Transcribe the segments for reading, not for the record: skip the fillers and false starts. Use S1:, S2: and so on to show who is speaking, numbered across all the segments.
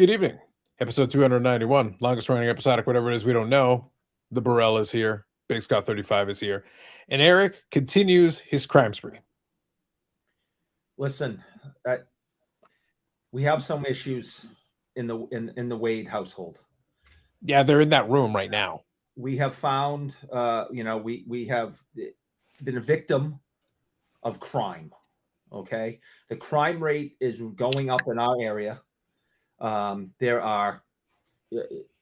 S1: Good evening. Episode 291, longest running episodic, whatever it is, we don't know. The Burrell is here. Big Scott 35 is here. And Eric continues his crime spree.
S2: Listen, we have some issues in the Wade household.
S1: Yeah, they're in that room right now.
S2: We have found, we have been a victim of crime. Okay, the crime rate is going up in our area. There are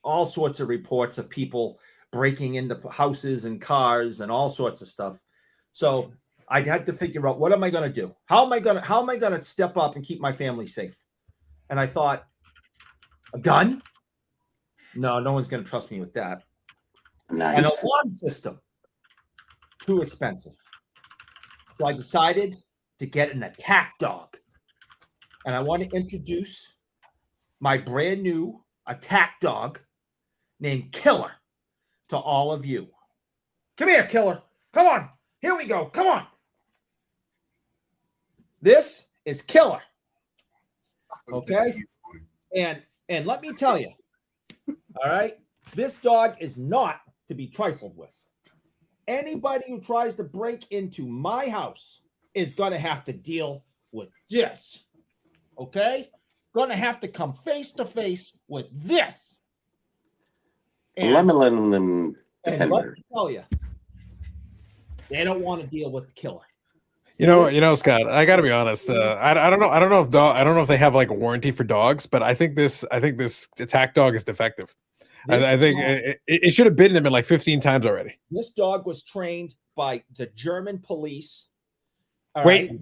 S2: all sorts of reports of people breaking into houses and cars and all sorts of stuff. So I had to figure out, what am I going to do? How am I going to step up and keep my family safe? And I thought, a gun? No one's going to trust me with that.
S3: Nice.
S2: An alarm system, too expensive. So I decided to get an attack dog. And I want to introduce my brand new attack dog named Killer to all of you. Come here, Killer. Come on. Here we go. Come on. This is Killer. Okay? And let me tell you, all right, this dog is not to be trifled with. Anybody who tries to break into my house is going to have to deal with this. Okay? Going to have to come face to face with this. And let me tell you, they don't want to deal with the Killer.
S1: You know, Scott, I got to be honest. I don't know if they have like a warranty for dogs, but I think this attack dog is defective. I think it should have bitten them in like 15 times already.
S2: This dog was trained by the German police.
S1: Wait.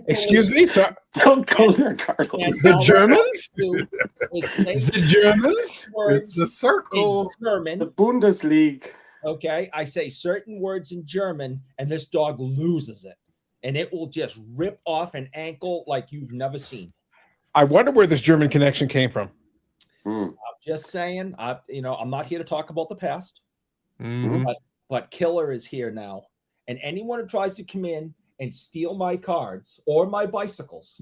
S1: Excuse me, sir.
S3: Don't go there, Carlos.
S1: The Germans?
S2: The
S1: Germans?
S4: It's the circle.
S2: German.
S3: The Bundesliga.
S2: Okay, I say certain words in German, and this dog loses it, and it will just rip off an ankle like you've never seen.
S1: I wonder where this German connection came from.
S2: I'm just saying. I'm not here to talk about the past, but Killer is here now. And anyone who tries to come in and steal my cards or my bicycles,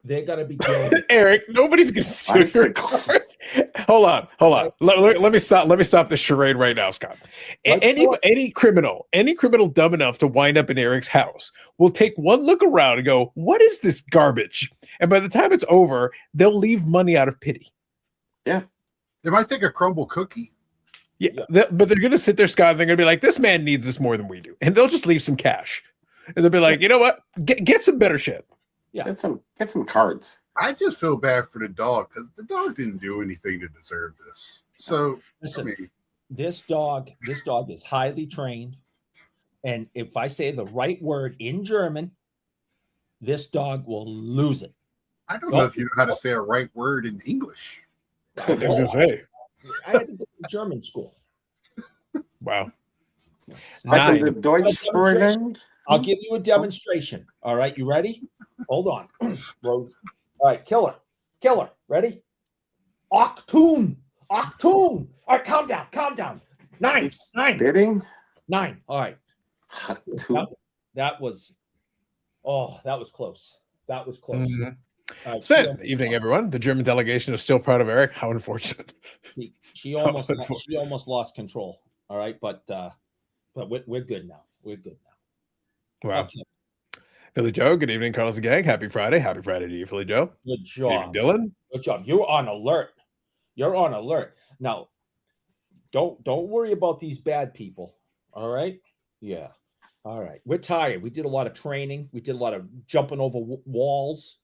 S2: they're going to be killed.
S1: Eric, nobody's going to steal your cards. Hold on. Let me stop this charade right now, Scott. Any criminal dumb enough to wind up in Eric's house will take one look around and go, what is this garbage? And by the time it's over, they'll leave money out of pity.
S3: Yeah.
S4: They might take a crumble cookie.
S1: Yeah. But they're going to sit there, Scott, and they're going to be like, this man needs this more than we do. And they'll just leave some cash. And they'll be like, you know what? Get some better shit.
S3: Yeah. Get some cards.
S4: I just feel bad for the dog because the dog didn't do anything to deserve this. So
S2: listen, this dog is highly trained. And if I say the right word in German, this dog will lose it.
S4: I don't know if you know how to say a right word in English.
S1: I was going to say.
S2: I had to go to German school.
S1: Wow.
S3: I'll give
S2: you a demonstration. All right, you ready? Hold on. Rose. All right, Killer. Ready? Achtung. All right, calm down. Nine.
S3: Bidding?
S2: 9. All right. That was close.
S1: Mm-hmm. Sven, evening, everyone. The German delegation is still proud of Eric. How unfortunate.
S2: She almost lost control. All right, but we're good now.
S1: Wow.
S2: Okay.
S1: Philly Joe, good evening, Carlos and Gang. Happy Friday. Happy Friday to you, Philly Joe.
S2: Good job.
S1: Good evening, Dylan.
S2: Good job. You're on alert. Now, don't worry about these bad people. All right? Yeah. All right. We're tired. We did a lot of training. We did a lot of jumping over walls.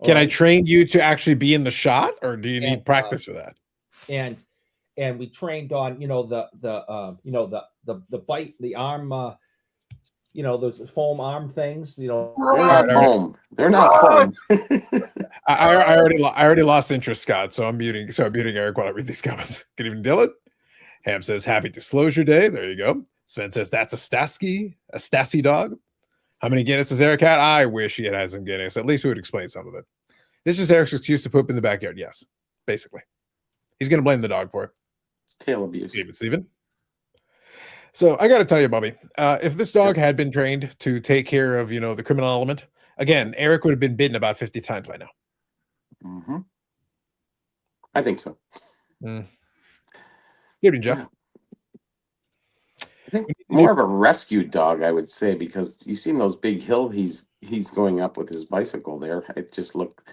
S1: Can I train you to actually be in the shot, or do you need practice for that?
S2: And we trained on, the bite, the arm, those foam arm things,
S3: They're not foam. They're not foam.
S1: I already lost interest, Scott. So I'm muting Eric while I read these comments. Good evening, Dylan. Ham says, happy disclosure day. There you go. Sven says, that's a Stassi dog. How many Guinness does Eric had? I wish he had some Guinness. At least we would explain some of it. This is Eric's excuse to poop in the backyard. Yes, basically. He's going to blame the dog for it.
S3: It's tail abuse.
S1: Steven. So I got to tell you, Bobby, if this dog had been trained to take care of, the criminal element, again, Eric would have been bitten about 50 times by now.
S3: Mm-hmm. I think so.
S1: Good evening, Jeff.
S3: I think more of a rescue dog, I would say, because you seen those big hill he's going up with his bicycle there. It just looked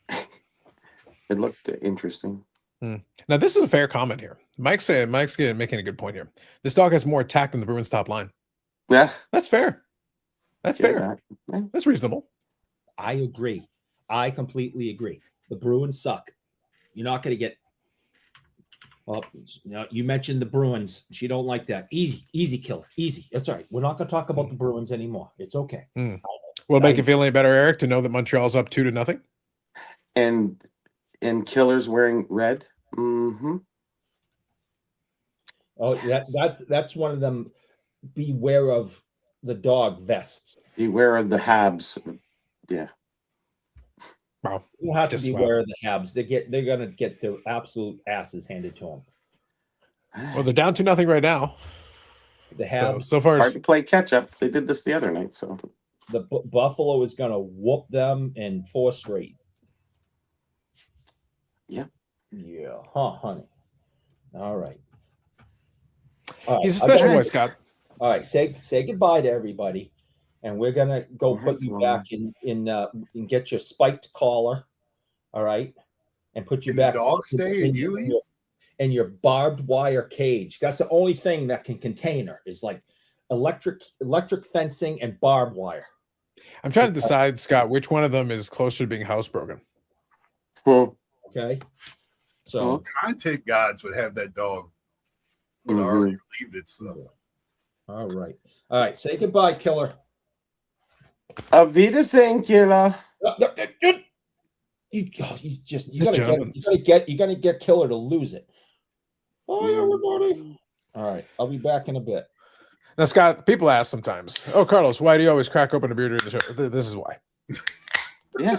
S3: it looked interesting.
S1: Now, this is a fair comment here. Mike's making a good point here. This dog has more attack than the Bruins top line.
S3: Yeah,
S1: That's fair. That's fair.
S3: that. Yeah.
S1: That's reasonable.
S2: I agree. I completely agree. The Bruins suck. You're not going to get. Well, you mentioned the Bruins. She don't like that. Easy killer. Easy. That's all right. We're not going to talk about the Bruins anymore. It's okay.
S1: Will it make you feel any better, Eric, to know that Montreal's up 2-0?
S3: And Killer's wearing red. Mm-hmm.
S2: Oh, that's one of them. Beware of the dog vests.
S3: Beware of the Habs. Yeah.
S1: Wow.
S2: You don't have to
S1: Just
S2: beware of the Habs. They're gonna get their absolute asses handed to them.
S1: Well, they're down 2-0 right now.
S2: The Habs.
S1: So far,
S3: Hard to play catch up. They did this the other night, so
S2: The Buffalo is gonna whoop them in 4 straight.
S3: Yeah.
S2: Yeah. Huh, honey. All right.
S1: He's a special boy, Scott.
S2: All right. Say goodbye to everybody. And we're gonna go put you back in and get your spiked collar, all right, and put you
S4: Can
S2: back
S4: the dog stay and you leave?
S2: in your barbed wire cage. That's the only thing that can contain her is like electric fencing and barbed wire.
S1: I'm trying to decide, Scott, which one of them is closer to being housebroken.
S2: Okay, so
S4: Content gods would have that dog would already relieved itself.
S2: all right. Say goodbye, killer.
S3: Auf Wiedersehen, Killer.
S2: You gotta get killer to lose it. Bye, everybody. All right, I'll be back in a bit.
S1: Now, Scott, people ask sometimes, "Oh, Carlos, why do you always crack open a beer during the show?" This is why.
S3: Yeah.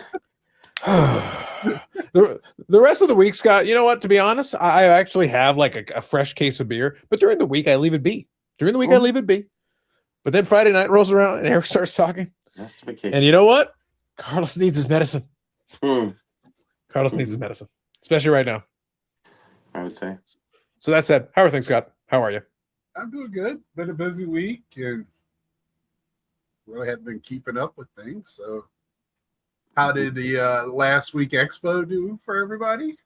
S1: The rest of the week, Scott, you know what? To be honest, I actually have like a fresh case of beer, but during the week I leave it be. I leave it be. But then Friday night rolls around and Eric starts talking. And you know what? Carlos needs his medicine. Carlos needs his medicine, especially right now.
S3: I would say.
S1: So that said, how are things, Scott? How are you?
S4: I'm doing good. Been a busy week and really have been keeping up with things. So, how did the last week Expo do for everybody?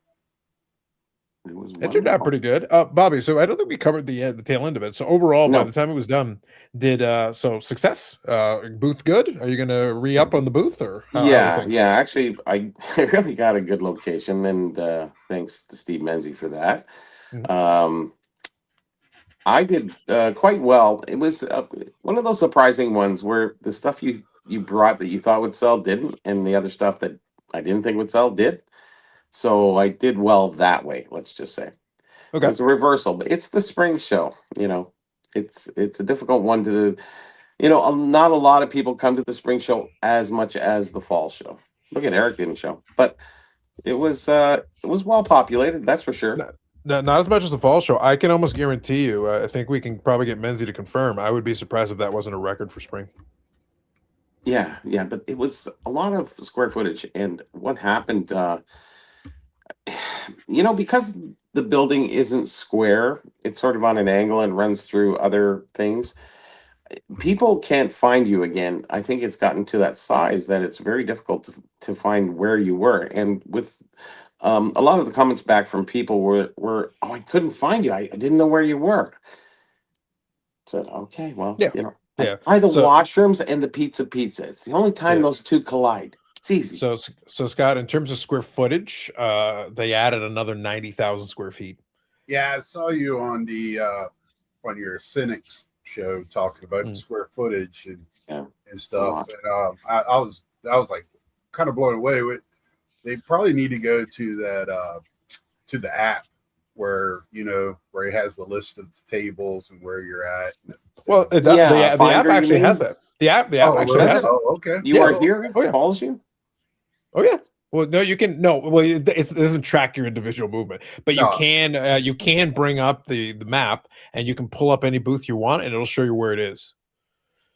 S1: It turned out pretty good, Bobby. So I don't think we covered the tail end of it. So overall, by the time it was done, so success? Booth good? Are you going to re-up on the booth or?
S3: Yeah. Actually, I really got a good location, and thanks to Steve Menzie for that. I did quite well. It was one of those surprising ones where the stuff you brought that you thought would sell didn't, and the other stuff that I didn't think would sell did. So I did well that way. Let's just say,
S1: okay,
S3: it's a reversal, but it's the spring show. It's a difficult one to, not a lot of people come to the spring show as much as the fall show. Look at Eric didn't show, but it was well populated. That's for sure.
S1: Not as much as the fall show. I can almost guarantee you. I think we can probably get Menzie to confirm. I would be surprised if that wasn't a record for spring.
S3: Yeah, but it was a lot of square footage, and what happened. Because the building isn't square, it's sort of on an angle and runs through other things. People can't find you again. I think it's gotten to that size that it's very difficult to find where you were. And with a lot of the comments back from people were, "Oh, I couldn't find you. I didn't know where you were." Said, "Okay, well, I the washrooms and the pizza. It's the only time those two collide. It's easy."
S1: So Scott, in terms of square footage, they added another 90,000 square feet.
S4: Yeah, I saw you on your Cynics show talking about the square footage and stuff. And I was like kind of blown away with. They probably need to go to that to the app where it has the list of the tables and where you're at.
S1: Well, the app actually has that. The app actually has it.
S4: Oh, okay.
S3: You are here. It calls you.
S1: Oh yeah. Well, no, you can. No, well, it doesn't track your individual movement, but you can bring up the map and you can pull up any booth you want, and it'll show you where it is.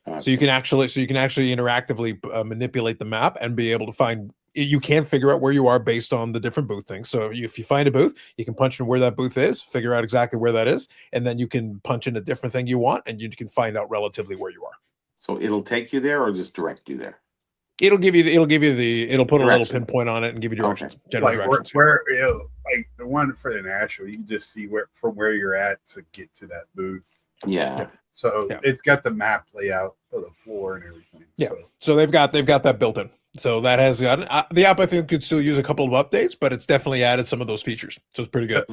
S1: Gotcha. So you can actually interactively manipulate the map and be able to find you can figure out where you are based on the different booth things. So if you find a booth, you can punch in where that booth is, figure out exactly where that is, and then you can punch in a different thing you want, and you can find out relatively where you are.
S3: So it'll take you there or just direct you there?
S1: It'll put a little
S3: Direction.
S1: pinpoint on it and give you directions, general
S4: Like
S1: directions.
S4: like the one for the national, you can just see from where you're at to get to that booth.
S3: Yeah.
S4: So it's got the map layout of the floor and everything.
S1: Yeah. So they've got that built in. So that has got the app. I think could still use a couple of updates, but it's definitely added some of those features. So it's pretty good.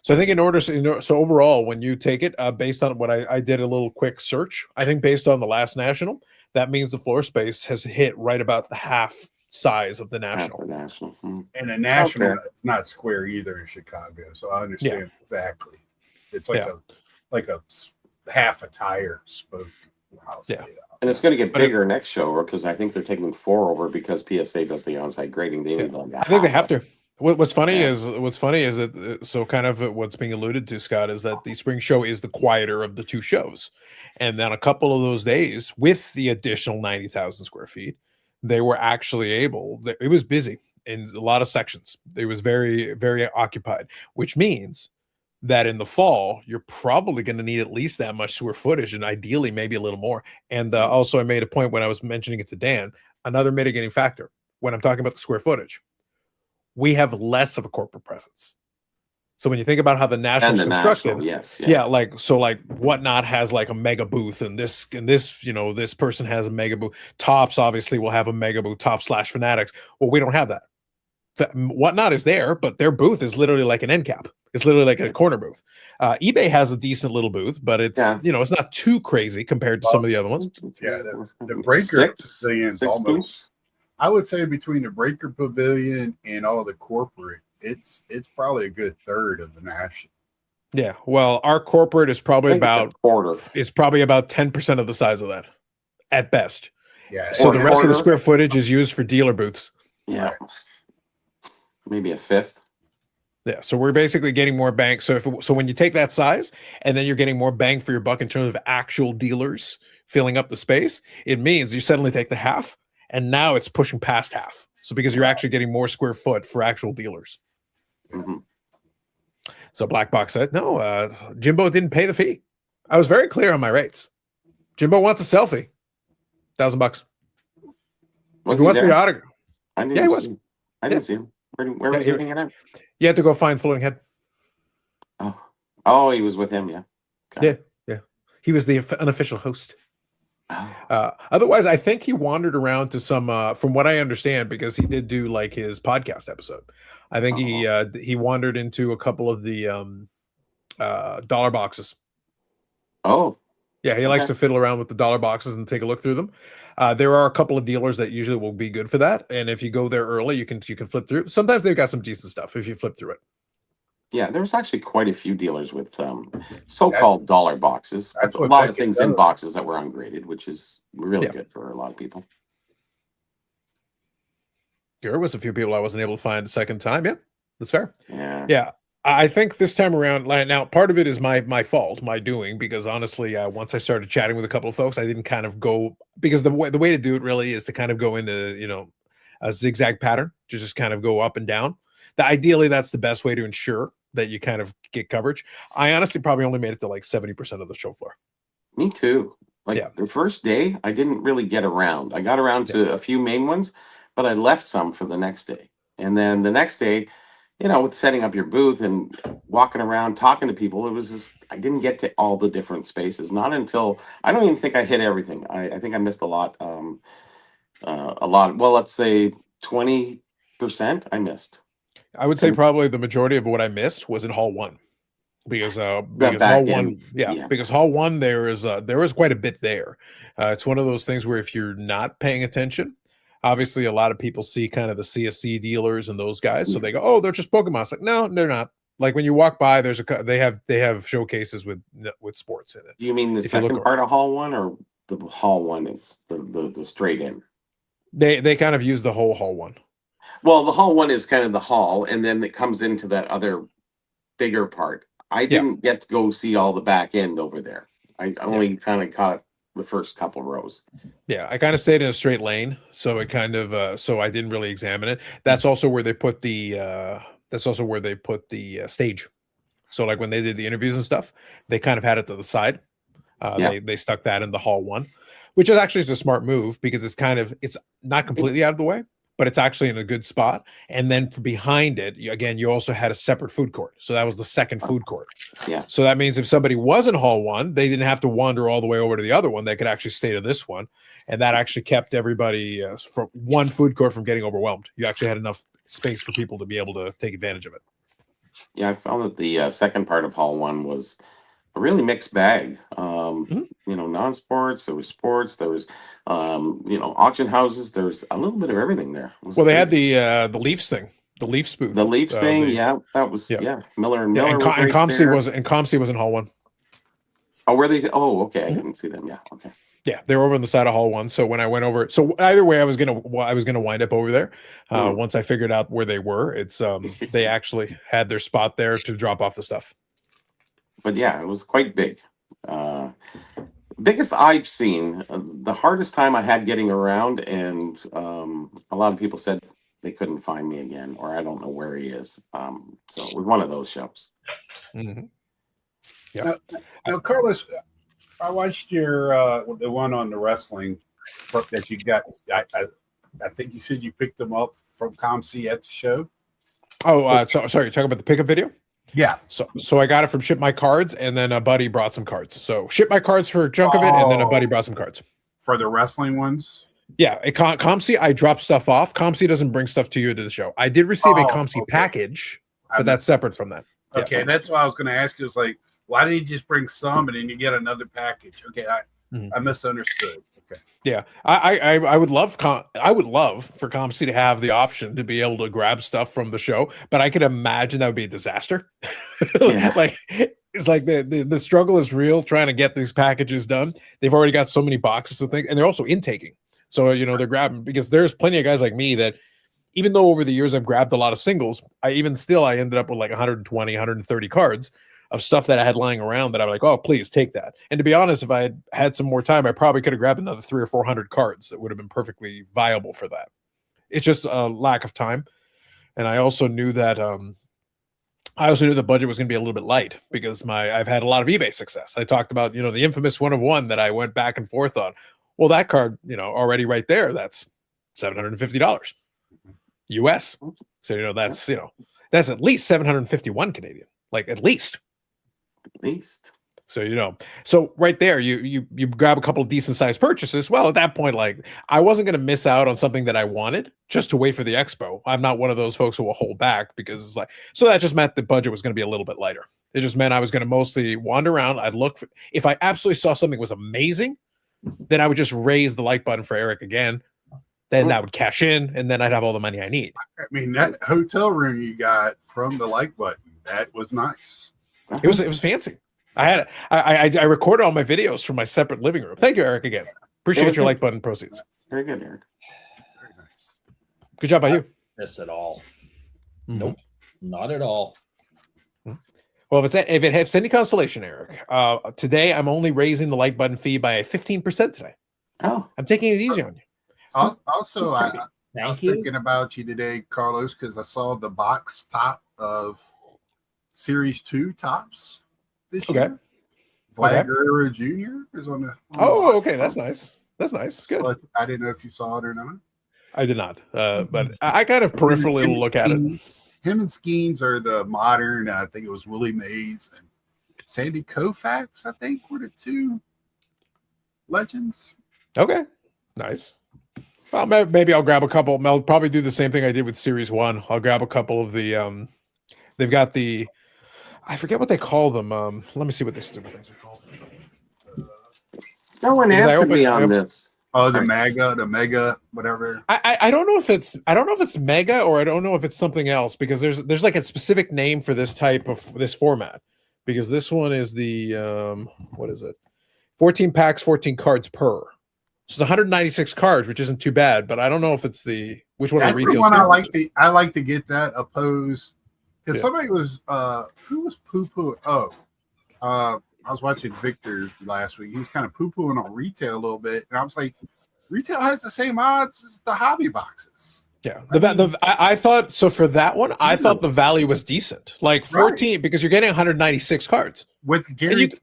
S1: So I think so overall, when you take it based on what I did a little quick search, I think based on the last national, that means the floor space has hit right about the half size of the national.
S4: And the national is not square either in Chicago, so I understand exactly. It's like a half a tire spoke house.
S1: Yeah.
S3: And it's going to get bigger next show, because I think they're taking 4 over because PSA does the on-site grading. They need
S1: I think they have to. What's funny is that so kind of what's being alluded to, Scott, is that the spring show is the quieter of the two shows, and then a couple of those days with the additional 90,000 square feet, they were actually able. It was busy in a lot of sections. It was very, very occupied, which means that in the fall you're probably going to need at least that much square footage, and ideally maybe a little more. And also, I made a point when I was mentioning it to Dan. Another mitigating factor when I'm talking about the square footage. We have less of a corporate presence. So when you think about how the national is constructed, like Whatnot has like a mega booth, and this this person has a mega booth. Tops obviously will have a mega booth. Tops/Fanatics. Well, we don't have that. Whatnot is there, but their booth is literally like an end cap. It's literally like a corner booth. eBay has a decent little booth, but it's it's not too crazy compared to some of the other ones.
S4: Yeah, the breaker pavilion almost. I would say between the breaker pavilion and all the corporate, it's probably a good third of the national.
S1: Yeah, well, our corporate is probably about
S3: a quarter.
S1: It's probably about 10% of the size of that, at best.
S4: Yeah.
S1: So the rest of the square footage is used for dealer booths.
S3: Yeah. Maybe a fifth.
S1: Yeah, so we're basically getting more bang. So when you take that size, and then you're getting more bang for your buck in terms of actual dealers filling up the space, it means you suddenly take the half, and now it's pushing past half. So because you're actually getting more square foot for actual dealers.
S3: Mm-hmm.
S1: So Black Box said, no, Jimbo didn't pay the fee. I was very clear on my rates. Jimbo wants a selfie. $1,000.
S3: Was
S1: he wants me to autograph.
S3: He was. I didn't see him. Where was he hanging out?
S1: You had to go find Floating Head.
S3: Oh, he was with him, yeah.
S1: Yeah. He was the unofficial host. Otherwise, I think he wandered around to some, from what I understand, because he did do like his podcast episode. I think he wandered into a couple of the dollar boxes.
S3: Oh,
S1: yeah, he likes to fiddle around with the dollar boxes and take a look through them. There are a couple of dealers that usually will be good for that, and if you go there early, you can flip through. Sometimes they've got some decent stuff if you flip through it.
S3: Yeah, there's actually quite a few dealers with so-called dollar boxes. A lot of things in boxes that were ungraded, which is really good for a lot of people.
S1: There was a few people I wasn't able to find the second time. Yeah, that's fair.
S3: Yeah.
S1: I think this time around, now part of it is my fault, my doing, because honestly, once I started chatting with a couple of folks, I didn't kind of go, because the way to do it really is to kind of go into a zigzag pattern, to just kind of go up and down. Ideally, that's the best way to ensure that you kind of get coverage. I honestly probably only made it to like 70% of the show floor.
S3: Me too. The first day, I didn't really get around. I got around to a few main ones, but I left some for the next day. And then the next day, with setting up your booth and walking around talking to people, it was just, I didn't get to all the different spaces. Not until, I don't even think I hit everything. I think I missed a lot. Well, let's say 20% I missed.
S1: I would say probably the majority of what I missed was in Hall 1, because Hall 1, because Hall 1 there is quite a bit there. It's one of those things where if you're not paying attention, obviously a lot of people see kind of the CSC dealers and those guys, so they go, oh, they're just Pokemon. It's like, no, they're not. Like when you walk by, they have showcases with sports in it.
S3: You mean the second part of Hall 1 or the Hall 1, the straight in?
S1: They kind of use the whole Hall 1.
S3: Well, the Hall 1 is kind of the hall, and then it comes into that other bigger part. I didn't get to go see all the back end over there. I only kind of caught the first couple rows.
S1: Yeah, I kind of stayed in a straight lane, so it kind of so I didn't really examine it. That's also where they put the stage. So like when they did the interviews and stuff, they kind of had it to the side. They stuck that in the hall one, which is actually a smart move because it's not completely out of the way, but it's actually in a good spot. And then behind it, you also had a separate food court. So that was the second food court.
S3: Yeah.
S1: So that means if somebody was in hall one, they didn't have to wander all the way over to the other one. They could actually stay to this one. And that actually kept everybody from one food court from getting overwhelmed. You actually had enough space for people to be able to take advantage of it.
S3: Yeah, I found that the second part of hall one was a really mixed bag. Non-sports, there was sports, there was auction houses, there's a little bit of everything there.
S1: Well, they had the Leafs thing, the Leafs booth.
S3: The Leafs thing, that was Miller and Miller.
S1: And ComC was in hall one.
S3: Oh, were they? Oh, okay. I didn't see them. Yeah, okay.
S1: Yeah, they were over on the side of hall one. So when I went over, so either way, I was gonna wind up over there. Once I figured out where they were, it's they actually had their spot there to drop off the stuff.
S3: But yeah, it was quite big. Biggest I've seen. The hardest time I had getting around, and a lot of people said they couldn't find me again, or I don't know where he is. So it was one of those shows.
S1: Mm-hmm. Yeah.
S4: Now, Carlos, I watched your the one on the wrestling that you got. I think you said you picked them up from ComC at the show.
S1: Oh, sorry, you're talking about the pickup video?
S4: Yeah.
S1: So I got it from Ship My Cards, and then a buddy brought some cards. So Ship My Cards for a chunk of it, and then a buddy brought some cards.
S4: For the wrestling ones?
S1: Yeah. ComC, I drop stuff off. ComC doesn't bring stuff to you to the show. I did receive a ComC package, but that's separate from that.
S4: Okay, that's what I was going to ask you. It's like, why did he just bring some and then you get another package? Okay, I misunderstood. Okay. Yeah,
S1: I would love for ComC to have the option to be able to grab stuff from the show, but I could imagine that would be a disaster. Like it's like the struggle is real trying to get these packages done. They've already got so many boxes to think, and they're also intaking. So they're grabbing because there's plenty of guys like me that even though over the years I've grabbed a lot of singles, I ended up with like 120, 130 cards of stuff that I had lying around that I'm like, oh, please take that. And to be honest, if I had some more time, I probably could have grabbed another 300 or 400 cards that would have been perfectly viable for that. It's just a lack of time. And I also knew that the budget was going to be a little bit light because I've had a lot of eBay success. I talked about, the infamous 1 of 1 that I went back and forth on. Well, that card, already right there, that's $750 US. So, that's at least 751 Canadian, like at least. So so right there you grab a couple of decent sized purchases. Well, at that point, like I wasn't going to miss out on something that I wanted just to wait for the expo. I'm not one of those folks who will hold back because it's like, so that just meant the budget was going to be a little bit lighter. It just meant I was going to mostly wander around. I'd look for, if I absolutely saw something was amazing, then I would just raise the like button for Eric again. Then that would cash in, and then I'd have all the money I need.
S4: I mean, that hotel room you got from the like button, that was nice.
S1: It was fancy. I recorded all my videos from my separate living room. Thank you, Eric, again. Appreciate your like button proceeds.
S3: Very good, Eric.
S4: Very nice.
S1: Good job by you.
S2: This at all? Nope, not at all.
S1: Well, if it has any consolation, Eric, today I'm only raising the like button fee by 15% today.
S3: Oh,
S1: I'm taking it easy on you.
S4: Also, I was thinking about you today, Carlos, because I saw the box top of Series 2 tops this year. Vlad Guerrero Jr. is on the.
S1: Okay, that's nice. That's nice. Good.
S4: So I didn't know if you saw it or not.
S1: I did not, but I kind of peripherally look at it.
S4: Him and Skeens are the modern. I think it was Willie Mays and Sandy Koufax. I think were the two legends.
S1: Okay, nice. Well, maybe I'll grab a couple. I'll probably do the same thing I did with Series 1. I'll grab a couple of the. They've got the. I forget what they call them. Let me see what these stupid things are called.
S3: No one answered me on this.
S4: Oh, the mega, whatever.
S1: I don't know if it's mega or I don't know if it's something else because there's like a specific name for this type of this format because this one is the what is it? 14 packs, 14 cards per. So it's 196 cards, which isn't too bad, but I don't know if it's which one of the retail.
S4: One I like to get that opposed because somebody was who was poo. I was watching Victor last week. He was kind of poo-pooing on retail a little bit, and I was like, retail has the same odds as the hobby boxes.
S1: Yeah, I thought so for that one. I thought the value was decent, like 14, because you're getting 196 cards
S4: with guaranteed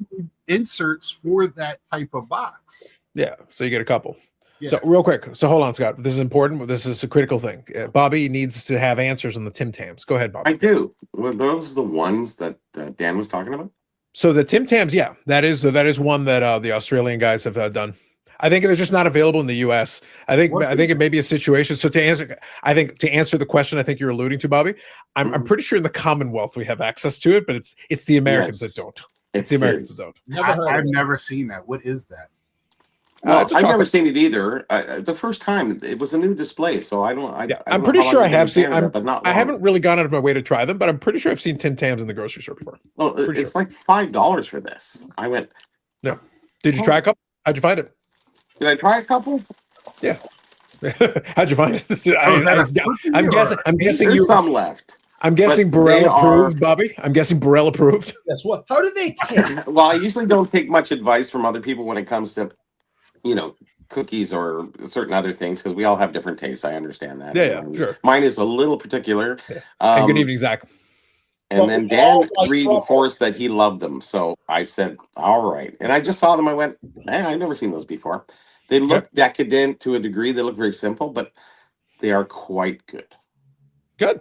S4: inserts for that type of box.
S1: Yeah, so you get a couple.
S4: Yeah.
S1: So real quick, so hold on, Scott. This is important. This is a critical thing. Bobby needs to have answers on the Tim Tams. Go ahead, Bobby.
S3: I do. Were those the ones that Dan was talking about?
S1: So the Tim Tams, yeah, that is one that the Australian guys have done. I think they're just not available in the U.S. I think it may be a situation. So to answer the question, I think you're alluding to, Bobby. I'm pretty sure in the Commonwealth we have access to it, but it's the Americans that don't. It's the Americans that don't.
S4: I've never seen that. What is that?
S3: Well, I've never seen it either. The first time it was a new display, so
S1: I'm pretty sure I have seen. I haven't really gone out of my way to try them, but I'm pretty sure I've seen Tim Tams in the grocery store before.
S3: Well, it's like $5 for this. I went.
S1: No. Did you try a couple? How'd you find it?
S3: Did I try a couple?
S1: Yeah. How'd you find it? I'm guessing you
S3: some left.
S1: I'm guessing Burrell approved, Bobby. I'm guessing Burrell approved.
S2: Guess what? How do they take?
S3: Well, I usually don't take much advice from other people when it comes to, cookies or certain other things, because we all have different tastes. I understand that.
S1: Yeah, sure.
S3: Mine is a little particular.
S1: Yeah. And good evening, Zach.
S3: And then Dan reinforced that he loved them. So I said, all right. And I just saw them. I went, man, I've never seen those before. They look decadent to a degree. They look very simple, but they are quite good.
S1: Good.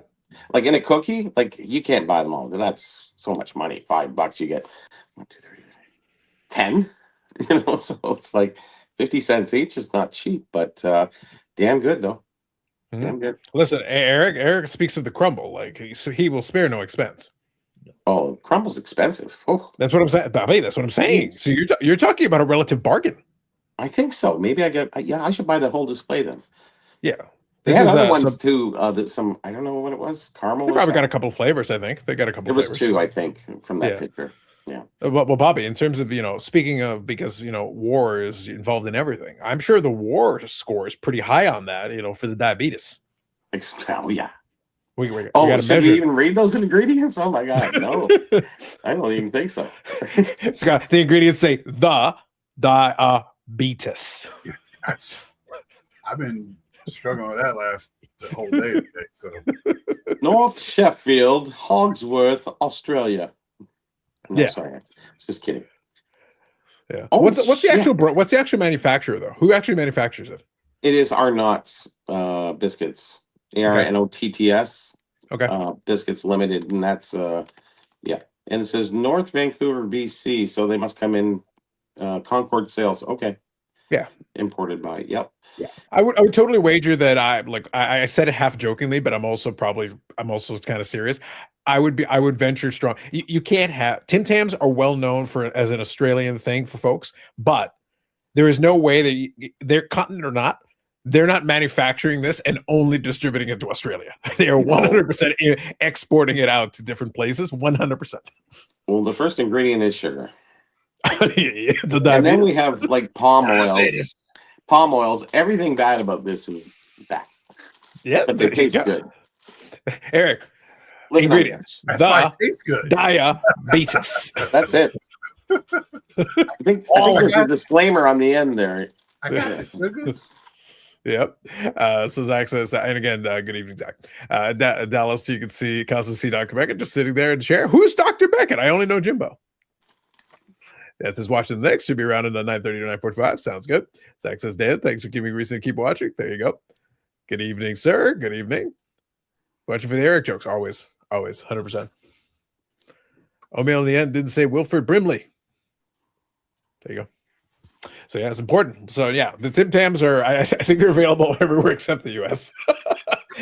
S3: Like in a cookie, like you can't buy them all. That's so much money. $5, you get 1, 2, 3, 10. So it's like 50 cents each. Is not cheap, but damn good though.
S1: Mm-hmm.
S3: Damn good.
S1: Listen, Eric speaks of the crumble. Like he will spare no expense.
S3: Oh, crumble's expensive. Oh,
S1: that's what I'm saying, Bobby. That's what I'm saying. So you're talking about a relative bargain.
S3: I think so. Maybe I should buy that whole display then.
S1: Yeah.
S3: They had other ones too. That I don't know what it was. Caramel.
S1: They probably got a couple of flavors. I think they got a couple.
S3: There was 2, I think, from that picture. Yeah.
S1: Well, Bobby, in terms of speaking of, because war is involved in everything. I'm sure the war score is pretty high on that. For the diabetes.
S3: Oh yeah.
S1: We got to measure.
S3: We even read those ingredients? Oh my God, no! I don't even think so.
S1: Scott, the ingredients say the diabetes.
S4: I've been struggling with that the whole day today. So
S3: North Sheffield, Hogsworth, Australia. No, sorry, just kidding.
S1: Yeah. Oh, what's the actual manufacturer though? Who actually manufactures it?
S3: It is Arnott's biscuits. ARNOTTS.
S1: Okay.
S3: Biscuits Limited, and that's And it says North Vancouver, BC, so they must come in Concord sales. Okay.
S1: Yeah.
S3: Imported by. Yep.
S1: Yeah. I would totally wager that I said it half jokingly, but I'm also kind of serious. I would venture strong. You can't have Tim Tams are well known as an Australian thing for folks, but there is no way that they're continent or not. They're not manufacturing this and only distributing it to Australia. They are 100% exporting it out to different places. 100%.
S3: Well, the first ingredient is sugar.
S1: And
S3: then we have like palm oils. Palm oils. Everything bad about this is bad.
S1: Yeah,
S3: but they taste good.
S1: Eric, ingredients.
S4: The tastes good.
S1: Diabetes.
S3: That's it. I think there's a disclaimer on the end there.
S4: I got the sugars.
S1: Yep. So Zach says, and again, good evening, Zach. Dallas, you can see constantly Dr. Beckett just sitting there in the chair. Who's Dr. Beckett? I only know Jimbo. That says watching the next. Should be around in the 9:30 to 9:45. Sounds good. Zach says, Dan, thanks for keeping me recent. Keep watching. There you go. Good evening, sir. Good evening. Watching for the Eric jokes. Always, 100%. O'Meal in the end didn't say Wilford Brimley. There you go. So yeah, it's important. So yeah, the Tim Tams are. I think they're available everywhere except the U.S.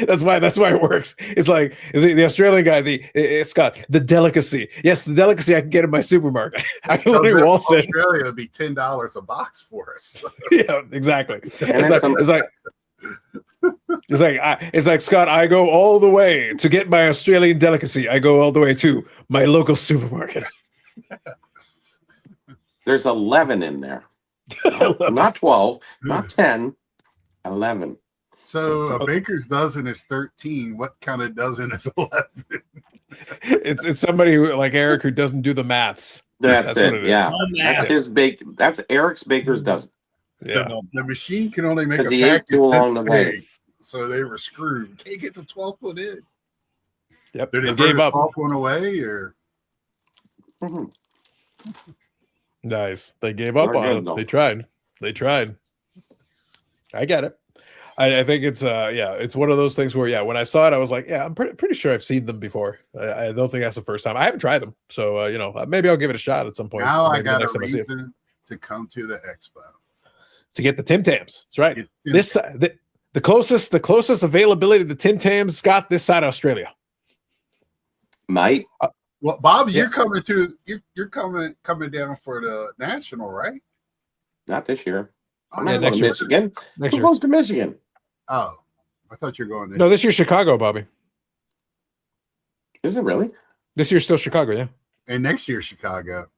S1: That's why it works. It's like the Australian guy. It's got the delicacy. Yes, the delicacy I can get in my supermarket. I can literally waltz in.
S4: Australia would be $10 a box for us.
S1: Yeah, exactly. It's like Scott. I go all the way to get my Australian delicacy. I go all the way to my local supermarket.
S3: There's 11 in there. Not 12, not 10, 11.
S4: So a baker's dozen is 13. What kind of dozen is 11?
S1: It's somebody who like Eric who doesn't do the maths.
S3: That's
S1: That's
S3: it.
S1: what it is.
S3: Yeah,
S5: Oh,
S3: that's
S5: man.
S3: his bake. That's Eric's baker's dozen.
S1: Yeah.
S4: The machine can only make a
S3: Because he ate
S4: package
S3: too along the
S4: this
S3: way.
S4: big, so they were screwed. Can't get the 12 foot in.
S1: Yep.
S4: Did
S1: They
S4: they throw
S1: gave
S4: the
S1: up.
S4: 12 one away or?
S3: Mhm.
S1: Nice. They gave up
S3: Very
S1: on
S3: good,
S1: it.
S3: though.
S1: They tried. They tried. I get it. I think it's it's one of those things where when I saw it, I was like, I'm pretty sure I've seen them before. I don't think that's the first time. I haven't tried them, so maybe I'll give it a shot at some point.
S4: Now I
S1: Maybe the
S4: got a
S1: next time I see it.
S4: reason to come to the expo.
S1: To get the Tim Tams. That's right.
S4: Get Tim
S1: This the closest availability to the Tim Tams got this side of Australia.
S3: Might.
S4: Well, Bobby,
S1: Yeah.
S4: you're coming down for the national, right?
S3: Not this year.
S4: Oh,
S3: I'm
S1: Yeah,
S3: not
S1: next
S3: going to
S1: year.
S3: Michigan.
S1: Next
S3: Who
S1: year.
S3: goes to Michigan?
S4: Oh, I thought you were going this.
S1: No, this year's Chicago, Bobby.
S3: Is it really?
S1: This year's still Chicago, yeah.
S4: And next year, Chicago.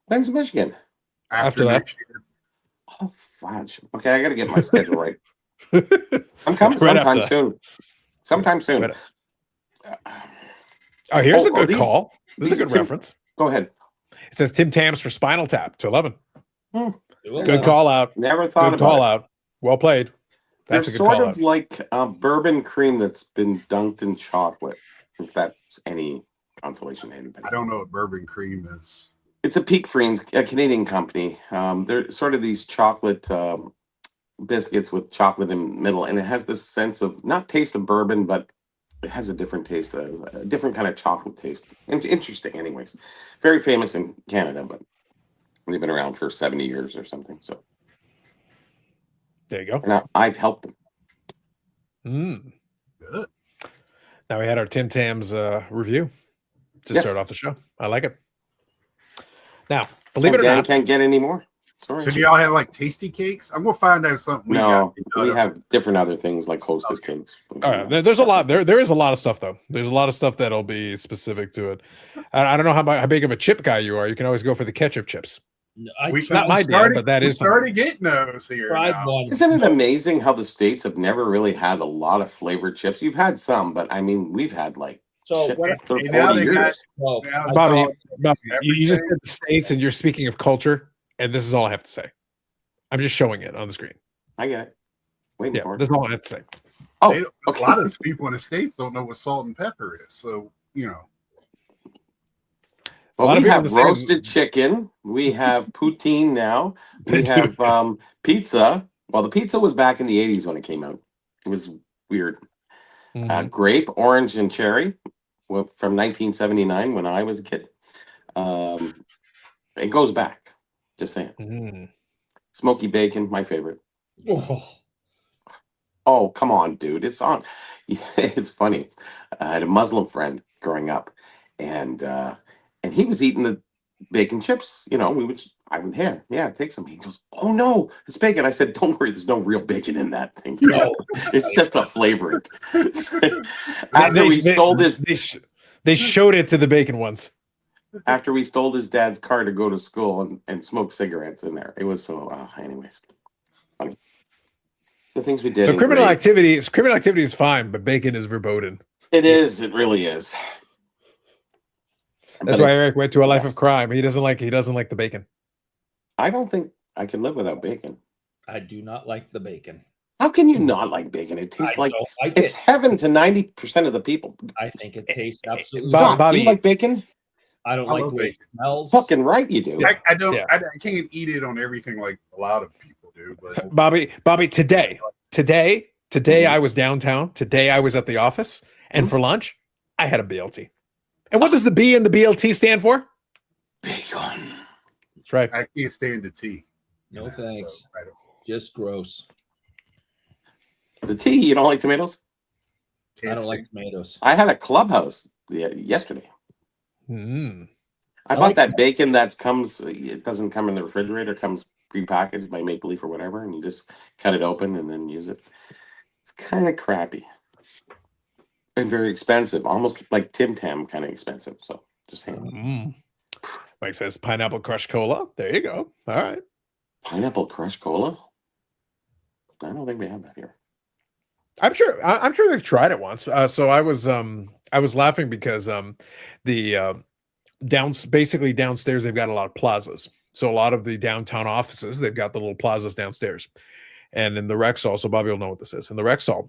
S3: When's Michigan?
S1: After that.
S4: next year.
S3: Oh, fudge. Okay, I got to get my schedule right. I'm coming
S1: Right
S3: sometime
S1: after.
S3: soon. Sometime soon.
S1: Right. Oh, here's a good
S3: these-
S1: call. This is a
S3: these
S1: good
S3: Tim-
S1: reference.
S3: Go ahead.
S1: It says Tim Tams for Spinal Tap to 11.
S5: Well,
S1: Good call out.
S3: Never thought
S1: Good
S3: about
S1: call
S3: it.
S1: out. Well played.
S3: They're
S1: That's a good
S3: sort
S1: call
S3: of
S1: out.
S3: like bourbon cream that's been dunked in chocolate. If that's any consolation to anybody.
S4: I don't know what bourbon cream is.
S3: It's a Peak Friends, a Canadian company. They're sort of these chocolate biscuits with chocolate in the middle, and it has this sense of not taste of bourbon, but it has a different taste, a different kind of chocolate taste. Interesting, anyways. Very famous in Canada, but they've been around for 70 years or something. So,
S1: There you go.
S3: and I've helped them.
S1: Mm.
S4: Good.
S1: Now we had our Tim Tams review to
S3: Yes.
S1: start off the show. I like it. Now, believe it or not,
S3: Can't get any more. Sorry.
S4: So do y'all have like tasty cakes? I'm gonna find out something.
S3: No,
S4: got.
S3: we have different other things like Hostess cakes.
S1: there's a lot. There is a lot of stuff though. There's a lot of stuff that'll be specific to it. I don't know how big of a chip guy you are. You can always go for the ketchup chips.
S5: I
S4: We-
S1: Not my
S4: started-
S1: jam, but that
S4: we
S1: is
S4: started getting those here.
S5: tried
S4: now.
S5: one.
S3: Isn't it amazing how the states have never really had a lot of flavored chips? You've had some, but I mean, we've had like
S5: So
S3: shit
S5: what?
S3: for
S4: Hey, now
S3: 40
S4: they got-
S3: years.
S5: Well,
S4: Now it's
S1: Bobby,
S4: all-
S1: you just
S4: everything.
S1: said the states, and you're speaking of culture, and this is all I have to say. I'm just showing it on the screen.
S3: I get it. Waiting
S1: Yeah,
S3: for it.
S1: that's all I have to say.
S3: Oh,
S4: They don't-
S3: okay.
S4: A lot of people in the states don't know what salt and pepper is. So
S1: A lot
S3: Well,
S1: of
S3: we
S1: people
S3: have
S1: in the same-
S3: roasted chicken. We have poutine now.
S1: They
S3: We
S1: do.
S3: have pizza. Well, the pizza was back in the 80s when it came out. It was weird.
S1: Mhm.
S3: Grape, orange, and cherry from 1979 when I was a kid. It goes back. Just saying.
S1: Mhm.
S3: Smoky bacon, my favorite.
S5: oh,
S3: Oh, come on, dude. It's on. It's funny. I had a Muslim friend growing up, and he was eating the bacon chips. I would take some. He goes, "Oh no, it's bacon." I said, "Don't worry, there's no real bacon in that thing.
S5: no.
S3: It's just a flavoring." After we stole his
S1: they showed it to the bacon ones.
S3: after we stole his dad's car to go to school and smoke cigarettes in there. It was so anyways. Funny. The things we did.
S1: So
S3: in
S1: criminal
S3: grade.
S1: activity is fine, but bacon is verboten.
S3: It is, it really is.
S1: That's
S3: But
S1: why
S3: it's-
S1: Eric went to a life
S3: yes.
S1: of crime. He doesn't like the bacon.
S3: I don't think I can live without bacon.
S5: I do not like the bacon.
S3: How can you not like bacon? It tastes
S5: I
S3: like
S5: don't like
S3: it's
S5: it.
S3: heaven to 90% of the people.
S5: I think it tastes absolutely.
S1: Bob-
S3: Doc, do
S1: Bobby-
S3: you like bacon?
S5: I don't
S4: I
S5: like
S4: love
S5: the way it
S4: bacon.
S5: smells.
S3: Fucking right you do.
S4: I don't.
S1: Yeah.
S4: I can't eat it on everything like a lot of people do. But
S1: Bobby, today,
S3: Mhm.
S1: I was downtown. Today I was at the office, and for lunch, I had a BLT. And what does the B in the BLT stand for?
S3: Bacon.
S1: That's right.
S4: I can't stand the tea.
S5: No
S4: Yeah, so
S5: thanks.
S4: I don't.
S5: Just gross.
S3: The tea, you don't like tomatoes?
S4: Can't
S5: I don't like
S4: stand-
S5: tomatoes.
S3: I had a clubhouse yesterday.
S1: Mm.
S3: I
S5: I
S3: bought
S5: like
S3: that bacon that comes, it doesn't come in the refrigerator, it comes prepackaged by Maple Leaf or whatever, and you just cut it open and then use it. It's kind of crappy and very expensive, almost like Tim Tam kind of expensive. So just saying.
S1: Mm. Mike says pineapple crushed cola. There you go. All right.
S3: Pineapple crushed cola? I don't think we have that here.
S1: I'm sure they've tried it once. So I was laughing because the basically downstairs, they've got a lot of plazas. So a lot of the downtown offices, they've got the little plazas downstairs. And in the Rexall, so Bobby will know what this is. In the Rexall,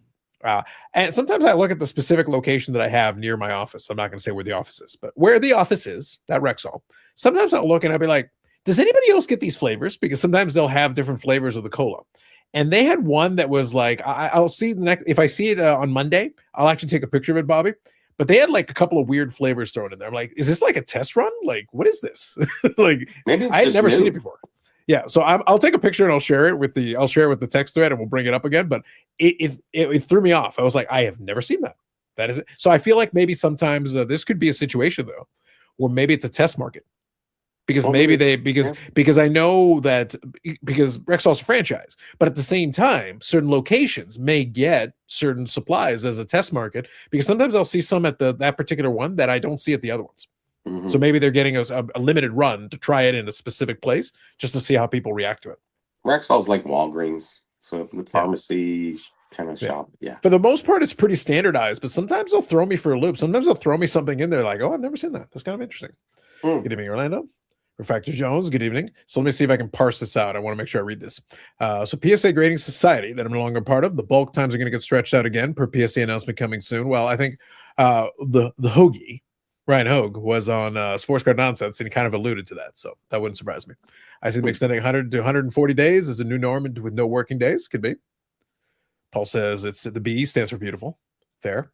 S1: and sometimes I look at the specific location that I have near my office. I'm not going to say where the office is, but where the office is, that Rexall. Sometimes I'll look and I'll be like, does anybody else get these flavors? Because sometimes they'll have different flavors of the cola. And they had one that was like, I'll see the next, if I see it on Monday, I'll actually take a picture of it, Bobby. But they had like a couple of weird flavors thrown in there. I'm like, is this like a test run? Like, what is this? Like,
S3: Maybe
S1: I had never seen it before. Yeah, so I'll take a picture and I'll share it with the text thread and we'll bring it up again. But it threw me off. I was like, I have never seen that. That is it. So I feel like maybe sometimes this could be a situation though, where maybe it's a test market. Because because I know that because Rexall's a franchise, but at the same time, certain locations may get certain supplies as a test market because sometimes I'll see some at that particular one that I don't see at the other ones. Mm-hmm. So maybe they're getting a limited run to try it in a specific place just to see how people react to it.
S3: Rexall's like Walgreens, so the pharmacy kind of shop. Yeah.
S1: For the most part, it's pretty standardized, but sometimes they'll throw me for a loop. Sometimes they'll throw me something in there like, oh, I've never seen that. That's kind of interesting. Good evening, Orlando. Refactor Jones, good evening. So let me see if I can parse this out. I want to make sure I read this. So PSA Grading Society that I'm no longer part of. The bulk times are going to get stretched out again per PSA announcement coming soon. Well, I think the Hoagie, Ryan Hogue, was on Sports Card Nonsense and he kind of alluded to that. So that wouldn't surprise me. I see them extending 100 to 140 days as a new norm with no working days. Could be. Paul says it's the B stands for beautiful. Fair.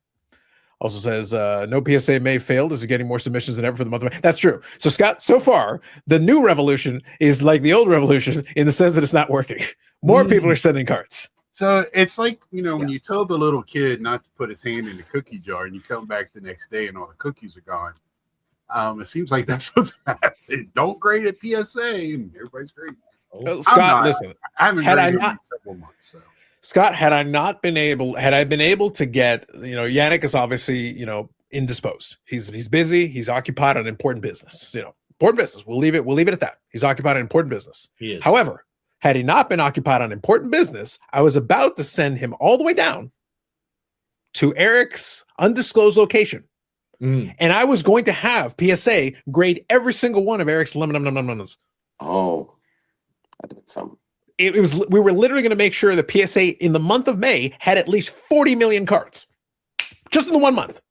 S1: Also says, no PSA May failed as we're getting more submissions than ever for the month of May. That's true. So, Scott, so far, the new revolution is like the old revolution in the sense that it's not working. More people are sending cards.
S4: So it's like, when you tell the little kid not to put his hand in the cookie jar and you come back the next day and all the cookies are gone. It seems like that's what's happening. Don't grade at PSA and everybody's great.
S1: Scott, listen.
S4: I haven't graded in several months, so.
S1: Scott, had I been able to get, Yannick is obviously, indisposed. He's busy. He's occupied on important business, important business. We'll leave it at that. He's occupied on important business.
S5: He is.
S1: However, had he not been occupied on important business, I was about to send him all the way down to Eric's undisclosed location. And I was going to have PSA grade every single one of Eric's lemons.
S3: Oh, I did some.
S1: We were literally going to make sure that PSA in the month of May had at least 40 million cards just in the 1 month.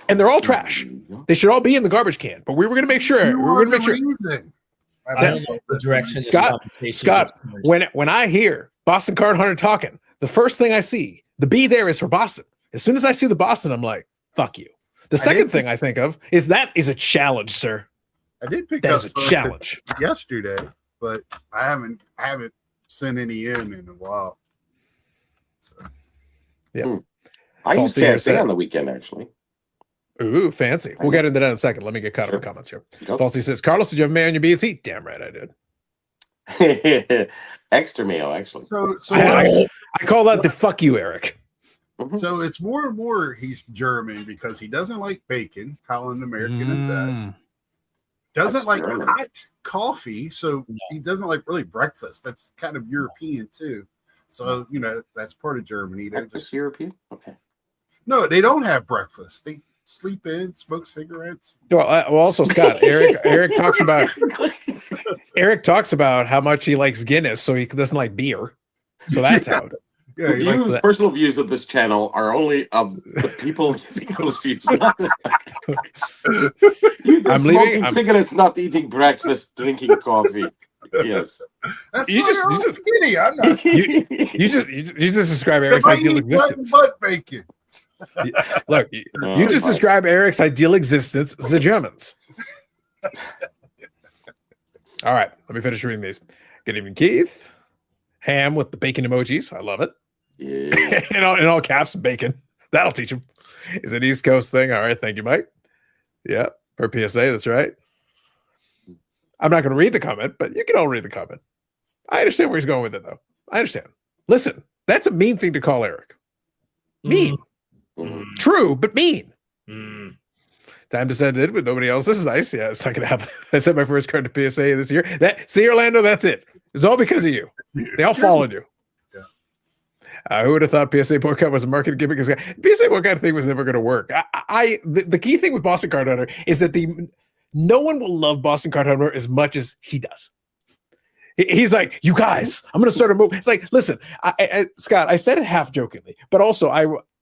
S1: And they're all trash. They should all be in the garbage can, but we were going to make sure.
S4: I don't
S5: know the direction.
S1: Scott, when I hear Boston Card Hunter talking, the first thing I see, the B there is for Boston. As soon as I see the Boston, I'm like, fuck you. The second thing I think of is that is a challenge, sir.
S4: I did pick
S1: that
S4: up
S1: is a challenge
S4: yesterday, but I haven't sent any in a while. So.
S1: Yeah.
S3: I used to say on the weekend, actually.
S1: Ooh, fancy. We'll get into that in a second. Let me get caught up in the comments here. Falsey says, Carlos, did you have May on your BT? Damn right I
S3: did. Extra mayo, actually.
S4: So
S1: I call that the fuck you, Eric.
S4: So it's more and more he's German because he doesn't like bacon. How an American is that? Doesn't like hot coffee, so he doesn't like really breakfast. That's kind of European too. So that's part of Germany. They're
S3: just European. Okay.
S4: No, they don't have breakfast. They sleep in, smoke cigarettes.
S1: Well, also Scott, Eric talks about how much he likes Guinness, so he doesn't like beer. So that's how.
S3: The personal views of this channel are only of the people giving those views. I'm leaving. Cigarettes, not eating breakfast, drinking coffee. Yes,
S4: that's I'm skinny. I'm not.
S1: You just describe Eric's ideal existence.
S4: Butt bacon.
S1: Look, you just describe Eric's ideal existence. The Germans. All right, let me finish reading these. Good evening, Keith. Ham with the bacon emojis. I love it.
S3: Yeah.
S1: in all caps, bacon. That'll teach him. Is it an East Coast thing? All right. Thank you, Mike. Yeah. Per PSA. That's right. I'm not going to read the comment, but you can all read the comment. I understand where he's going with it, though. I understand. Listen, that's a mean thing to call Eric. Mean. True, but mean. Time to send it, but nobody else. This is nice. Yeah, it's not going to happen. I sent my first card to PSA this year. See, Orlando, that's it. It's all because of you. They all followed you. Who would have thought PSA boycott was a market gimmick? PSA boycott thing was never going to work. The key thing with Boston Card Hunter is that no one will love Boston Card Hunter as much as he does. He's like, you guys, I'm going to start a move. It's like, listen, Scott, I said it half jokingly, but also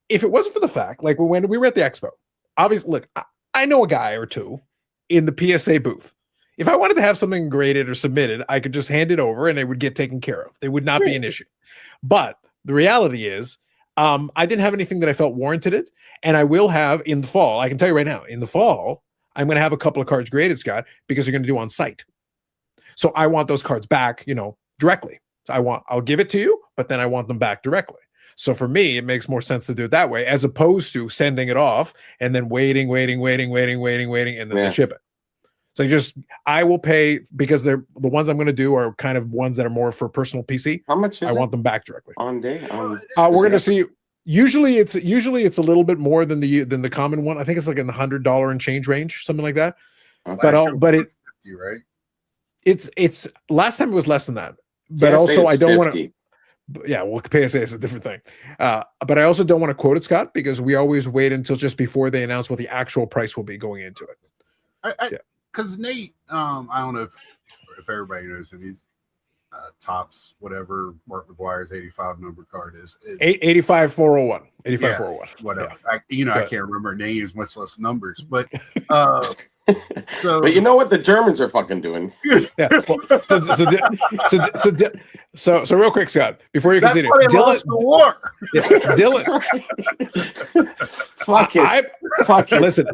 S1: if it wasn't for the fact, like when we were at the Expo, obviously, look, I know a guy or two in the PSA booth. If I wanted to have something graded or submitted, I could just hand it over and it would get taken care of. It would not be an issue. But the reality is, I didn't have anything that I felt warranted it. And I will have in the fall, I can tell you right now, in the fall, I'm going to have a couple of cards graded, Scott, because they're going to do on site. So I want those cards back, directly. So I'll give it to you, but then I want them back directly. So for me, it makes more sense to do it that way, as opposed to sending it off and then waiting, and then they ship it. So I will pay, because they're the ones I'm going to do are kind of ones that are more for personal PC.
S3: How much is
S1: I want them back directly.
S3: on day?
S1: We're going to see. Usually it's a little bit more than the common one. I think it's like in the $100 and change range, something like that.
S3: Okay.
S1: But it
S4: 50, right?
S1: It's last time it was less than that. But
S3: PSA
S1: also I
S3: is
S1: don't want
S3: 50.
S1: to. Yeah, well, PSA is a different thing. But I also don't want to quote it, Scott, because we always wait until just before they announce what the actual price will be going into it.
S4: Because Nate, I don't know if everybody knows him. He's Tops, whatever Mark McGuire's 85 number card is.
S1: 85401. 85401.
S4: Whatever.
S1: Yeah.
S4: I can't remember names, much less numbers. But so,
S3: But you know what the Germans are fucking doing?
S1: Yeah. So real quick, Scott, before you continue,
S4: that's why they lost the war.
S1: Dylan.
S3: Fuck it. Fuck it.
S1: Listen,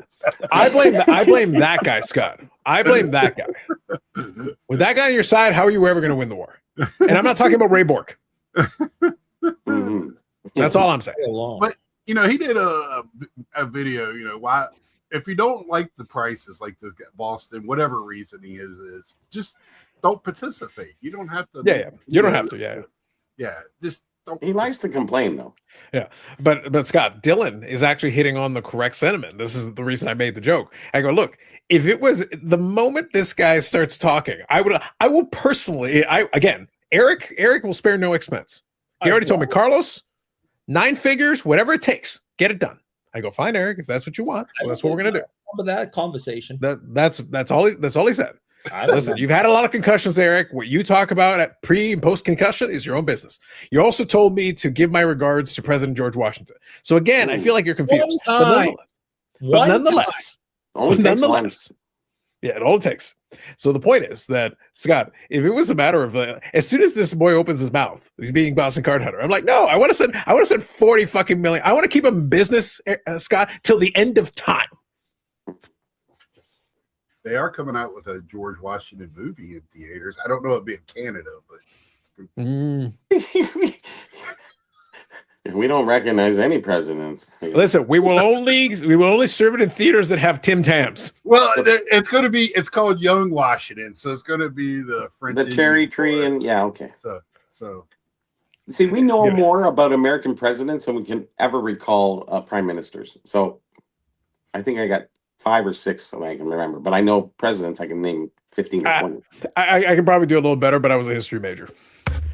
S1: I blame that guy, Scott. I blame that guy. With that guy on your side, how are you ever going to win the war? And I'm not talking about Ray Bork.
S3: Mhm.
S1: That's all I'm saying.
S4: But he did a video. Why, if you don't like the prices, like this guy, Boston, whatever reason he is just don't participate. You don't have to.
S1: Yeah. You don't have to. Yeah.
S4: Just don't.
S3: He likes to complain though.
S1: Yeah. But Scott, Dylan is actually hitting on the correct sentiment. This is the reason I made the joke. I go, look, if it was the moment this guy starts talking, I will personally, Eric will spare no expense. He already told me, Carlos, 9 figures, whatever it takes, get it done. I go, fine, Eric, if that's what you want, that's what we're gonna do.
S2: Remember that conversation?
S1: That's all he said. Listen, you've had a lot of concussions, Eric. What you talk about at pre and post concussion is your own business. You also told me to give my regards to President George Washington. So again, I feel like you're confused. But nonetheless, yeah, it all it takes. So the point is that, Scott, if it was a matter of as soon as this boy opens his mouth, he's being Boston Card Hunter. I'm like, no, I want to send 40 fucking million. I want to keep him in business, Scott, till the end of time.
S4: They are coming out with a George Washington movie in theaters. I don't know it'd be in Canada, but it's
S3: We don't recognize any presidents.
S1: Listen, we will only serve it in theaters that have Tim Tams.
S4: well, it's called Young Washington, so it's going to be the French,
S3: The cherry tree, and okay.
S4: So
S3: See, we know more about American presidents than we can ever recall prime ministers. So I think I got 5 or 6 that I can remember, but I know presidents I can name 15 or 20.
S1: I can probably do a little better, but I was a history major.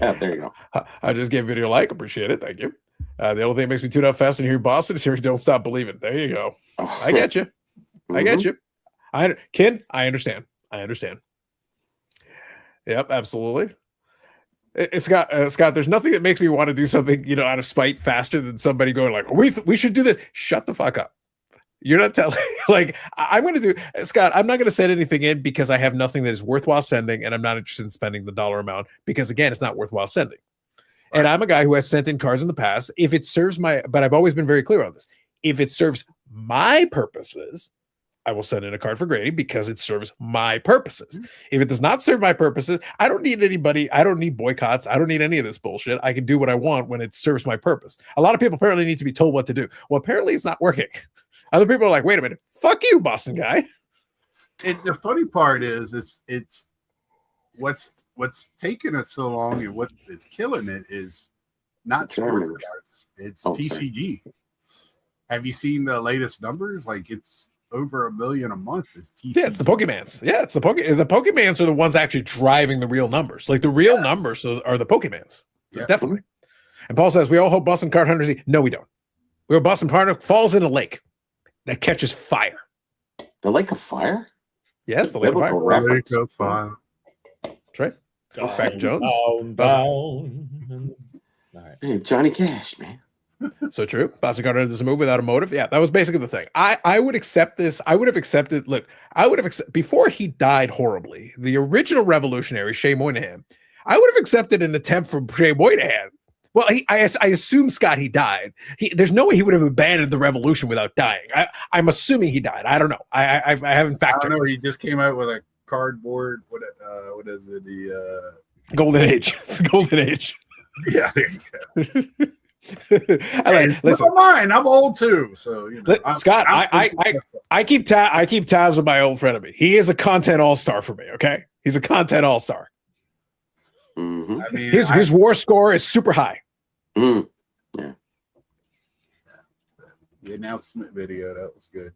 S3: Yeah, there you go.
S1: I just gave video a like. Appreciate it. Thank you. The only thing that makes me tune up fast and hear Boston is here. Don't stop believing. There you go.
S3: Oh.
S1: I get you. I get you. Ken, I understand. Yep, absolutely. Scott, there's nothing that makes me want to do something, out of spite faster than somebody going like, we should do this. Shut the fuck up. You're not telling, I'm going to do, Scott, I'm not going to send anything in because I have nothing that is worthwhile sending, and I'm not interested in spending the dollar amount because, again, it's not worthwhile sending. Right. And I'm a guy who has sent in cards in the past. If it serves but I've always been very clear on this. If it serves my purposes, I will send in a card for grading because it serves my purposes. Mm-hmm. If it does not serve my purposes, I don't need anybody. I don't need boycotts. I don't need any of this bullshit. I can do what I want when it serves my purpose. A lot of people apparently need to be told what to do. Well, apparently it's not working. Other people are like, wait a minute, fuck you, Boston guy.
S4: And the funny part is, it's what's taking it so long and what is killing it is not sports cards. It's TCG. Have you seen the latest numbers? It's over 1 million a month. Is TCG?
S1: Yeah, it's the Pokemans. Yeah, it's the Pokemans are the ones actually driving the real numbers. The real numbers are the Pokemans. Yeah. Definitely. And Paul says we all hope Boston Card Hunters. No, we don't. We hope Boston Card Hunter falls in a lake that catches fire.
S3: The lake of fire?
S1: Yes, the Lake of Fire.
S3: Biblical reference.
S4: Lake of Fire.
S1: That's right. Fact Jones.
S2: Down. All right.
S3: Hey, Johnny Cash, man.
S1: So true. Bossy Carter does a move without a motive. Yeah, that was basically the thing. I would accept this. I would have accepted. Look, I would have accepted before he died horribly. The original revolutionary Shea Moynihan. I would have accepted an attempt from Shea Moynihan. Well, I assume, Scott, he died. There's no way he would have abandoned the revolution without dying. I'm assuming he died. I don't know. I haven't
S4: I
S1: factored.
S4: don't know. He just came out with a cardboard. What is it? The
S1: Golden Age. It's a golden age.
S4: yeah. There you go.
S1: Listen,
S4: mine. I'm old too, so you know.
S1: Scott, I keep tabs with my old friend of me. He is a content all-star for me. Okay, he's a content all-star.
S3: Mm-hmm.
S4: I mean,
S1: His war score is super high.
S3: Mm. Yeah.
S4: The announcement video, that was good.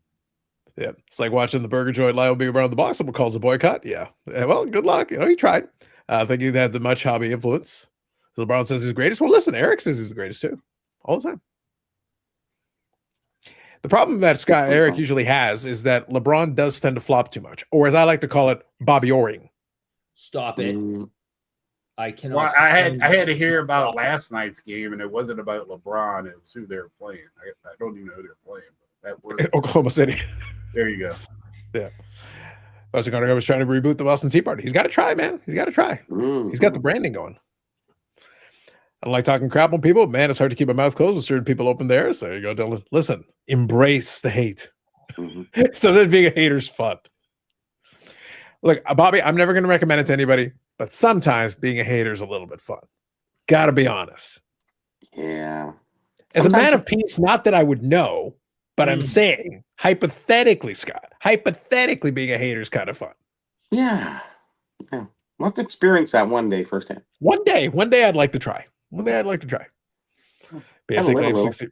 S1: Yeah, it's like watching the burger joint Lyle be around the box. Someone calls a boycott. Yeah, well, good luck. You know, he tried. I think he had the much hobby influence. LeBron says he's the greatest. Well, listen, Eric says he's the greatest too, all the time. The problem that Scott Eric usually has is that LeBron does tend to flop too much, or as I like to call it, Bobby-oring.
S2: Stop it.
S3: Mm.
S2: I cannot.
S4: Well, I had to hear about last night's game, and it wasn't about LeBron. It was who they were playing. I don't even know who they're playing. But that word,
S1: Oklahoma City.
S4: there you go.
S1: Yeah. Buster Carter was trying to reboot the Boston Tea Party. He's got to try, man. He's got to try.
S3: Mm.
S1: He's got the branding going. I don't like talking crap on people. Man, it's hard to keep my mouth closed with certain people open there. So there you go, Dylan. Listen, embrace the hate.
S3: Mm-hmm.
S1: Sometimes being a hater's fun. Look, Bobby, I'm never going to recommend it to anybody, but sometimes being a hater is a little bit fun. Got to be honest.
S3: Yeah.
S1: As a man of peace, not that I would know, but I'm saying, hypothetically, Scott, hypothetically being a hater is kind of fun.
S3: Yeah. Yeah. We'll have to experience that one day firsthand.
S1: One day I'd like to try. One day I'd like to try. PSA claims 60.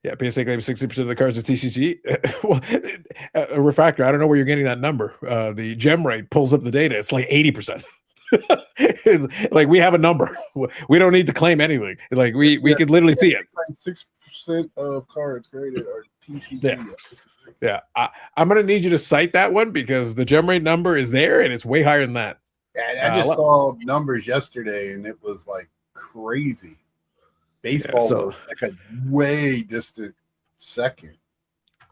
S1: Yeah, PSA claims 60% of the cards are TCG. Well, a refractor. I don't know where you're getting that number. The gem rate pulls up the data. It's like 80%. It's like we have a number. We don't need to claim anything. Like we could literally see it.
S4: 6% of cards graded are TCG.
S1: Yeah. Yeah, I'm gonna need you to cite that one because the gem rate number is there and it's way higher than that.
S4: Yeah, I just saw numbers yesterday, and it was like crazy. Baseball was like a way distant second.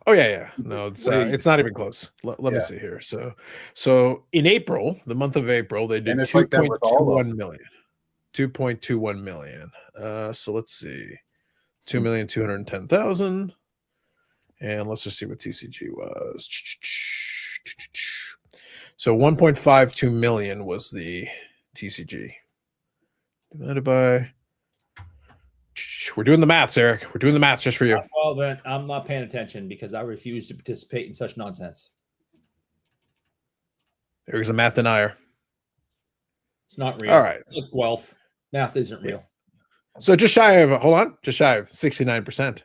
S1: Oh yeah. No, it's not even close. Let me see here. So in April, the month of April, they did 2.21 million. 2.21 million. So let's see. 2,210,000. And let's just see what TCG was. So 1.52 million was the TCG. Divided by. We're doing the maths, Eric. We're doing the maths just for you.
S2: Well, then I'm not paying attention because I refuse to participate in such nonsense.
S1: Eric's a math denier.
S2: It's not real.
S1: All right.
S2: It's like Guelph. Math isn't real.
S1: So just shy of 69%.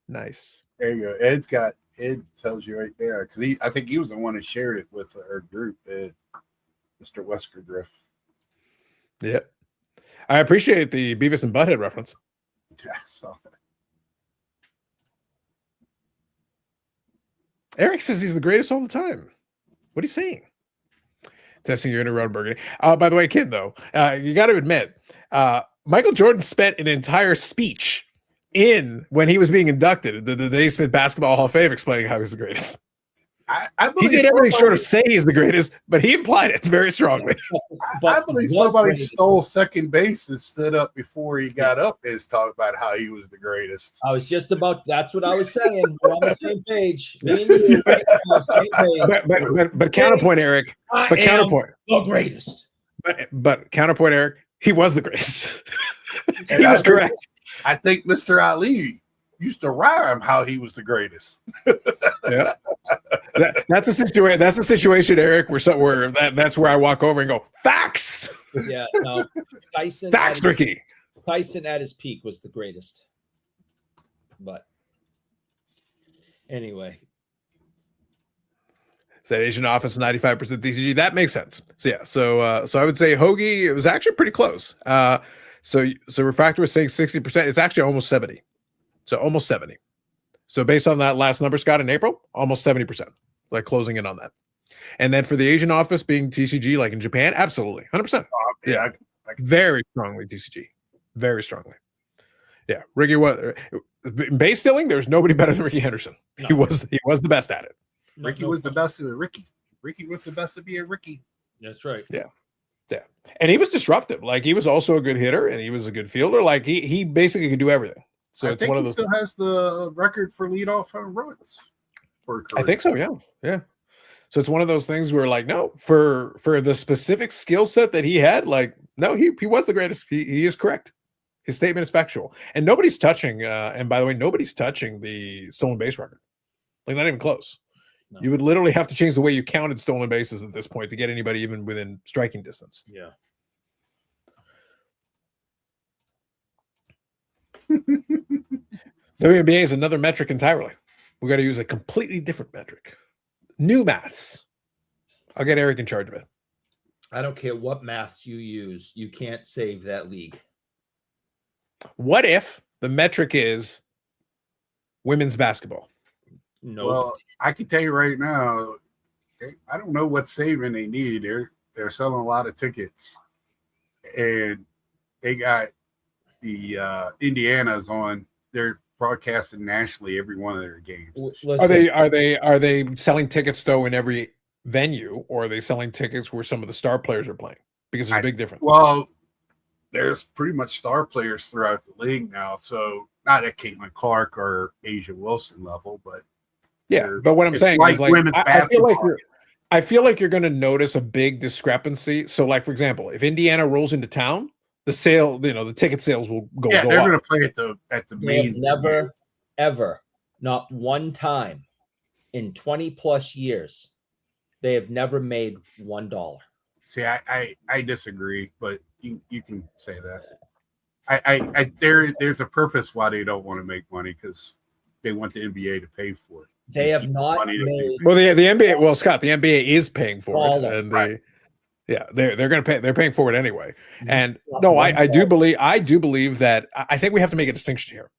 S1: Nice.
S4: There you go. Ed tells you right there because I think he was the one who shared it with our group, Mr. Weskerdrift.
S1: Yep. I appreciate the Beavis and Butthead reference.
S4: Yeah, I saw that.
S1: Eric says he's the greatest all the time. What are you saying? Testing your inner Ron Burgundy. By the way, kid, though, you got to admit, Michael Jordan spent an entire speech when he was being inducted, the Dave Smith Basketball Hall of Fame, explaining how he's the greatest.
S4: I
S1: he did everything short of say he's the greatest, but he implied it very strongly.
S4: I believe somebody stole second base and stood up before he got up and talking about how he was the greatest.
S2: I was just about, that's what I was saying. We're on the same page. Me and you are on the same page.
S1: But counterpoint, Eric. But counterpoint.
S2: The greatest.
S1: But counterpoint, Eric. He was the greatest. He was correct.
S4: I think Mr. Ali used to rhyme how he was the greatest.
S1: Yeah, that's a situation. That's a situation, Eric. Where that's where I walk over and go facts.
S2: Yeah, no, Tyson.
S1: Facts, Ricky.
S2: Tyson at his peak was the greatest. But anyway,
S1: that Asian office 95% DCG. That makes sense. So yeah, so I would say Hoagie. It was actually pretty close. So Refractor was saying 60%. It's actually almost 70. So almost 70. So based on that last number, Scott, in April, almost 70%. Like closing in on that. And then for the Asian office being TCG, like in Japan, absolutely, 100%.
S4: Yeah,
S1: Very strongly TCG, very strongly. Yeah, Ricky was base stealing. There's nobody better than Ricky Henderson.
S2: No.
S1: He was the best at it.
S4: Ricky was the best of Ricky. Ricky was the best of being Ricky.
S2: That's right.
S1: Yeah, and he was disruptive. Like he was also a good hitter, and he was a good fielder. Like he basically could do everything. So
S4: I
S1: it's
S4: think
S1: one of
S4: he
S1: those.
S4: still has the record for leadoff home runs. For a
S1: I
S4: career.
S1: think so. Yeah. So it's one of those things where, like, no, for the specific skill set that he had, like, no, he was the greatest. He is correct. His statement is factual, and nobody's touching. And by the way, nobody's touching the stolen base record. Like, not even close.
S2: No.
S1: You would literally have to change the way you counted stolen bases at this point to get anybody even within striking distance.
S2: Yeah.
S1: WNBA is another metric entirely. We got to use a completely different metric. New maths. I'll get Eric in charge of it.
S2: I don't care what maths you use. You can't save that league.
S1: What if the metric is women's basketball?
S2: No.
S4: Well, I can tell you right now, I don't know what saving they need. They're selling a lot of tickets, and they got the Indiana's on. They're broadcasting nationally every one of their games.
S2: Listen,
S1: Are they selling tickets though in every venue, or are they selling tickets where some of the star players are playing? Because there's a big difference.
S4: Well, there's pretty much star players throughout the league now. So not at Caitlin Clark or Asia Wilson level, but
S1: yeah. But what I'm
S4: it's
S1: saying
S4: like
S1: is, like,
S4: women's
S1: I feel like you're going to notice a big discrepancy. So, like, for example, if Indiana rolls into town, the ticket sales will go
S4: they're
S1: up.
S4: going to play at the
S2: they have
S4: main.
S2: never, ever, not one time in 20 plus years, they have never made $1.
S4: See, I disagree, but you can say that. There's a purpose why they don't want to make money, because they want the NBA to pay for it.
S2: They have
S4: keep
S2: not
S4: money to
S2: made.
S4: keep
S1: Well, the NBA. Well, Scott, the NBA is paying for it,
S2: Dollar.
S1: and
S4: Right.
S1: they're going to pay. They're paying for it anyway. And
S2: Not
S1: no,
S2: one
S1: I do
S2: dollar.
S1: believe that. I think we have to make a distinction here.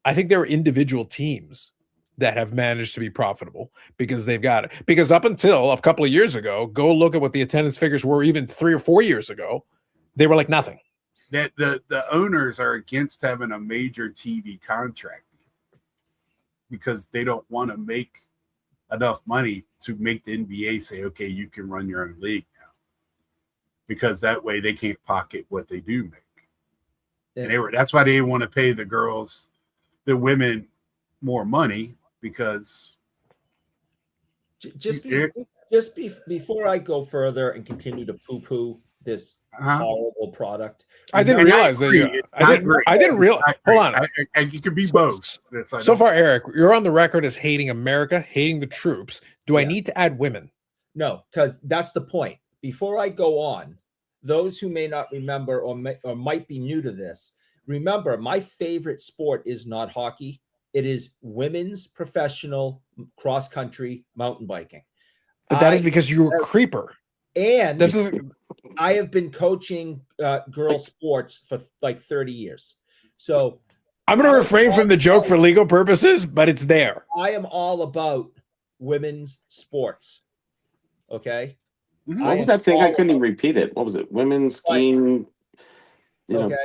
S1: I think there are individual teams that have managed to be profitable because they've got it. Because up until a couple of years ago, go look at what the attendance figures were even 3 or 4 years ago. They were like nothing.
S4: That the owners are against having a major TV contract because they don't want to make enough money to make the NBA say, okay, you can run your own league now, because that way they can't pocket what they do make. And that's why they want to pay the women more money, because
S2: Before I go further and continue to poo-poo this horrible product,
S1: I didn't realize that. I didn't realize. Hold on.
S4: You could be both.
S1: So far, Eric, you're on the record as hating America, hating the troops. Do I need to add women?
S2: No, because that's the point. Before I go on, those who may not remember or might be new to this, remember, my favorite sport is not hockey. It is women's professional cross-country mountain biking.
S1: But that is because you're a creeper.
S2: And
S1: That doesn't.
S2: I have been coaching girl sports for like 30 years. So
S1: I'm going to refrain from the joke for legal purposes, but it's there.
S2: I am all about women's sports. Okay.
S3: What was that thing? I couldn't even repeat it. What was it? Women's skiing,
S2: Okay.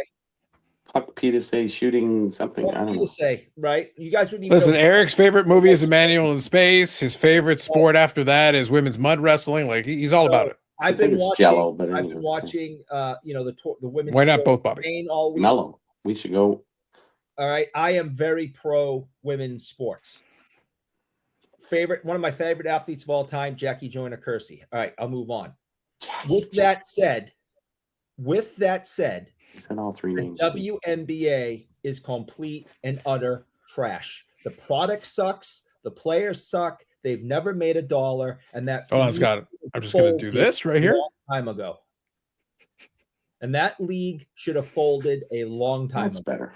S3: puck PSA shooting something. I don't know.
S2: Say, right? You guys wouldn't even
S1: Listen,
S2: know.
S1: Eric's favorite movie is Emmanuel in Space. His favorite sport after that is women's mud wrestling. Like, he's all about it.
S2: I've
S3: think
S2: been
S3: it's
S2: watching.
S3: Jello, but
S2: I've
S3: anyways,
S2: been
S3: yeah.
S2: watching. The women's.
S1: Why not
S2: sports
S1: both, Bobby?
S2: Spain all week.
S3: Mellow. We should go.
S2: All right. I am very pro women's sports. One of my favorite athletes of all time, Jackie Joyner Kersey. All right, I'll move on. With that said,
S3: He said all three
S2: the
S3: names.
S2: WNBA is complete and utter trash. The product sucks. The players suck. They've never made $1, and that.
S1: Hold on, Scott. I'm just going to do this right here.
S2: A long time ago. And that league should have folded a long time
S3: That's
S2: ago.
S3: better.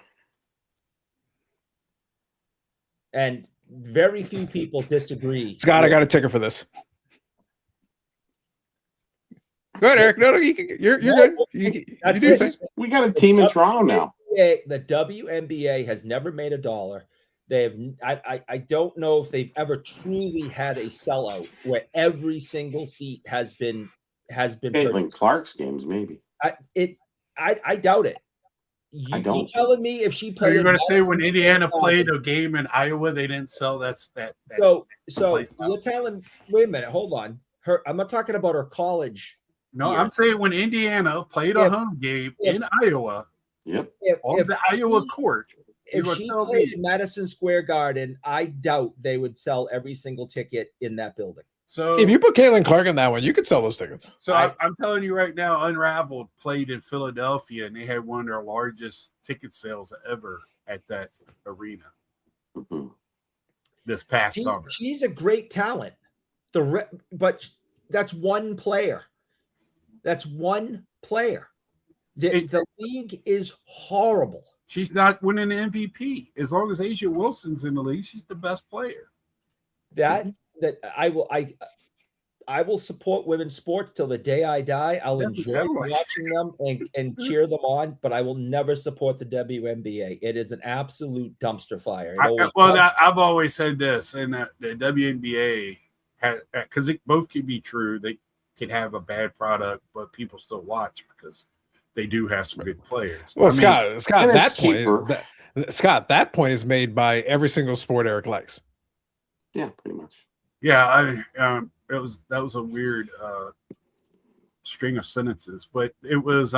S2: And very few people disagree.
S1: Scott, I got a ticker for this. Go ahead, Eric. No, you're good. You do
S2: That's
S1: your
S2: it.
S1: thing.
S3: We got a team in Toronto now.
S2: The WNBA has never made $1. They have. I don't know if they've ever truly had a sellout where every single seat has been
S3: Caitlin
S2: purchased.
S3: Clark's games, maybe.
S2: I doubt it.
S3: I don't.
S2: You telling me if she
S5: So
S2: played?
S5: you're going to say
S2: Madison
S5: when
S2: Square
S5: Indiana
S2: Garden-
S5: played a game in Iowa, they didn't sell that.
S2: So
S5: place out.
S2: you're telling? Wait a minute. Hold on. I'm not talking about her college.
S5: No,
S2: years.
S5: I'm saying when Indiana played a home game in Iowa
S3: Yep.
S5: on the Iowa court.
S2: If
S5: you're
S2: she
S5: telling
S2: played
S5: me-
S2: in Madison Square Garden, I doubt they would sell every single ticket in that building.
S5: So
S1: If you put Caitlin Clark in that one, you could sell those tickets.
S5: So I'm telling you right now, Unraveled played in Philadelphia, and they had one of their largest ticket sales ever at that arena
S3: Mhm.
S5: this past summer.
S2: She's a great talent. But that's one player. That's one player. The league is horrible.
S5: She's not winning the MVP. As long as Asia Wilson's in the league, she's the best player.
S2: That I will support women's sports till the day I die. I'll
S5: That's
S2: enjoy
S5: exactly.
S2: watching them and cheer them on, but I will never support the WNBA. It is an absolute dumpster fire.
S5: I've always said this, and the WNBA has, because it both can be true. They can have a bad product, but people still watch because they do have some good players.
S1: Well, Scott,
S3: and
S1: that
S3: it's
S1: point,
S3: cheaper.
S1: that point is made by every single sport Eric likes.
S3: Yeah, pretty much.
S5: Yeah, that was a weird string of sentences, but it was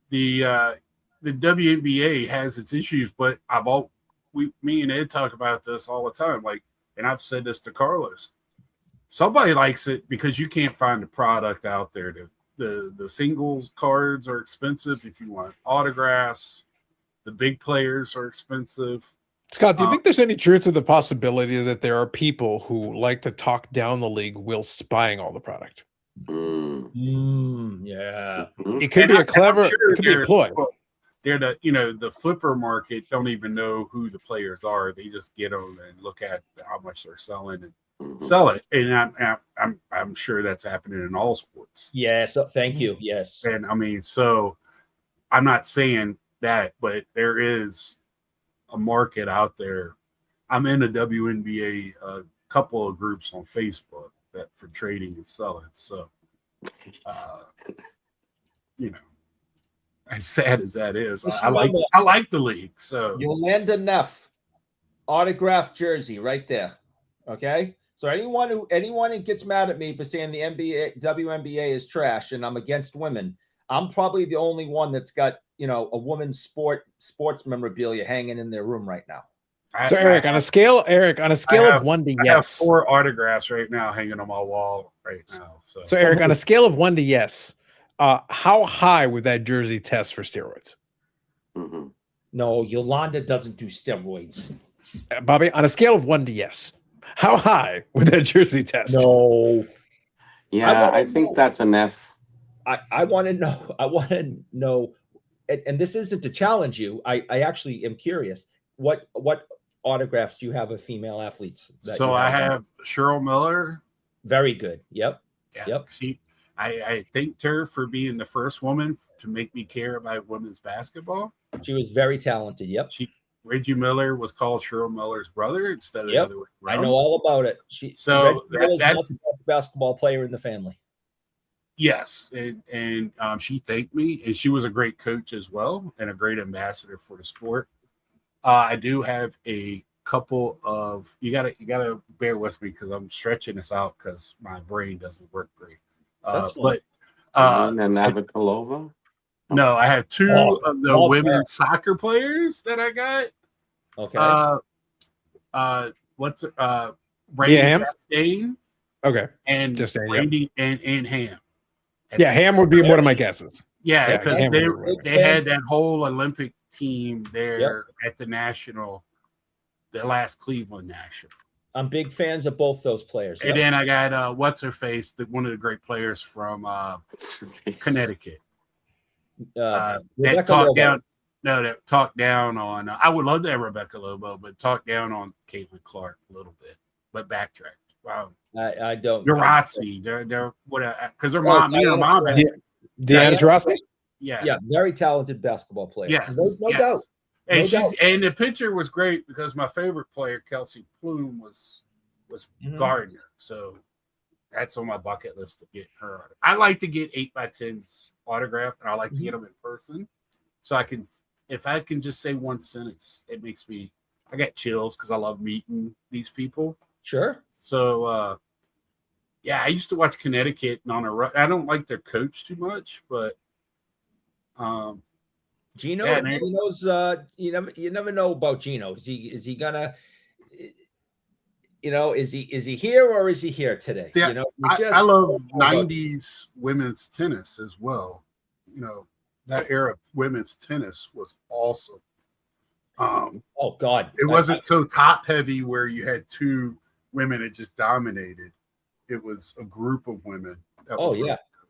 S5: the WNBA has its issues, but me and Ed talk about this all the time. Like, and I've said this to Carlos. Somebody likes it because you can't find the product out there. The singles cards are expensive if you want autographs. The big players are expensive.
S1: Scott, do you think there's any truth to the possibility that there are people who like to talk down the league while spying all the product?
S2: Yeah.
S1: It could be a clever, it could be a ploy.
S5: They're the flipper market don't even know who the players are. They just get them and look at how much they're selling and sell it. And I'm sure that's happening in all sports.
S2: Yes. Thank you. Yes.
S5: And I mean, so I'm not saying that, but there is a market out there. I'm in a WNBA couple of groups on Facebook that for trading and selling. So, as sad as that is, I like the league. So
S2: Yolanda Neff autographed jersey right there. Okay. So anyone who gets mad at me for saying the WNBA is trash and I'm against women, I'm probably the only one that's got a woman's sports memorabilia hanging in their room right now.
S1: So Eric, on a scale of 1 to
S5: I have
S1: yes,
S5: 4 autographs right now hanging on my wall right now.
S1: So Eric, on a scale of 1 to yes, how high would that jersey test for steroids?
S3: Mm-hmm.
S2: No, Yolanda doesn't do steroids.
S1: Bobby, on a scale of 1 to yes, how high would that jersey test?
S2: No.
S3: Yeah, I think that's an F.
S2: I want to know. I want to know, and this isn't to challenge you. I actually am curious. What autographs do you have of female athletes?
S5: So I have Cheryl Miller.
S2: Very good. Yep.
S5: Yeah.
S2: Yep.
S5: I thanked her for being the first woman to make me care about women's basketball.
S2: She was very talented. Yep.
S5: Reggie Miller was called Cheryl Miller's brother instead of the other way around.
S2: I know all about it.
S5: That's
S2: the best basketball player in the family.
S5: Yes, and she thanked me, and she was a great coach as well, and a great ambassador for the sport. I do have a couple of you gotta bear with me because I'm stretching this out because my brain doesn't work great.
S3: Navratilova?
S5: No, I have 2 of the women's soccer players that I got.
S2: Okay.
S5: Brandy
S1: Ham?
S5: Chastain
S1: Okay.
S5: and
S1: Chastain,
S5: Brandy and Ham.
S1: Yeah, Ham would be one of my guesses.
S5: Yeah, because
S1: Ham
S5: they
S1: would be
S5: had that whole Olympic team there at the last Cleveland National.
S2: I'm big fans of both those players.
S5: And then I got what's her face, one of the great players from Connecticut. That talked down on. I would love to have Rebecca Lobo, but talked down on Caitlin Clark a little bit, but backtracked. Wow,
S2: I don't.
S5: Taurasi, they're what? Because her mom,
S1: Deanna Taurasi.
S5: Yeah,
S2: very talented basketball player.
S5: Yes,
S2: no doubt.
S5: And
S2: No doubt.
S5: and the picture was great because my favorite player, Kelsey Plume, was
S2: Mhm.
S5: Gardner. So that's on my bucket list to get her. I like to get 8x10s autograph, and I like to get them in person. So if I can just say one sentence, it makes me. I get chills because I love meeting these people.
S2: Sure.
S5: So yeah, I used to watch Connecticut and I don't like their coach too much, but
S2: Gino,
S5: Yeah, man.
S2: Gino's you never know about Gino. Is he gonna is he here or is he here today?
S5: See,
S2: You know, you
S5: I
S2: just
S5: love
S2: don't know about-
S5: 90s women's tennis as well. You know, that era of women's tennis was awesome.
S2: Oh God.
S5: It wasn't so top heavy where you had two women that just dominated. It was a group of women. That
S2: Oh
S5: was really
S2: yeah.
S5: good.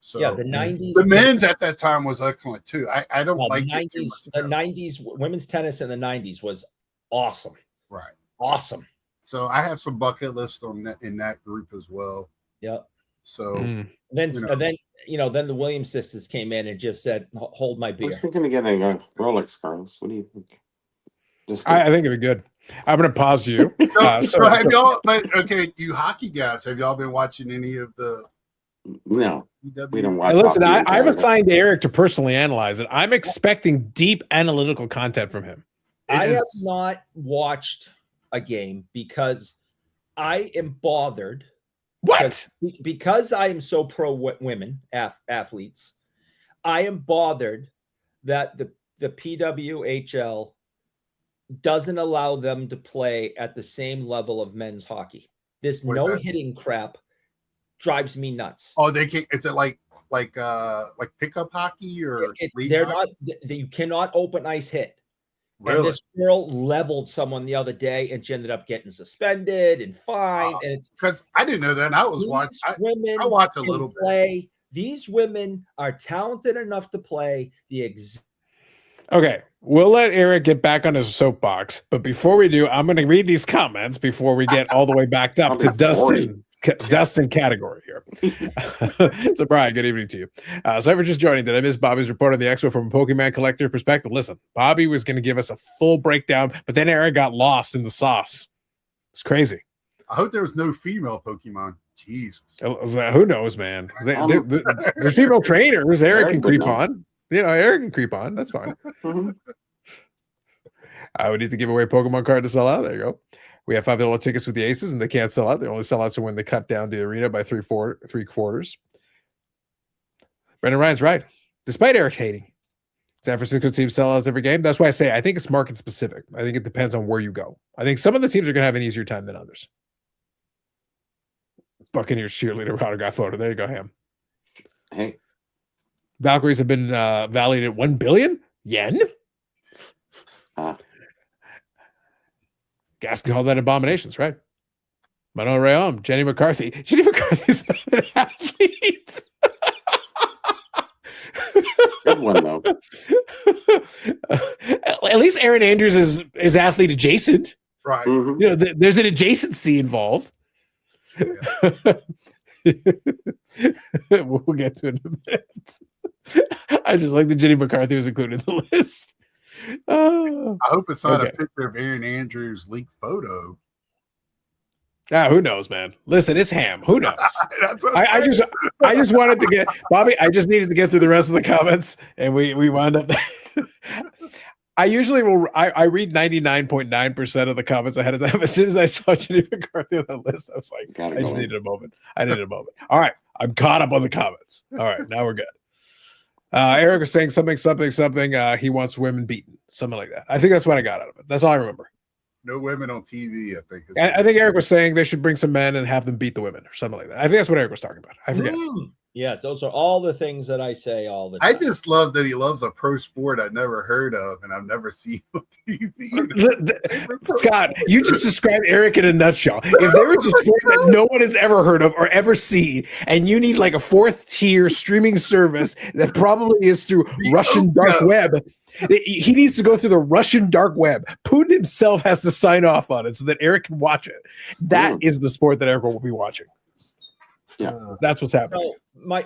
S5: So
S2: Yeah, the 90s.
S5: the men's at that time was excellent too. I don't
S2: well,
S5: like
S2: the
S5: it too
S2: 90s,
S5: much
S2: the
S5: now.
S2: 90s women's tennis in the 90s was awesome.
S5: Right.
S2: Awesome.
S5: So I have some bucket list on that in that group as well.
S2: Yeah.
S5: So
S2: Then
S5: You know.
S2: then the Williams sisters came in and just said, "Hold my
S3: I
S2: beer."
S3: was thinking of getting a Rolex, Carlos. What do you think? Just
S1: I think it'd be good. I'm going to pause you.
S5: so have y'all? But okay, you hockey guys, have y'all been watching any of the?
S3: no,
S5: EW?
S3: we don't watch.
S1: And listen,
S3: hockey in
S1: I've
S3: Canada.
S1: assigned Eric to personally analyze it. I'm expecting deep analytical content from him.
S2: I
S5: It
S2: have
S5: is-
S2: not watched a game because I am bothered
S1: What?
S2: because I am so pro women athletes. I am bothered that the PWHL doesn't allow them to play at the same level of men's hockey. This
S5: What is
S2: no
S5: that?
S2: hitting crap drives me nuts.
S5: Oh, they can. Is it like pickup hockey or league
S2: They're
S5: hockey?
S2: not. You cannot open ice hit. And
S5: Really?
S2: this girl leveled someone the other day, and she ended up getting suspended and fined. And it's
S5: Because I didn't know that. And I was watching.
S2: these women
S5: I watched a
S2: can
S5: little bit.
S2: play. These women are talented enough to play the
S1: Okay, we'll let Eric get back on his soapbox, but before we do, I'm going to read these comments before we get all the way back up to Dustin category here. So, Brian, good evening to you. So, for just joining, did I miss Bobby's report on the Expo from a Pokemon collector perspective? Listen, Bobby was going to give us a full breakdown, but then Eric got lost in the sauce. It's crazy.
S5: I hope there was no female Pokemon. Jesus.
S1: Who knows, man? There's female trainers. Eric can
S3: Eric would
S1: creep
S3: know.
S1: on. You know, Eric can creep on. That's fine.
S3: Mhm.
S1: I would need to give away a Pokemon card to sell out. There you go. We have $5 tickets with the Aces, and they can't sell out. They only sell out when they cut down the arena by three quarters. Brendan Ryan's right. Despite Eric hating, San Francisco teams sell outs every game. That's why I say I think it's market specific. I think it depends on where you go. I think some of the teams are going to have an easier time than others. Buccaneers cheerleader autograph photo. There you go, Ham.
S3: Hey,
S1: Valkyries have been valued at 1 billion yen. Gas can call that abominations, right? Manuel Rayom, Jenny McCarthy. Jenny McCarthy's not an athlete.
S3: good one though.
S1: At least Aaron Andrews is athlete adjacent.
S5: Right.
S3: Mhm.
S1: You know, there's an adjacency involved. We'll get to it in a minute. I just like that Jenny McCarthy was included in the list. Oh.
S5: I hope it's not
S1: Okay.
S5: a picture of Aaron Andrews' leaked photo.
S1: Who knows, man? Listen, it's Ham. Who knows?
S5: That's what
S1: I just wanted to get Bobby. I just needed to get through the rest of the comments, and we wound up. I usually will. I read 99.9% of the comments ahead of time. As soon as I saw Jenny McCarthy on the list, I was like,
S3: Gotta
S1: I just
S3: go in.
S1: needed a moment. I needed a moment. All right, I'm caught up on the comments. All right, now we're good. Eric was saying something. He wants women beaten, something like that. I think that's what I got out of it. That's all I remember.
S5: no women on TV, I think.
S1: I think Eric was saying they should bring some men and have them beat the women or something like that. I think that's what Eric was talking about. I forget.
S2: Yes, those are all the things that I say all the
S5: I
S2: time.
S5: just love that he loves a pro sport I've never heard of and I've never seen on TV.
S1: Scott, you just described Eric in a nutshell. If there was a sport that no one has ever heard of or ever seen, and you need like a fourth tier streaming service that probably is through Russian dark web, he needs to go through the Russian dark web. Putin himself has to sign off on it so that Eric can watch it. That is the sport that Eric will be watching.
S3: Yeah.
S1: That's what's happening.
S2: So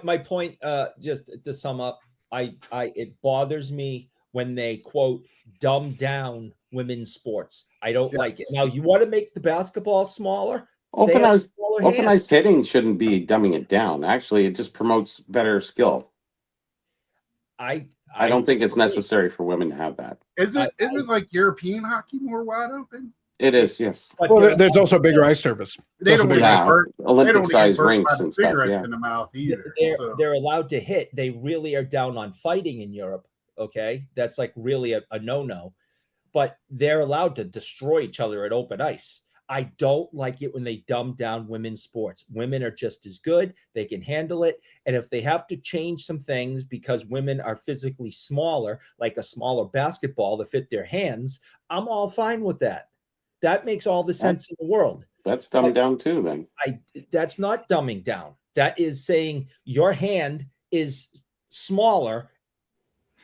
S2: my point, just to sum up, it bothers me when they quote dumb down women's sports. I don't like it. Now, you want to make the basketball smaller?
S3: Open ice hitting shouldn't be dumbing it down. Actually, it just promotes better skill. I don't think it's necessary for women to have that.
S5: Isn't like European hockey more wide open?
S3: It is, yes.
S2: But
S1: Well, there's also bigger ice surface.
S5: They don't
S3: Olympic-sized rinks and stuff. Yeah,
S5: in the mouth either.
S2: They're allowed to hit. They really are down on fighting in Europe. Okay, that's like really a no-no. But they're allowed to destroy each other at open ice. I don't like it when they dumb down women's sports. Women are just as good. They can handle it. And if they have to change some things because women are physically smaller, like a smaller basketball to fit their hands, I'm all fine with that. That makes all the sense in the world.
S3: That's dumbed down too, then.
S2: That's not dumbing down. That is saying your hand is smaller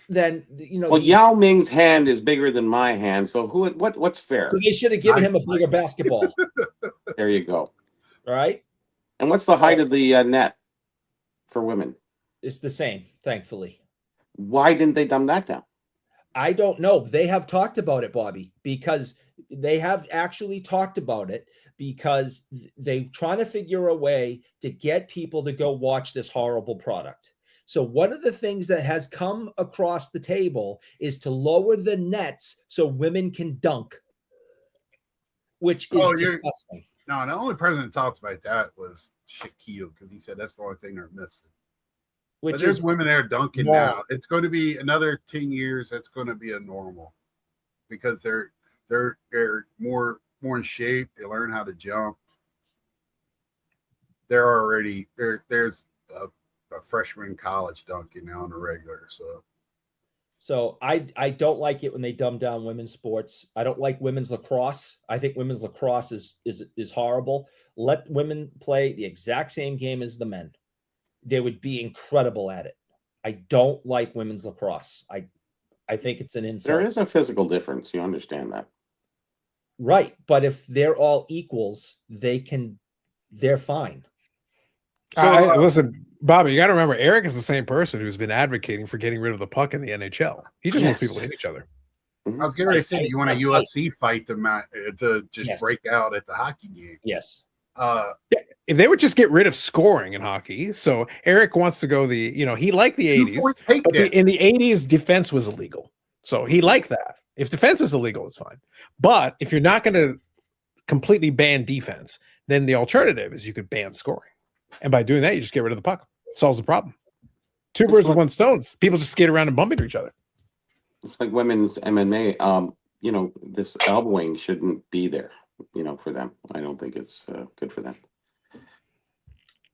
S2: than,
S3: Well, Yao Ming's hand is bigger than my hand, so what's fair?
S2: So they should have given him a bigger basketball.
S3: There you go.
S2: All right.
S3: And what's the height of the net for women?
S2: It's the same, thankfully.
S3: Why didn't they dumb that down?
S2: I don't know. They have talked about it, Bobby, because they have actually talked about it because they're trying to figure a way to get people to go watch this horrible product. So one of the things that has come across the table is to lower the nets so women can dunk, which is disgusting.
S5: No, the only person that talks about that was Shaquille because he said that's the only thing they're missing. But there's women there dunking now. It's going to be another 10 years. That's going to be a normal because they're more in shape. They learn how to jump. They're already there's a freshman in college dunking now on the regular. So
S2: I don't like it when they dumb down women's sports. I don't like women's lacrosse. I think women's lacrosse is horrible. Let women play the exact same game as the men. They would be incredible at it. I don't like women's lacrosse. I think it's an insult.
S3: There is a physical difference. You understand that.
S2: Right. But if they're all equals, they're fine.
S1: So, listen, Bobby, you got to remember, Eric is the same person who's been advocating for getting rid of the puck in the NHL. He just wants people to hit each other.
S5: I was getting ready to say, you want a UFC fight to just break out at the hockey game?
S2: Yes.
S1: If they would just get rid of scoring in hockey. So Eric wants to go he liked the 80s. But in the 80s, defense was illegal. So he liked that. If defense is illegal, it's fine. But if you're not going to completely ban defense, then the alternative is you could ban scoring. And by doing that, you just get rid of the puck. Solves the problem. Two birds with one stone. People just skate around and bump into each other.
S3: It's like women's MMA. This elbowing shouldn't be there, for them. I don't think it's good for them.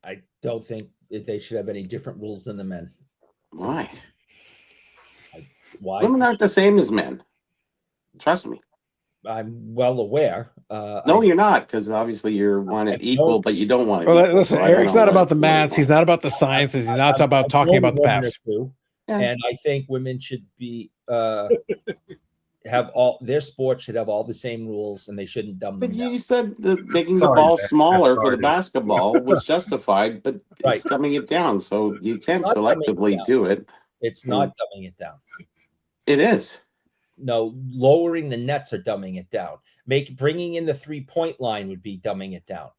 S2: I don't think that they should have any different rules than the men.
S3: Why?
S2: Why?
S3: Women aren't the same as men. Trust me.
S2: I'm well aware.
S3: No, you're not, because obviously you want it equal, but you don't want it.
S1: Well, listen, Eric's not about the maths. He's not about the sciences. He's not about talking about the past.
S2: And I think women should be have all their sports should have all the same rules, and they shouldn't dumb them down.
S3: You said that making the ball smaller for the basketball was justified, but it's dumbing it down. So you can't selectively do it.
S2: It's not dumbing it down.
S3: It is.
S2: No, lowering the nets are dumbing it down. Bringing in the 3-point line would be dumbing it down.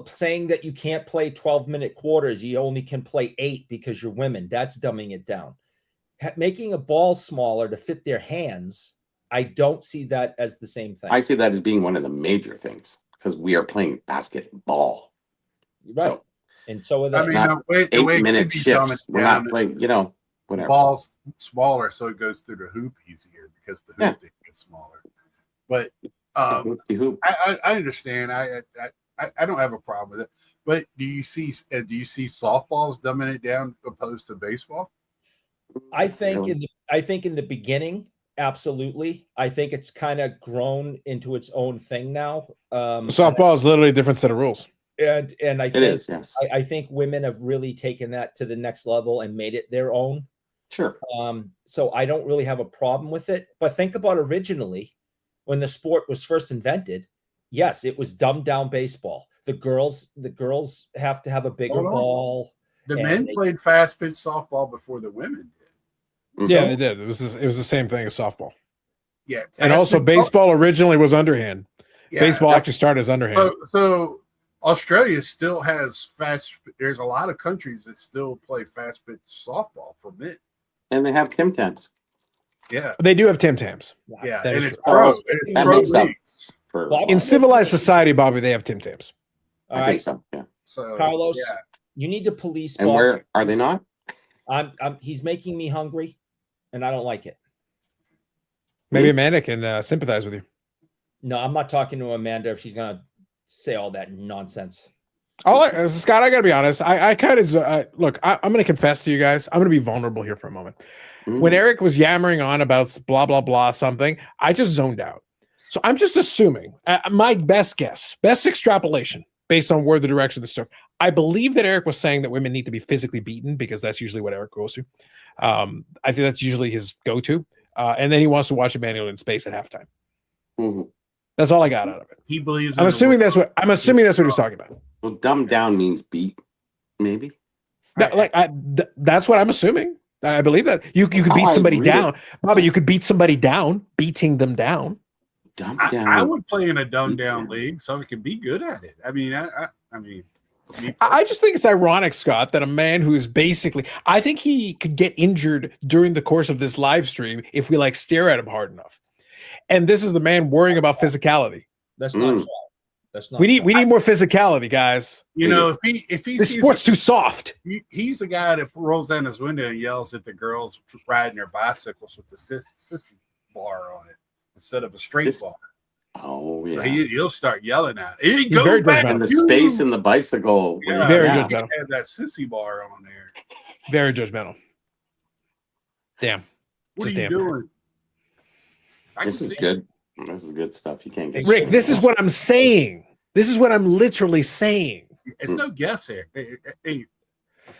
S2: Saying that you can't play 12-minute quarters, you only can play 8 because you're women. That's dumbing it down. Making a ball smaller to fit their hands, I don't see that as the same thing.
S3: I see that as being one of the major things because we are playing basketball.
S2: Right. So, and so are they.
S5: I mean, the
S3: 8-minute shifts. We're not playing, whatever.
S5: The ball's smaller, so it goes through the hoop easier because the hoop gets smaller. But I understand. I don't have a problem with it. But do you see softballs dumbing it down opposed to baseball?
S2: I think in the beginning, absolutely. I think it's kind of grown into its own thing now.
S1: Softball is literally a different set of rules.
S2: And I think
S3: it is, yes.
S2: I think women have really taken that to the next level and made it their own.
S3: Sure.
S2: So I don't really have a problem with it. But think about originally when the sport was first invented. Yes, it was dumbed down baseball. The girls have to have a bigger ball.
S5: The men played fast pitch softball before the women did.
S1: Yeah, they did. It was the same thing as softball.
S5: Yeah,
S1: And also baseball originally was underhand.
S5: Yeah,
S1: Baseball actually started as underhand.
S5: So Australia still has fast. There's a lot of countries that still play fast pitch softball for men.
S3: And they have Tim Tams.
S5: Yeah,
S1: They do have Tim Tams.
S5: yeah,
S1: That
S5: and
S1: is
S5: it's
S1: true.
S5: pro.
S3: Oh,
S5: And it's
S3: that
S5: pro
S3: makes up.
S5: leagues.
S3: For,
S2: Well,
S1: In civilized society, Bobby, they have Tim Tams.
S2: All
S3: I
S2: right,
S3: think so. Yeah.
S5: So
S2: Carlos,
S5: yeah,
S2: you need to police.
S3: And
S2: Bob.
S3: where are they not?
S2: He's making me hungry, and I don't like it.
S1: Maybe Amanda can sympathize with you.
S2: No, I'm not talking to Amanda if she's gonna say all that nonsense.
S1: Scott, I gotta be honest. I kind of look. I'm gonna confess to you guys. I'm gonna be vulnerable here for a moment. When Eric was yammering on about blah blah blah something, I just zoned out. So I'm just assuming my best guess, best extrapolation based on where the direction of the story. I believe that Eric was saying that women need to be physically beaten because that's usually what Eric goes to. I think that's usually his go-to. And then he wants to watch a manual in space at halftime.
S3: Mhm.
S1: That's all I got out of it.
S5: he believes.
S1: I'm assuming that's what he's talking about.
S3: Well, dumb down means beat, maybe.
S1: That's what I'm assuming. I believe that you could beat somebody down, Bobby. You could beat somebody down, beating them down.
S3: Dumb
S5: I
S3: down.
S5: would play in a dumbed down league so I can be good at it. I mean,
S1: I just think it's ironic, Scott, that a man who is basically, I think he could get injured during the course of this live stream if we like stare at him hard enough. And this is the man worrying about physicality.
S2: That's not true. That's not.
S1: We need more physicality, guys.
S5: you know, if he
S1: This
S5: sees
S1: sport's too soft.
S5: he's the guy that rolls down his window and yells at the girls riding their bicycles with the sissy bar on it instead of a straight bar.
S3: Oh yeah.
S5: He'll start yelling at it.
S1: He's very judgmental.
S3: And the space in the bicycle.
S5: Yeah,
S1: Very
S5: yeah.
S1: judgmental.
S5: Had that sissy bar on there.
S1: Very judgmental. Damn.
S5: What
S1: Just
S5: are you
S1: damn.
S5: doing? I
S3: This
S5: can
S3: is
S5: see
S3: good. This is good stuff. You can't get
S1: Rick, this is what I'm saying. This is what I'm literally saying.
S5: It's no guess here. Hey,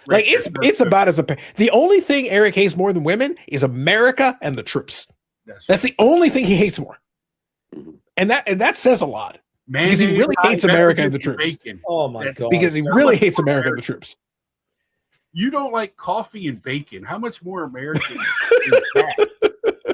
S1: Like
S5: Rick,
S1: it's about as the only thing Eric hates more than women is America and the troops. That's the only thing he hates more. And that says a lot. Because he really hates America and the troops.
S5: Bacon.
S2: Oh my god!
S1: Because he really hates America and the troops.
S5: You don't like coffee and bacon. How much more American is that?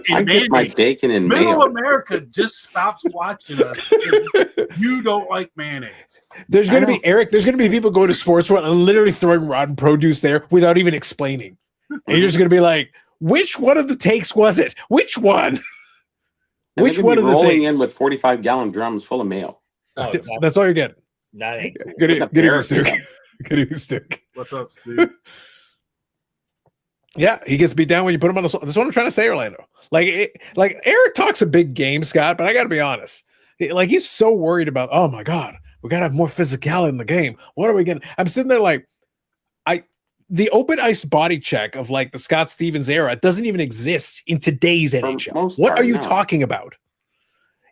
S3: I
S5: And
S3: get my
S5: mayonnaise.
S3: bacon in
S5: Middle
S3: mayo.
S5: America just stops watching us because you don't like mayonnaise.
S1: There's going to be Eric. There's going to be people going to sports world and literally throwing rotten produce there without even explaining. And you're just going to be like, which one of the takes was it? Which one?
S3: And
S1: Which
S3: they're
S1: one
S3: gonna
S1: of
S3: be
S1: the
S3: rolling
S1: things?
S3: in with 45-gallon drums full of mayo.
S2: Oh,
S1: That's all you're getting.
S2: that ain't cool.
S1: Good
S3: With a
S1: evening,
S3: parrot
S1: Stuke.
S3: in them.
S1: Good evening, Stuke.
S5: What's up, Steve?
S1: Yeah, he gets beat down when you put him on the. That's what I'm trying to say, Orlando. Like Eric talks a big game, Scott, but I got to be honest. Like he's so worried about. Oh my God, we got to have more physicality in the game. What are we getting? I'm sitting there like, the open ice body check of like the Scott Stevens era doesn't even exist in today's NHL.
S3: most
S1: What
S3: part,
S1: are you
S3: no.
S1: talking about?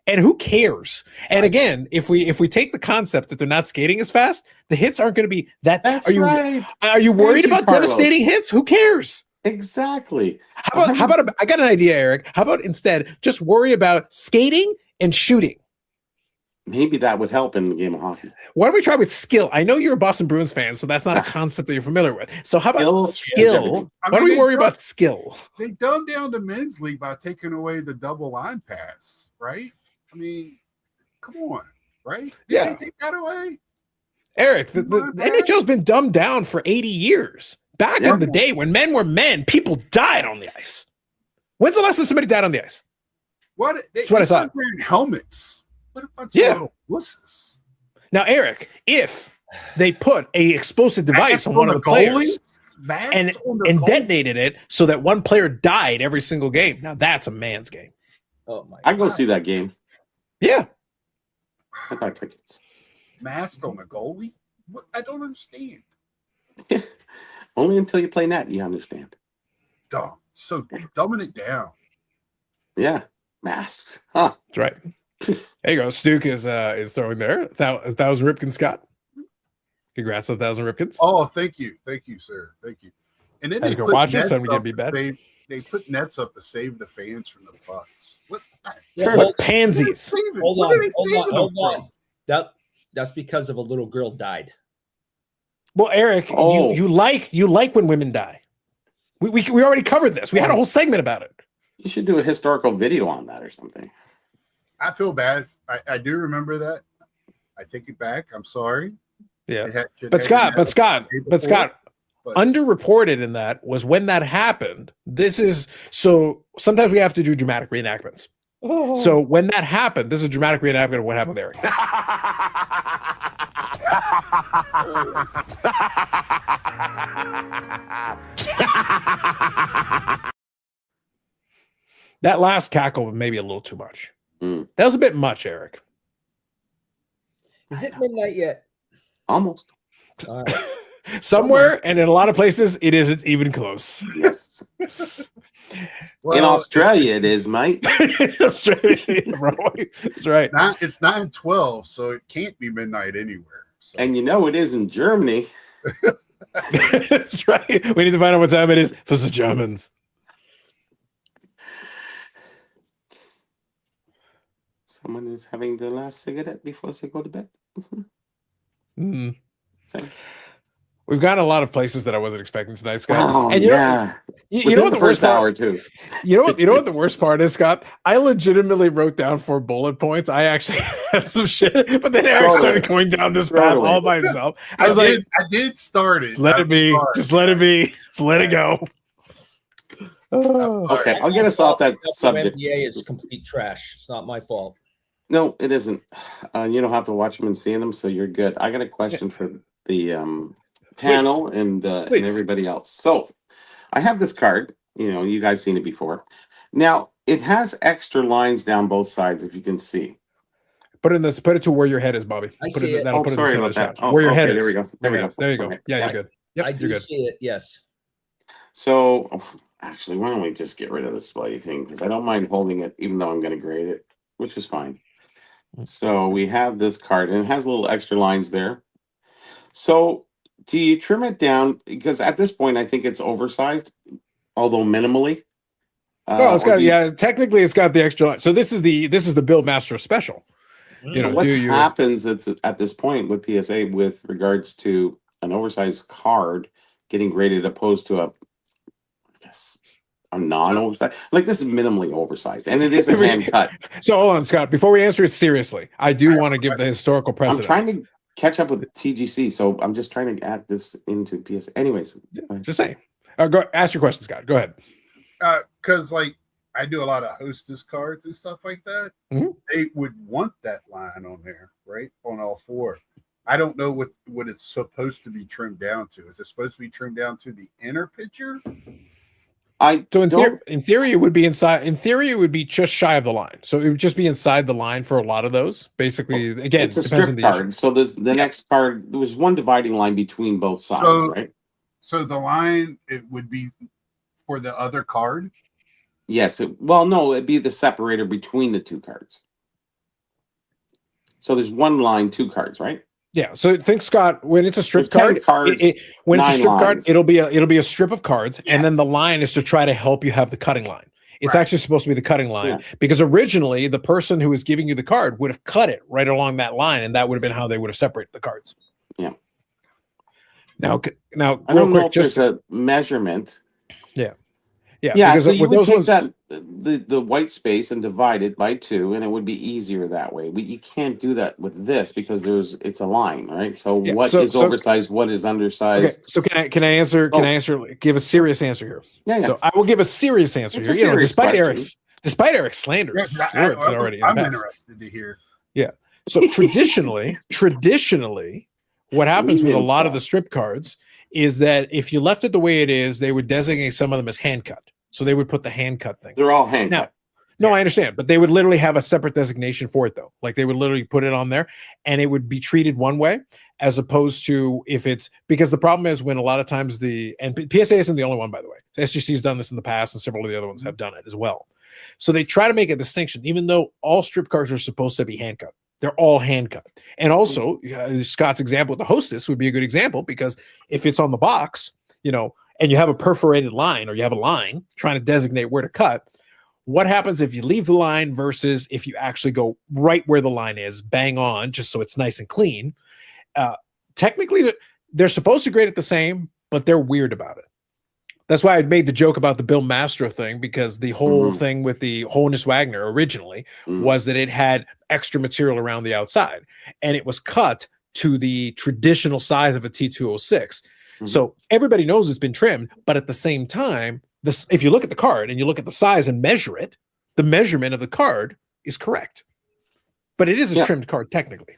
S1: And who cares? And again, if we take the concept that they're not skating as fast, the hits aren't going to be that.
S3: That's
S1: are you
S3: right.
S1: are you worried
S3: Thank you,
S1: about
S3: Carlos.
S1: devastating hits? Who cares?
S3: Exactly.
S1: How about I got an idea, Eric. How about instead just worry about skating and shooting?
S3: Maybe that would help in the game of hockey.
S1: Why don't we try with skill? I know you're a Boston Bruins fan, so that's not a concept that you're familiar with. So how about
S3: Skill is
S1: skill?
S3: everything.
S5: I
S1: Why don't
S5: mean,
S1: we
S5: they
S1: worry
S5: don't-
S1: about skill?
S5: They dumbed down the men's league by taking away the double line pass, right? I mean, come on, right? Did
S1: Yeah.
S5: they take that away?
S1: Eric, the NHL's been dumbed down for 80 years. Back in the day when men were men, people died on the ice. When's the last time somebody died on the ice?
S5: What?
S1: That's what I thought.
S5: started wearing helmets. What a bunch
S1: Yeah.
S5: of little wusses.
S1: Now, Eric, if they put a explosive device
S5: Masked
S1: on one of the players
S5: goalies? Masked on the
S1: and
S5: goalies?
S1: detonated it so that one player died every single game, now that's a man's game.
S2: Oh my!
S3: I'd go see that game.
S1: Yeah.
S3: I buy tickets.
S5: Masked on a goalie? What? I don't understand.
S3: Only until you play net, you understand.
S5: Dumb. So dumbing it down.
S3: Yeah. Masks. Huh.
S1: That's right. There you go. Stuke is throwing there. 1,000 Ripken, Scott. Congrats on 1,000 Ripkins.
S5: Oh, thank you, sir. Thank you. And then
S1: Had to go watch this, so we get beat bad.
S5: They put nets up to save the fans from the butts. What?
S2: Yeah,
S1: What pansies?
S2: Hold
S5: What
S2: on,
S5: are they saving them from?
S2: That's because of a little girl died.
S1: Well, Eric,
S3: Oh.
S1: you like when women die. We already covered this. We had a whole segment about it.
S3: You should do a historical video on that or something.
S5: I feel bad. I do remember that. I take it back. I'm sorry.
S1: Yeah. But Scott, underreported in that was when that happened. This is so sometimes we have to do dramatic reenactments.
S2: Oh.
S1: So when that happened, this is a dramatic reenactment of what happened there. That last cackle was maybe a little too much. That was a bit much, Eric.
S2: Is it midnight yet?
S3: Almost.
S2: All right.
S1: Somewhere and in a lot of places, it isn't even close.
S3: Yes.
S5: Well,
S3: in Australia, it is, mate.
S1: Australia, probably. That's right.
S5: It's 9:12, so it can't be midnight anywhere. So.
S3: And you know it is in Germany.
S1: That's right. We need to find out what time it is for the Germans.
S3: Someone is having the last cigarette before they go to bed.
S1: Mm.
S3: So.
S1: We've gotten a lot of places that I wasn't expecting tonight, Scott.
S3: Oh,
S1: and you know what the worst
S3: hour
S1: part?
S3: too.
S1: You know what the worst part is, Scott? I legitimately wrote down 4 bullet points. I actually had some shit, but then Eric started going down this path all by himself. I
S5: did start it.
S1: Let it be. Just let it be. Just let it go.
S3: Okay, I'll get us off that subject.
S2: WNBA is complete trash. It's not my fault.
S3: No, it isn't. You don't have to watch them and see them, so you're good. I got a question for the panel and everybody else. So I have this card. You know, you guys seen it before. Now it has extra lines down both sides, if you can see.
S1: Put it to where your head is, Bobby.
S2: See it.
S1: That'll put it in the
S3: sorry
S1: center
S3: about
S1: of the
S3: that.
S1: shot. Where your head is.
S3: There we go.
S1: There you go.
S3: Okay.
S1: Yeah, you're good. Yep,
S2: I
S1: you're
S2: do
S1: good.
S2: see it. Yes.
S3: So actually, why don't we just get rid of this bloody thing? Because I don't mind holding it, even though I'm going to grade it, which is fine. So we have this card, and it has little extra lines there. So do you trim it down? Because at this point, I think it's oversized, although minimally.
S1: Oh, it's got technically it's got the extra line. So this is the Buildmaster special. You know,
S3: what happens at this point with PSA with regards to an oversized card getting graded opposed to a non-oversized, like this is minimally oversized, and it is a hand cut.
S1: So hold on, Scott. Before we answer it seriously, I do want to give the historical precedent.
S3: I'm trying to catch up with TGC, so I'm just trying to add this into PSA. Anyways,
S1: just saying. Go ask your question, Scott. Go ahead.
S5: Because like I do a lot of hostess cards and stuff like that.
S1: Mm-hmm.
S5: They would want that line on there, right? On all 4. I don't know what it's supposed to be trimmed down to. Is it supposed to be trimmed down to the inner picture?
S1: In theory, it would be inside. In theory, it would be just shy of the line. So it would just be inside the line for a lot of those. Basically, again,
S3: it's a strip card. So the next card, there was one dividing line between both sides, right?
S5: So the line it would be for the other card.
S3: Yes. It'd be the separator between the 2 cards. So there's one line, 2 cards, right?
S1: Yeah. So think, Scott, when it's a strip card, when it's a strip card, it'll be a strip of cards, and then the line is to try to help you have the cutting line. It's actually supposed to be the cutting line because originally the person who was giving you the card would have cut it right along that line, and that would have been how they would have separated the cards.
S3: Yeah.
S1: Now,
S3: I don't know if there's a measurement.
S1: Yeah.
S3: So you would take that the white space and divide it by 2, and it would be easier that way. You can't do that with this because it's a line, right? So what is oversized? What is undersized?
S1: Okay. So can I answer? Can I answer? Give a serious answer here.
S3: Yeah.
S1: So I will give a serious answer here. You know, despite Eric's slanders,
S5: I'm interested to hear.
S1: Yeah. So traditionally, what happens with a lot of the strip cards is that if you left it the way it is, they would designate some of them as hand cut. So they would put the hand cut thing.
S3: They're all hand cut.
S1: No, I understand, but they would literally have a separate designation for it, though. Like they would literally put it on there, and it would be treated one way, as opposed to if it's because the problem is when a lot of times and PSA isn't the only one, by the way. SGC's done this in the past, and several of the other ones have done it as well. So they try to make a distinction, even though all strip cards are supposed to be hand cut. They're all hand cut. And also, Scott's example with the hostess would be a good example because if it's on the box, you know, and you have a perforated line or you have a line trying to designate where to cut, what happens if you leave the line versus if you actually go right where the line is, bang on, just so it's nice and clean? Technically, they're supposed to grade it the same, but they're weird about it. That's why I made the joke about the Bill Mastro thing, because the whole
S3: Mhm.
S1: thing with the Honus Wagner originally was that it had extra material around the outside, and it was cut to the traditional size of a T206. So everybody knows it's been trimmed, but at the same time, this, if you look at the card and you look at the size and measure it, the measurement of the card is correct. But it is a trimmed card technically.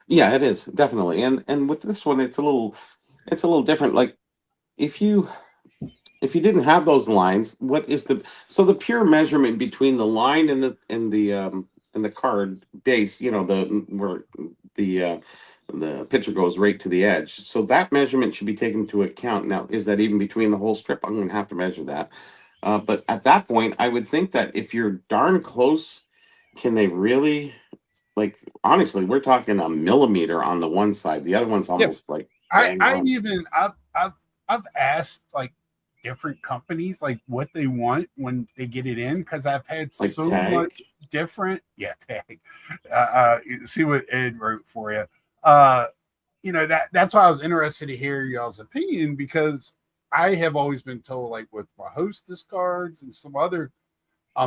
S3: Yeah, it is definitely. And with this one, it's a little different. Like if you didn't have those lines, what is the pure measurement between the line and the card base, you know, where the picture goes right to the edge. So that measurement should be taken into account. Now, is that even between the whole strip? I'm going to have to measure that. But at that point, I would think that if you're darn close, can they really, like, honestly, we're talking a millimeter on the one side. The other one's almost like
S5: I've asked like different companies like what they want when they get it in, because I've had
S3: like
S5: so
S3: tag.
S5: much different tag. See what Ed wrote for you. You know, that's why I was interested to hear y'all's opinion, because I have always been told, like with my Hostess cards and some other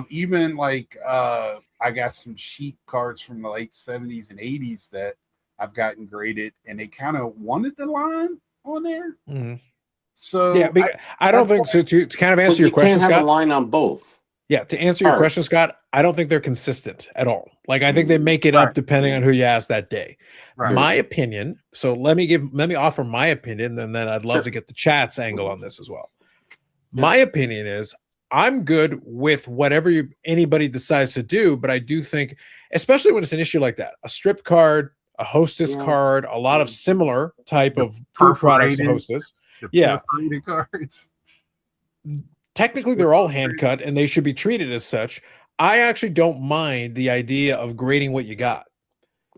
S5: even like I got some sheet cards from the late 70s and 80s that I've gotten graded, and they kind of wanted the line on there. So
S1: yeah, I don't think so. To kind of answer your question,
S3: can't have
S1: Scott,
S3: a line on both.
S1: Yeah, to answer your question, Scott, I don't think they're consistent at all. Like, I think they make it up depending on who you ask that day. My opinion. So let me offer my opinion, and then I'd love to get the chat's angle on this as well. My opinion is I'm good with whatever anybody decides to do, but I do think, especially when it's an issue like that, a strip card, a Hostess card, a lot of similar type of food products to Hostess.
S5: Perforated cards.
S1: Technically, they're all hand cut, and they should be treated as such. I actually don't mind the idea of grading what you got,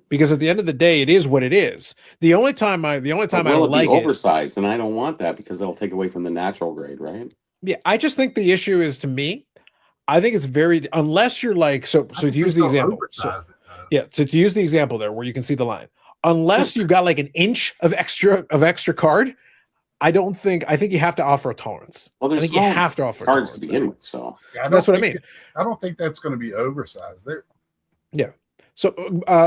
S1: because at the end of the day, it is what it is. The only time I don't like
S3: oversized, and I don't want that because they'll take away from the natural grade, right?
S1: Yeah, I just think the issue is, to me, I think it's very, unless you're like, so to use the example, to use the example there where you can see the line, unless you've got like an inch of extra card, I think you have to offer a tolerance.
S3: Well,
S1: I think you have to offer
S3: cards
S1: a
S3: to begin with, so
S1: that's what I mean.
S5: I don't think that's going to be oversized there.
S1: Yeah. So,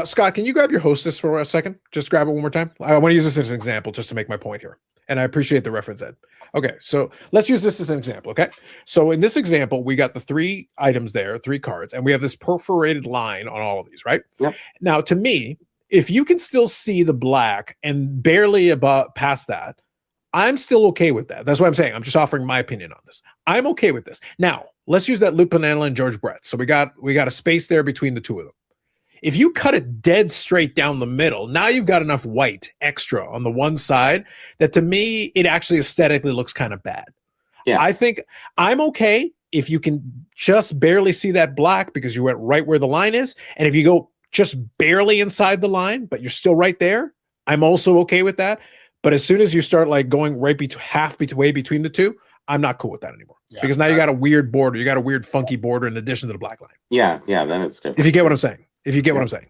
S1: Scott, can you grab your Hostess for a second? Just grab it one more time. I want to use this as an example just to make my point here. And I appreciate the reference, Ed. Okay, so let's use this as an example, okay? So in this example, we got the 3 items there, 3 cards, and we have this perforated line on all of these, right?
S3: Yep.
S1: Now, to me, if you can still see the black and barely about past that, I'm still okay with that. That's what I'm saying. I'm just offering my opinion on this. I'm okay with this. Now, let's use that Lupinella and George Brett. So we got a space there between the two of them. If you cut it dead straight down the middle, now you've got enough white extra on the one side that, to me, it actually aesthetically looks kind of bad. Yeah. I think I'm okay if you can just barely see that black because you went right where the line is. And if you go just barely inside the line, but you're still right there, I'm also okay with that. But as soon as you start like going right halfway between the two, I'm not cool with that anymore. Yeah, because now you got a weird border. You got a weird funky border in addition to the black line.
S3: Yeah, then it's different.
S1: If you get what I'm saying. What I'm saying.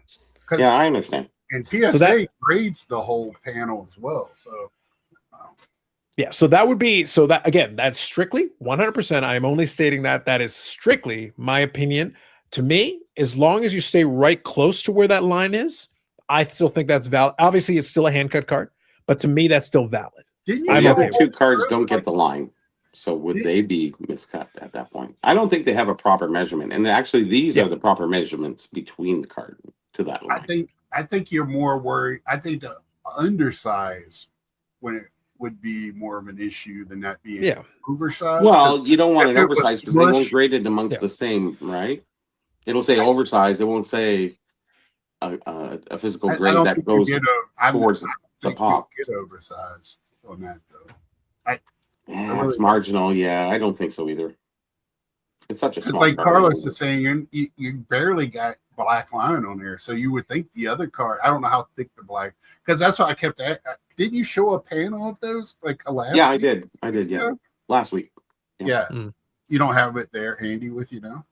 S3: Yeah, I understand.
S5: And PSA grades the whole panel as well. So
S1: yeah, so that would be, so that again, that's strictly 100%. I'm only stating that is strictly my opinion. To me, as long as you stay right close to where that line is, I still think that's valid. Obviously, it's still a hand cut card, but to me, that's still valid.
S3: The other 2 cards don't get the line. So would they be miscut at that point? I don't think they have a proper measurement. And actually, these are the proper measurements between the card to that line.
S5: I think you're more worried. I think the undersize when it would be more of an issue than that being oversized.
S3: Well, you don't want an oversized because they won't grade it amongst the same, right? It'll say oversized. It won't say a physical grade that goes towards the pop.
S5: Get oversized on that though.
S3: Yeah, it's marginal. Yeah, I don't think so either. It's such a small.
S5: It's like Carlos is saying, you barely got black line on there, so you would think the other card. I don't know how thick the black, because that's why I kept. Didn't you show a panel of those like last?
S3: Yeah, I did. Yeah, last week.
S5: Yeah, you don't have it there handy with you now.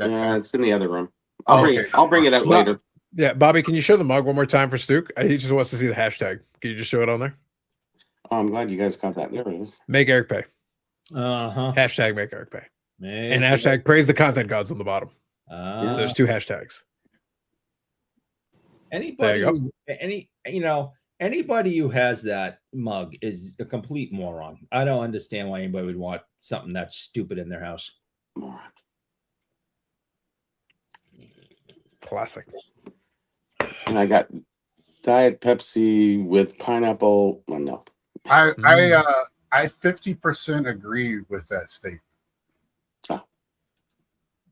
S3: It's in the other room. I'll bring it out later.
S1: Yeah, Bobby, can you show the mug one more time for Stuke? He just wants to see the hashtag. Can you just show it on there?
S3: Oh, I'm glad you guys got that. There it is.
S1: Make Eric pay.
S2: Uh-huh.
S1: Hashtag make Eric pay.
S2: Make
S1: And hashtag praise the content gods on the bottom. So there's 2 hashtags.
S2: Anybody,
S1: There you
S2: anybody who has that mug is a complete moron. I don't understand why anybody would want something that's stupid in their house.
S3: Moron.
S1: Classic.
S3: And I got Diet Pepsi with pineapple. Well, no.
S4: I 50% agree with that statement.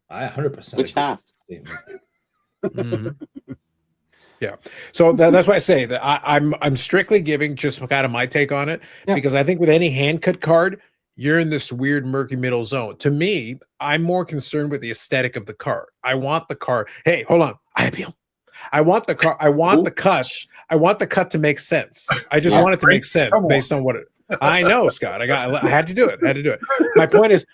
S2: I 100%.
S3: Which half?
S1: Mhm. Yeah. So that's why I say that I'm strictly giving just kind of my take on it, because I think with any hand cut card, you're in this weird murky middle zone. To me, I'm more concerned with the aesthetic of the card. I want the card. Hey, hold on. I appeal. I want the car. I want the cut. I want the cut to make sense. I just want it to make sense based on what it. I know, Scott. I had to do it. My point is,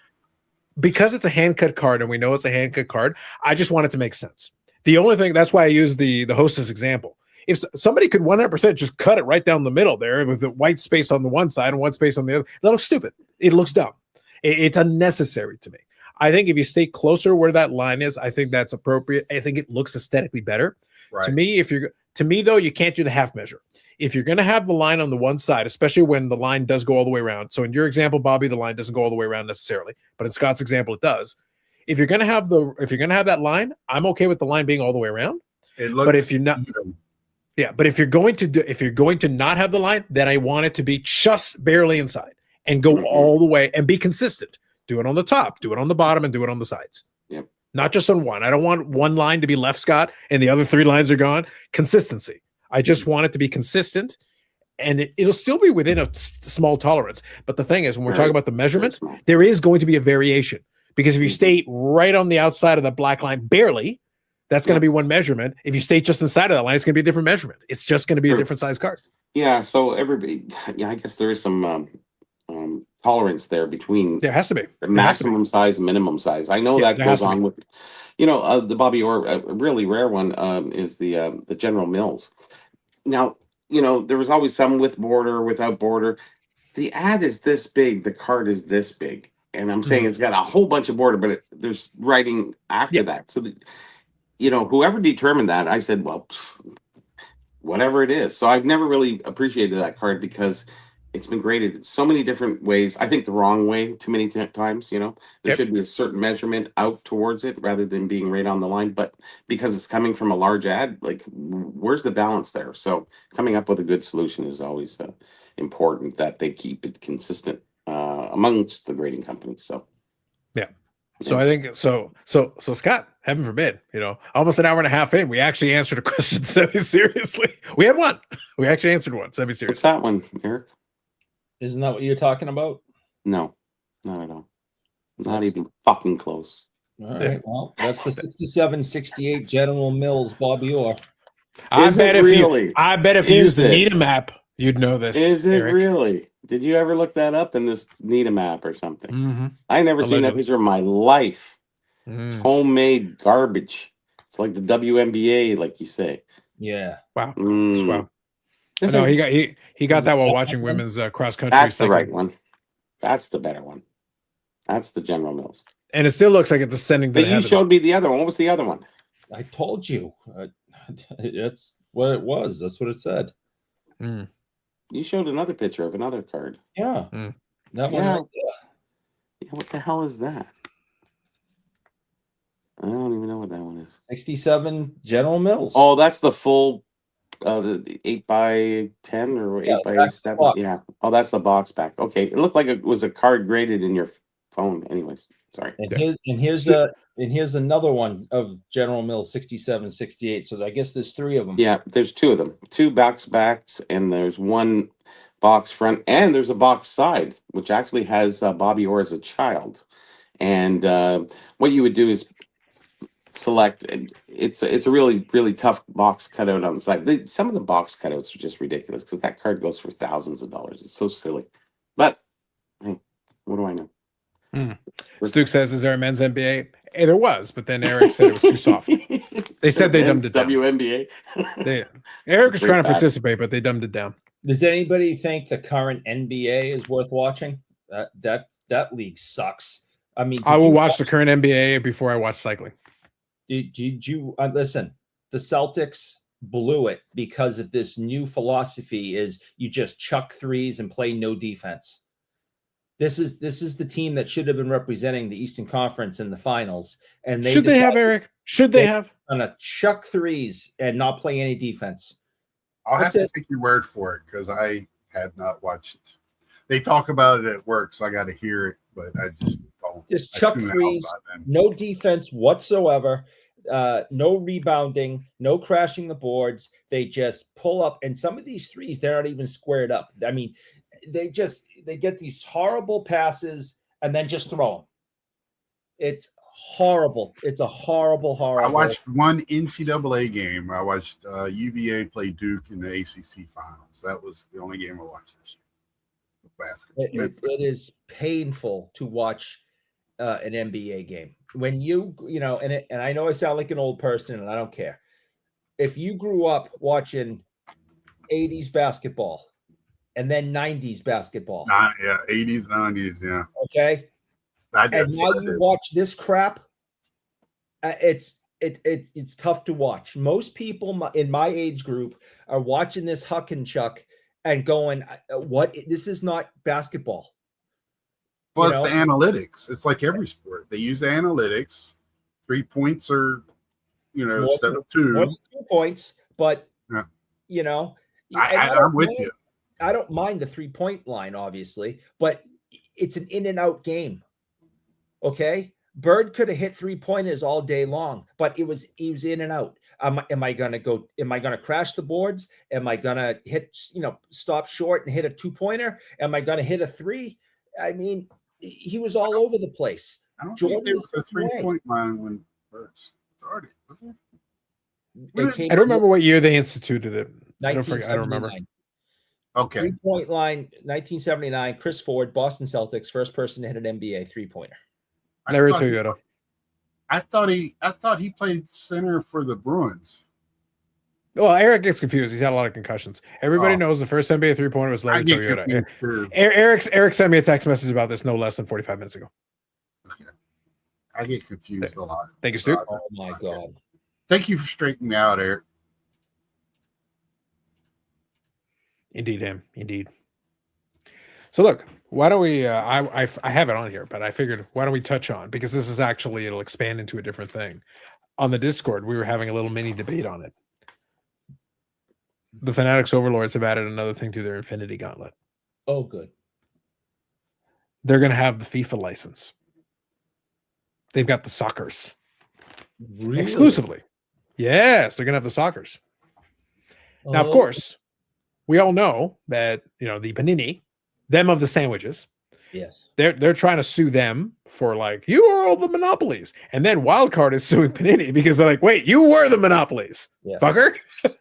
S1: because it's a hand cut card and we know it's a hand cut card, I just want it to make sense. The only thing, that's why I use the hostess example. If somebody could 100% just cut it right down the middle there with the white space on the one side and one space on the other, that looks stupid. It looks dumb. It's unnecessary to me. I think if you stay closer where that line is, I think that's appropriate. I think it looks aesthetically better. Right. To me, though, you can't do the half measure. If you're going to have the line on the one side, especially when the line does go all the way around. So in your example, Bobby, the line doesn't go all the way around necessarily, but in Scott's example, it does. If you're going to have that line, I'm okay with the line being all the way around. But if you're not, but if you're going to not have the line, then I want it to be just barely inside and go all the way and be consistent. Do it on the top, do it on the bottom, and do it on the sides.
S3: Yep.
S1: Not just on one. I don't want one line to be left, Scott, and the other 3 lines are gone. Consistency. I just want it to be consistent, and it'll still be within a small tolerance. But the thing is, when we're talking about the measurement, there is going to be a variation. Because if you stay right on the outside of the black line, barely, that's going to be one measurement. If you stay just inside of that line, it's going to be a different measurement. It's just going to be a different size card.
S3: Yeah. So everybody, I guess there is some tolerance there between.
S1: There has to be
S3: the maximum size and minimum size. I know that goes on with, the Bobby Orr. A really rare one is the General Mills. Now, there was always some with border, without border. The ad is this big. The card is this big. And I'm saying it's got a whole bunch of border, but there's writing after that. So, whoever determined that, I said, well, whatever it is. So I've never really appreciated that card because it's been graded in so many different ways. I think the wrong way too many times, there should be a certain measurement out towards it rather than being right on the line. But because it's coming from a large ad, like where's the balance there? So coming up with a good solution is always important, that they keep it consistent amongst the grading companies. So
S1: so I think so Scott, heaven forbid, almost an hour and a half in, we actually answered a question semi-seriously. We had one. We actually answered one semi-seriously.
S3: What's that one, Eric?
S2: Isn't that what you're talking about?
S3: No, not at all. Not even fucking close.
S2: All right. Well, that's the 6768 General Mills Bobby Orr.
S1: I bet if you use the NITA map, you'd know this.
S3: Is it
S1: Eric.
S3: Really? Did you ever look that up in this NITA map or something?
S1: Mm-hmm.
S3: I never seen that picture in my life. It's homemade garbage. It's like the WNBA, like you say.
S2: Yeah.
S1: Wow. Wow. No, he got that while watching women's cross country.
S3: That's the right one. That's the better one. That's the General Mills.
S1: And it still looks like it's ascending to the heavens.
S3: You showed me the other one. What was the other one?
S2: I told you. That's what it was. That's what it said.
S3: You showed another picture of another card.
S2: Yeah. That one right there.
S3: Yeah, what the hell is that? I don't even know what that one is.
S2: 67 General Mills.
S3: Oh, that's the full the 8x10 or 8x7. Yeah. Oh, that's the box back. Okay. It looked like it was a card graded in your phone. Anyways, sorry.
S2: And here's another one of General Mills 6768. So I guess there's 3 of them.
S3: Yeah, there's 2 of them. 2 box backs, and there's 1 box front, and there's a box side, which actually has Bobby Orr as a child. And what you would do is select. It's a really, really tough box cutout on the side. Some of the box cutouts are just ridiculous because that card goes for thousands of dollars. It's so silly. But hey, what do I know?
S1: Stu says, "Is there a men's NBA?" Hey, there was, but then Eric said it was too soft. They said they dumbed it down.
S3: WNBA.
S1: Eric was trying to participate, but they dumbed it down.
S2: Does anybody think the current NBA is worth watching? That league sucks. I mean,
S1: I will watch the current NBA before I watch cycling.
S2: Did you listen? The Celtics blew it because of this new philosophy: is you just chuck threes and play no defense. This is the team that should have been representing the Eastern Conference in the finals, and
S1: Should they have, Eric? Should they have?
S2: Gonna chuck threes and not play any defense.
S5: I'll have to take your word for it because I had not watched. They talk about it at work, so I got to hear it, but I just don't.
S2: Just chuck threes, no defense whatsoever, no rebounding, no crashing the boards. They just pull up, and some of these threes, they're not even squared up. I mean, they get these horrible passes and then just throw them. It's horrible. It's a horrible.
S5: I watched one NCAA game. I watched UVA play Duke in the ACC finals. That was the only game I watched this year. Basketball.
S2: It is painful to watch an NBA game when you know, and I know I sound like an old person, and I don't care. If you grew up watching 80s basketball and then 90s basketball,
S5: yeah, 80s, 90s, yeah.
S2: Okay, and now you watch this crap. It's tough to watch. Most people in my age group are watching this huck and chuck and going, what? This is not basketball.
S5: Plus the analytics. It's like every sport. They use the analytics. 3 points are, instead of 2.
S2: More than 2 points, but,
S5: I'm with you.
S2: I don't mind the 3-point line, obviously, but it's an in and out game. Okay? Bird could have hit 3-pointers all day long, but he was in and out. Am I going to crash the boards? Am I going to hit, stop short and hit a 2-pointer? Am I going to hit a 3? I mean, he was all over the place.
S5: I don't think there was a 3-point line when Bird started, was there?
S1: I don't remember what year they instituted it. I don't remember.
S5: Okay.
S2: 3-point line, 1979, Chris Ford, Boston Celtics, first person to hit an NBA 3-pointer.
S1: Larry Toyota.
S5: I thought he played center for the Bruins.
S1: Well, Eric gets confused. He's had a lot of concussions. Everybody knows the first NBA 3-pointer was Larry Toyota. Eric sent me a text message about this no less than 45 minutes ago.
S5: Okay. I get confused a lot.
S1: Thank you, Stu.
S2: Oh my God.
S5: Thank you for straightening me out, Eric.
S1: Indeed, him. Indeed. So look, why don't we? I have it on here, but I figured why don't we touch on, because this is actually, it'll expand into a different thing. On the Discord, we were having a little mini debate on it. The Fanatics Overlords have added another thing to their Infinity Gauntlet.
S2: Oh, good.
S1: They're going to have the FIFA license. They've got the Soccers.
S2: Really?
S1: Exclusively. Yes, they're going to have the Soccers. Now, of course, we all know that, the Panini, them of the sandwiches.
S2: Yes.
S1: They're trying to sue them for you are all the monopolies. And then Wildcard is suing Panini because they're like, wait, you were the monopolies, fucker.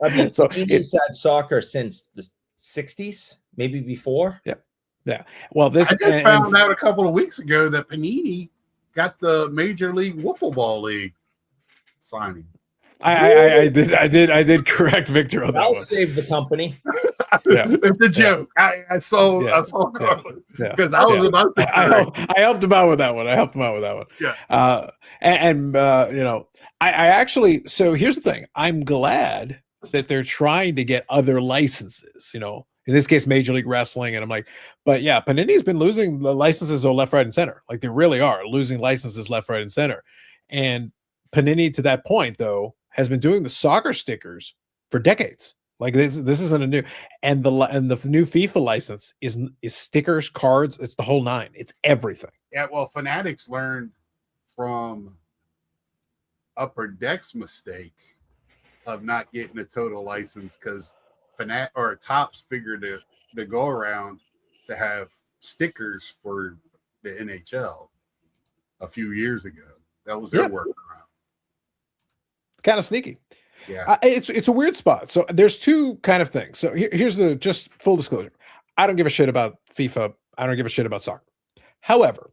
S2: I mean,
S1: so
S2: Panini's had soccer since the 60s, maybe before.
S1: Yeah. Yeah. Well,
S5: I just found out a couple of weeks ago that Panini got the Major League Wiffle Ball League signing.
S1: I did correct Victor on that
S2: I'll
S1: one.
S2: save the company.
S1: Yeah.
S5: It's a joke. Yeah. I saw Carlos because I was about to.
S1: I helped him out with that one.
S5: Yeah.
S1: I actually. So here's the thing. I'm glad that they're trying to get other licenses. In this case, Major League Wrestling, and I'm like, but yeah, Panini's been losing the licenses left, right, and center. They really are losing licenses left, right, and center. And Panini, to that point, though, has been doing the soccer stickers for decades. This isn't a new, and the new FIFA license is stickers, cards. It's the whole nine. It's everything.
S5: Yeah, well, Fanatics learned from Upper Deck's mistake of not getting a total license because Topps figured to go around to have stickers for the NHL a few years ago. That was their workaround.
S1: Kind of sneaky.
S5: Yeah,
S1: it's a weird spot. So there's two kind of things. So here's the just full disclosure. I don't give a shit about FIFA. I don't give a shit about soccer. However,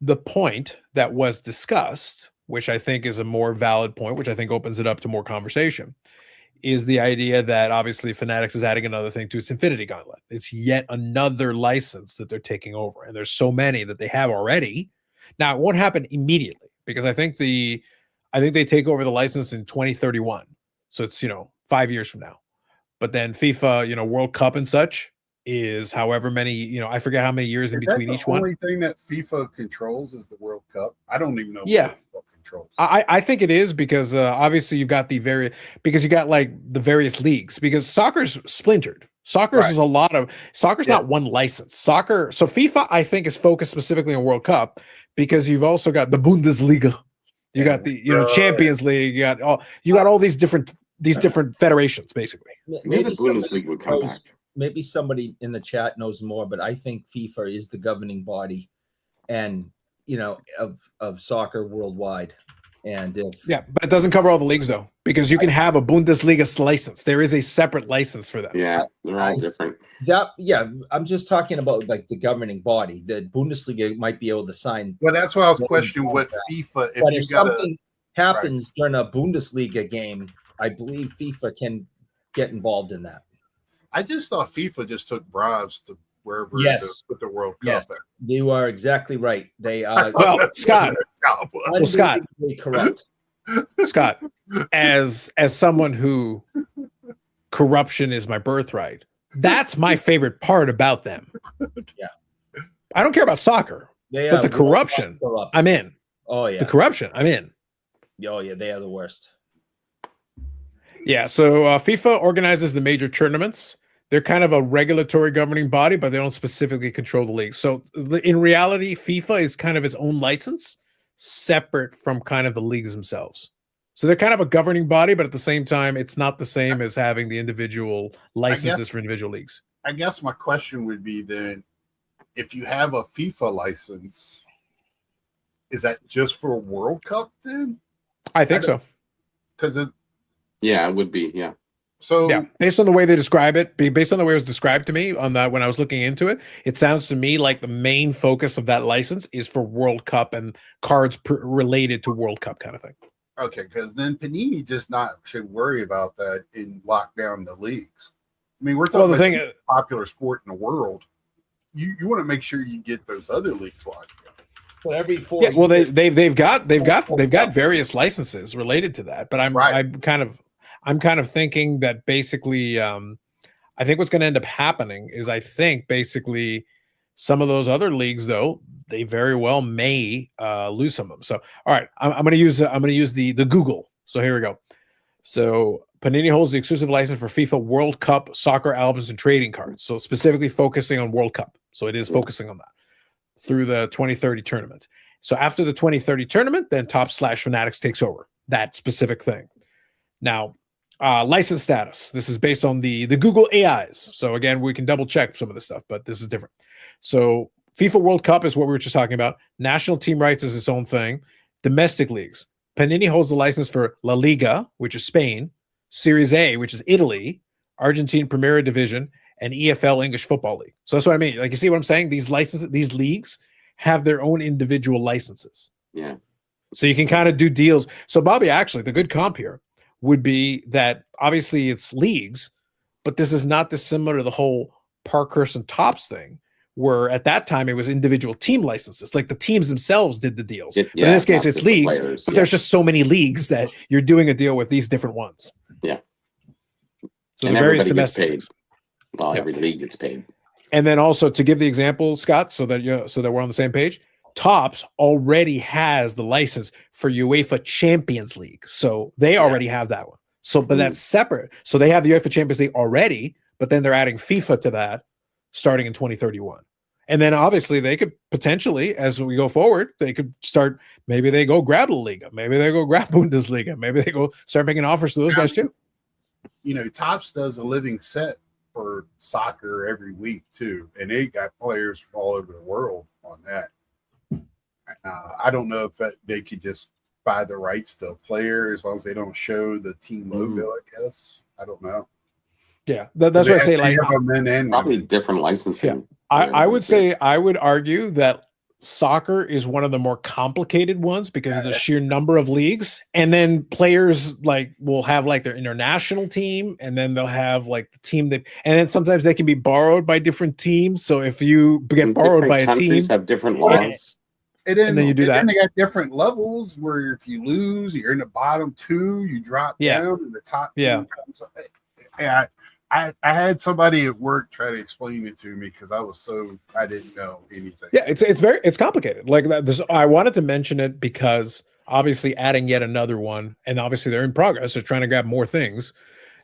S1: the point that was discussed, which I think is a more valid point, which I think opens it up to more conversation, is the idea that obviously Fanatics is adding another thing to its Infinity Gauntlet. It's yet another license that they're taking over, and there's so many that they have already. Now, it won't happen immediately because I think they take over the license in 2031. So it's 5 years from now. But then FIFA, World Cup and such is however many, I forget how many years in between each one.
S4: The only thing that FIFA controls is the World Cup. I don't even know
S1: Yeah.
S4: what controls.
S1: I think it is because obviously you've got because you got like the various leagues, because soccer's splintered. Soccer's is a lot of soccer's not one license. Soccer, so FIFA I think is focused specifically on World Cup because you've also got the Bundesliga, you got the Champions League, you got all these different federations basically.
S3: Maybe the Bundesliga would come back.
S2: Maybe somebody in the chat knows more, but I think FIFA is the governing body, and of soccer worldwide. And
S1: but it doesn't cover all the leagues though, because you can have a Bundesliga license. There is a separate license for that.
S3: Yeah, they're all different.
S2: I'm just talking about like the governing body. The Bundesliga might be able to sign.
S4: Well, that's why I was questioning what FIFA.
S2: If something happens during a Bundesliga game, I believe FIFA can get involved in that.
S4: I just thought FIFA just took bribes to wherever to put the World Cup.
S2: Yes, you are exactly right. They are
S1: Scott. Scott,
S2: correct.
S1: Scott, as someone who corruption is my birthright, that's my favorite part about them.
S2: Yeah,
S1: I don't care about soccer, but the corruption, I'm in.
S2: Oh yeah,
S1: the corruption, I'm in.
S2: Oh yeah, they are the worst.
S1: Yeah, so FIFA organizes the major tournaments. They're kind of a regulatory governing body, but they don't specifically control the league. So in reality, FIFA is kind of its own license, separate from kind of the leagues themselves. So they're kind of a governing body, but at the same time, it's not the same as having the individual licenses for individual leagues.
S4: I guess my question would be then, if you have a FIFA license, is that just for World Cup then?
S1: I think so.
S4: Because it
S3: would be, yeah.
S4: So
S1: based on the way they describe it, based on the way it was described to me on that when I was looking into it, it sounds to me like the main focus of that license is for World Cup and cards related to World Cup kind of thing.
S4: Okay, because then Panini just should worry about that and lock down the leagues. I mean, we're talking about the popular sport in the world. You want to make sure you get those other leagues locked in.
S2: But every 4
S1: years, well, they've got various licenses related to that, but I'm kind of thinking that basically, I think what's going to end up happening is basically some of those other leagues, though, they very well may lose some of them. So, all right, I'm going to use the Google. So here we go. So Panini holds the exclusive license for FIFA World Cup soccer albums and trading cards. So specifically focusing on World Cup. So it is focusing on that through the 2030 tournament. So after the 2030 tournament, then Fanatics takes over that specific thing. Now, license status. This is based on the Google AIs. So again, we can double check some of this stuff, but this is different. So FIFA World Cup is what we were just talking about. National team rights is its own thing. Domestic leagues. Panini holds the license for La Liga, which is Spain, Series A, which is Italy, Argentine Primera Division, and EFL English Football League. So that's what I mean. Like, you see what I'm saying? These licenses, these leagues have their own individual licenses.
S3: Yeah.
S1: So you can kind of do deals. So Bobby, actually, the good comp here would be that obviously it's leagues, but this is not dissimilar to the whole Parkhurst and Topps thing, where at that time it was individual team licenses. Like the teams themselves did the deals. But in this case, it's leagues, but there's just so many leagues that you're doing a deal with these different ones.
S3: Yeah.
S1: So the various domestic
S3: leagues. Well, every league gets paid.
S1: And then also to give the example, Scott, so that we're on the same page, Topps already has the license for UEFA Champions League. So they already have that one. So, but that's separate. So they have the UEFA Champions League already, but then they're adding FIFA to that starting in 2031. And then obviously they could potentially, as we go forward, they could start, maybe they go grab La Liga, maybe they go grab Bundesliga, maybe they go start making offers to those guys too.
S4: Topps does a living set for soccer every week too. And they got players from all over the world on that. I don't know if they could just buy the rights to a player as long as they don't show the team logo, I guess. I don't know.
S1: Yeah, that's what I say. Like
S3: probably different licensing.
S1: Yeah. I would say, I would argue that soccer is one of the more complicated ones because of the sheer number of leagues. And then players like will have like their international team, and then they'll have like the team that, and then sometimes they can be borrowed by different teams. So if you get borrowed by a team,
S3: have different laws.
S4: And
S1: then you do that.
S4: And they got different levels where if you lose, you're in the bottom two, you drop down, and the top two comes up. Yeah, I had somebody at work try to explain it to me because I didn't know anything.
S1: Yeah, it's complicated. Like that. I wanted to mention it because obviously adding yet another one, and obviously they're in progress. They're trying to grab more things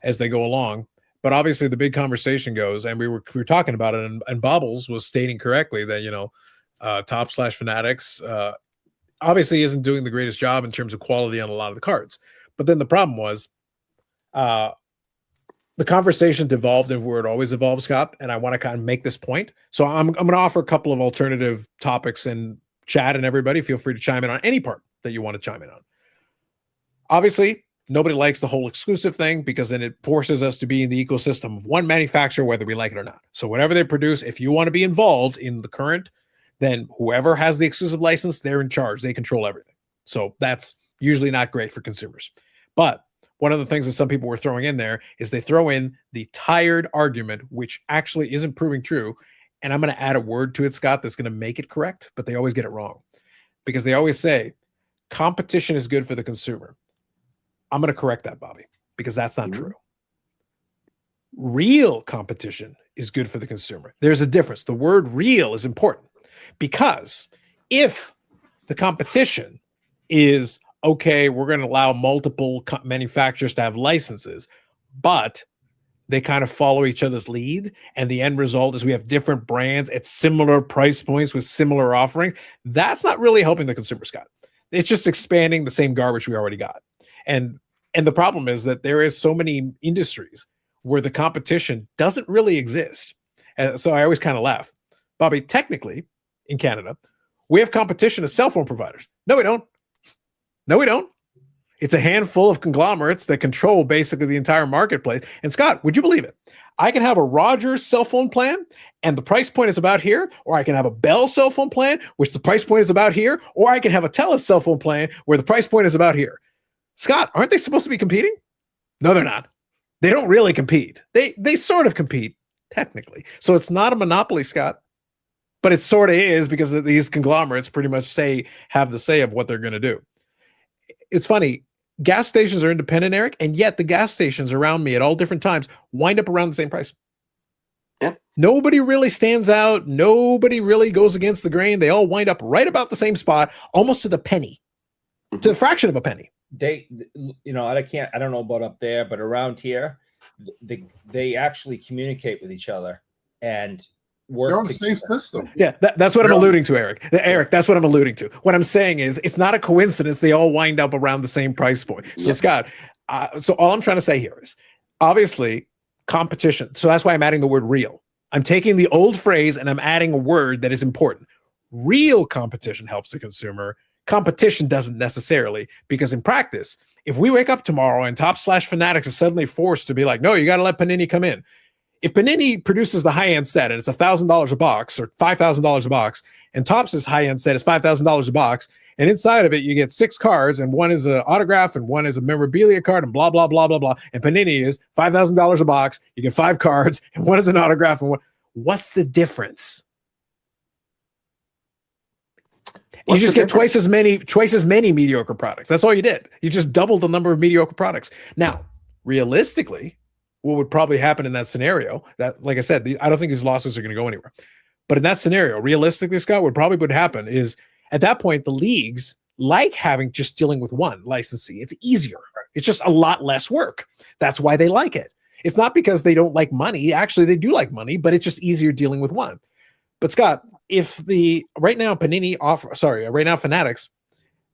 S1: as they go along. But obviously the big conversation goes, and we were talking about it, and Bobbles was stating correctly that Top/Fanatics obviously isn't doing the greatest job in terms of quality on a lot of the cards. But then the problem was the conversation devolved into where it always evolves, Scott, and I want to kind of make this point. So I'm going to offer a couple of alternative topics in chat, and everybody feel free to chime in on any part that you want to chime in on. Obviously, nobody likes the whole exclusive thing because then it forces us to be in the ecosystem of one manufacturer, whether we like it or not. So whatever they produce, if you want to be involved in the current, then whoever has the exclusive license, they're in charge. They control everything. So that's usually not great for consumers. But one of the things that some people were throwing in there is they throw in the tired argument, which actually isn't proving true. And I'm going to add a word to it, Scott, that's going to make it correct, but they always get it wrong because they always say competition is good for the consumer. I'm going to correct that, Bobby, because that's not true. Real competition is good for the consumer. There's a difference. The word real is important because if the competition is okay, we're going to allow multiple manufacturers to have licenses, but they kind of follow each other's lead. And the end result is we have different brands at similar price points with similar offerings. That's not really helping the consumer, Scott. It's just expanding the same garbage we already got. And the problem is that there is so many industries where the competition doesn't really exist. And so I always kind of laugh. Bobby, technically in Canada, we have competition as cell phone providers. No, we don't. No, we don't. It's a handful of conglomerates that control basically the entire marketplace. And Scott, would you believe it? I can have a Rogers cell phone plan and the price point is about here, or I can have a Bell cell phone plan, which the price point is about here, or I can have a Telus cell phone plan where the price point is about here. Scott, aren't they supposed to be competing? No, they're not. They don't really compete. They sort of compete technically. So it's not a monopoly, Scott, but it sort of is because these conglomerates pretty much have the say of what they're going to do. It's funny. Gas stations are independent, Eric, and yet the gas stations around me at all different times wind up around the same price.
S3: Yeah.
S1: Nobody really stands out. Nobody really goes against the grain. They all wind up right about the same spot, almost to the penny, to the fraction of a penny.
S2: I don't know about up there, but around here, they actually communicate with each other and work.
S4: They're on the same system.
S1: Yeah, that's what I'm alluding to, Eric. Eric, that's what I'm alluding to. What I'm saying is it's not a coincidence they all wind up around the same price point. So, yeah. Scott, so all I'm trying to say here is obviously competition. So that's why I'm adding the word real. I'm taking the old phrase and I'm adding a word that is important. Real competition helps the consumer. Competition doesn't necessarily, because in practice, if we wake up tomorrow and Top/Fanatics is suddenly forced to be like, no, you got to let Panini come in. If Panini produces the high-end set and it's $1,000 a box or $5,000 a box, and Topps' high-end set is $5,000 a box, and inside of it you get 6 cards, and one is an autograph and one is a memorabilia card, and blah, blah, blah, blah, blah, and Panini is $5,000 a box, you get 5 cards, and one is an autograph, and what's the difference? You just get twice as many mediocre products. That's all you did. You just doubled the number of mediocre products. Now, realistically, what would probably happen in that scenario, that, like I said, I don't think these lawsuits are going to go anywhere. But in that scenario, realistically, Scott, what probably would happen is at that point, the leagues like just dealing with one licensee. It's easier. It's just a lot less work. That's why they like it. It's not because they don't like money. Actually, they do like money, but it's just easier dealing with one. But Scott, right now Fanatics,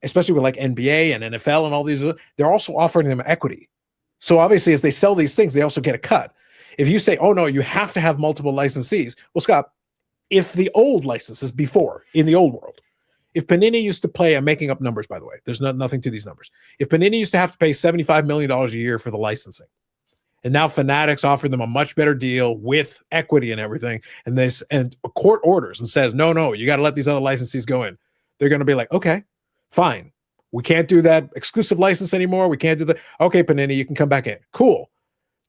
S1: especially with like NBA and NFL and all these, they're also offering them equity. So obviously, as they sell these things, they also get a cut. If you say, oh no, you have to have multiple licensees. Well, Scott, if the old licenses before, in the old world, if Panini used to pay, I'm making up numbers, by the way, there's nothing to these numbers. If Panini used to have to pay $75 million a year for the licensing, And now Fanatics offered them a much better deal with equity and everything. And a court orders and says, no, you got to let these other licensees go in. They're going to be like, okay, fine. We can't do that exclusive license anymore. We can't do that. Okay, Panini, you can come back in. Cool.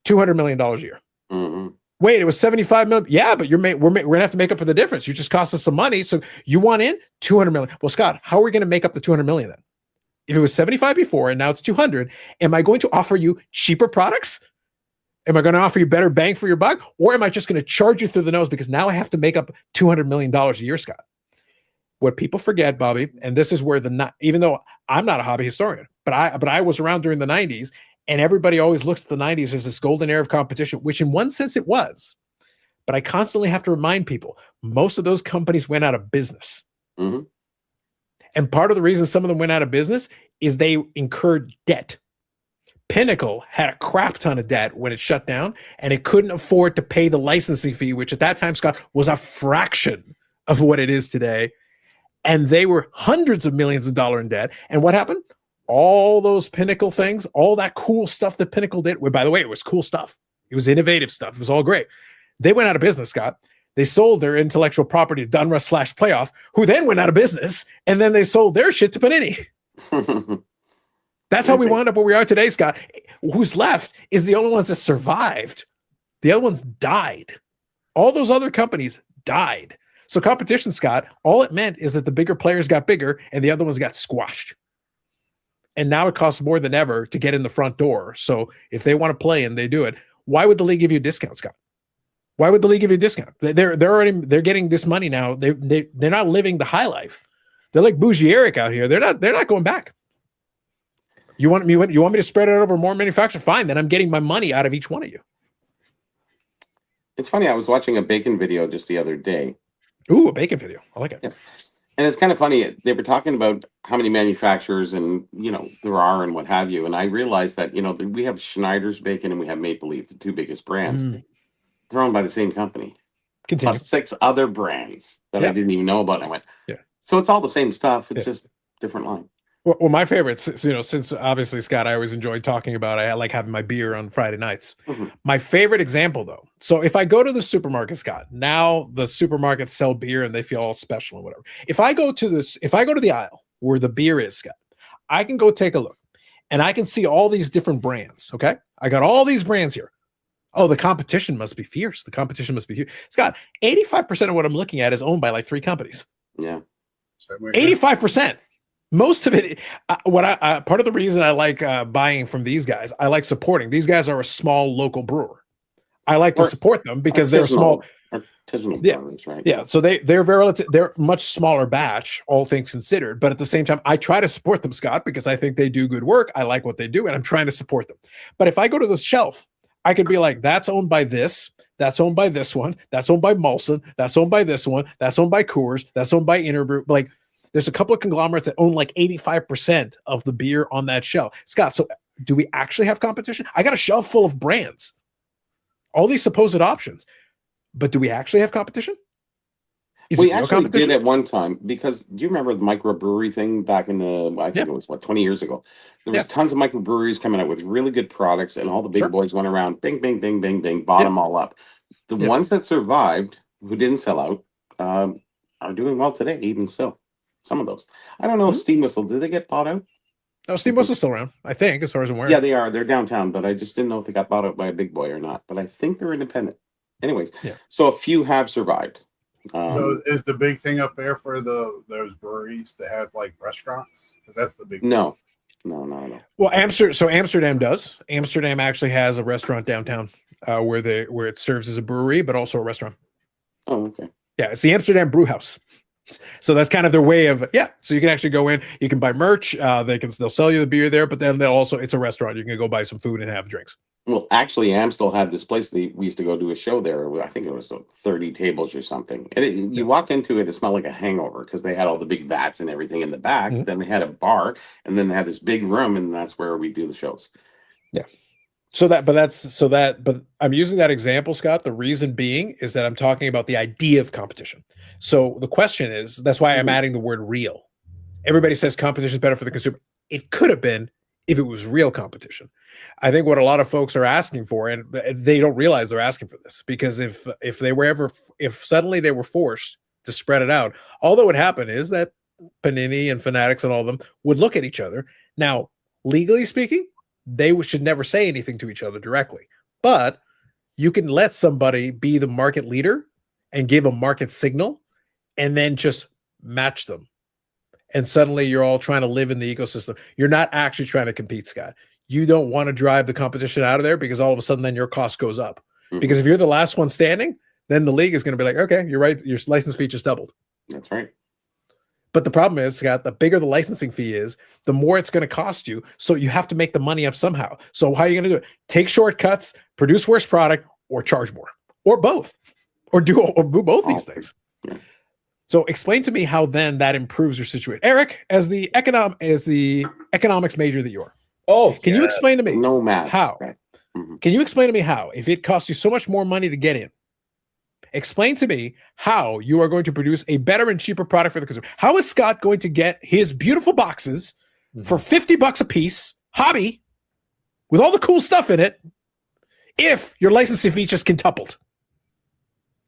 S1: $200 million a year.
S3: Mm-hmm.
S1: Wait, it was 75 million. Yeah, but we're gonna have to make up for the difference. You just cost us some money. So you want in 200 million. Well, Scott, how are we going to make up the 200 million then? If it was 75 before and now it's 200, am I going to offer you cheaper products? Am I going to offer you better bang for your buck? Or am I just going to charge you through the nose because now I have to make up $200 million a year, Scott? What people forget, Bobby, and this is where even though I'm not a hobby historian, but I was around during the 90s, and everybody always looks at the 90s as this golden era of competition, which in one sense it was. But I constantly have to remind people, most of those companies went out of business.
S3: Mm-hmm.
S1: And part of the reason some of them went out of business is they incurred debt. Pinnacle had a crap ton of debt when it shut down, and it couldn't afford to pay the licensing fee, which at that time, Scott, was a fraction of what it is today. And they were hundreds of millions of dollars in debt. And what happened? All those Pinnacle things, all that cool stuff that Pinnacle did, by the way, it was cool stuff. It was innovative stuff. It was all great. They went out of business, Scott. They sold their intellectual property to Dunruss/Playoff, who then went out of business, and then they sold their shit to Panini. That's how we wound up where we are today, Scott. Who's left is the only ones that survived. The other ones died. All those other companies died. So competition, Scott, all it meant is that the bigger players got bigger and the other ones got squashed. And now it costs more than ever to get in the front door. So if they want to play and they do it, why would the league give you a discount, Scott? Why would the league give you a discount? They're getting this money now. They're not living the high life. They're like Bougie Eric out here. They're not going back. You want me to spread it out over more manufacturers? Fine, then I'm getting my money out of each one of you.
S3: It's funny. I was watching a bacon video just the other day.
S1: Ooh, a bacon video. I like it.
S3: Yes. And it's kind of funny. They were talking about how many manufacturers and, there are and what have you. And I realized that, we have Schneider's Bacon and we have Maple Leaf, the two biggest brands. They're owned by the same company.
S1: Continue.
S3: Plus 6 other brands that I didn't even know about. And I went, so it's all the same stuff. It's just different line.
S1: Well, my favorites, since obviously, Scott, I always enjoy talking about, I like having my beer on Friday nights. Mm-hmm. My favorite example, though, so if I go to the supermarket, Scott, now the supermarkets sell beer and they feel all special and whatever. If I go to the aisle where the beer is, Scott, I can go take a look and I can see all these different brands. Okay. I got all these brands here. Oh, the competition must be fierce. The competition must be huge. Scott, 85% of what I'm looking at is owned by like 3 companies.
S3: Yeah.
S1: 85%. Most of it, part of the reason I like buying from these guys, I like supporting. These guys are a small local brewer. I like to support them because they're small.
S3: Brewers, right?
S1: Yeah. So they're much smaller batch, all things considered. But at the same time, I try to support them, Scott, because I think they do good work. I like what they do, and I'm trying to support them. But if I go to the shelf, I could be like, that's owned by this. That's owned by this one. That's owned by Molson. That's owned by this one. That's owned by Coors. That's owned by Interbrew. Like, there's a couple of conglomerates that own like 85% of the beer on that shelf. Scott, so do we actually have competition? I got a shelf full of brands, all these supposed options, but do we actually have competition?
S3: We actually did at one time, because do you remember the microbrewery thing back in the, I think it was 20 years ago? There was tons of microbreweries coming out with really good products, and all the big boys went around, bing, bing, bing, bing, bing, bought them all up. The ones that survived, who didn't sell out, are doing well today, even still. Some of those. I don't know if Steam Whistle, did they get bought out?
S1: No, Steam Whistle's still around, I think, as far as I'm aware.
S3: Yeah, they are. They're downtown, but I just didn't know if they got bought out by a big boy or not. But I think they're independent. Anyways, so a few have survived.
S5: So is the big thing up there for those breweries to have like restaurants? Because that's the big
S3: No.
S1: Well, Amsterdam does. Amsterdam actually has a restaurant downtown where it serves as a brewery, but also a restaurant.
S3: Oh, okay.
S1: Yeah, it's the Amsterdam Brew House. So that's kind of their way of, so you can actually go in, you can buy merch, they'll sell you the beer there, but then it's a restaurant. You can go buy some food and have drinks.
S3: Well, actually, Amstel had this place we used to go do a show there. I think it was 30 tables or something. And you walk into it, it smelled like a hangover because they had all the big vats and everything in the back. Mm-hmm. Then they had a bar, and then they had this big room, and that's where we do the shows.
S1: Yeah. But I'm using that example, Scott. The reason being is that I'm talking about the idea of competition. So the question is, that's why I'm adding the word real. Everybody says competition is better for the consumer. It could have been if it was real competition. I think what a lot of folks are asking for, and they don't realize they're asking for this, because if suddenly they were forced to spread it out, all that would happen is that Panini and Fanatics and all of them would look at each other. Now, legally speaking, they should never say anything to each other directly, but you can let somebody be the market leader and give a market signal and then just match them. And suddenly you're all trying to live in the ecosystem. You're not actually trying to compete, Scott. You don't want to drive the competition out of there, because all of a sudden then your cost goes up. Mm-hmm. Because if you're the last one standing, then the league is going to be like, okay, you're right, your license fee just doubled.
S3: That's right.
S1: But the problem is, Scott, the bigger the licensing fee is, the more it's going to cost you. So you have to make the money up somehow. So how are you going to do it? Take shortcuts, produce worse product, or charge more, or both, or do both these things. Yeah. So explain to me how then that improves your situation, Eric, as the economics major that you are.
S2: Oh,
S1: can you explain to me
S3: no math
S1: how?
S3: Right. Mm-hmm.
S1: Can you explain to me how, if it costs you so much more money to get in, explain to me how you are going to produce a better and cheaper product for the consumer? How is Scott going to get his beautiful boxes for $50 a piece, hobby, with all the cool stuff in it, if your licensing fee just quintupled?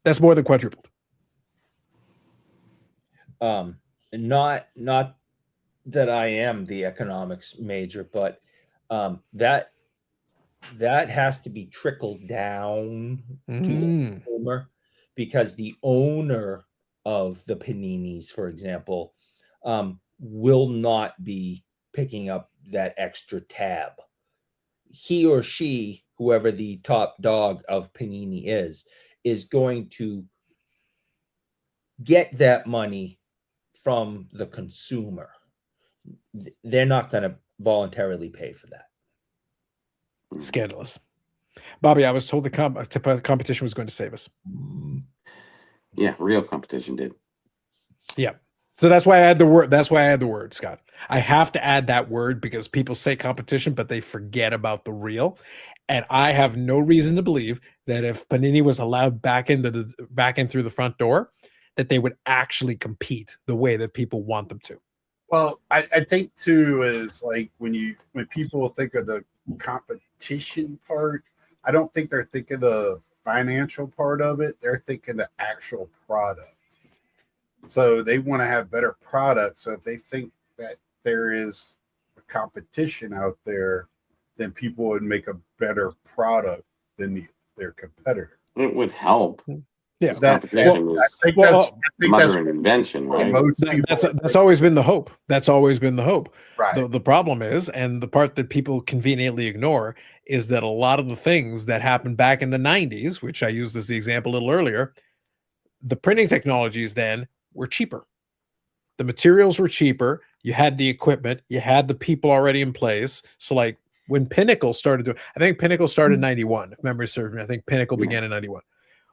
S1: That's more than quadrupled.
S2: Not that I am the economics major, but that has to be trickled down to the consumer, because the owner of the Paninis, for example, will not be picking up that extra tab. He or she, whoever the top dog of Panini is going to get that money from the consumer. They're not going to voluntarily pay for that.
S1: Scandalous. Bobby, I was told the competition was going to save us.
S3: Yeah, real competition did.
S1: Yeah. So that's why I had the word, Scott. I have to add that word, because people say competition, but they forget about the real. And I have no reason to believe that if Panini was allowed back in through the front door, that they would actually compete the way that people want them to.
S5: Well, I think too is like when people think of the competition part, I don't think they're thinking the financial part of it. They're thinking the actual product. So they want to have better products. So if they think that there is a competition out there, then people would make a better product than their competitor.
S3: It would help.
S1: Yeah,
S3: competition is the mother of invention, right?
S1: That's always been the hope. That's always been the hope.
S5: Right.
S1: The problem is, and the part that people conveniently ignore, is that a lot of the things that happened back in the 90s, which I used as the example a little earlier, the printing technologies then were cheaper. The materials were cheaper. You had the equipment. You had the people already in place. So like when Pinnacle started doing, I think Pinnacle started in 91, if memory serves me. I think Pinnacle began in 91.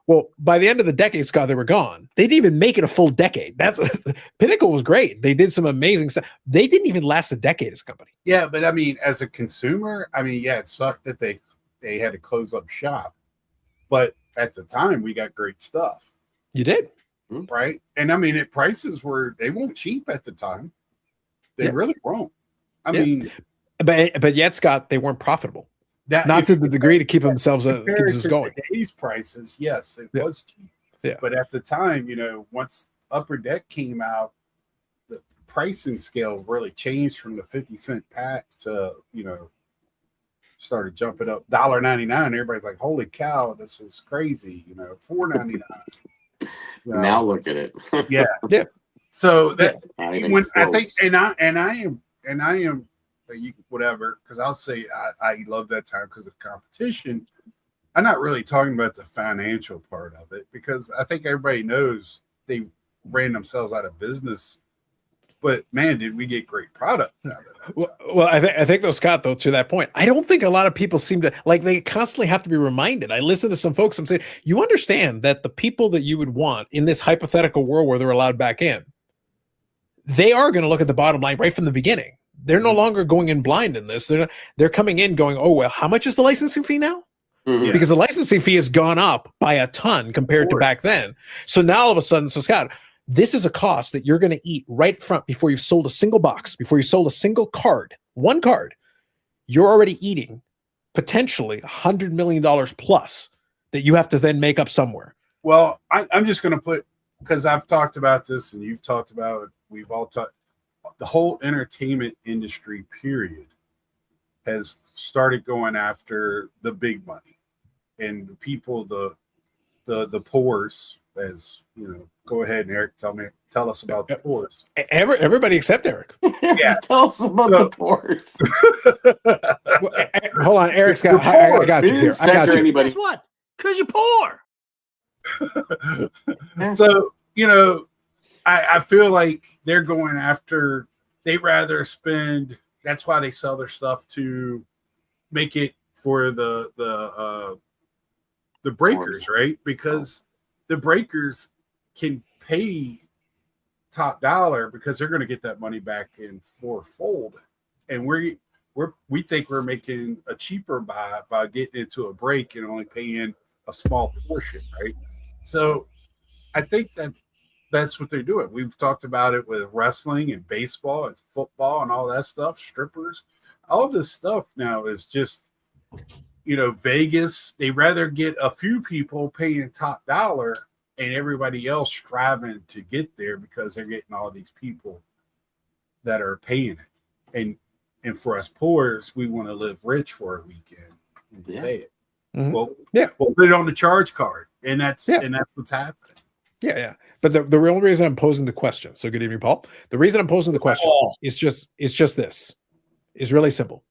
S1: Well, by the end of the decade, Scott, they were gone. They didn't even make it a full decade. Pinnacle was great. They did some amazing stuff. They didn't even last a decade as a company.
S5: Yeah, but I mean, as a consumer, I mean, yeah, it sucked that they had to close up shop. But at the time, we got great stuff.
S1: You did.
S5: Right? And I mean, prices they weren't cheap at the time. They really weren't. I mean,
S1: but yet, Scott, they weren't profitable. Not to the degree to keep themselves going.
S5: Today's prices, yes, it was cheap.
S1: Yeah.
S5: But at the time, once Upper Deck came out, the pricing scale really changed from the 50-cent pack to, started jumping up $1.99. Everybody's like, holy cow, this is crazy, $4.99.
S3: Now look at it.
S5: Yeah.
S1: Yeah.
S5: So that when I think I am whatever, because I'll say I love that time because of competition. I'm not really talking about the financial part of it, because I think everybody knows they ran themselves out of business. But man, did we get great product out of that?
S1: Well, I think though, Scott, though, to that point, I don't think a lot of people seem to they constantly have to be reminded. I listen to some folks. I'm saying, you understand that the people that you would want in this hypothetical world where they're allowed back in, they are going to look at the bottom line right from the beginning. They're no longer going in blind in this. They're coming in going, oh, well, how much is the licensing fee now? Mm-hmm. Because the licensing fee has gone up by a ton compared to back then. So now all of a sudden, Scott, this is a cost that you're going to eat right front before you've sold a single box, before you sold a single card, one card. You're already eating potentially $100 million plus that you have to then make up somewhere.
S5: Well, I'm just going to put, because I've talked about this and you've talked about it, we've all talked, the whole entertainment industry period has started going after the big money, and the people, the poors, as you know. Go ahead, and Eric, tell us about the poors.
S1: Everybody except Eric.
S5: Yeah,
S3: tell us about the poors.
S1: Hold on, Eric's got. I got you here. I got you.
S6: Guess what? Because you're poor.
S5: So you know, I feel like they're going after. They rather spend. That's why they sell their stuff to make it for the breakers, right? Because the breakers can pay top dollar because they're going to get that money back in fourfold, and we think we're making a cheaper buy by getting into a break and only paying a small portion, right? So I think that's what they're doing. We've talked about it with wrestling and baseball and football and all that stuff, strippers. All this stuff now is just, you know, Vegas. They rather get a few people paying top dollar and everybody else striving to get there because they're getting all these people that are paying it. And for us poors, we want to live rich for a weekend and pay it.
S1: Mm-hmm.
S5: Well, we'll put it on the charge card, and that's what's happening.
S1: Yeah. But the real reason I'm posing the question, so good evening, Paul. The reason I'm posing the question is just this. It's really simple.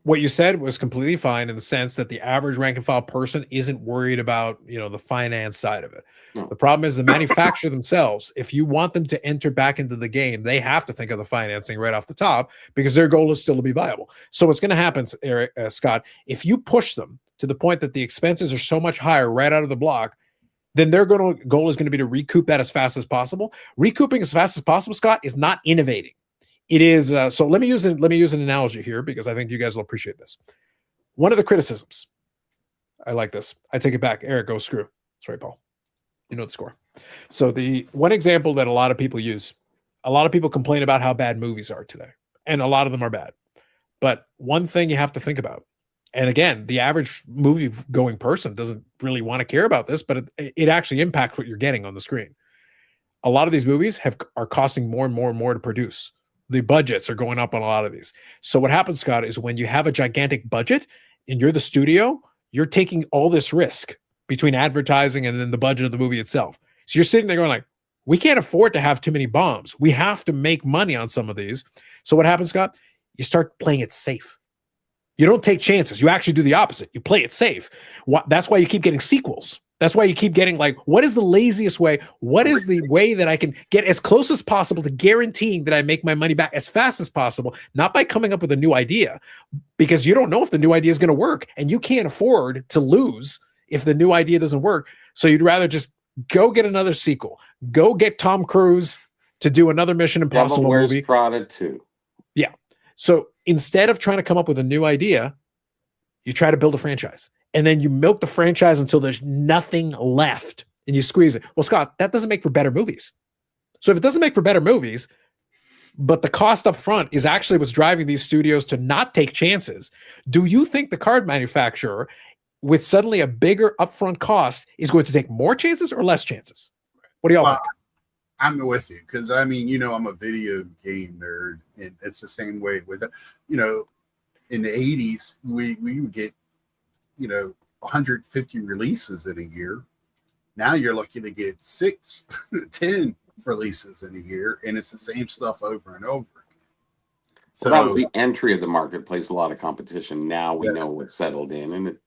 S1: What you said was completely fine in the sense that the average rank and file person isn't worried about, you know, the finance side of it.
S3: No.
S1: The problem is the manufacturer themselves, if you want them to enter back into the game, they have to think of the financing right off the top because their goal is still to be viable. So what's going to happen, Eric, Scott, if you push them to the point that the expenses are so much higher right out of the block, then their goal is going to be to recoup that as fast as possible. Recouping as fast as possible, Scott, is not innovating. It is so. Let me use an analogy here because I think you guys will appreciate this. One of the criticisms, I like this. I take it back. Eric, go screw. Sorry, Paul. You know the score. So the one example that a lot of people use, a lot of people complain about how bad movies are today, and a lot of them are bad. But one thing you have to think about, and again, the average movie-going person doesn't really want to care about this, but it actually impacts what you're getting on the screen. A lot of these movies are costing more and more and more to produce. The budgets are going up on a lot of these. So what happens, Scott, is when you have a gigantic budget and you're the studio, you're taking all this risk between advertising and then the budget of the movie itself. So you're sitting there going like, we can't afford to have too many bombs. We have to make money on some of these. So what happens, Scott? You start playing it safe. You don't take chances. You actually do the opposite. You play it safe. That's why you keep getting sequels. That's why you keep getting like, what is the laziest way? What is the way that I can get as close as possible to guaranteeing that I make my money back as fast as possible? Not by coming up with a new idea, because you don't know if the new idea is going to work and you can't afford to lose if the new idea doesn't work. So you'd rather just go get another sequel. Go get Tom Cruise to do another Mission Impossible movie.
S3: Prada 2.
S1: Yeah. So instead of trying to come up with a new idea, you try to build a franchise. And then you milk the franchise until there's nothing left and you squeeze it. Well, Scott, that doesn't make for better movies. So if it doesn't make for better movies, but the cost up front is actually what's driving these studios to not take chances, do you think the card manufacturer, with suddenly a bigger upfront cost, is going to take more chances or less chances? What do y'all think?
S5: I'm with you because, I mean, you know, I'm a video game nerd, and it's the same way with, you know, in the 80s, we would get, you know, 150 releases in a year. Now you're looking to get 6, 10 releases in a year, and it's the same stuff over and over. So
S3: that was the entry of the marketplace. A lot of competition. Now we know what's settled in, and it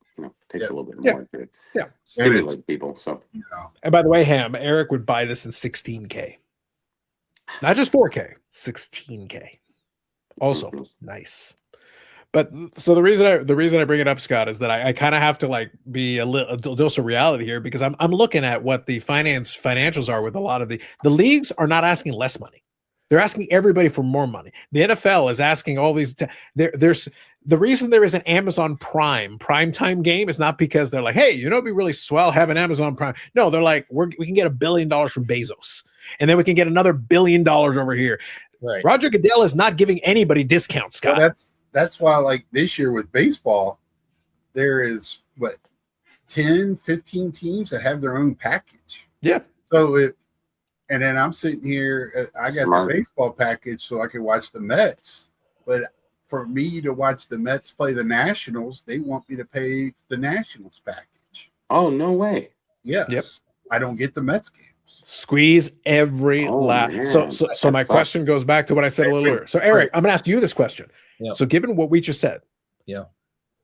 S3: takes a little bit more to stimulate people. So,
S1: and by the way, Ham, Eric would buy this in 16K, not just 4K, 16K. Also nice. But so the reason I bring it up, Scott, is that I kind of have to like be a dose of reality here because I'm looking at what the financials are with a lot of the leagues are not asking less money. They're asking everybody for more money. The NFL is asking all these. There's the reason there is an Amazon primetime game is not because they're like, hey, you know, it'd be really swell having Amazon Prime. No, they're like, we can get $1 billion from Bezos, and then we can get another $1 billion over here.
S2: Right.
S1: Roger Goodell is not giving anybody discounts, Scott.
S5: Well,
S4: that's why, like this year with baseball, there is what 10, 15 teams that have their own package.
S1: Yeah.
S4: So and then I'm sitting here, I got
S3: Smart.
S4: the baseball package so I can watch the Mets. But for me to watch the Mets play the Nationals, they want me to pay the Nationals package.
S3: Oh, no way.
S4: Yes.
S1: Yep.
S4: I don't get the Mets games.
S1: Squeeze every
S3: Oh,
S1: last.
S3: man.
S1: So my
S3: That
S1: question
S3: sucks.
S1: goes back to what I said a little earlier. So Eric, I'm gonna ask you this question.
S2: Yeah.
S1: So given what we just said,
S2: Yeah.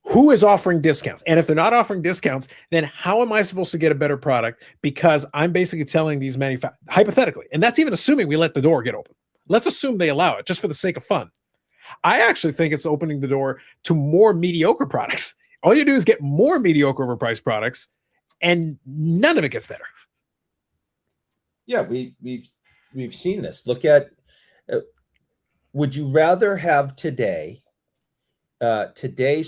S1: who is offering discounts? And if they're not offering discounts, then how am I supposed to get a better product? Because I'm basically telling these manufacturers, hypothetically, and that's even assuming we let the door get open. Let's assume they allow it just for the sake of fun. I actually think it's opening the door to more mediocre products. All you do is get more mediocre overpriced products, and none of it gets better.
S2: Yeah, we've seen this. Look at. Would you rather have today's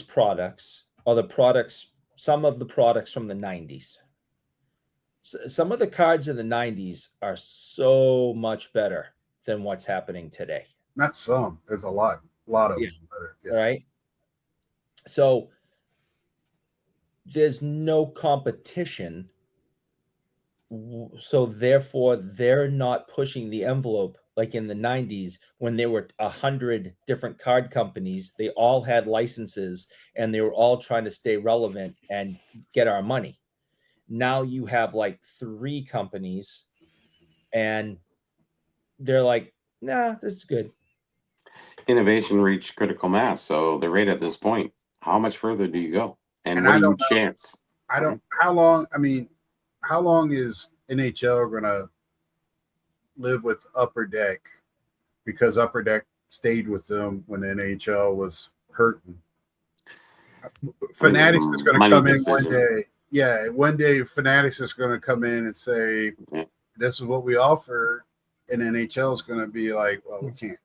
S2: products or some of the products from the 90s? Some of the cards in the 90s are so much better than what's happening today.
S4: Not some. There's a lot of
S2: Yeah.
S4: them. Better.
S2: All right. So there's no competition. So therefore, they're not pushing the envelope like in the 90s when there were 100 different card companies. They all had licenses and they were all trying to stay relevant and get our money. Now you have like 3 companies and they're like, nah, this is good.
S4: Innovation
S3: reached critical mass, so they're right at this point. How much further do you go? And
S4: And
S3: what
S4: I
S3: do you
S4: don't know.
S3: chance?
S4: I don't. How long? I mean, how long is NHL gonna live with Upper Deck? Because Upper Deck stayed with them when NHL was hurting. Fanatics is going to
S3: Money
S4: come in
S3: decision.
S4: one day. Yeah, one day Fanatics is going to come in and say,
S3: Yeah.
S4: "This is what we offer," and NHL is going to be like, "Well, we can't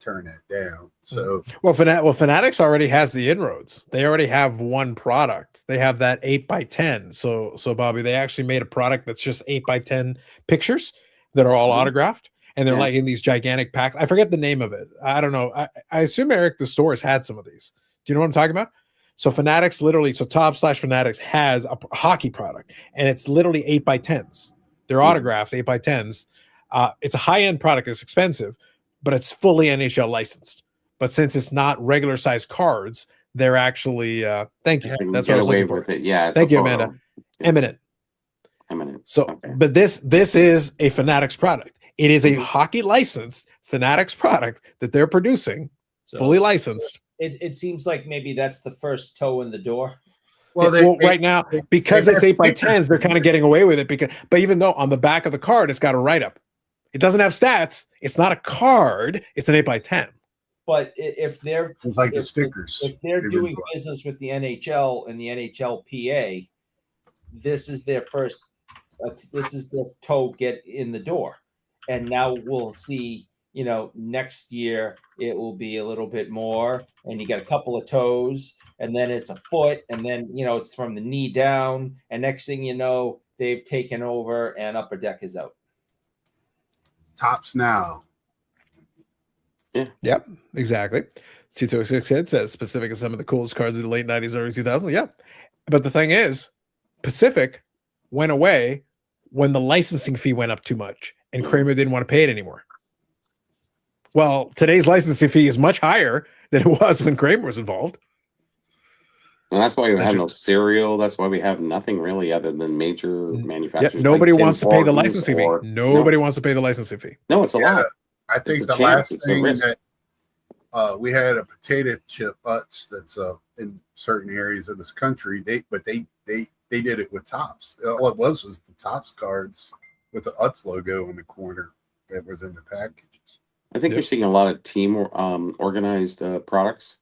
S4: turn that down." So
S1: Well, Fanatics already has the inroads. They already have one product. They have that 8x10. So Bobby, they actually made a product that's just 8x10 pictures that are all
S3: Mhm.
S1: autographed, and they're
S3: Yeah.
S1: like in these gigantic packs. I forget the name of it. I don't know. I assume Eric, the stores had some of these. Do you know what I'm talking about? So Fanatics literally, so Top/Fanatics has a hockey product, and it's literally 8x10s. They're
S3: Mhm.
S1: autographed 8x10s. It's a high-end product. It's expensive, but it's fully NHL licensed. But since it's not regular size cards, they're actually thank you.
S3: You can
S1: That's
S3: get
S1: what I was
S3: away
S1: looking for.
S3: with it. Yeah. It's
S1: Thank
S3: a
S1: you,
S3: photo.
S1: Amanda. Eminent.
S3: Eminent.
S1: So,
S3: Okay.
S1: but this is a Fanatics product. It is a
S3: Mhm.
S1: hockey licensed Fanatics product that they're producing,
S2: So
S1: fully licensed.
S2: it seems like maybe that's the first toe in the door.
S4: well,
S1: Right now, because
S4: they
S1: it's
S4: have
S1: 8x10s, they're
S4: stickers.
S1: kind of getting away with it. But even though on the back of the card it's got a write up, it doesn't have stats. It's not a card. It's an 8x10.
S2: But if they're
S4: It's like the
S2: if-
S4: stickers.
S2: if they're
S4: They've
S2: doing
S4: been-
S2: business with the NHL and the NHLPA, this is their first. This is their toe get in the door, and now we'll see. Next year it will be a little bit more, and you got a couple of toes, and then it's a foot, and then it's from the knee down, and next thing you know, they've taken over, and Upper Deck is out.
S4: Tops now.
S1: Yep, exactly. C206 Head says Pacific is some of the coolest cards of the late 90s, early 2000s. Yeah. But the thing is, Pacific went away when the licensing fee went up too much and Kramer didn't want to pay it anymore. Well, today's licensing fee is much higher than it was when Kramer was involved.
S3: And that's why we have
S1: That's
S3: no cereal. That's why we have nothing really other than major
S1: Yeah,
S3: manufacturers.
S1: nobody
S3: like
S1: wants to
S3: Tim
S1: pay the
S3: Hortons
S1: licensing fee.
S3: or-
S1: Nobody wants to pay the licensing fee.
S3: No, it's a
S4: Yeah.
S3: lot.
S4: I think
S3: It's a
S4: the
S3: chance,
S4: last
S3: it's a
S4: thing
S3: risk.
S4: that we had a potato chip Utz that's in certain areas of this country. They did it with Tops. All it was the Tops cards with the Utz logo in the corner that was in the packages.
S3: I think
S1: Yep.
S3: you're seeing a lot of team organized products,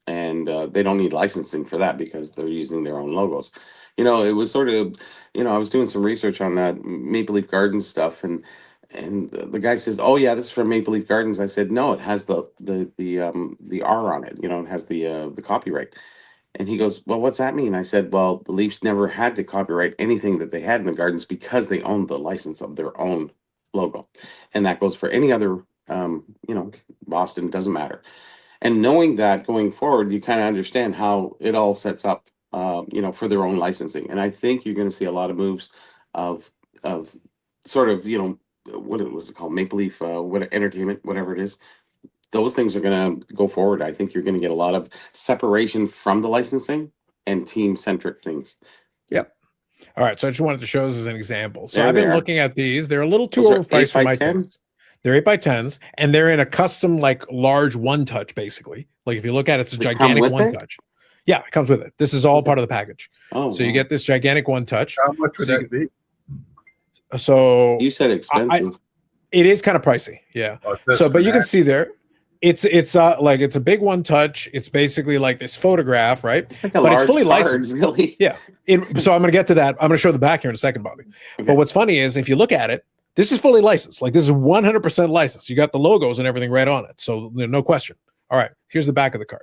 S3: and they don't need licensing for that because they're using their own logos. It was sort of, I was doing some research on that Maple Leaf Gardens stuff, and the guy says, "Oh yeah, this is from Maple Leaf Gardens." I said, "No, it has the R on it. It has the copyright." And he goes, "Well, what's that mean?" I said, "Well, the Leafs never had to copyright anything that they had in the Gardens because they owned the license of their own logo, and that goes for any other, Boston, doesn't matter." And knowing that going forward, you kind of understand how it all sets up, for their own licensing. And I think you're going to see a lot of moves of sort of, what it was called, Maple Leaf, what entertainment, whatever it is. Those things are going to go forward. I think you're going to get a lot of separation from the licensing and team centric things.
S1: Yep. All right. So I just wanted to show this as an example. So
S3: There
S1: I've
S3: they
S1: been
S3: are.
S1: looking at these. They're a little too
S3: Those are
S1: overpriced for
S3: 8 by
S1: my
S3: 10?
S1: taste. They're 8x10s, and they're in a custom, like, large one touch, basically. Like, if you look at it, it's a
S3: Does it come
S1: gigantic
S3: with
S1: one
S3: it?
S1: touch. Yeah, it comes with it. This is all
S3: Okay.
S1: part of the package.
S3: Oh,
S1: So you
S3: wow.
S1: get this gigantic one touch.
S4: How much would
S1: So you
S4: that be?
S1: So
S3: You said expensive.
S1: it is kind of pricey. Yeah.
S4: Oh, it's just
S1: So, but you can
S4: that?
S1: see there, it's like, it's a big one touch. It's basically like this photograph, right?
S3: It's like a
S1: but it's
S3: large
S1: fully
S3: card,
S1: licensed.
S3: really.
S1: Yeah. So I'm going to get to that. I'm going to show the back here in a second, Bobby.
S3: Okay.
S1: But what's funny is if you look at it, this is fully licensed. Like, this is 100% licensed. You got the logos and everything right on it. So no question. All right. Here's the back of the card.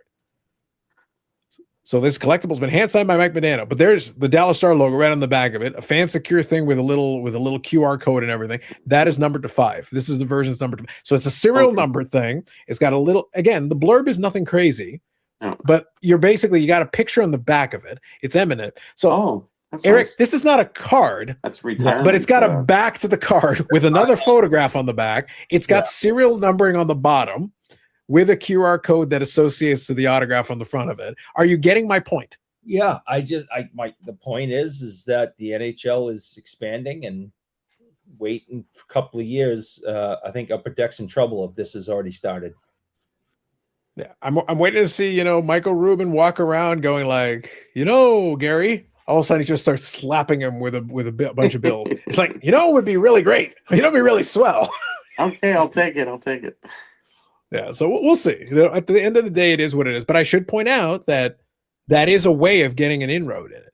S1: So this collectible's been hand signed by Mike Medano, but there's the Dallas Star logo right on the back of it, a fan secure thing with a little QR code and everything. That is numbered to 5. This is the version's numbered to. So it's a serial
S3: Okay.
S1: number thing. It's got a little, again, the blurb is nothing crazy,
S3: No.
S1: but you got a picture on the back of it. It's eminent. So
S3: Oh, that's
S1: Eric,
S3: nice.
S1: this is not a card,
S3: That's retirement.
S1: but it's got a back to the card with another photograph on the back. It's got serial numbering on the bottom with a QR code that associates to the autograph on the front of it. Are you getting my point?
S2: Yeah, the point is that the NHL is expanding, and waiting a couple of years. I think Upper Deck's in trouble if this has already started.
S1: Yeah, I'm waiting to see, Michael Rubin walk around going like, Gary. All of a sudden, he just starts slapping him with a bunch of bills. It's like, it would be really great. It'd be really swell.
S3: Okay, I'll take it.
S1: Yeah, so we'll see. At the end of the day, it is what it is. But I should point out that is a way of getting an inroad in it.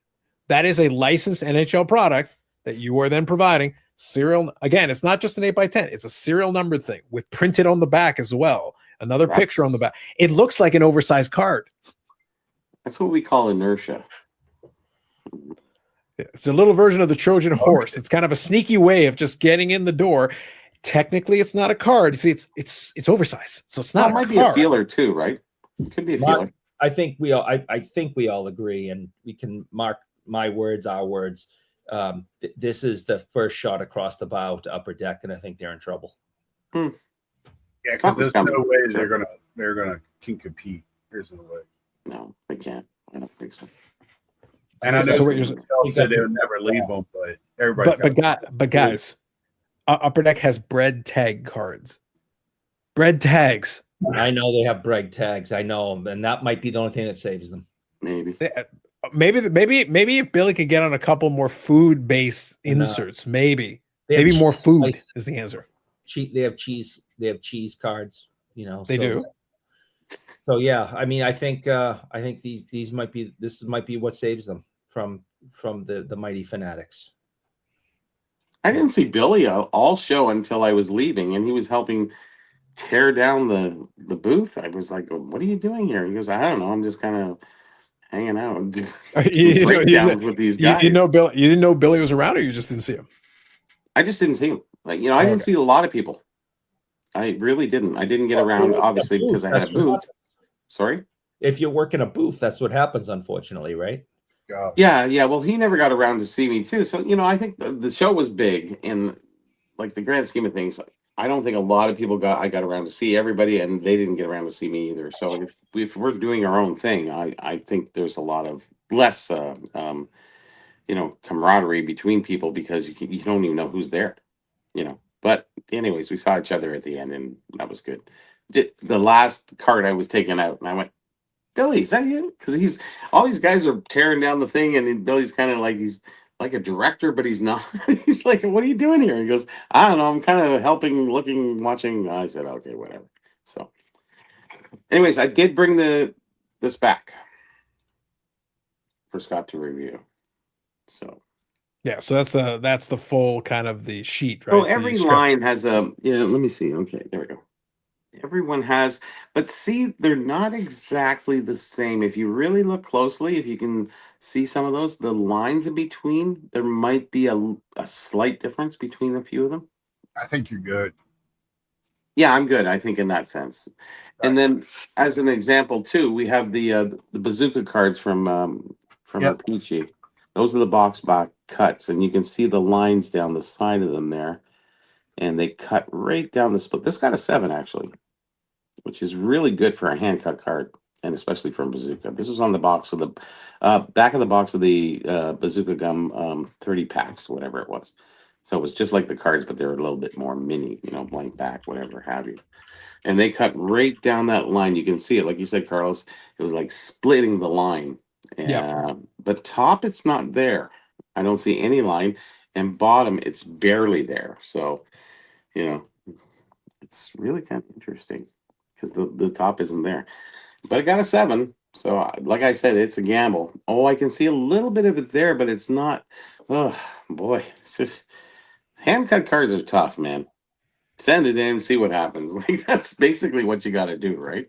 S1: That is a licensed NHL product that you are then providing serial. Again, it's not just an 8x10. It's a serial number thing with printed on the back as well. Another picture on the back. It looks like an oversized card.
S3: That's what we call inertia.
S1: It's a little version of the Trojan horse. It's kind of a sneaky way of just getting in the door. Technically, it's not a card. See, it's oversized, so it's not.
S3: It might be a feeler too, right? It could be a feeler.
S2: I think we all agree, and we can mark my words, our words. This is the first shot across the bow to Upper Deck, and I think they're in trouble.
S4: Yeah, because there's no way they're gonna can compete. There's no way.
S3: No, they can't. I don't think so.
S4: And I know
S1: So
S4: so
S1: what you're
S4: said they would never leave them, but everybody.
S1: But guys, Upper Deck has bread tag cards. Bread tags.
S2: I know they have breg tags. I know them, and that might be the only thing that saves them.
S3: Maybe.
S1: Maybe if Billy could get on a couple more food-based inserts, maybe
S2: They have
S1: more
S2: cheese
S1: food
S2: slices.
S1: is the answer.
S2: They have cheese. They have cheese cards.
S1: They do.
S2: So yeah, I mean, I think these might be what saves them from the mighty Fanatics.
S3: I didn't see Billy all show until I was leaving, and he was helping tear down the booth. I was like, "What are you doing here?" He goes, "I don't know. I'm just kind of hanging out with these guys."
S1: You didn't know Billy was around, or you just didn't see him?
S3: I just didn't see him. I didn't see a lot of people. I really didn't. I didn't get around, obviously, because I had a booth. Sorry?
S2: If you're working a booth, that's what happens, unfortunately, right?
S3: Yeah. Well, he never got around to see me too. So, I think the show was big in like the grand scheme of things. I don't think a lot of people I got around to see everybody, and they didn't get around to see me either. So if we're doing our own thing, I think there's a lot of less, camaraderie between people because you don't even know who's there, But anyways, we saw each other at the end, and that was good. The last card I was taking out, and I went, "Billy, is that you?" Because all these guys are tearing down the thing, and then Billy's kind of like he's like a director, but he's not. He's like, "What are you doing here?" He goes, "I don't know. I'm kind of helping, looking, watching." I said, "Okay, whatever." So, anyways, I did bring this back for Scott to review. So.
S1: Yeah, so that's the full kind of the sheet, right?
S3: Oh, every line has a. Let me see. Okay, there we go. Everyone has, but see, they're not exactly the same. If you really look closely, if you can see some of those, the lines in between, there might be a slight difference between a few of them.
S4: I think you're good.
S3: Yeah, I'm good. I think in that sense. And then, as an example too, we have the bazooka cards from
S4: Yep.
S3: Peachy. Those are the box back cuts, and you can see the lines down the side of them there, and they cut right down the split. This got a 7 actually, which is really good for a hand cut card, and especially from bazooka. This was on the box of the back of the box of the bazooka gum 30 packs, whatever it was. So it was just like the cards, but they're a little bit more mini, blank back, whatever have you. And they cut right down that line. You can see it, like you said, Carlos. It was like splitting the line.
S1: Yeah.
S3: But top, it's not there. I don't see any line, and bottom, it's barely there. So, it's really kind of interesting because the top isn't there. But it got a 7. So, like I said, it's a gamble. Oh, I can see a little bit of it there, but it's not. Oh boy, it's just hand cut cards are tough, man. Send it in, see what happens. Like that's basically what you got to do, right?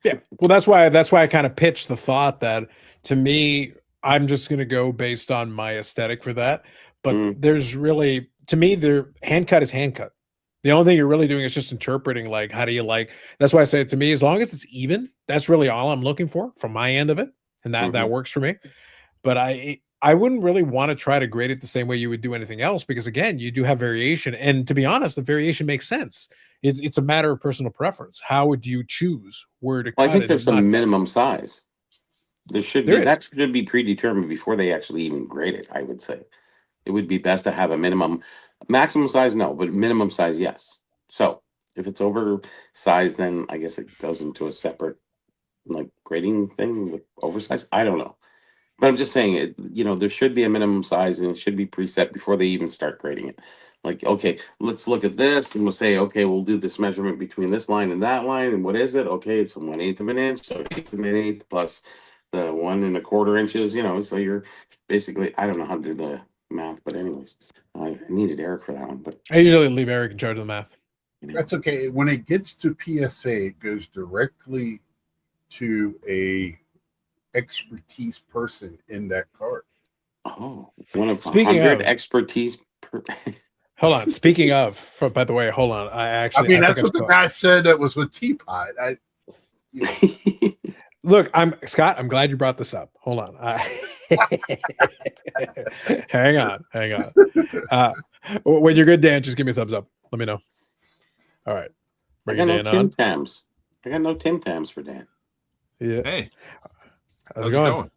S1: Yeah. Well, that's why I kind of pitched the thought that to me, I'm just going to go based on my aesthetic for that. But there's really, to me, their hand cut is hand cut. The only thing you're really doing is just interpreting, like, how do you like? That's why I say, to me, as long as it's even, that's really all I'm looking for from my end of it, and that works for me. But I wouldn't really want to try to grade it the same way you would do anything else, because again, you do have variation, and to be honest, the variation makes sense. It's a matter of personal preference. How would you choose where to cut
S3: I think
S1: it
S3: there's
S1: and not
S3: some
S1: cut?
S3: minimum size. There should
S1: There
S3: be
S1: is.
S3: that should be predetermined before they actually even grade it. I would say it would be best to have a maximum size, no, but minimum size, yes. So if it's oversized, then I guess it goes into a separate like grading thing with oversized. I don't know. But I'm just saying it, there should be a minimum size and it should be preset before they even start grading it. Like, okay, let's look at this and we'll say, okay, we'll do this measurement between this line and that line. And what is it? Okay, it's 1/8 of an inch. So 1/8 of an eighth plus the 1 1/4 inches, so you're basically, I don't know how to do the math, but anyways, I needed Eric for that one. But
S1: I usually leave Eric in charge of the math.
S4: That's okay. When it gets to PSA, it goes directly to a expertise person in that card.
S3: Oh, one of
S1: Speaking
S3: 100
S1: of-
S3: expertise.
S1: Hold on. Speaking of, by the way, hold on. I
S4: I mean, that's
S1: think
S4: what the
S1: I've
S4: guy said that was with Teapot.
S1: Look, Scott. I'm glad you brought this up. Hold on. Hang on. When you're good, Dan, just give me a thumbs up. Let me know. All right.
S3: I
S1: Bring
S3: got
S1: Dan
S3: no
S1: on.
S3: Tim Tams. I got no Tim Tams for Dan.
S1: Yeah.
S6: Hey,
S1: How's it going?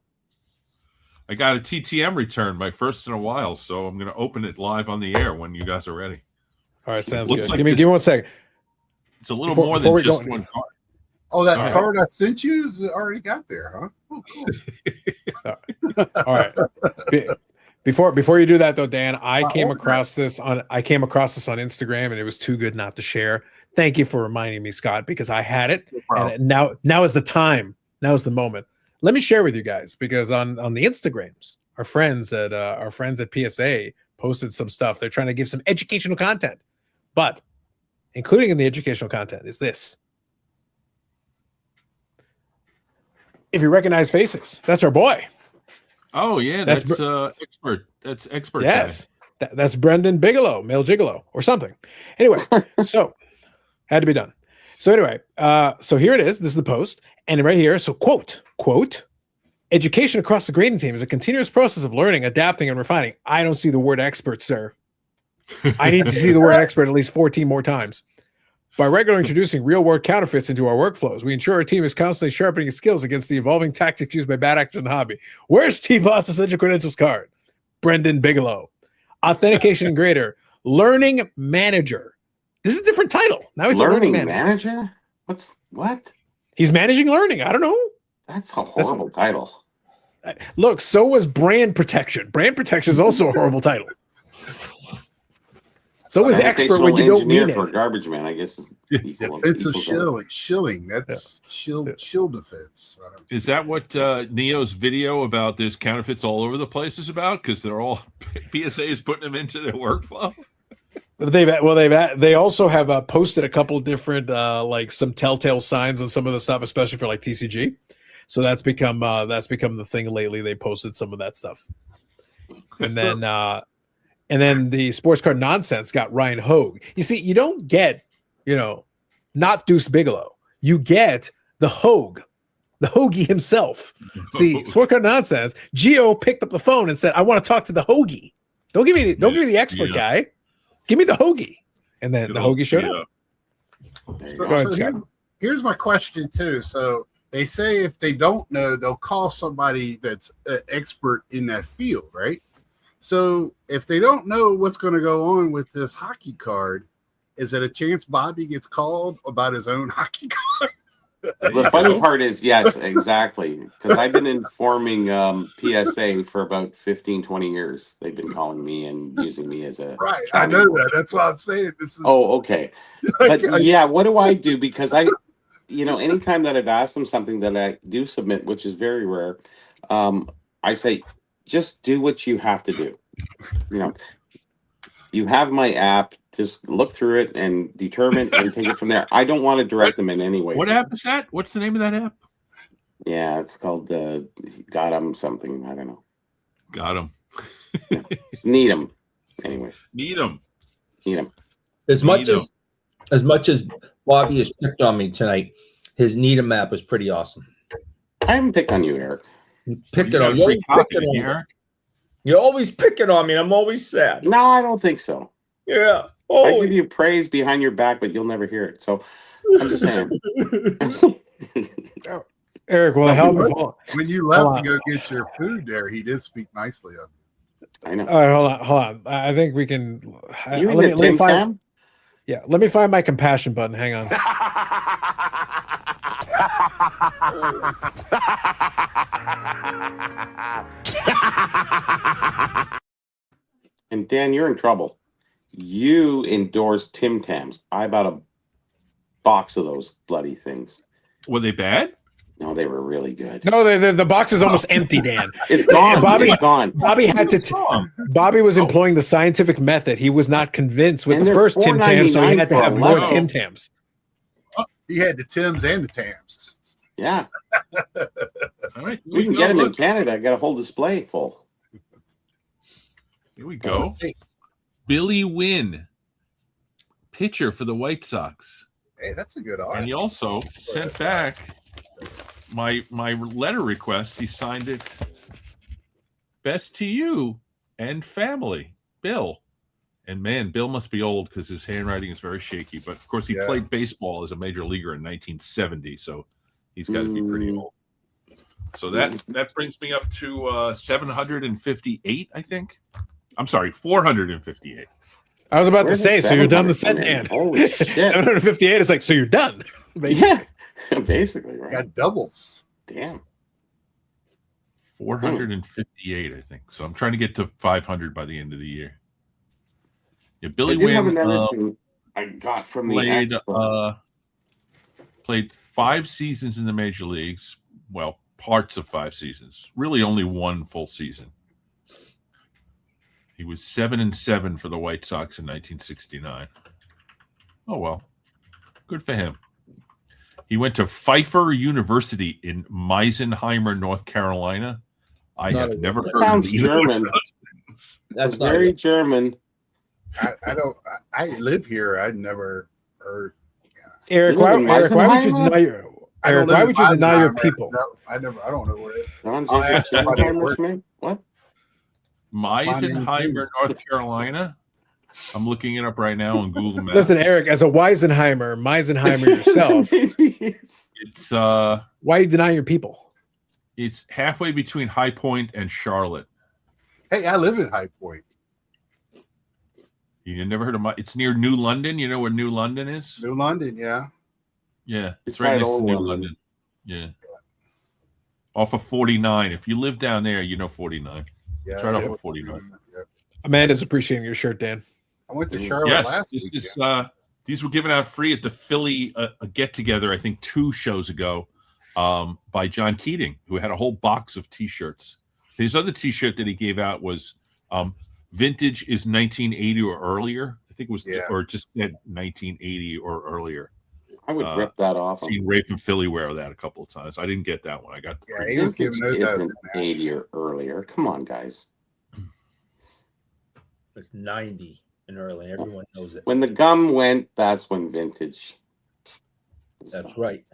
S6: I got a TTM return, my first in a while, so I'm going to open it live on the air when you guys are ready.
S1: All right. Sounds
S6: Looks
S1: good.
S6: like
S1: Give me
S6: this-
S1: 1 second.
S6: It's a little
S1: Before-
S6: more
S1: before
S6: than
S1: we
S6: just
S1: go-
S6: one card.
S4: Oh, that
S1: All right.
S4: card I sent you is already got there, huh? Oh, cool.
S1: All right. Before you do that though, Dan, I came across this on Instagram and it was too good not to share. Thank you for reminding me, Scott, because I had it. And now is the time. Now is the moment. Let me share with you guys, because on the Instagrams, our friends at PSA posted some stuff. They're trying to give some educational content, but including in the educational content is this. If you recognize faces, that's our boy.
S6: Oh yeah,
S1: That's
S6: that's expert. That's expert.
S1: Yes, that's Brendan Bigelow, male gigolo, or something. Anyway, so had to be done. So anyway, so here it is. This is the post, and right here. So quote: "Education across the grading team is a continuous process of learning, adapting, and refining." I don't see the word expert, sir. I need to see the word expert at least 14 more times. By regularly introducing real-world counterfeits into our workflows, we ensure our team is constantly sharpening its skills against the evolving tactics used by bad actors in the hobby. Where's T-Boss Essential Credentials card? Brendan Bigelow. Authentication and Grader. Learning Manager. This is a different title. Now he's
S3: Learning
S1: a learning manager.
S3: manager? What?
S1: He's managing learning. I don't know.
S3: That's a horrible title.
S1: Look, so was Brand Protection. Brand Protection is also a horrible title. So is expert when you don't
S3: Engineer
S1: mean
S3: for
S1: it.
S3: garbage man, I guess. Is equal-
S4: It's a
S3: equals
S4: shilling. That's shield defense. I don't-
S6: Is that what Neo's video about there's counterfeits all over the place is about? Because they're all PSA is putting them into their workflow.
S1: They also have posted a couple different like some telltale signs on some of the stuff, especially for like TCG. So that's become the thing lately. They posted some of that stuff, and then the sports card nonsense got Ryan Hogue. You see, you don't get not Deuce Bigelow. You get the Hogue, the Hoagie himself. See, Sport Nonsense. Gio picked up the phone and said, "I want to talk to the Hoagie. Don't give me the expert guy. Give me the Hoagie." And then the Hoagie showed up.
S5: So,
S1: Go ahead, Scott.
S5: Here's my question too. So they say if they don't know, they'll call somebody that's an expert in that field, right? So if they don't know what's going to go on with this hockey card, is it a chance Bobby gets called about his own hockey card?
S3: The funny part is, yes, exactly. Because I've been informing PSA for about 15, 20 years. They've been calling me and using me as a
S5: right. I know that. That's why I'm saying this is.
S3: Oh, okay. But yeah, what do I do? Because anytime that I've asked them something that I do submit, which is very rare, I say, just do what you have to do. You have my app. Just look through it and determine and take it from there. I don't want to direct them in any way.
S6: What app is that? What's the name of that app?
S3: Yeah, it's called Got 'em something. I don't know.
S6: Got 'em.
S3: It's Need 'em. Anyways.
S6: Need 'em.
S2: As much as Bobby has picked on me tonight, his Needham app is pretty awesome.
S3: I haven't picked on you, Eric.
S2: Picking on you. You're always picking on me. I'm always sad.
S3: No, I don't think so.
S2: Yeah.
S3: I give you praise behind your back, but you'll never hear it. So I'm just saying.
S1: Eric, will help me.
S5: When you left to go get your food there, he did speak nicely of you.
S3: I know.
S1: All right, hold on. I think we can.
S3: You let me find.
S1: Yeah, let me find my compassion button. Hang on.
S3: And Dan, you're in trouble. You endorsed Tams. I bought a box of those bloody things.
S6: Were they bad?
S3: No, they were really good.
S1: No, the box is almost empty, Dan.
S3: It's gone.
S1: Bobby,
S3: it's gone.
S1: Bobby had to. Bobby was employing the scientific method. He was not convinced with the first Tim Tams, so he had to have more Tim Tams.
S5: He had the Tims and the Tams.
S3: Yeah.
S6: All right,
S3: we can get them in Canada. I got a whole display full.
S6: Here we go. Billy Wynn, pitcher for the White Sox.
S5: Hey, that's a good art.
S6: And he also sent back my letter request. He signed it, "Best to you and family, Bill." And man, Bill must be old because his handwriting is very shaky. But of course, he played baseball as a major leaguer in 1970, so he's got to be pretty old. So that brings me up to 758, I think. I'm sorry, 458.
S1: I was about to say, so you're done the set, Dan.
S3: Holy shit.
S1: 758 is like, so you're done.
S3: Basically. Yeah, basically, right.
S5: Got doubles.
S3: Damn.
S6: 458, I think. So I'm trying to get to 500 by the end of the year. Yeah, Billy
S3: I did have
S6: Wynn
S3: another thing I got from the Expo.
S6: Played 5 seasons in the major leagues. Well, parts of 5 seasons. Really only one full season. He was 7-7 for the White Sox in 1969. Oh, well. Good for him. He went to Pfeiffer University in Meisenheimer, North Carolina. I have never heard
S3: sounds
S6: of
S3: German. That's very German.
S5: I live here. I'd never heard.
S1: Eric, why would you deny your people?
S5: I don't know what it is.
S3: What?
S6: Meisenheimer, North Carolina. I'm looking it up right now on Google Maps.
S1: Listen, Eric, as a Meisenheimer yourself,
S6: it's
S1: why you deny your people?
S6: It's halfway between High Point and Charlotte.
S5: Hey, I live in High Point.
S6: You never heard of it's near New London. You know where New London is?
S5: New London, yeah.
S6: Yeah, it's right next to New London. Yeah. Off of 49. If you live down there, you know 49. Yeah, it's right off of 49.
S5: Yep.
S1: Amanda's appreciating your shirt, Dan.
S5: I went to Charlotte last week.
S6: These were given out free at the Philly get-together, I think 2 shows ago, by John Keating, who had a whole box of T-shirts. His other T-shirt that he gave out was vintage is 1980 or earlier. I think it was, or just said 1980 or earlier.
S3: I would rip that off.
S6: I've seen Ray from Philly wear that a couple of times. I didn't get that one. I got
S5: he was giving those out.
S3: 80 or earlier. Come on, guys.
S2: It's 90 and early. Everyone knows it.
S3: When the gum went, that's when vintage
S2: That's right.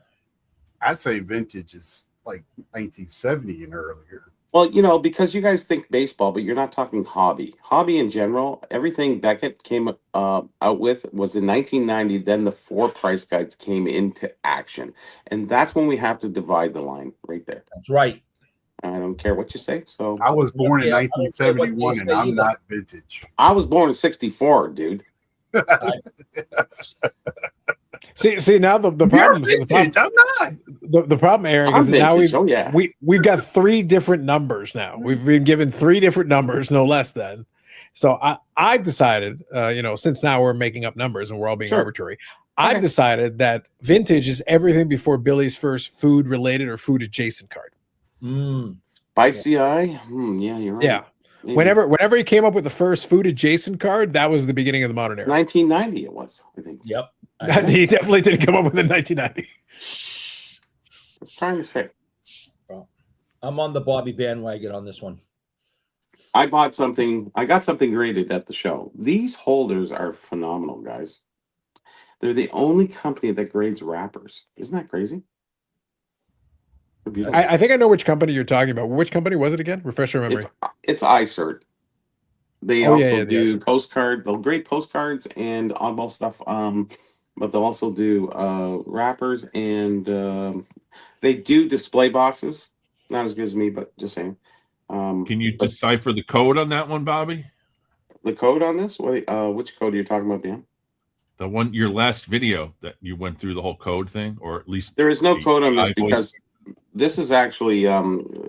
S4: I'd say vintage is like 1970 and earlier.
S3: Well, you know, because you guys think baseball, but you're not talking hobby. Hobby in general, everything Beckett came out with was in 1990. Then the 4 price guides came into action. And that's when we have to divide the line right there.
S2: That's right.
S3: I don't care what you say. So
S4: I was born in
S2: Yeah, I don't care what
S4: 1971
S2: they
S4: and
S2: say
S4: I'm
S2: either.
S4: not vintage.
S3: I was born in 64, dude.
S1: See now the
S4: You're
S1: problem
S4: vintage. I'm not.
S1: the problem, Eric,
S3: I'm
S1: is that now
S3: vintage. Oh, yeah.
S1: we've got 3 different numbers now. We've been given 3 different numbers, no less than. So I've decided, since now we're making up numbers and we're all being
S3: Sure.
S1: arbitrary, I've
S3: Okay.
S1: decided that vintage is everything before Billy's first food related or food adjacent card.
S3: By CI? Yeah, you're right.
S1: Yeah.
S3: Maybe.
S1: Whenever he came up with the first food adjacent card, that was the beginning of the modern era.
S3: 1990 it was, I think.
S2: Yep.
S1: He definitely didn't come up with it in 1990.
S3: I was trying to say.
S2: I'm on the Bobby bandwagon on this one.
S3: I got something graded at the show. These holders are phenomenal, guys. They're the only company that grades wrappers. Isn't that crazy? They're beautiful.
S1: I think I know which company you're talking about. Which company was it again? Refresh your memory.
S3: It's iCert. They
S1: Oh,
S3: also
S1: yeah, the
S3: do
S1: iCert.
S3: postcard. They'll grade postcards and oddball stuff. But they'll also do wrappers and they do display boxes. Not as good as me, but just saying.
S6: Can you
S3: but
S6: decipher the code on that one, Bobby?
S3: the code on this? Which code are you talking about, Dan?
S6: The one, your last video that you went through the whole code thing, or at least
S3: There is no
S6: the
S3: code on this
S6: AI voice?
S3: because this is actually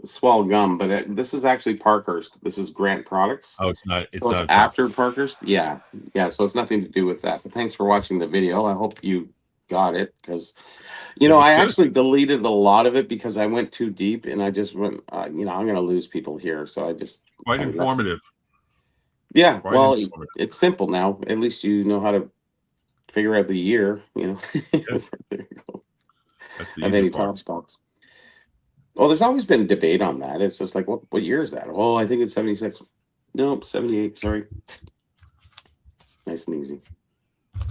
S3: Swell Gum, but this is actually Parkhurst. This is Grant Products.
S6: Oh, it's not. It's
S3: So
S6: not
S3: it's after Parkhurst. Yeah. So it's nothing to do with that. So thanks for watching the video. I hope you got it because,
S6: It was
S3: I
S6: good.
S3: actually deleted a lot of it because I went too deep and I just went, I'm going to lose people here. So I just
S6: quite informative.
S3: Yeah.
S6: Quite
S3: Well,
S6: informative.
S3: it's simple now. At least you know how to figure out the year.
S6: Yes.
S3: There you go.
S6: That's the
S3: Of
S6: easy
S3: any
S6: part.
S3: top box. Well, there's always been debate on that. It's just like, what year is that? Oh, I think it's 76. Nope, 78. Sorry. Nice and easy.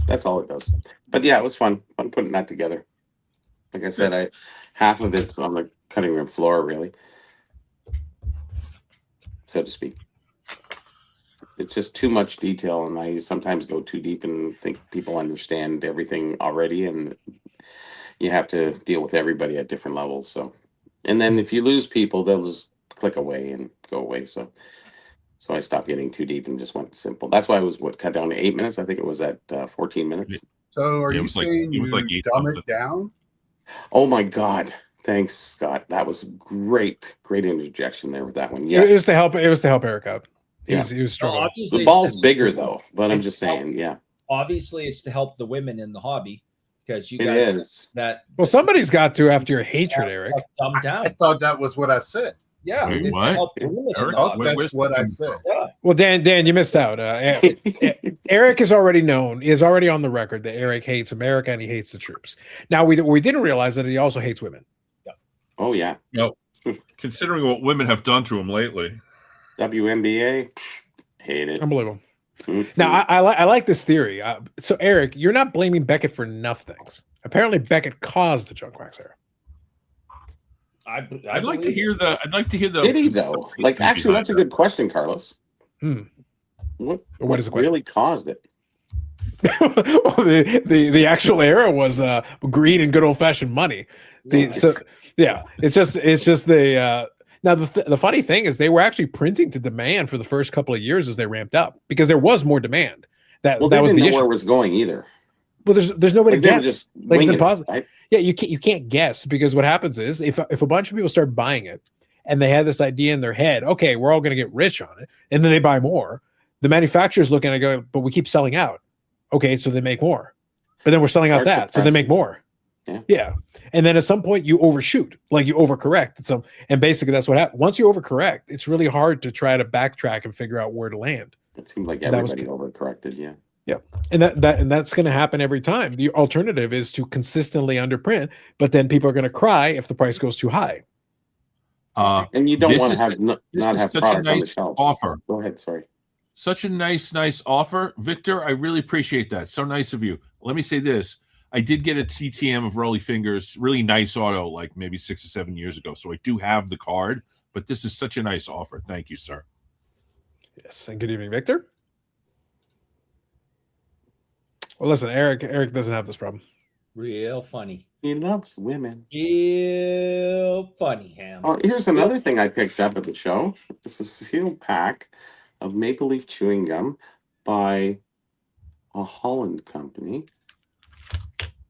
S3: That's all it does. But yeah, it was fun putting that together. Like I said, half of it's on the cutting room floor, really, so to speak. It's just too much detail, and I sometimes go too deep and think people understand everything already, and you have to deal with everybody at different levels. So, and then if you lose people, they'll just click away and go away. So I stopped getting too deep and just went simple. That's why I was cut down to 8 minutes. I think it was at 14 minutes.
S4: So are
S6: Yeah, it
S4: you
S6: was like-
S4: saying
S6: it was
S4: you
S6: like 8
S4: dumb
S6: something.
S4: it down?
S3: Oh my God. Thanks, Scott. That was great interjection there with that one.
S1: It
S3: Yes.
S1: was to help Eric out. He
S3: Yeah.
S1: was struggling.
S2: Obviously,
S3: The
S2: it's
S3: ball's
S2: to-
S3: bigger though, but I'm
S2: it's
S3: just
S2: to help-
S3: saying, yeah,
S2: Obviously, it's to help the women in the hobby because you
S3: it
S2: guys
S3: is.
S2: that
S1: Well, somebody's got to after your hatred, Eric.
S2: have dumbed down.
S4: I thought that was what I said.
S2: Yeah,
S6: Wait,
S2: it's
S6: what?
S2: to help the women in
S6: Eric,
S2: the
S4: Oh,
S2: hobby.
S6: where's
S4: that's what I
S6: the-
S4: said.
S2: Yeah.
S1: Well, Dan, you missed out. Eric is already known. He is already on the record that Eric hates America and he hates the troops. Now we didn't realize that he also hates women.
S3: Oh yeah.
S6: Considering what women have done to him lately.
S3: WNBA, hate it.
S1: Unbelievable.
S3: Mhm.
S1: Now I like this theory. So Eric, you're not blaming Beckett for enough things. Apparently, Beckett caused the junk wax era.
S6: I'd like to hear the. I'd like to hear the.
S3: Did he though? Like, actually, that's a good question, Carlos.
S1: Hmm.
S3: What
S1: is the question?
S3: really caused it?
S1: the actual era was greed and good old fashioned money. It's just the now the funny thing is they were actually printing to demand for the first couple of years as they ramped up because there was more demand. That
S3: Well, they
S1: was
S3: didn't
S1: the
S3: know where
S1: issue.
S3: it was going either.
S1: Well, there's no way to
S3: Like, they were
S1: guess.
S3: just
S1: Like it's
S3: winging it,
S1: impossible.
S3: right?
S1: Yeah, you can't guess because what happens is if a bunch of people start buying it and they have this idea in their head, okay, we're all going to get rich on it, and then they buy more. The manufacturers look at it and go, but we keep selling out. Okay, so they make more, but then we're selling out
S3: Starts
S1: that,
S3: with
S1: so they make
S3: prices.
S1: more.
S3: Yeah.
S1: Yeah, and then at some point you overshoot, like you overcorrect. And basically that's what happens. Once you overcorrect, it's really hard to try to backtrack and figure out where to land.
S3: It seemed like
S1: That was
S3: everybody overcorrected. Yeah.
S1: And that's going to happen every time. The alternative is to consistently underprint, but then people are going to cry if the price goes too high.
S3: And you don't
S6: This
S3: want
S6: is
S3: to have
S6: a-
S3: not
S6: this
S3: have
S6: is such a
S3: product on the
S6: nice
S3: shelves.
S6: offer.
S3: Go ahead. Sorry.
S6: Such a nice offer, Victor. I really appreciate that. So nice of you. Let me say this: I did get a TTM of Rolly Fingers, really nice auto, like maybe 6 or 7 years ago. So I do have the card, but this is such a nice offer. Thank you, sir.
S1: Yes, and good evening, Victor. Well, listen, Eric doesn't have this problem.
S2: Real funny.
S3: He loves women.
S2: Real funny, Ham.
S3: Oh, here's another thing I picked up at the show. This is a sealed pack of Maple Leaf chewing gum by a Holland company.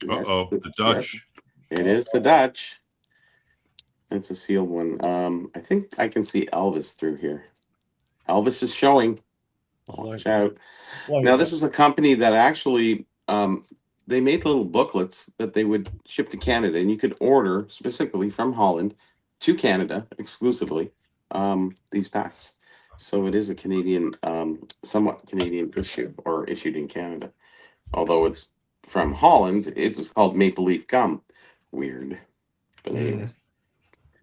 S3: Yes,
S6: The Dutch.
S3: yes, it is the Dutch. It's a sealed one. I think I can see Elvis through here. Elvis is showing. Watch out. Now, this was a company that actually they made little booklets that they would ship to Canada, and you could order specifically from Holland to Canada exclusively these packs. So it is a Canadian, somewhat Canadian issue, or issued in Canada. Although it's from Holland, it's called Maple Leaf Gum. Weird. But anyways.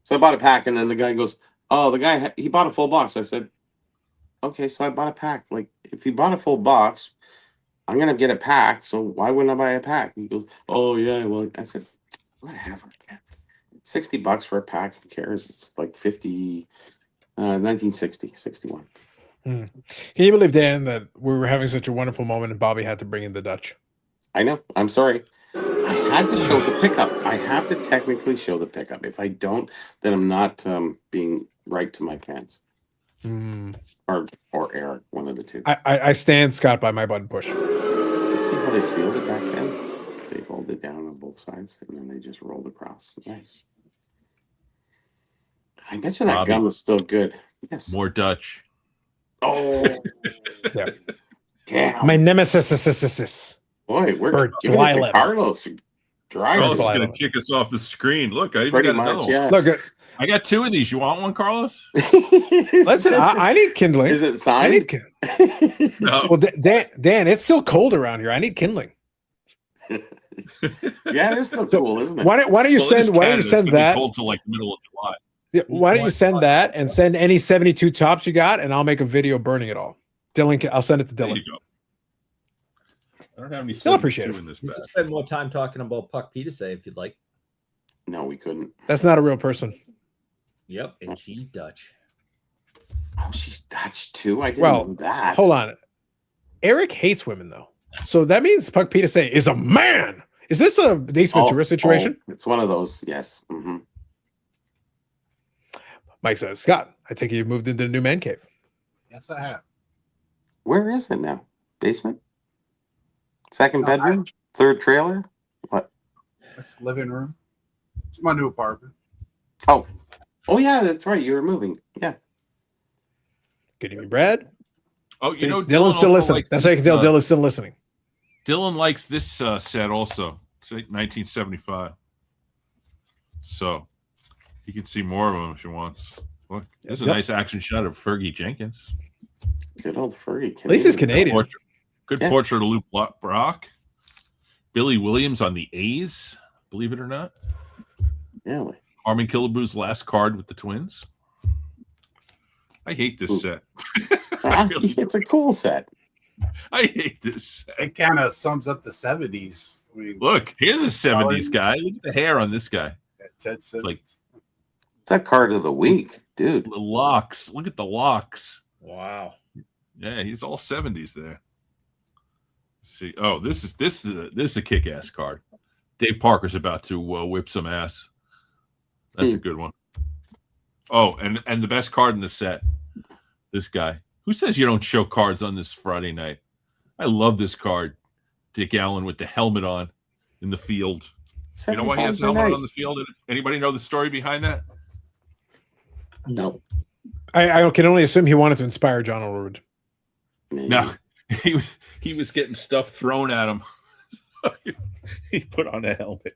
S3: So I bought a pack, and then the guy goes, oh, the guy, he bought a full box. I said, okay, so I bought a pack. Like, if you bought a full box, I'm going to get a pack, so why wouldn't I buy a pack? He goes, oh, yeah, well, I said, whatever. $60 for a pack, who cares? It's like 1960, 61.
S1: Can you believe, Dan, that we were having such a wonderful moment and Bobby had to bring in the Dutch?
S3: I know. I'm sorry. I had to show the pickup. I have to technically show the pickup. If I don't, then I'm not being right to my fans. Or Eric, one of the two.
S1: I stand Scott by my button push.
S3: Let's see how they sealed it back then. They folded it down on both sides, and then they just rolled across. Nice. I bet you that
S6: Bobby.
S3: gum is still good. Yes.
S6: More Dutch.
S3: Oh.
S1: Yeah.
S3: Damn.
S1: My nemesis.
S3: Boy, we're
S1: Bird
S3: giving it to
S1: Delilah.
S3: Carlos.
S6: Carlos is
S1: Delilah.
S6: going to kick us off the screen. Look, I even
S3: Pretty
S6: got
S3: much,
S6: another one.
S3: yeah.
S1: Look,
S6: I got 2 of these. You want one, Carlos?
S1: listen, I need kindling.
S3: Is it
S1: I
S3: signed?
S1: need kindling.
S6: No.
S1: Well, Dan, it's still cold around here. I need kindling.
S3: Yeah, it's still cool, isn't it?
S1: Why don't you
S6: Well, it is
S1: send
S6: Canada. It's gonna be
S1: that?
S6: cold till like the middle of July.
S1: Yeah, why don't you send that and send any 72 tops you got, and I'll make a video burning it all. Dylan, I'll send it to
S6: There
S1: Dylan.
S6: you go. I don't have any.
S1: They'll appreciate
S6: 72
S1: it.
S6: in this
S2: We
S6: bag.
S2: can spend more time talking about Puck Peterson if you'd like.
S3: No, we couldn't.
S1: That's not a real person.
S2: Yep, and she's Dutch.
S3: Oh, she's Dutch too. I didn't
S1: Well,
S3: know that.
S1: Hold on. Eric hates women, though. So that means Puck Peterson is a man. Is this a Ace Ventura situation?
S3: It's one of those. Yes. Mm-hmm.
S1: Mike says, Scott, I take it you've moved into the new man cave.
S4: Yes, I have.
S3: Where is it now? Basement? Second
S4: No,
S3: bedroom? Third trailer? What?
S4: It's living room. It's my new apartment.
S3: Oh. Oh, yeah, that's right. You were moving. Yeah.
S1: Good evening, Brad.
S6: Oh,
S1: See,
S6: you know,
S1: Dylan's still
S6: also
S1: listening.
S6: likes
S1: That's how you can tell
S6: this,
S1: Dylan's still listening.
S6: Dylan likes this set also. It's like 1975. So you can see more of them if he wants. Look, there's a
S1: Yep.
S6: nice action shot of Fergie Jenkins.
S3: Good old furry.
S1: At least he's Canadian.
S6: Good
S3: Yeah.
S6: portrait of Luke Brock. Billy Williams on the A's, believe it or not.
S3: Really?
S6: Harmon Killebreau's last card with the Twins. I hate this
S3: Ooh.
S6: set.
S3: It's a cool set.
S6: I hate this set.
S4: It kind of sums up the 70s. I mean,
S6: Look, here's a 70s guy. Look at the hair on this guy.
S4: Ted Simmons.
S6: like-
S3: It's that card of the week, dude.
S6: The locks. Look at the locks.
S2: Wow.
S6: Yeah, he's all 70s there. Let's see. Oh, this is a kick-ass card. Dave Parker's about to whip some ass. That's a good one. Oh, and the best card in the set. This guy. Who says you don't show cards on this Friday night? I love this card. Dick Allen with the helmet on in the field. You know why he has the
S3: 75s are
S6: helmet
S3: nice.
S6: on the field? Anybody know the story behind that?
S3: No.
S1: I can only assume he wanted to inspire John O'Rourke.
S6: No. He was getting stuff thrown at him. So he put on a helmet.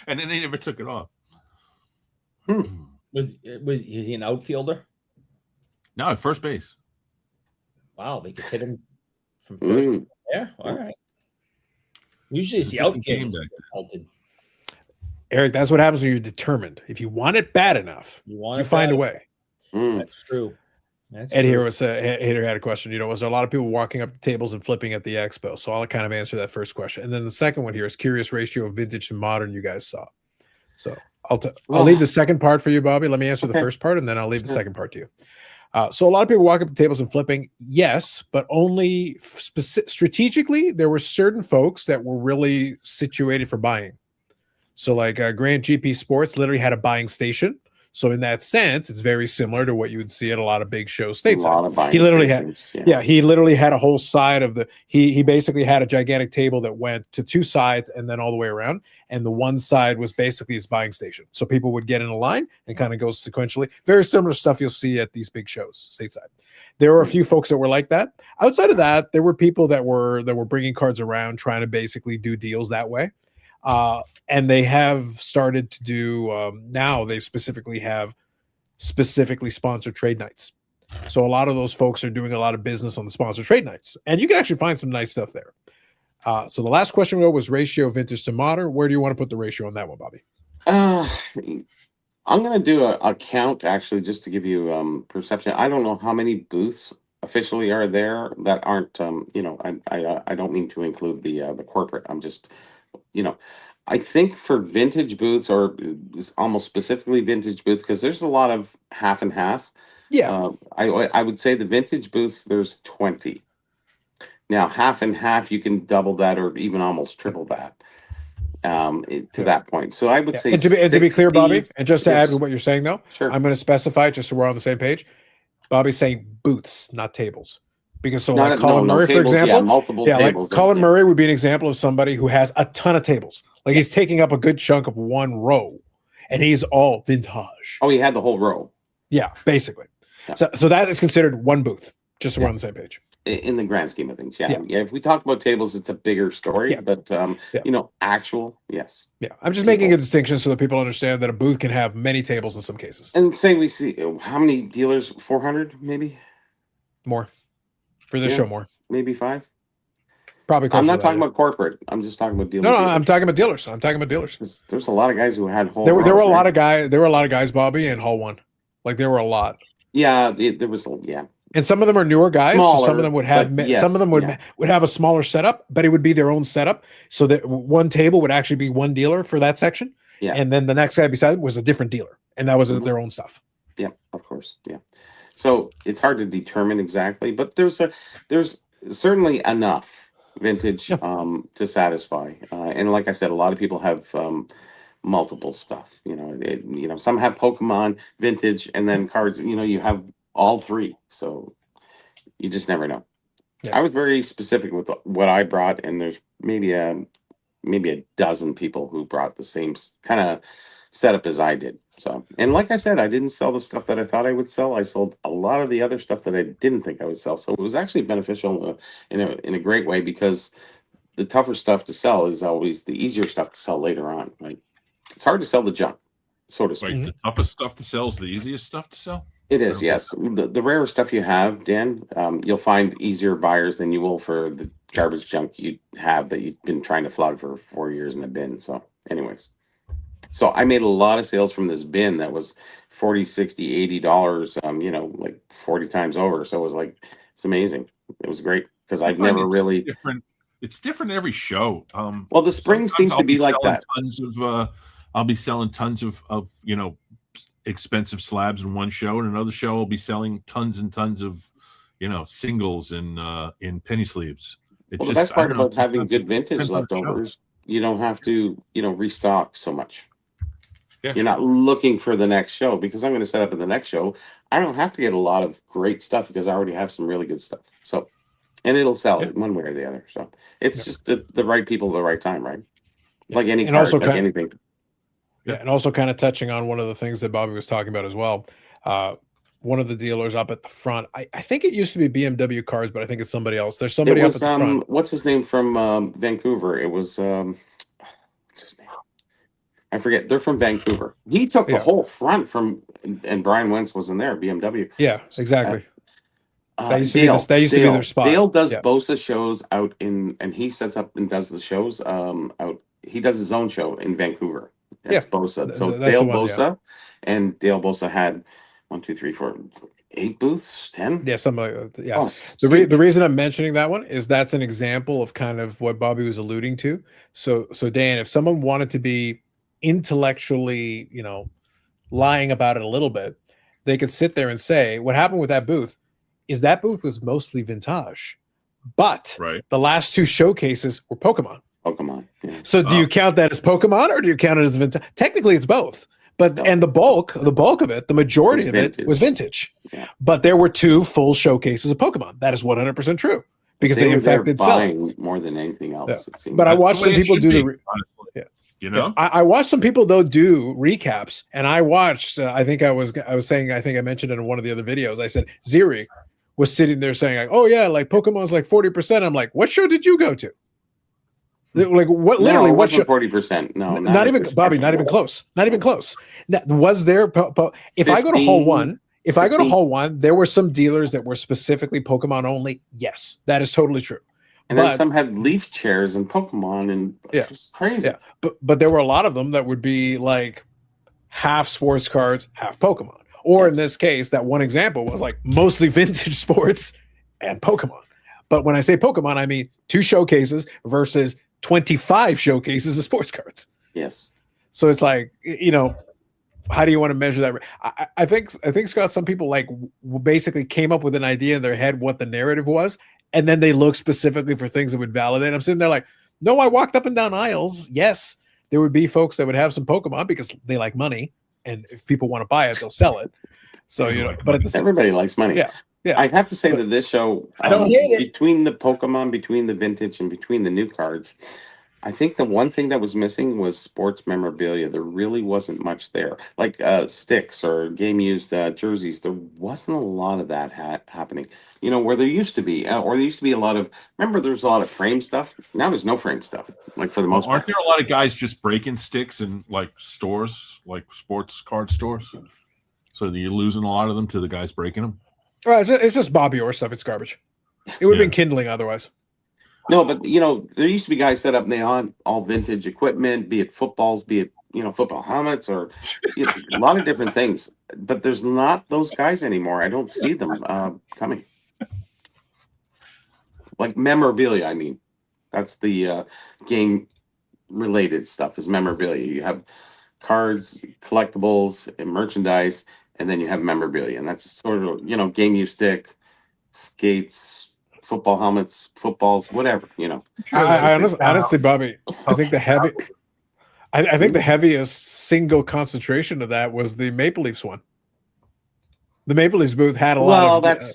S6: And then he never took it off.
S2: Was he an outfielder?
S6: No, at first base.
S2: Wow, they could hit him from first there. All right. Usually it's the
S6: Different game
S2: outfielders
S6: back
S2: that halted.
S1: Eric, that's what happens when you're determined. If you want it bad enough,
S2: You want
S1: you
S2: it
S1: find a
S2: bad?
S1: way.
S3: Mm.
S2: That's true.
S1: And here was Hater had a question. Was there a lot of people walking up to tables and flipping at the expo? So I'll kind of answer that first question, and then the second one here is curious ratio of vintage to modern you guys saw. So I'll leave the second part for you, Bobby. Let me answer the first part, and then I'll leave the second part to you. So a lot of people walk up to tables and flipping, yes, but only strategically. There were certain folks that were really situated for buying. So like Grant GP Sports literally had a buying station. So in that sense, it's very similar to what you would see at a lot of big shows stateside. He literally he literally had a whole side of he basically had a gigantic table that went to two sides and then all the way around. And the one side was basically his buying station. So people would get in a line and kind of go sequentially. Very similar stuff you'll see at these big shows stateside. There were a few folks that were like that. Outside of that, there were people that were bringing cards around, trying to basically do deals that way. And they have started to do now they specifically sponsored trade nights. So a lot of those folks are doing a lot of business on the sponsored trade nights, and you can actually find some nice stuff there. So the last question was ratio vintage to modern. Where do you want to put the ratio on that one, Bobby?
S3: I'm going to do a count actually, just to give you perception. I don't know how many booths officially are there that aren't. I don't mean to include the corporate. I'm just, I think for vintage booths, or almost specifically vintage booths, because there's a lot of half and half.
S1: Yeah.
S3: I would say the vintage booths, there's 20. Now, half and half, you can double that or even almost triple that to that point. So I would say,
S1: and to be clear, Bobby, and just to add to what you're saying, though,
S3: sure.
S1: I'm going to specify just so we're on the same page. Bobby's saying booths, not tables. Because like Colin Murray, for example,
S3: multiple tables.
S1: Like Colin Murray would be an example of somebody who has a ton of tables. Like he's taking up a good chunk of one row, and he's all vintage.
S3: Oh, he had the whole row.
S1: Yeah, basically. Yeah. So that is considered one booth. Just so we're on the same page.
S3: In the grand scheme of things, yeah. If we talk about tables, it's a bigger story. But actual, yes.
S1: Yeah, I'm just making a distinction so that people understand that a booth can have many tables in some cases.
S3: And say we see how many dealers? 400, maybe
S1: more. For this show, more.
S3: Maybe 5.
S1: Probably.
S3: I'm not talking about corporate. I'm just talking about dealers.
S1: No, I'm talking about dealers. I'm talking about dealers.
S3: There's a lot of guys who had whole.
S1: There were a lot of guys. There were a lot of guys, Bobby, in Hall 1. Like there were a lot.
S3: Yeah, there was. Yeah.
S1: And some of them are newer guys.
S3: Smaller,
S1: so some of them would have. Some of them would have a smaller setup, but it would be their own setup. So that one table would actually be one dealer for that section.
S3: Yeah.
S1: And then the next guy beside them was a different dealer, and that was their own stuff.
S3: Yeah, of course. Yeah. So it's hard to determine exactly, but there's certainly enough vintage to satisfy. And like I said, a lot of people have multiple stuff. Some have Pokemon, vintage, and then cards. You have all three, so you just never know. I was very specific with what I brought, and there's maybe a dozen people who brought the same kind of setup as I did. So, and like I said, I didn't sell the stuff that I thought I would sell. I sold a lot of the other stuff that I didn't think I would sell. So it was actually beneficial in a great way, because the tougher stuff to sell is always the easier stuff to sell later on. Right? It's hard to sell the junk, so to speak.
S6: Right, the toughest stuff to sell is the easiest stuff to sell.
S3: It is, yes. The rarer stuff you have, Dan, you'll find easier buyers than you will for the garbage junk you have that you've been trying to flog for 4 years in the bin. So, anyways. So I made a lot of sales from this bin that was $40, $60, $80, like 40 times over. So it was like, it's amazing. It was great because I've never really
S6: different. It's different every show.
S3: Well, the spring seems to be like that.
S6: I'll be selling tons of expensive slabs in one show, and another show I'll be selling tons and tons of singles in penny sleeves.
S3: The best part about having good vintage leftovers, you don't have to restock so much. Yeah. You're not looking for the next show, because I'm going to set up at the next show. I don't have to get a lot of great stuff because I already have some really good stuff. So, and it'll sell it one way or the other. So it's just the right people at the right time, right? Like any card, like anything.
S1: Yeah, and also kind of touching on one of the things that Bobby was talking about as well. One of the dealers up at the front, I think it used to be BMW cars, but I think it's somebody else. There's somebody up at the front.
S3: What's his name from Vancouver? It was what's his name? I forget. They're from Vancouver. He took the whole front and Brian Wentz was in there. BMW.
S1: Yeah, exactly. That used to be their spot.
S3: Dale does Bosa shows out and he sets up and does the shows out. He does his own show in Vancouver. That's Bosa. So Dale Bosa, and Dale Bosa had 1, 2, 3, 4, 8 booths, 10.
S1: Yeah, something like that. Yeah.
S3: Oh,
S1: The reason I'm mentioning that one is that's an example of kind of what Bobby was alluding to. So Dan, if someone wanted to be intellectually, lying about it a little bit, they could sit there and say, what happened with that booth is that booth was mostly vintage, but
S6: Right.
S1: the last two showcases were Pokemon.
S3: Pokemon. Yeah.
S1: So do you count that as Pokemon or do you count it as vintage? Technically it's both. But
S3: No.
S1: and the bulk of it, the majority of it was vintage.
S3: Yeah.
S1: But there were two full showcases of Pokemon. That is 100% true because they in
S3: were there
S1: fact did sell.
S3: buying more than anything else.
S1: Yeah.
S3: It seemed
S1: But I
S3: like.
S1: watched
S6: the way
S1: some
S6: it
S1: people
S6: should
S1: do
S6: be,
S1: the
S6: honestly.
S1: Yeah.
S6: You know?
S1: I watched some people though do recaps, and I watched. I think I was saying. I think I mentioned it in one of the other videos. I said Ziri was sitting there saying, like, "Oh yeah, like Pokemon's like 40%." I'm like, "What show did you go to?" Like what? Literally,
S3: no, it
S1: what show?
S3: wasn't 40%. No,
S1: Not even Bobby. Not even close. Not even close. Was there? If I go to Hall 1, if I go to
S3: 15.
S1: Hall 1, there were some dealers that were specifically Pokemon only. Yes, that is totally true.
S3: And then some had leaf chairs and Pokemon, and
S1: Yeah.
S3: it was crazy.
S1: Yeah, but there were a lot of them that would be like half sports cards, half Pokemon. Or in this case, that one example was like mostly vintage sports and Pokemon. But when I say Pokemon, I mean 2 showcases versus 25 showcases of sports cards.
S3: Yes.
S1: So it's like, how do you want to measure that? I think Scott, some people like basically came up with an idea in their head what the narrative was, and then they look specifically for things that would validate. I'm sitting there like, no, I walked up and down aisles. Yes, there would be folks that would have some Pokemon because they like money, and if people want to buy it, they'll sell it. So but at the
S3: Everybody likes money.
S1: Yeah. Yeah.
S3: I have to say that this show,
S2: I don't hate it.
S3: between the Pokemon, between the vintage, and between the new cards, I think the one thing that was missing was sports memorabilia. There really wasn't much there, like sticks or game used jerseys. There wasn't a lot of that happening. Where there used to be, or there used to be a lot of. Remember, there was a lot of frame stuff. Now there's no frame stuff. Like for the most
S6: Aren't
S3: part,
S6: there a lot of guys just breaking sticks in like stores, like sports card stores? So you're losing a lot of them to the guys breaking them.
S1: it's just Bobby Orr stuff. It's garbage. It would have been kindling otherwise.
S3: No, but there used to be guys set up and they on all vintage equipment, be it footballs, be it football helmets, or a lot of different things. But there's not those guys anymore. I don't see them coming. Like memorabilia, I mean, that's the game related stuff is memorabilia. You have cards, collectibles, and merchandise, and then you have memorabilia, and that's sort of game use stick, skates, football helmets, footballs, whatever.
S1: I honestly, Bobby, I think I think the heaviest single concentration of that was the Maple Leafs one. The Maple Leafs booth had a lot of.
S3: Well, that's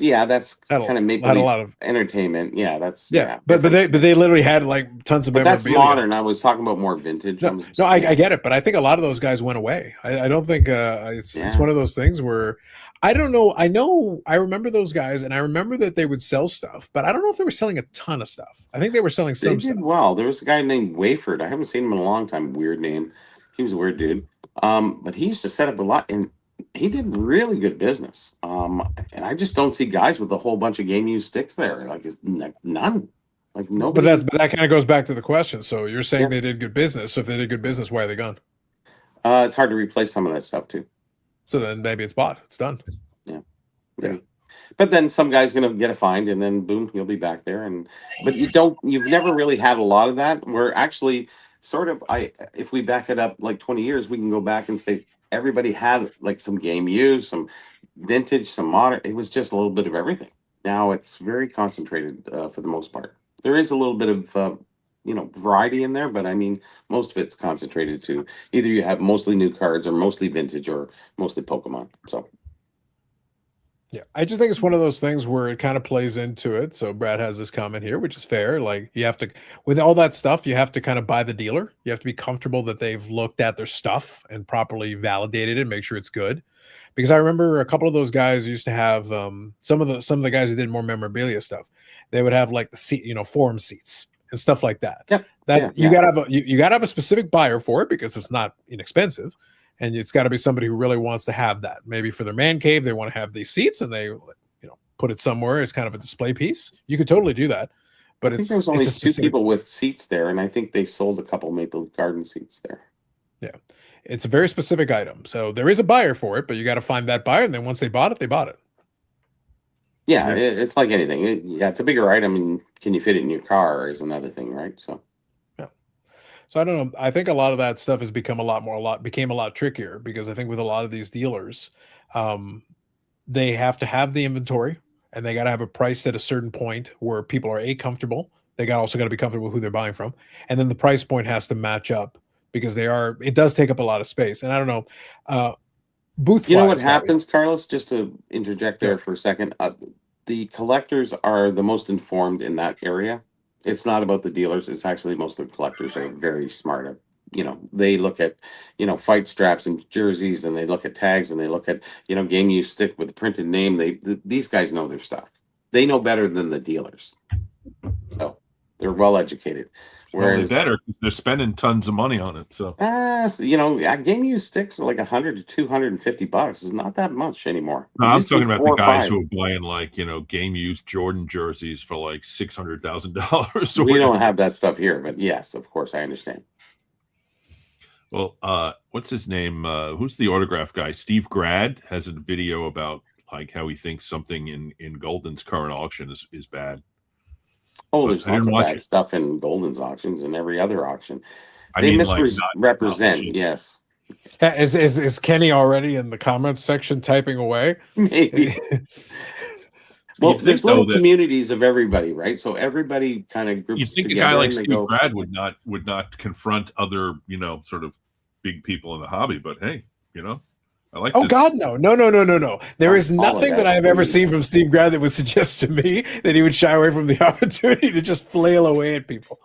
S3: kind of Maple
S1: had a
S3: Leaf
S1: lot of
S3: entertainment. Yeah, that's
S1: but they literally had like tons of
S3: But that's
S1: memorabilia.
S3: modern. I was talking about more vintage.
S1: No, I get it, but I think a lot of those guys went away. I don't think it's one of those things where I don't know. I remember those guys, and I remember that they would sell stuff, but I don't know if they were selling a ton of stuff. I think they were selling
S3: They
S1: some
S3: did
S1: stuff.
S3: well. There was a guy named Wayford. I haven't seen him in a long time. Weird name. He was a weird dude. But he used to set up a lot, and he did really good business. And I just don't see guys with a whole bunch of game used sticks there. Like none. Like nobody.
S1: But that kind of goes back to the question. So you're saying they did good business. So if they did good business, why are they gone?
S3: It's hard to replace some of that stuff too.
S1: So then maybe it's bought. It's done.
S3: Yeah. But then some guy's gonna get a find, and then boom, he'll be back there. But you've never really had a lot of that. Where actually, sort of, if we back it up like 20 years, we can go back and say everybody had like some game used, some vintage, some modern. It was just a little bit of everything. Now it's very concentrated for the most part. There is a little bit of variety in there, but I mean, most of it's concentrated to either you have mostly new cards or mostly vintage or mostly Pokemon. So.
S1: Yeah, I just think it's one of those things where it kind of plays into it. So Brad has this comment here, which is fair. Like you have to, with all that stuff, you have to kind of buy the dealer. You have to be comfortable that they've looked at their stuff and properly validated it, make sure it's good. Because I remember a couple of those guys used to have some of the guys who did more memorabilia stuff. They would have like the seat, forum seats and stuff like that.
S3: Yep.
S1: You gotta have a specific buyer for it because it's not inexpensive. And it's got to be somebody who really wants to have that. Maybe for their man cave, they want to have these seats and they, put it somewhere as kind of a display piece. You could totally do that. But
S3: I think there was only 2 people with seats there, and I think they sold a couple Maple Garden seats there.
S1: Yeah. It's a very specific item. So there is a buyer for it, but you got to find that buyer. And then once they bought it, they bought it.
S3: Yeah, it's like anything. It's a bigger item, and can you fit it in your car is another thing, right? So
S1: So I don't know. I think a lot of that stuff has become became a lot trickier because I think with a lot of these dealers, they have to have the inventory and they got to have a price at a certain point where people are comfortable. They also got to be comfortable with who they're buying from, and then the price point has to match up because it does take up a lot of space. And I don't know, booth.
S3: You know what happens, Carlos? Just to interject there for a second, the collectors are the most informed in that area. It's not about the dealers. It's actually most of the collectors are very smart at, they look at, fight straps and jerseys, and they look at tags, and they look at, game use stick with the printed name. These guys know their stuff. They know better than the dealers. So they're well educated. Whereas
S6: better because they're spending tons of money on it. So
S3: game use sticks are like $100 to $250. It's not that much anymore.
S6: No, I'm talking about the guys who are buying like game use Jordan jerseys for like $600,000.
S3: We don't have that stuff here, but yes, of course, I understand.
S6: Well, what's his name? Who's the autograph guy? Steve Grad has a video about like how he thinks something in Golden's current auction is bad.
S3: Oh, there's lots of bad stuff in Golden's auctions and every other auction. They misrepresent, yes.
S1: Is Kenny already in the comments section typing away?
S3: Maybe. Well, there's little communities of everybody, right? So everybody kind of groups together.
S6: You think a guy like Steve Grad would not confront other, sort of big people in the hobby, but hey, I like this.
S1: God, no. There is nothing that I've ever seen from Steve Grad that would suggest to me that he would shy away from the opportunity to just flail away at people.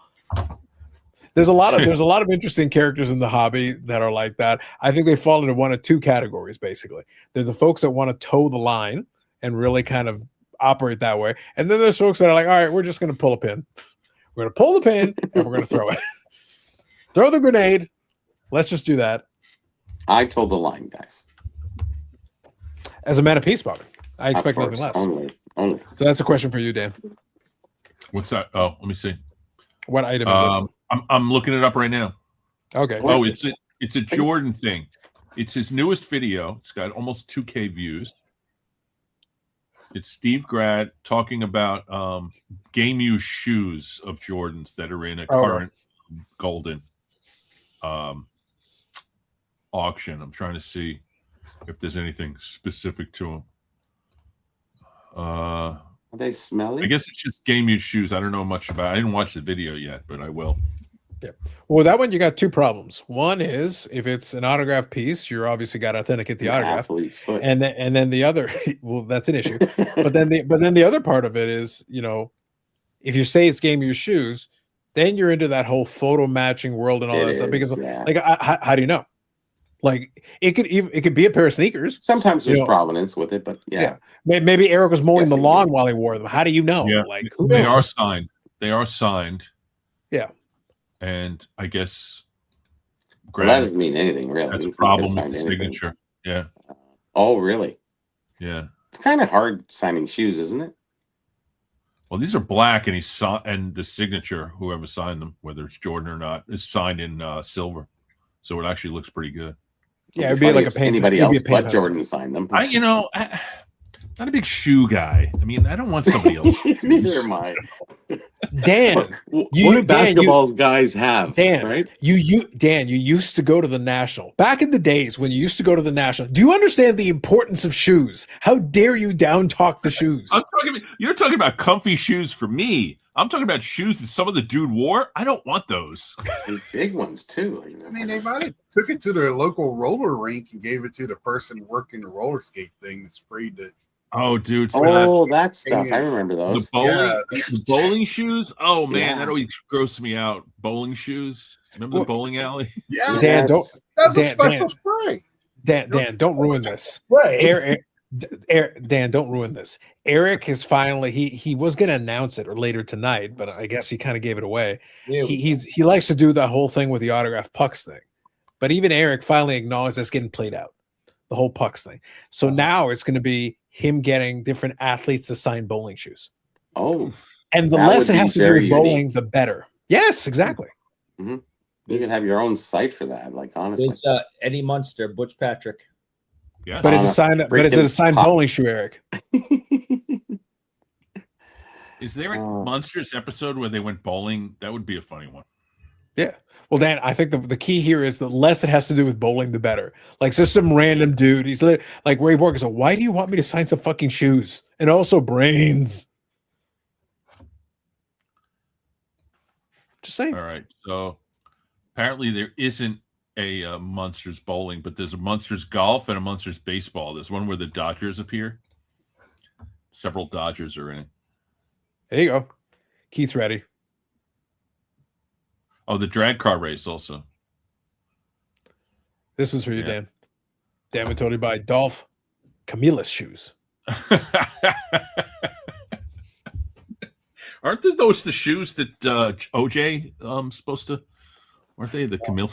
S1: There's a lot of interesting characters in the hobby that are like that. I think they fall into one of two categories, basically. They're the folks that want to toe the line and really kind of operate that way. And then there's folks that are like, all right, we're just going to pull a pin. We're going to pull the pin and we're going to throw it. Throw the grenade. Let's just do that.
S3: I told the line, guys.
S1: As a man of peace, Bobby, I expect nothing less.
S3: Only.
S1: So that's a question for you, Dan.
S6: What's that? Oh, let me see.
S1: What item is it?
S6: I'm looking it up right now.
S1: Okay.
S6: Oh, it's a Jordan thing. It's his newest video. It's got almost 2K views. It's Steve Grad talking about game use shoes of Jordans that are in a current Golden auction. I'm trying to see if there's anything specific to them.
S3: Are they smelly?
S6: I guess it's just game use shoes. I don't know much about it. I didn't watch the video yet, but I will.
S1: Yeah. Well, that one you got two problems. One is if it's an autograph piece, you're obviously got to authenticate the autograph, and then the other, well, that's an issue. but then the other part of it is, if you say it's game use shoes, then you're into that whole photo matching world and all that stuff. Because how do you know? Like it could be a pair of sneakers.
S3: Sometimes there's provenance with it, but yeah.
S1: Maybe Eric was mowing the lawn while he wore them. How do you know?
S6: Yeah.
S1: Like who knows?
S6: They are signed.
S1: Yeah.
S6: And I guess
S3: that doesn't mean anything really.
S6: That's a problem with the signature. Yeah.
S3: Oh, really?
S6: Yeah.
S3: It's kind of hard signing shoes, isn't it?
S6: Well, these are black, and and the signature, whoever signed them, whether it's Jordan or not, is signed in silver, so it actually looks pretty good.
S1: Yeah, it'd be like a paint.
S3: Anybody else but Jordan signed them.
S6: I'm not a big shoe guy. I mean, I don't want somebody else.
S3: Neither am I.
S1: Dan,
S3: what basketballs guys have,
S1: Dan,
S3: right?
S1: You used to go to the National. Back in the days when you used to go to the National, do you understand the importance of shoes? How dare you down talk the shoes?
S6: You're talking about comfy shoes for me. I'm talking about shoes that some of the dude wore. I don't want those.
S3: And big ones too.
S4: I mean, they might have took it to their local roller rink and gave it to the person working the roller skate thing and sprayed it.
S6: Oh, dude.
S3: That stuff. I remember those.
S6: The bowling shoes. Oh, man. That always grossed me out. Bowling shoes. Remember the bowling alley?
S4: Yeah.
S1: Dan,
S4: that's a special spray.
S1: Dan, don't ruin this.
S2: Right.
S1: Dan, don't ruin this. Eric has finally, he was going to announce it or later tonight, but I guess he kind of gave it away. He likes to do the whole thing with the autograph pucks thing. But even Eric finally acknowledged that's getting played out. The whole pucks thing. So now it's going to be him getting different athletes to sign bowling shoes.
S3: Oh,
S1: and the less it has to do with bowling, the better. Yes, exactly.
S3: Mm-hmm. You can have your own site for that. Like honestly,
S2: it's Eddie Munster, Butch Patrick.
S6: Yeah,
S1: but is it a signed bowling shoe, Eric?
S6: Is there a Monsters episode where they went bowling? That would be a funny one.
S1: Yeah. Well, Dan, I think the key here is the less it has to do with bowling, the better. Like, just some random dude. He's like Ray Borg. So, why do you want me to sign some fucking shoes and also brains? Just saying.
S6: All right. So apparently there isn't a Monsters bowling, but there's a Monsters golf and a Monsters baseball. There's one where the Dodgers appear. Several Dodgers are in it.
S1: There you go. Keith's ready.
S6: Oh, the drag car race also.
S1: This was for you, Dan. Dan would totally buy Dolph Camilla's shoes.
S6: Aren't those the shoes that OJ supposed to? Aren't they the Camilla?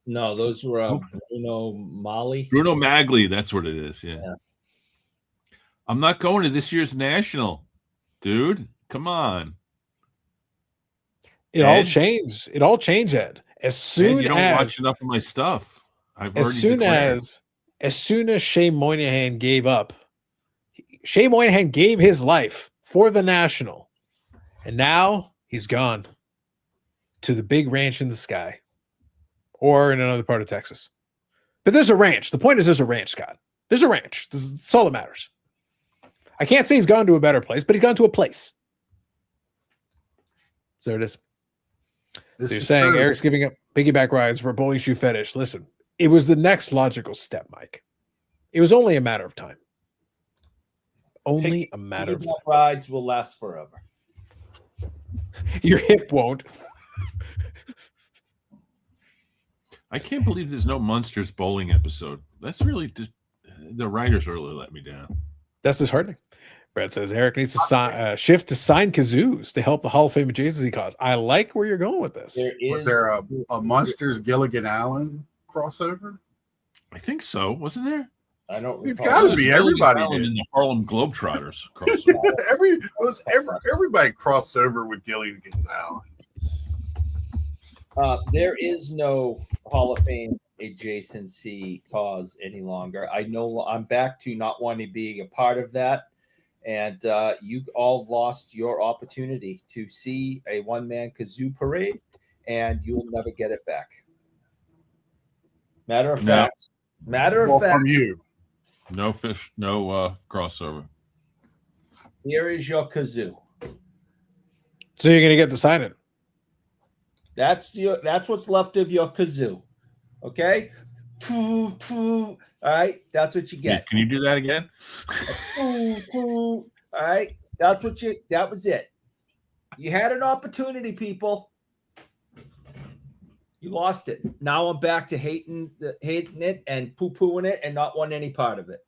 S2: No, those were Bruno Mali.
S6: Bruno Magli, that's what it is. Yeah. I'm not going to this year's national, dude. Come on.
S1: It all changed. It all changed, Ed. As soon
S6: you don't
S1: as
S6: watch enough of my stuff.
S1: as soon as Shea Moynihan gave up, Shea Moynihan gave his life for the national, and now he's gone to the big ranch in the sky, or in another part of Texas. But there's a ranch. The point is, there's a ranch, Scott. There's a ranch. That's all that matters. I can't say he's gone to a better place, but he's gone to a place. So there it is. So you're saying
S4: true.
S1: Eric's giving up piggyback rides for a bowling shoe fetish. Listen, it was the next logical step, Mike. It was only a matter of time. Only a matter of time.
S2: Rides will last forever.
S1: Your hip won't.
S6: I can't believe there's no Monsters bowling episode. That's really just, the writers really let me down.
S1: That's disheartening. Brad says Eric needs to shift to sign kazoos to help the Hall of Fame adjacency cause. I like where you're going with this.
S4: Was there a Monsters Gilligan Allen crossover?
S6: I think so. Wasn't there?
S2: I don't.
S4: It's
S2: recall.
S4: got to be. Everybody
S6: in
S4: did.
S6: the Harlem Globetrotters crossover.
S4: Everybody crossed over with Gilligan Allen.
S2: There is no Hall of Fame adjacency cause any longer. I know I'm back to not wanting to be a part of that. And you all lost your opportunity to see a one-man kazoo parade, and you'll never get it back. Matter of fact,
S4: From you.
S6: No fish, no crossover.
S2: here is your kazoo.
S1: So you're gonna get to sign it.
S2: That's what's left of your kazoo. Okay? All right, that's what you get.
S6: Can you do that again?
S2: All right, that was it. You had an opportunity, people. You lost it. Now I'm back to hating it and poo-pooing it and not wanting any part of it.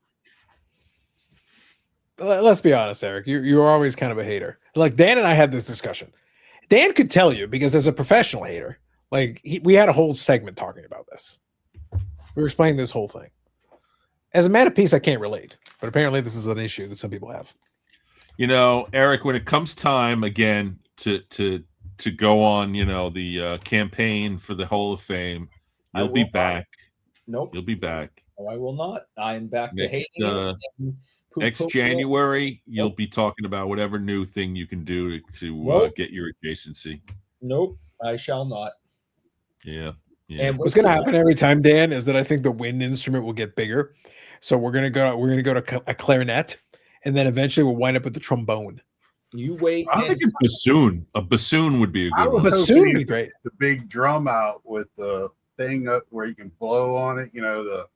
S1: Let's be honest, Eric. You're always kind of a hater. Like Dan and I had this discussion. Dan could tell you because as a professional hater, like we had a whole segment talking about this. We were explaining this whole thing. As a man of peace, I can't relate, but apparently this is an issue that some people have.
S6: You know, Eric, when it comes time again to go on, the campaign for the Hall of Fame, you'll be back.
S2: Nope.
S6: You'll be back.
S2: No, I will not. I'm back to hating it.
S6: Next January, you'll be talking about whatever new thing you can do to get your adjacency.
S2: Nope, I shall not.
S6: Yeah.
S1: And what's going to happen every time, Dan, is that I think the wind instrument will get bigger. So we're going to go to a clarinet, and then eventually we'll wind up with the trombone.
S2: You wait.
S6: I think a bassoon. A bassoon would be a good one.
S1: Bassoon would be great.
S4: The big drum out with the thing up where you can blow on it. The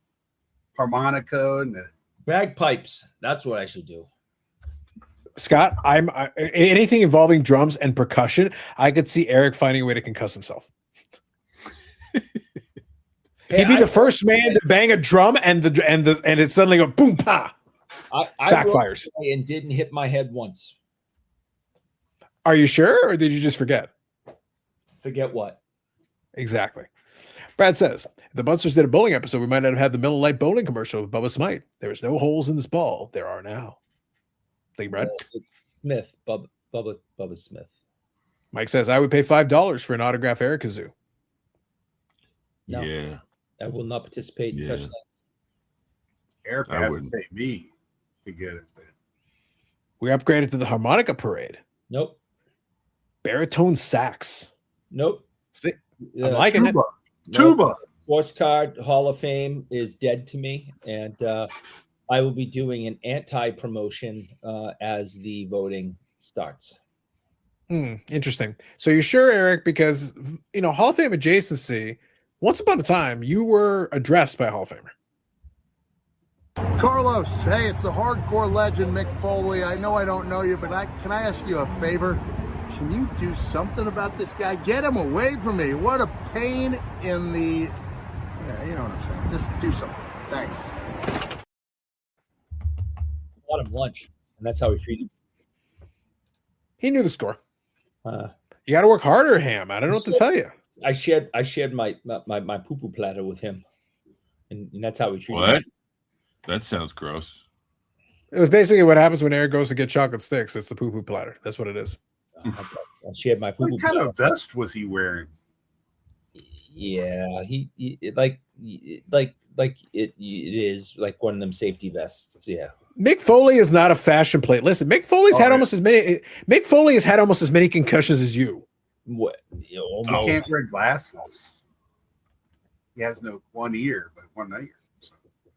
S4: harmonica and the
S2: bagpipes. That's what I should do.
S1: Scott, anything involving drums and percussion, I could see Eric finding a way to concuss himself. He'd be the first man to bang a drum and it suddenly go boom pa.
S2: I
S1: backfires
S2: and didn't hit my head once.
S1: Are you sure, or did you just forget?
S2: Forget what?
S1: Exactly. Brad says, if the Munsters did a bowling episode, we might not have had the Miller Lite bowling commercial with Bubba Smite. There is no holes in this ball. There are now. Thank you, Brad.
S2: Smith, Bubba Smith.
S1: Mike says, I would pay $5 for an autograph Eric Kazoo.
S2: No,
S6: yeah.
S2: I will not participate in such things.
S4: Eric has to pay me to get it.
S1: We upgraded to the harmonica parade.
S2: Nope.
S1: Baritone sax.
S2: Nope.
S1: See, I'm liking it.
S5: Tuba.
S2: Nope.
S5: Tuba.
S2: Sports Card Hall of Fame is dead to me, and I will be doing an anti-promotion as the voting starts.
S1: Interesting. So you're sure, Eric, because Hall of Fame adjacency. Once upon a time, you were addressed by a Hall of Famer.
S7: Carlos, hey, it's the hardcore legend Mick Foley. I know I don't know you, but can I ask you a favor? Can you do something about this guy? Get him away from me. What a pain in the... Yeah, you know what I'm saying. Just do something. Thanks.
S2: Bought him lunch, and that's how he treated me.
S1: He knew the score. You got to work harder, Ham. I don't know what to tell you.
S2: I shared my poo-poo platter with him, and that's how he treated
S6: What?
S2: me.
S6: That sounds gross.
S1: It was basically what happens when Eric goes to get chocolate sticks. It's the poo-poo platter. That's what it is.
S2: I shared my poo-poo
S5: What kind
S2: platter.
S5: of vest was he wearing?
S2: Yeah, he it is like one of them safety vests. Yeah.
S1: Mick Foley is not a fashion plate. Listen, Mick Foley's had almost as many. Mick Foley has had almost as many concussions as you.
S2: What?
S5: He
S2: Almost.
S5: can't wear glasses. He has no one ear, but one ear. So.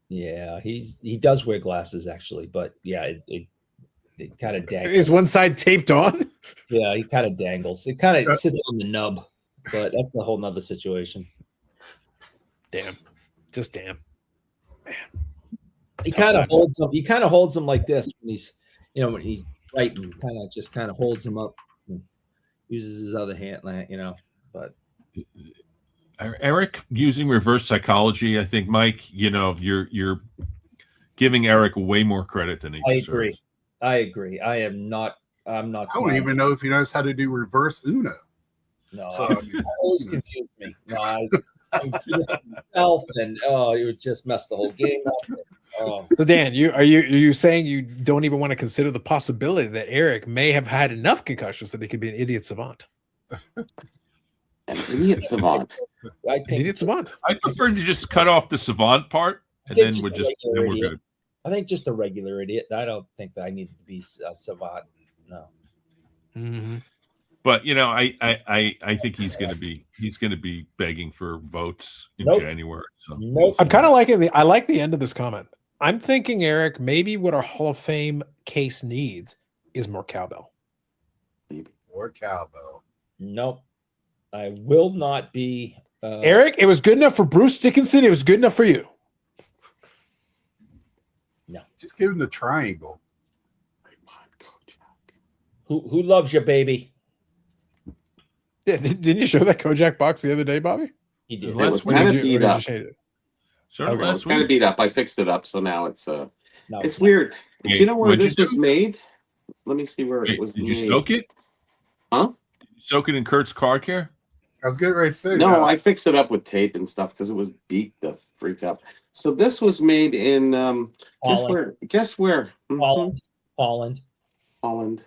S2: Yeah, he does wear glasses actually, but yeah, it kind of dangles.
S1: Is one side taped on?
S2: Yeah, he kind of dangles. It kind of sits on the nub, but that's a whole nother situation.
S1: Damn, just damn.
S2: He kind of holds him. He kind of holds him like this when he's writing. Kind of holds him up. And uses his other hand, But
S6: Eric using reverse psychology. I think, Mike, you're giving Eric way more credit than he deserves.
S2: I agree. I'm not.
S5: I don't even know if he knows how to do reverse Uno.
S2: No,
S5: So,
S2: it always confused me. No, I myself, and it would just mess the whole game up.
S1: So Dan, are you saying you don't even want to consider the possibility that Eric may have had enough concussions that he could be an idiot savant?
S3: An idiot savant.
S2: I think
S1: Idiot savant.
S6: I prefer to just cut off the savant part, and then we're good.
S2: I think just a regular idiot. I don't think that I needed to be a savant. No.
S1: Mm-hmm.
S6: But I think he's going to be begging for votes in January. So.
S2: Nope.
S1: I'm kind of liking I like the end of this comment. I'm thinking, Eric, maybe what our Hall of Fame case needs is more cowbell.
S5: Or cowbell.
S2: Nope. I will not be.
S1: Eric, it was good enough for Bruce Dickinson. It was good enough for you.
S2: No.
S5: Just give him the triangle.
S2: Who loves you, baby?
S1: Yeah, didn't you show that Kojak box the other day, Bobby?
S2: He did.
S3: It was
S1: Or
S3: kind
S1: did
S3: of
S1: you
S3: beat up.
S1: shade it?
S6: Sure,
S3: It was kind of beat up. I fixed it up, so now it's
S2: No,
S3: it's weird. Do you know where
S6: what'd you
S3: this was
S6: do?
S3: made? Let me see where it was
S6: Did
S3: made.
S6: you soak it?
S3: Huh?
S6: Did you soak it in Kurt's car care?
S5: I was getting ready to say
S3: No,
S5: that.
S3: I fixed it up with tape and stuff because it was beat the freak up. So this was made in guess where? Mhm.
S2: Holland.
S3: Holland.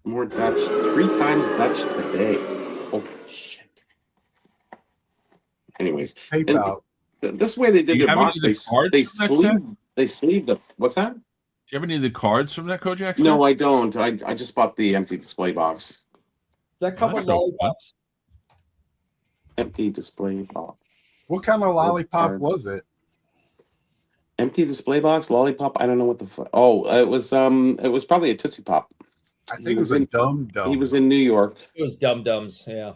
S3: More Dutch. 3 times Dutch today. Oh shit. Anyways,
S5: Tape
S3: and
S5: out.
S3: this way they
S6: Do
S3: did
S6: you
S3: their
S6: have
S3: box.
S6: any of the cards from that
S3: They sleeved the what's that?
S6: Do you have any of the cards from that Kojak set?
S3: No, I don't. I just bought the empty display box.
S2: Does that come with
S6: That's no fun.
S2: lollipops?
S3: Empty display box.
S5: What kind of lollipop
S3: cards.
S5: was it?
S3: Empty display box, lollipop. I don't know what the fuck. Oh, it was probably a Tootsie Pop.
S5: I think
S3: He
S5: it was
S3: was
S5: a
S3: in-
S5: dum-dum.
S3: He was in New York.
S2: It was Dum Dums. Yeah.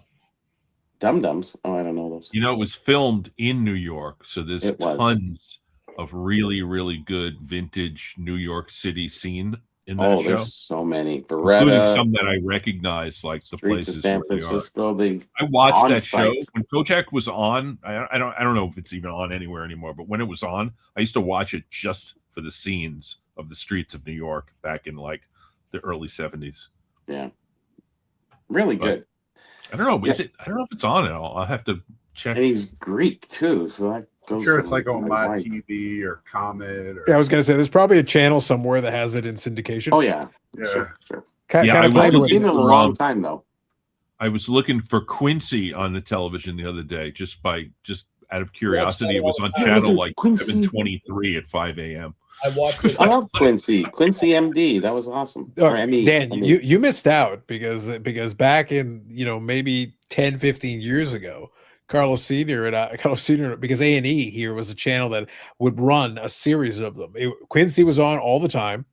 S3: Dum Dums. Oh, I don't know those.
S6: It was filmed in New York, so there's
S3: It was.
S6: tons of really, really good vintage New York City scene in that
S3: Oh,
S6: show,
S3: there's so many.
S6: including
S3: Beretta,
S6: some that I recognize, like the
S3: Streets of
S6: places
S3: San
S6: where they are.
S3: Francisco.
S6: I watched
S3: on
S6: that show
S3: site.
S6: when Kojak was on. I don't know if it's even on anywhere anymore, but when it was on, I used to watch it just for the scenes of the streets of New York back in like the early 70s.
S3: Yeah, really
S6: But-
S3: good.
S6: I don't know. Is it? I don't know if it's on at all. I'll have to check.
S3: And he's Greek too, so that goes.
S5: I'm sure it's
S3: from
S5: like on my
S3: right.
S5: TV or Comet or
S1: Yeah, I was gonna say there's probably a channel somewhere that has it in syndication.
S3: Oh yeah,
S5: yeah.
S3: sure.
S1: Kind
S6: Yeah, I
S1: of
S6: was
S3: I haven't
S6: looking
S3: seen it in a
S6: for,
S3: long time though.
S6: I was looking for Quincy on the television the other day, just out of curiosity. It was on
S2: all the
S6: channel
S3: time.
S6: like
S3: Quincy.
S6: 723 at 5 a.m.
S2: I watched it.
S3: I love Quincy MD. That was awesome.
S1: Oh,
S3: Or ME,
S1: Dan,
S3: ME.
S1: you missed out because back in maybe 10, 15 years ago, Carlos Senior because A&E here was a channel that would run a series of them. Quincy was on all the time.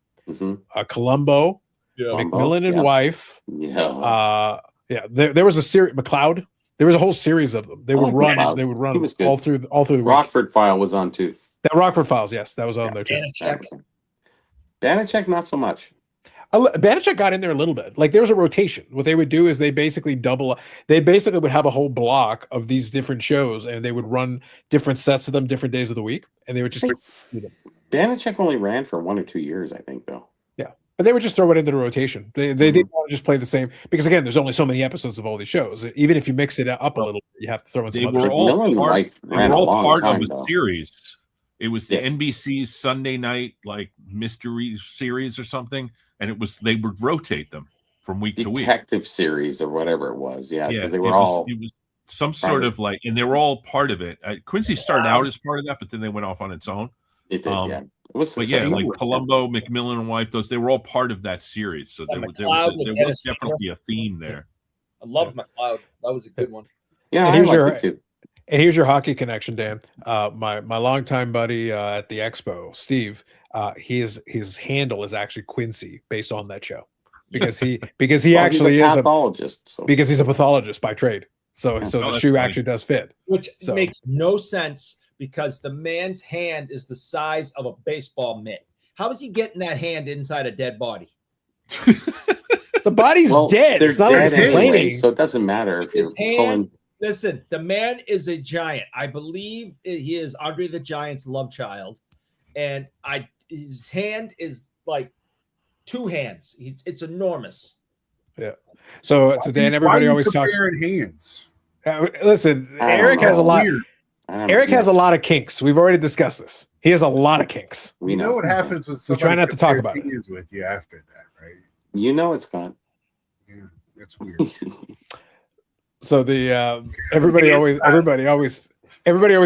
S1: Columbo, McMillan and Wife.
S3: Yeah.
S1: There was a series. McLeod. There was a whole series of them. They would run.
S3: McLeod.
S1: They would run
S3: He was good.
S1: all through the week.
S3: Rockford File was on too.
S1: That Rockford Files, yes, that was on there too.
S3: Banachek, not so much.
S1: Banachek got in there a little bit. Like there was a rotation. What they would do is they basically would have a whole block of these different shows, and they would run different sets of them different days of the week, and they would just
S3: Banachek only ran for 1 or 2 years, I think, though.
S1: Yeah, but they would just throw it into the rotation. They didn't want to just play the same because again, there's only so many episodes of all these shows. Even if you mix it up a little, you have to throw in some
S6: They
S1: other
S6: were
S1: stuff.
S6: all part of a
S3: though.
S6: series. It was the
S3: Yes.
S6: NBC Sunday night like mystery series or something, and they would rotate them from week to week.
S3: Detective series or whatever it was. Yeah, because they were
S6: it
S3: all.
S6: was some sort of like, and they were all part of it. Quincy started out as part of that, but then they went off on its own.
S3: It did, yeah. It was
S6: But yeah,
S3: successful.
S6: like Columbo, McMillan and Wife, they were all part of that series. So there was definitely a theme there.
S2: I love McLeod. That was a good one.
S3: Yeah,
S1: And
S3: I
S1: here's
S3: liked
S1: your-
S3: it too.
S1: And here's your hockey connection, Dan. My longtime buddy at the Expo, Steve. His handle is actually Quincy, based on that show, because he actually
S3: he's a
S1: is
S3: pathologist.
S1: because he's a pathologist by trade. So
S3: Yeah.
S1: the
S6: that's
S1: shoe
S6: funny.
S1: actually does fit.
S2: Which
S1: So-
S2: makes no sense because the man's hand is the size of a baseball mitt. How is he getting that hand inside a dead body?
S1: The body's dead.
S3: They're
S1: It's not like
S3: dead
S1: it's complaining.
S3: anyway, so it doesn't matter if
S2: His
S3: you're
S2: hand,
S3: pulling.
S2: listen, the man is a giant. I believe he is Andre the Giant's love child. And his hand is like 2 hands. It's enormous.
S1: So Dan, everybody always talks.
S5: comparing hands.
S1: Listen,
S3: I don't
S1: Eric has a
S3: know.
S1: lot.
S5: Weird.
S3: I don't know.
S1: Eric has a
S3: Yes,
S1: lot of kinks. We've already discussed this. He has a lot of kinks.
S3: We
S5: You know
S3: know
S5: what happens when
S1: We
S5: somebody
S1: try not to talk
S5: compares
S1: about it.
S5: hands with you after that, right?
S3: You know it's gone.
S5: Yeah, it's weird.
S1: So the everybody always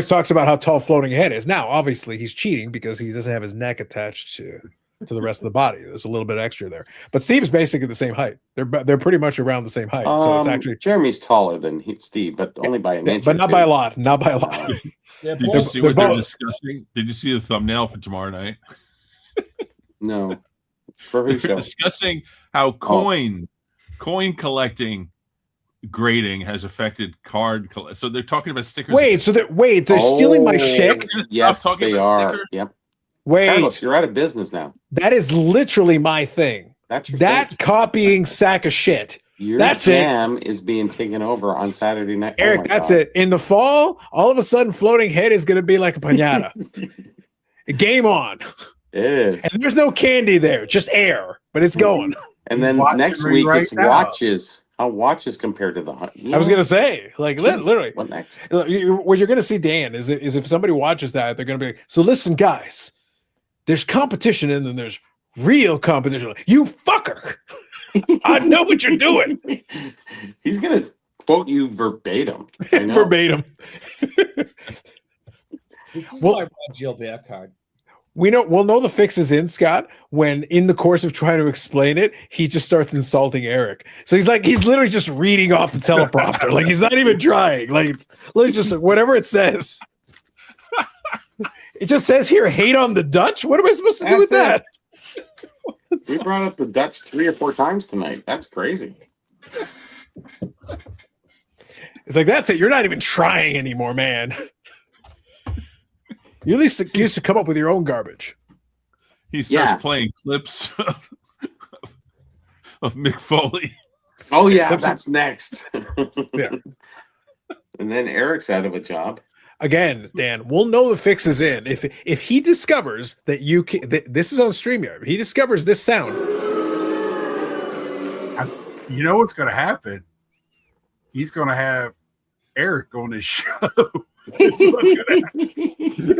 S1: talks about how tall floating head is. Now, obviously, he's cheating because he doesn't have his neck attached to the rest of the body. There's a little bit extra there. But Steve's basically the same height. They're pretty much around the same height. So it's actually,
S3: Jeremy's taller than Steve, but only by an inch.
S1: but
S3: or
S1: not
S3: two.
S1: by a lot. Not by a lot.
S2: They're
S6: Did you
S2: both-
S6: see
S1: they're
S6: what they're
S1: both-
S6: discussing? Did you see the thumbnail for tomorrow night?
S3: No. For who
S6: They're
S3: show?
S6: discussing how coin collecting grading has affected so they're talking about stickers.
S1: They're stealing my
S3: Oh,
S1: shtick.
S3: Yes,
S6: Stop talking
S3: they
S6: about
S3: are.
S6: stickers.
S3: Yep.
S1: Wait,
S3: Carlos, you're out of business now.
S1: that is literally my thing.
S3: That's your
S1: That
S3: thing.
S1: copying sack of shit.
S3: Your
S1: that's it.
S3: jam is being taken over on Saturday night.
S1: Eric, that's it. In the fall, all of a sudden, floating head is going to be like a pinata. Game on.
S3: It is.
S1: And there's no candy there, just air, but it's going.
S3: And then
S5: watching
S3: next
S5: me
S3: week
S5: right
S3: it's
S5: now.
S3: watches. How watches compared to the hunt?
S1: I was going to say, like, literally.
S3: What next?
S1: What you're going to see, Dan, is if somebody watches that, they're going to be so listen, guys, there's competition and then there's real competition. You fucker. I know what you're doing.
S3: He's gonna quote you verbatim. I know.
S1: Verbatim.
S2: This is
S1: Well-
S2: my Rod Gilbert card.
S1: We'll know the fix is in, Scott, when in the course of trying to explain it, he just starts insulting Eric. So he's literally just reading off the teleprompter. Like he's not even trying. Like it's literally just whatever it says. It just says here, hate on the Dutch. What am I supposed to do with
S3: That's
S1: that?
S3: We brought up the Dutch 3 or 4 times tonight. That's crazy.
S1: It's like, that's it. You're not even trying anymore, man. You at least used to come up with your own garbage.
S6: He starts
S3: Yeah.
S6: playing clips of Mick Foley.
S3: Oh yeah,
S1: Clips-
S3: that's next.
S1: Yeah.
S3: And then Eric's out of a job.
S1: Again, Dan, we'll know the fix is in if he discovers that this is on StreamYard. He discovers this sound.
S5: You know what's going to happen? He's going to have Eric on his show. That's what's gonna happen.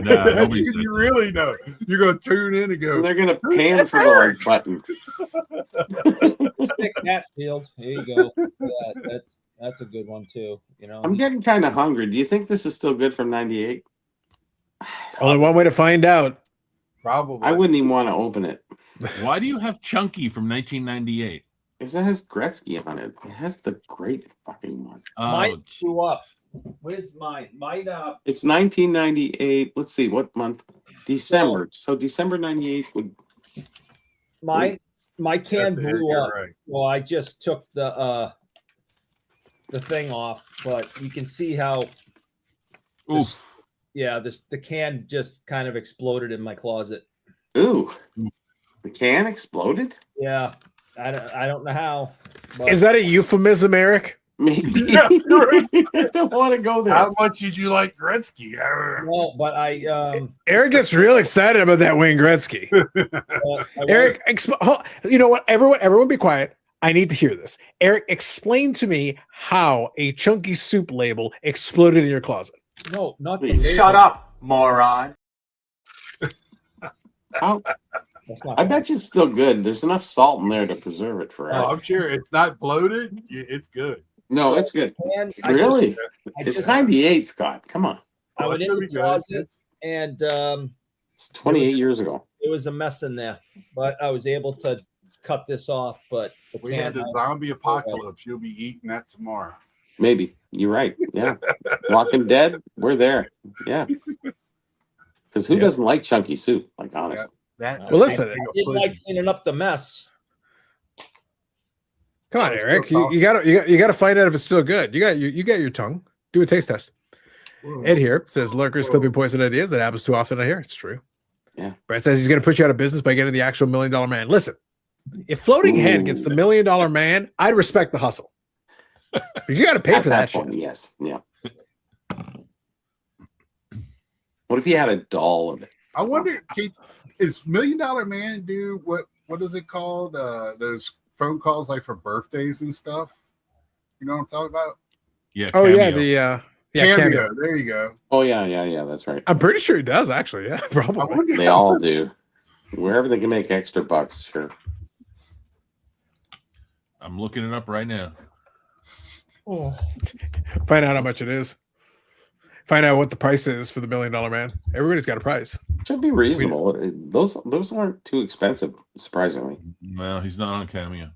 S6: Nah,
S5: That's
S6: nobody
S5: what
S6: said
S5: you really know. You're going to tune in and go,
S3: They're gonna pan for the right button.
S2: Stick Hatfield. Here you go. Yeah, that's a good one too. You know,
S3: I'm getting kind of hungry. Do you think this is still good from '98?
S1: Only one way to find out.
S5: Probably.
S3: I wouldn't even want to open it.
S6: Why do you have Chunky from 1998?
S3: Because it has Gretzky on it. It has the great fucking one.
S2: Mine
S6: Oh,
S2: blew up. Where's mine? Mine
S3: It's 1998. Let's see, what month? December. So December 98 would.
S2: my can
S4: That's it,
S2: blew
S4: you're
S2: up.
S4: right.
S2: Well, I just took the thing off, but you can see how
S6: oof.
S2: the can just kind of exploded in my closet.
S3: Ooh. The can exploded?
S2: Yeah. I don't know how. But
S1: Is that a euphemism, Eric?
S3: Maybe.
S5: Yeah, you're right.
S3: I don't want to go there.
S5: How much did you like Gretzky?
S2: no, but I
S1: Eric gets real excited about that Wayne Gretzky. Eric, you know what? Everyone be quiet. I need to hear this. Eric, explain to me how a Chunky Soup label exploded in your closet.
S2: no, not the
S3: Please.
S2: label.
S8: Shut up, moron.
S3: How-
S2: That's not
S3: I bet you it's still good. There's enough salt in there to preserve it
S5: Oh,
S3: forever.
S5: I'm sure it's not bloated. It's good.
S3: No, it's good.
S2: can.
S3: Really?
S2: I
S3: It's
S2: just-
S3: 98, Scott. Come on.
S2: I went
S5: it's
S2: in
S5: gonna
S2: the
S5: be good.
S2: closet and
S3: It's 28 years ago.
S2: it was a mess in there, but I was able to cut this off. But the
S5: We had the zombie apocalypse. You'll be eating that tomorrow.
S3: Maybe. You're right. Yeah. Walking Dead, we're there. Yeah. Because who
S1: Yeah.
S3: doesn't like chunky soup? Like, honestly.
S5: That.
S1: Well, listen,
S2: I didn't like cleaning up the mess.
S1: Come on,
S5: So it's
S1: Eric.
S5: still
S1: You gotta find out if it's still good. You got your tongue. Do a taste test. Ed here says lurkers clipping poison ideas. That happens too often. I hear it's true.
S3: Yeah.
S1: Brad says he's gonna put you out of business by getting the actual $1 million man. Listen, if Floating Head gets the $1 million man, I'd respect the hustle. But you got to pay
S3: At
S1: for that
S3: point,
S1: shit.
S3: yes. Yeah. What if you had a doll of it?
S5: I wonder, is $1 Million Man do what is it called? Those phone calls like for birthdays and stuff. You know what I'm talking about?
S6: Yeah.
S1: Oh yeah,
S6: Cameo.
S5: Cameo. There you go.
S3: Oh, yeah. That's right.
S1: I'm pretty sure he does actually. Yeah,
S5: I
S1: probably.
S5: wonder
S3: They
S5: how
S3: all
S5: much-
S3: do. Wherever they can make extra bucks, sure.
S6: I'm looking it up right now.
S1: Find out how much it is. Find out what the price is for the $1 million man. Everybody's got a price.
S3: Should be reasonable. Those aren't too expensive, surprisingly.
S6: Well, he's not on Cameo.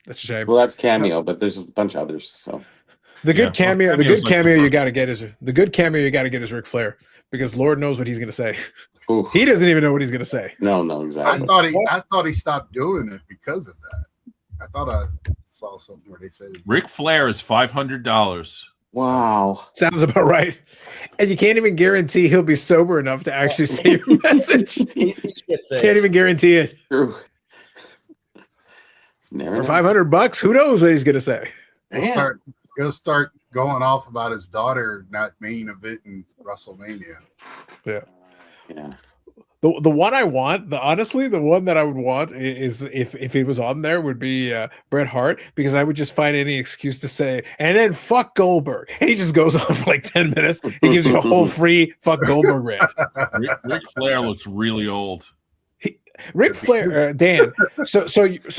S1: That's a shame.
S3: Well, that's Cameo, but there's a bunch of others. So
S1: The good
S6: Yeah,
S1: cameo,
S6: well,
S1: the
S6: cameo's
S1: good
S6: like the
S1: cameo you
S6: first-
S1: got to get is Ric Flair, because Lord knows what he's going to say.
S3: Ooh,
S1: He doesn't even know what he's going to say.
S3: no,
S5: I
S3: exactly.
S5: thought he stopped doing it because of that. I thought I saw something where they said
S6: Ric Flair is $500.
S3: Wow.
S1: Sounds about right. And you can't even guarantee he'll be sober enough to actually say your message. Can't even guarantee it.
S3: True. Never
S1: For
S3: know.
S1: $500, who knows what he's going to say?
S5: he'll start going off about his daughter not main eventing WrestleMania.
S3: Yeah.
S1: The one I want, honestly, the one that I would want is if he was on there would be Bret Hart, because I would just find any excuse to say, and then fuck Goldberg. And he just goes on for like 10 minutes. He gives you a whole free fuck Goldberg rant.
S6: Ric Flair looks really old.
S1: Ric Flair, Dan. So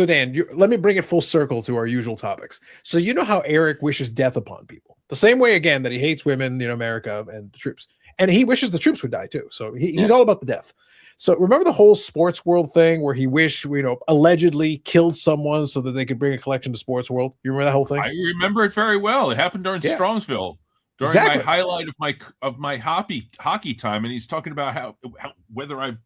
S1: Dan, let me bring it full circle to our usual topics. So you know how Eric wishes death upon people, the same way again that he hates women, America and the troops, and he wishes the troops would die too. So he's all about the death. So remember the whole sports world thing where he wished, allegedly killed someone so that they could bring a collection to sports world. You remember that whole thing?
S6: I remember it very well. It happened during
S1: Yeah.
S6: Strongsville, during
S1: Exactly.
S6: my highlight of my hockey time, and he's talking about how whether I've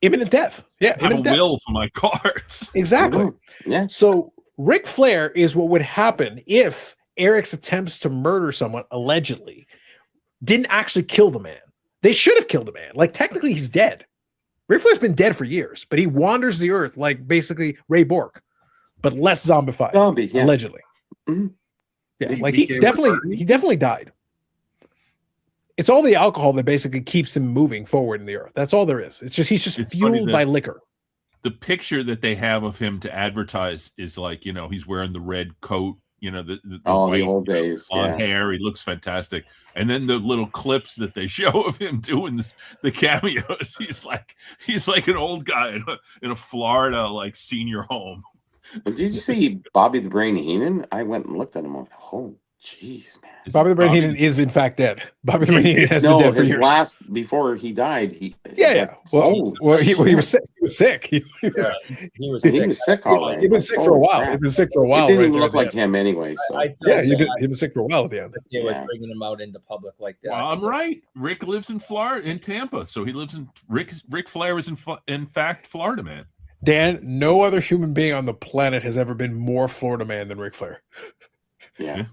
S1: Imminent death. Yeah,
S6: have a
S1: imminent death.
S6: will for my cards.
S1: Exactly.
S3: Yeah.
S1: So Ric Flair is what would happen if Eric's attempts to murder someone allegedly didn't actually kill the man. They should have killed the man. Like, technically, he's dead. Ric Flair's been dead for years, but he wanders the earth like basically Ray Bork, but less zombified,
S3: Zombie, yeah.
S1: allegedly.
S3: Mhm.
S1: Yeah,
S5: He
S1: like he
S5: became
S1: definitely died. It's all the alcohol that basically keeps him moving forward in the earth. That's all there is. It's just he's just
S6: It's funny
S1: fueled
S6: that-
S1: by liquor.
S6: The picture that they have of him to advertise is like, he's wearing the red coat, the
S3: Oh,
S6: white
S3: the old days.
S6: on
S3: Yeah.
S6: hair. He looks fantastic. And then the little clips that they show of him doing the cameos, he's like an old guy in a Florida senior home.
S3: But did you see Bobby the Brain Heenan? I went and looked at him. I'm like, oh, Jeez, man.
S1: Bobby the Brain Heenan is in fact dead. Bobby the Brain Heenan has been
S3: No,
S1: dead for
S3: his
S1: years.
S3: last before he died,
S1: Yeah. Well, he was sick. He was sick. He
S2: He was
S3: he
S2: sick.
S3: was sick already.
S1: He'd been sick for a
S3: Holy
S1: while.
S3: crap.
S1: He'd been sick for a while.
S3: It didn't
S1: right
S3: even
S1: there
S3: look
S1: at the
S3: like
S1: end.
S3: him anyway. So
S2: I
S1: Yeah,
S2: felt
S1: he'd
S2: bad
S1: been sick for a while at the end.
S2: that they were
S3: Yeah.
S2: bringing him out into public like that.
S6: Well, I'm right. Rick lives in Florida, in Tampa, so he lives in Rick Flair is in fact Florida man.
S1: Dan, no other human being on the planet has ever been more Florida man than Ric Flair.
S3: yeah.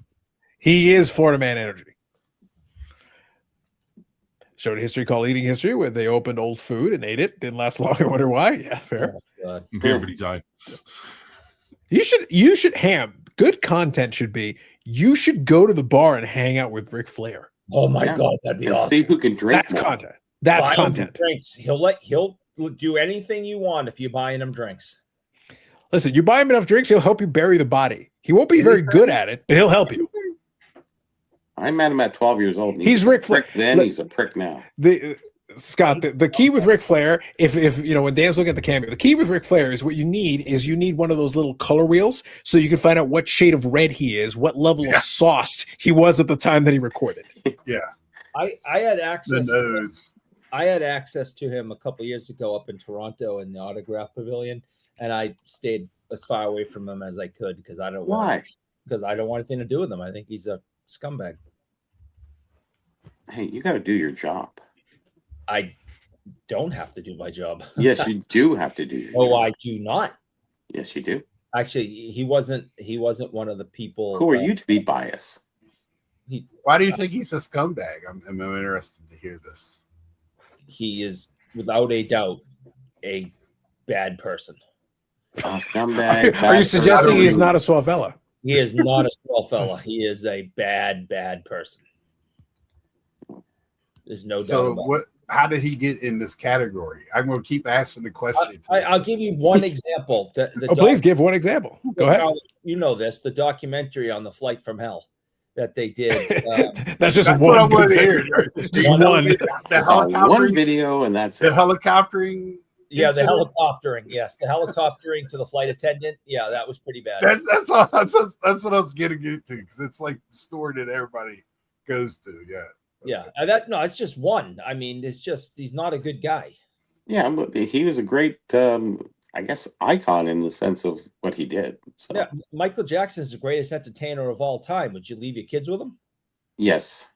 S1: He is Florida man energy. Showed a history called Eating History, where they opened old food and ate it. Didn't last long. I wonder why. Yeah, fair.
S2: Oh, God.
S6: Here, but he died.
S1: You should ham. Good content should be you should go to the bar and hang out with Ric Flair.
S2: Oh my
S3: Yeah.
S2: God, that'd be
S3: And
S2: awesome.
S3: see who can drink.
S1: That's
S3: more.
S1: content. That's
S2: Buy him
S1: content.
S2: Drinks. He'll do anything you want if you're buying him drinks.
S1: Listen, you buy him enough drinks, he'll help you bury the body. He won't be very good at it, but he'll help you.
S3: I met him at 12 years old. and
S1: He's
S3: a
S1: Ric Flair.
S3: prick then.
S1: Look-
S3: He's a prick now.
S1: Scott, the key with Ric Flair, if when Dan's looking at the camera, the key with Ric Flair is what you need one of those little color wheels so you can find out what shade of red he is, what level of sauce he was at the time that he recorded.
S4: Yeah,
S2: I had
S4: the
S2: access.
S4: nose.
S2: I had access to him a couple years ago up in Toronto in the Autograph Pavilion, and I stayed as far away from him as I could because I don't
S3: Why?
S2: because I don't want anything to do with him. I think he's a scumbag.
S3: Hey, you got to do your job.
S2: I don't have to do my job.
S3: Yes, you do have to do your
S2: Oh,
S3: job.
S2: I do not.
S3: Yes, you do.
S2: Actually, he wasn't one of the people.
S3: Who are you to be biased?
S4: Why do you think he's a scumbag? I'm interested to hear this.
S2: He is without a doubt a bad person.
S3: Oh, scumbag.
S1: Are you
S3: bad
S1: suggesting
S3: person.
S1: he's not a swell fella?
S2: He is not a swell fella. He is a bad person. There's no doubt
S4: So
S2: about it.
S4: what? How did he get in this category? I'm going to keep asking the question.
S2: I'll give you one example.
S1: Please give one example. Go ahead.
S2: You know this, the documentary on the flight from hell that they did.
S1: That's just
S4: That's what I
S1: one.
S4: wanted to
S1: good
S4: hear.
S1: thing. Just one.
S4: The
S3: I saw one
S4: helicoptering.
S3: video and that's
S4: The
S3: it.
S4: helicoptering.
S2: Yeah, the
S4: incident?
S2: helicoptering. Yes, the helicoptering to the flight attendant. Yeah, that was pretty bad.
S4: That's all. That's what I was getting into because it's like the story that everybody goes to. Yeah.
S2: Yeah, it's just one. I mean, it's just he's not a good guy.
S3: Yeah, but he was a great, I guess, icon in the sense of what he did. So,
S2: Yeah, Michael Jackson is the greatest entertainer of all time. Would you leave your kids with him?
S3: yes.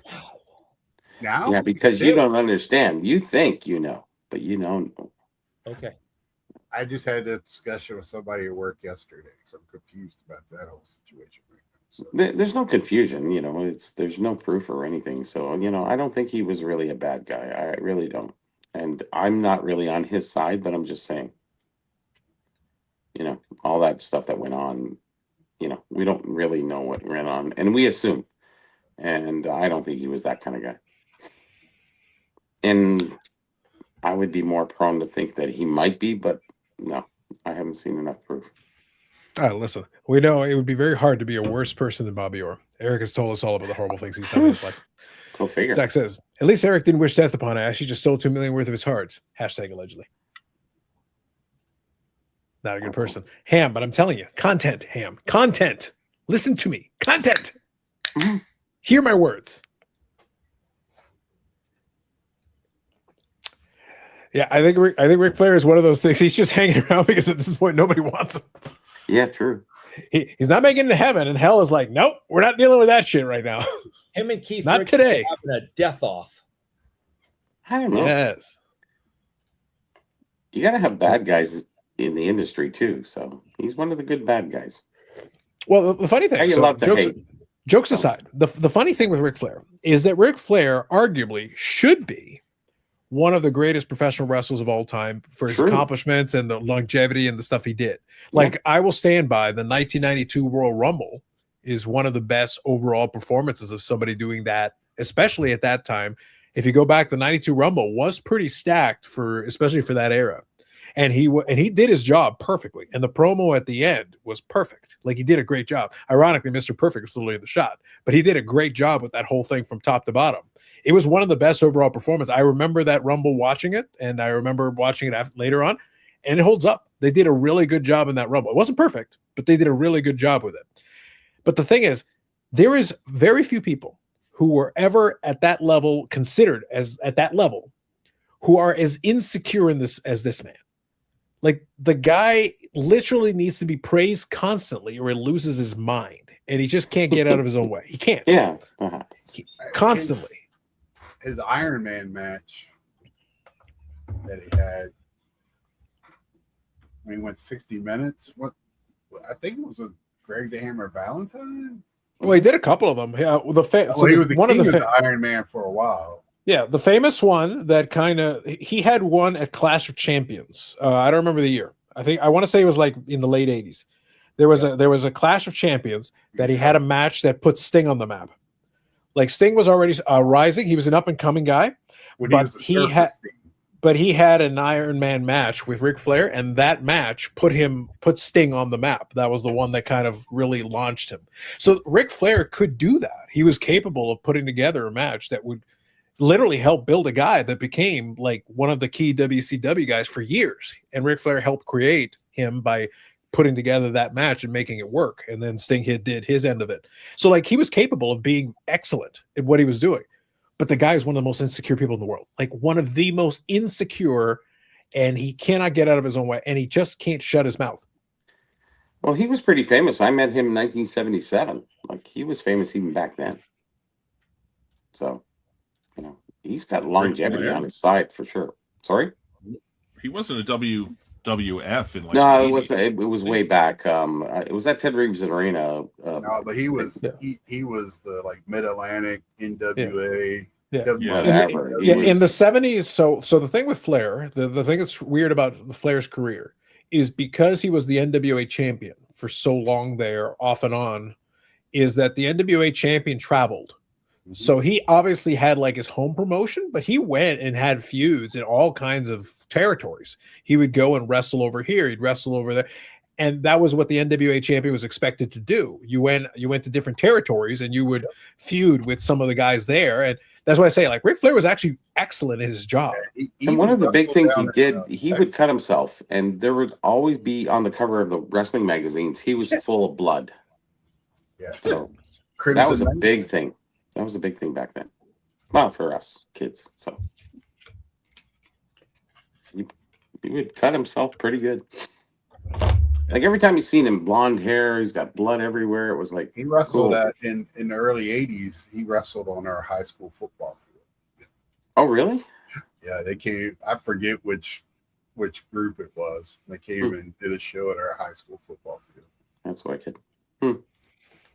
S2: Wow.
S4: Now.
S3: Yeah, because you don't understand. You think you know, but you don't know.
S2: Okay.
S4: I just had that discussion with somebody at work yesterday, so I'm confused about that whole situation. Right now. So,
S3: There's no confusion, there's no proof or anything. So, I don't think he was really a bad guy. I really don't. And I'm not really on his side, but I'm just saying, all that stuff that went on, we don't really know what went on and we assume. And I don't think he was that kind of guy. And I would be more prone to think that he might be, but no, I haven't seen enough proof.
S1: Listen, we know it would be very hard to be a worse person than Bobby Orr. Eric has told us all about the horrible things he's done in his life.
S3: Go figure.
S1: Zach says, at least Eric didn't wish death upon Ash. He just stole $2 million worth of his hearts. Hashtag allegedly. Not a good person. Ham, but I'm telling you, content, Ham. Content. Listen to me. Content. Hear my words. Yeah, I think Ric Flair is one of those things. He's just hanging around because at this point nobody wants him.
S3: Yeah, true.
S1: He's not making it to heaven, and hell is like, nope, we're not dealing with that shit right now.
S2: Him and Keith
S1: Not
S2: Richards
S1: today.
S2: are having a death off.
S3: I don't know.
S1: Yes.
S3: You got to have bad guys in the industry too. So he's one of the good bad guys.
S1: Well, the funny
S3: How
S1: thing,
S3: you
S1: so
S3: love to hate.
S1: jokes aside, the funny thing with Ric Flair is that Ric Flair arguably should be one of the greatest professional wrestlers of all time for his
S3: True.
S1: accomplishments and the longevity and the stuff he did. Like, I will stand by the 1992 Royal Rumble is one of the best overall performances of somebody doing that, especially at that time. If you go back, the 92 Rumble was pretty stacked especially for that era. And he did his job perfectly. And the promo at the end was perfect. Like, he did a great job. Ironically, Mr. Perfect was literally the shot, but he did a great job with that whole thing from top to bottom. It was one of the best overall performances. I remember that Rumble watching it, and I remember watching it later on, and it holds up. They did a really good job in that Rumble. It wasn't perfect, but they did a really good job with it. But the thing is, there is very few people who were ever at that level, considered as at that level, who are as insecure in this as this man. Like, the guy literally needs to be praised constantly or he loses his mind, and he just can't get out of his own way. He can't.
S3: Yeah.
S1: Constantly.
S4: His Iron Man match that he had when he went 60 minutes. What I think it was with Greg the Hammer Valentine.
S1: Well, he did a couple of them. Yeah,
S4: He was the king of the Iron Man for a while.
S1: Yeah, the famous one that he had one at Clash of Champions. I don't remember the year. I want to say it was like in the late 80s. There was a Clash of Champions that he had a match that put Sting on the map. Like, Sting was already rising. He was an up and coming guy, but he had an Iron Man match with Ric Flair, and that match put Sting on the map. That was the one that kind of really launched him. So Ric Flair could do that. He was capable of putting together a match that would literally help build a guy that became like one of the key WCW guys for years. And Ric Flair helped create him by putting together that match and making it work. And then Sting did his end of it. So, like, he was capable of being excellent at what he was doing. But the guy is one of the most insecure people in the world, like one of the most insecure, and he cannot get out of his own way, and he just can't shut his mouth.
S3: Well, he was pretty famous. I met him in 1977. Like, he was famous even back then. So, he's got longevity on his side for sure. Sorry?
S6: He wasn't a WWF in like.
S3: No, it was way back. It was at Ted Reeves Arena.
S4: No, but he was he was the like Mid Atlantic NWA.
S1: Yeah.
S3: Whatever.
S1: In the 70s. So the thing with Flair, the thing that's weird about the Flair's career is because he was the NWA champion for so long there, off and on, is that the NWA champion traveled. So he obviously had like his home promotion, but he went and had feuds in all kinds of territories. He would go and wrestle over here, he'd wrestle over there. And that was what the NWA champion was expected to do. You went to different territories and you would feud with some of the guys there. And that's why I say, like, Ric Flair was actually excellent at his job.
S3: And one of the big things he did, he would cut himself, and there would always be on the cover of the wrestling magazines, he was full of blood.
S4: Yeah.
S3: So that was a big thing. That was a big thing back then. Well, for us kids. So he would cut himself pretty good. Like, every time you seen him, blonde hair, he's got blood everywhere. It was like,
S4: he wrestled
S3: cool.
S4: in the early 80s. He wrestled on our high school football field.
S3: Oh, really?
S4: Yeah, they came. I forget which group it was. They came and did a show at our high school football field.
S3: That's wicked.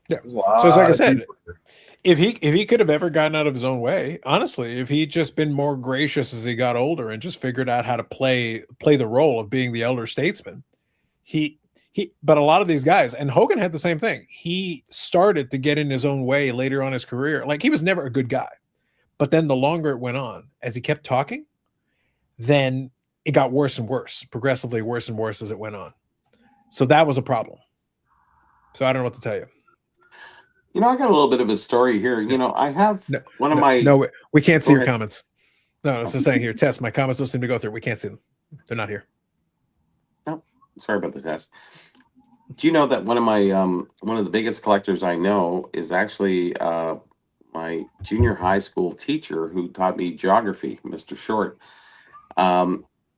S1: Yeah. So it's like I said, if he could have ever gotten out of his own way, honestly, if he'd just been more gracious as he got older and just figured out how to play the role of being the elder statesman, but a lot of these guys, and Hogan had the same thing. He started to get in his own way later on in his career. Like, he was never a good guy, but then the longer it went on, as he kept talking, then it got worse and worse, progressively worse and worse as it went on. So that was a problem. So I don't know what to tell you.
S3: I got a little bit of a story here. I have one of my.
S1: No, we can't see your comments. No, it's just saying here, Tess, my comments don't seem to go through. We can't see them. They're not here.
S3: Oh, sorry about the test. Do you know that one of the biggest collectors I know is actually my junior high school teacher who taught me geography, Mr. Short.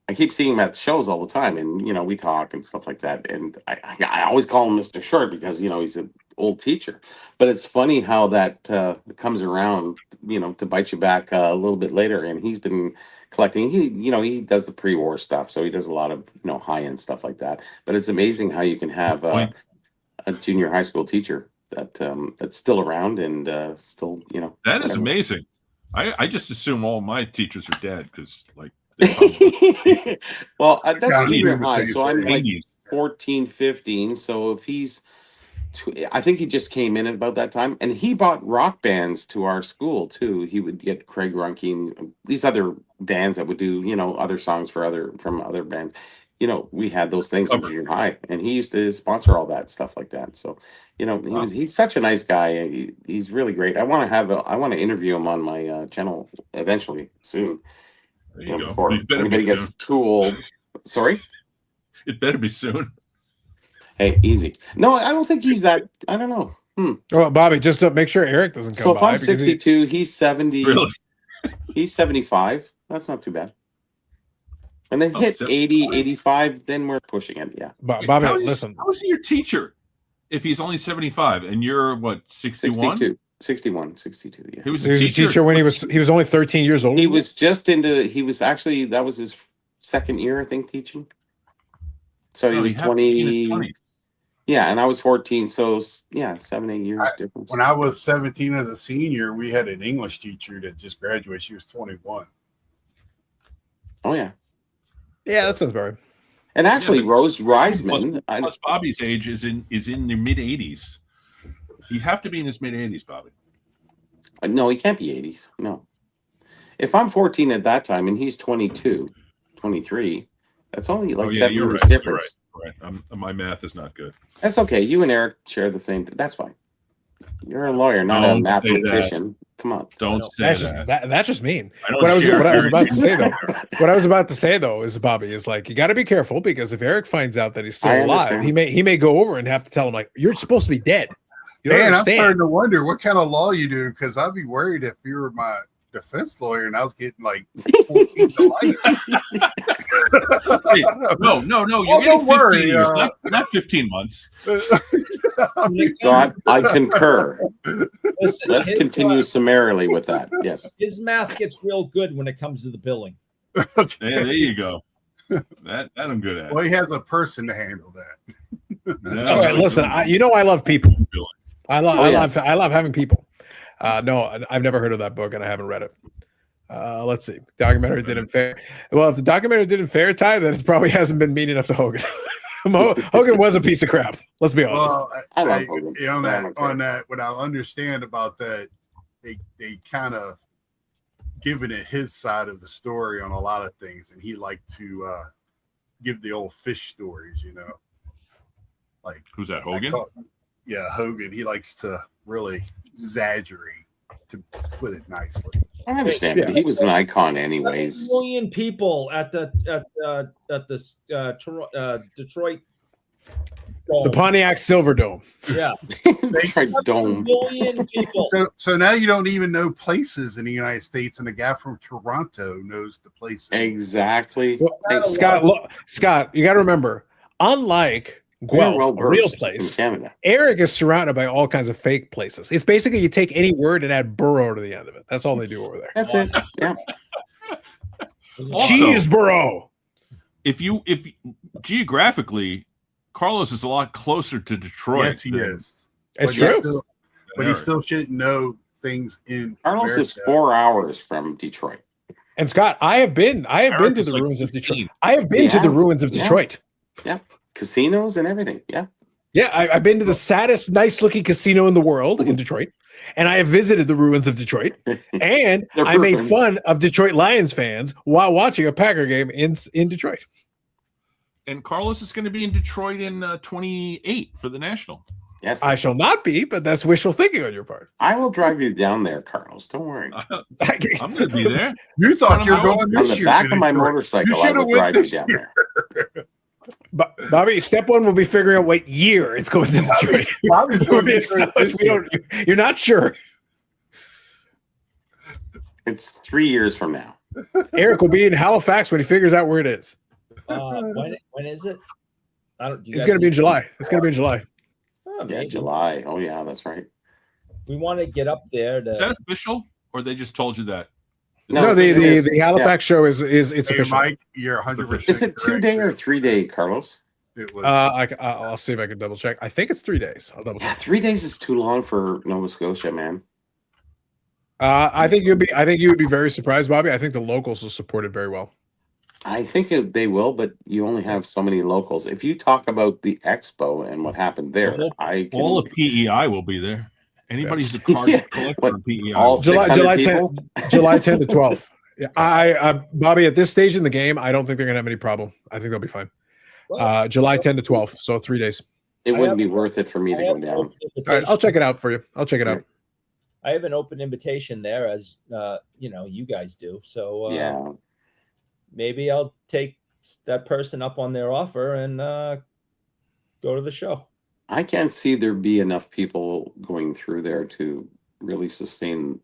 S3: I keep seeing him at shows all the time, and we talk and stuff like that. And I always call him Mr. Short because he's an old teacher. But it's funny how that comes around, to bite you back a little bit later. And he's been collecting. He does the pre-war stuff, so he does a lot of high-end stuff like that. But it's amazing how you can have a junior high school teacher that's still around and still
S6: That is amazing. I just assume all my teachers are dead because
S3: well, that's junior high, so I'm like
S6: 80s.
S3: 14, 15. So if he's, I think he just came in at about that time, and he bought rock bands to our school too. He would get Craig Runke and these other bands that would do, other songs from other bands. We had those things in junior high, and he used to sponsor all that stuff like that. So, he's such a nice guy. He's really great. I want to interview him on my channel eventually soon.
S6: There you go.
S3: Before anybody gets too old. Sorry?
S6: It better be soon.
S3: Hey, easy. No, I don't think he's that. I don't know.
S1: Well, Bobby, just to make sure Eric doesn't come
S3: So if
S1: by.
S3: I'm
S1: because he-
S3: 62, he's 70.
S6: Really?
S3: He's 75. That's not too bad. And then
S6: Oh,
S3: hit
S6: 75.
S3: 80, 85, then we're pushing it. Yeah.
S6: Wait,
S1: Bobby,
S6: how is-
S1: listen.
S6: How is he your teacher if he's only 75 and you're what, 61?
S3: 62. 61, 62. Yeah.
S6: He was
S1: He was a teacher when he was only 13 years old.
S3: He was just he was actually, that was his second year, I think, teaching. So he
S6: No,
S3: was
S6: had to be in his
S3: 20.
S6: 20s.
S3: Yeah, and I was 14. So yeah, 7-8 years difference.
S4: When I was 17 as a senior, we had an English teacher that just graduated. She was 21.
S3: Oh yeah.
S1: Yeah, that sounds about right.
S3: And actually,
S6: but-
S3: Rose Reisman,
S6: Plus Bobby's age is in the mid 80s. You have to be in his mid 80s, Bobby.
S3: no, he can't be 80s. No. If I'm 14 at that time and he's 22, 23, that's only like 7
S6: you're
S3: years
S6: right.
S3: difference.
S6: You're right. My math is not good.
S3: That's okay. You and Eric share the same. That's fine. You're a lawyer, not a
S6: Don't say that.
S3: mathematician. Come on.
S6: Don't say
S1: That's
S6: that.
S1: just that's just mean.
S6: I don't
S1: What I was
S6: share
S1: about to say
S6: everything.
S1: though. What I was about to say though is Bobby is like you got to be careful because if Eric finds out that he's still
S3: I
S1: alive,
S3: understand.
S1: he may go over and have to tell him like you're supposed to be dead. You don't
S4: Man, I'm
S1: understand.
S4: starting to wonder what kind of law you do because I'd be worried if you were my defense lawyer and I was getting like 14 to life.
S6: Wait, no. You're
S4: Oh,
S6: getting
S4: don't
S6: 15
S4: worry,
S6: years, not 15 months.
S3: God, I concur.
S2: Listen,
S3: Let's
S2: his,
S3: continue summarily with that. Yes.
S2: his math gets real good when it comes to the billing.
S4: Okay.
S6: There you go. That I'm good at.
S4: Well, he has a person to handle that.
S6: No,
S1: All right, listen. I love people. I love
S3: Oh, yes.
S1: I love having people. No, I've never heard of that book and I haven't read it. Let's see. Documentary didn't fare. Well, if the documentary didn't fare, Ty, then it probably hasn't been mean enough to Hogan. Hogan was a piece of crap. Let's be honest.
S4: Well,
S3: I love Hogan.
S4: on
S3: I
S4: that,
S3: don't care.
S4: on that, what I understand about that, they kind of given it his side of the story on a lot of things, and he liked to give the old fish stories, you know, like
S6: Who's that, Hogan?
S4: yeah, Hogan. He likes to really exaggerate, to put it nicely.
S3: I understand, but he was an icon anyways.
S2: 7 million people at the Detroit Dome.
S1: The Pontiac Silver Dome.
S2: Yeah,
S3: Detroit
S2: 7
S3: Dome.
S2: million people.
S4: So now you don't even know places in the United States, and the guy from Toronto knows the places.
S3: Exactly.
S1: Well,
S2: That'll
S1: Scott, you got to remember, unlike
S3: We're
S1: Guelph,
S3: well
S1: a real
S3: versed in
S1: place,
S3: Canada.
S1: Eric is surrounded by all kinds of fake places. It's basically you take any word and add borough to the end of it. That's all they do over there.
S3: That's it. Yeah.
S6: Also-
S1: Cheeseboro.
S6: If geographically, Carlos is a lot closer to Detroit.
S4: Yes, he
S6: than-
S4: is.
S1: It's
S4: But
S1: true.
S4: he still- but he
S6: Eric.
S4: still shouldn't know things in
S3: Carlos is
S4: America.
S3: 4 hours from Detroit.
S1: And Scott, I have been to
S6: Eric
S1: the
S6: is like
S1: ruins of
S6: 15.
S1: Detroit. I have been to the
S3: Yeah.
S1: ruins of
S3: Yeah.
S1: Detroit.
S3: Casinos and everything. Yeah.
S1: Yeah, I've been to the saddest, nice-looking casino in the world in Detroit, and I have visited the ruins of Detroit. And
S3: They're
S1: I made
S3: ruins.
S1: fun of Detroit Lions fans while watching a Packer game in Detroit.
S6: And Carlos is going to be in Detroit in 28 for the National.
S3: Yes.
S1: I shall not be, but that's wishful thinking on your part.
S3: I will drive you down there, Carlos. Don't worry.
S6: I'm going to be there.
S4: You thought you were
S6: On
S4: going
S3: On
S4: this
S3: the
S4: year.
S3: back
S4: to
S3: of my
S4: Detroit.
S3: motorcycle,
S4: You
S3: I
S4: should've
S3: will
S4: went
S3: drive you
S4: this
S3: down
S4: year.
S3: there.
S1: Bobby, step one will be figuring out what year it's going to Detroit.
S4: Bobby's going to
S1: We don't- You're not sure.
S3: It's 3 years from now.
S1: Eric will be in Halifax when he figures out where it is.
S2: When is it? I don't. Do you
S1: It's
S2: guys
S1: going to be in
S2: know?
S1: July. It's going to be in July.
S2: Oh,
S3: Yeah,
S2: maybe.
S3: July. Oh, yeah, that's right.
S2: We want to get up there.
S6: Is that official, or they just told you that?
S1: No,
S3: it is.
S1: the Halifax show is it's
S4: Hey,
S1: official.
S4: Mike, you're 100%.
S3: Is it
S4: correct.
S3: 2-day or 3-day, Carlos?
S4: It was.
S1: I'll see if I can double check. I think it's 3 days. I'll double
S3: Yeah,
S1: check.
S3: 3 days is too long for Nova Scotia, man.
S1: I think you would be very surprised, Bobby. I think the locals will support it very well.
S3: I think they will, but you only have so many locals. If you talk about the Expo and what happened there,
S6: Well,
S3: I can.
S6: All of PEI will be there. Anybody who's a card
S3: Yeah.
S6: collector
S3: What,
S6: for PEI.
S3: all
S6: will be there.
S1: July
S3: 600
S1: July
S3: people?
S1: 10 to 12. Yeah, Bobby, at this stage in the game, I don't think they're gonna have any problem. I think they'll be fine. July 10 to 12, so 3 days.
S3: It
S2: I
S3: wouldn't
S2: have-
S3: be worth it for me to
S2: I
S3: go
S2: have an
S3: down.
S2: open
S1: All right, I'll
S2: invitation.
S1: check it out for you. I'll check it out.
S2: I have an open invitation there, as you guys do. So
S3: Yeah.
S2: maybe I'll take that person up on their offer and go to the show.
S3: I can't see there be enough people going through there to really sustain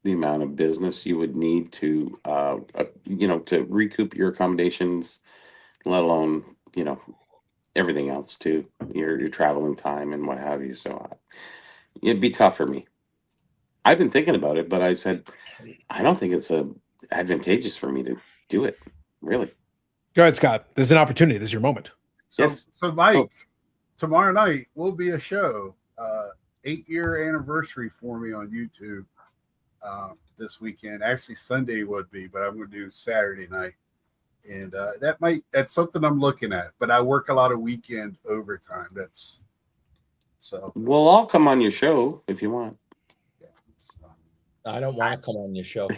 S3: the amount of business you would need to, to recoup your accommodations, let alone, everything else too, your traveling time and what have you. So it'd be tough for me. I've been thinking about it, but I said, I don't think it's advantageous for me to do it. Really.
S1: Go ahead, Scott. This is an opportunity. This is your moment.
S5: So,
S3: Yes.
S5: so Mike, tomorrow night will be a show, 8-year anniversary for me on YouTube this weekend. Actually, Sunday would be, but I'm going to do Saturday night. And that's something I'm looking at, but I work a lot of weekend overtime.
S3: We'll all come on your show if you want.
S2: I don't want to come on your show.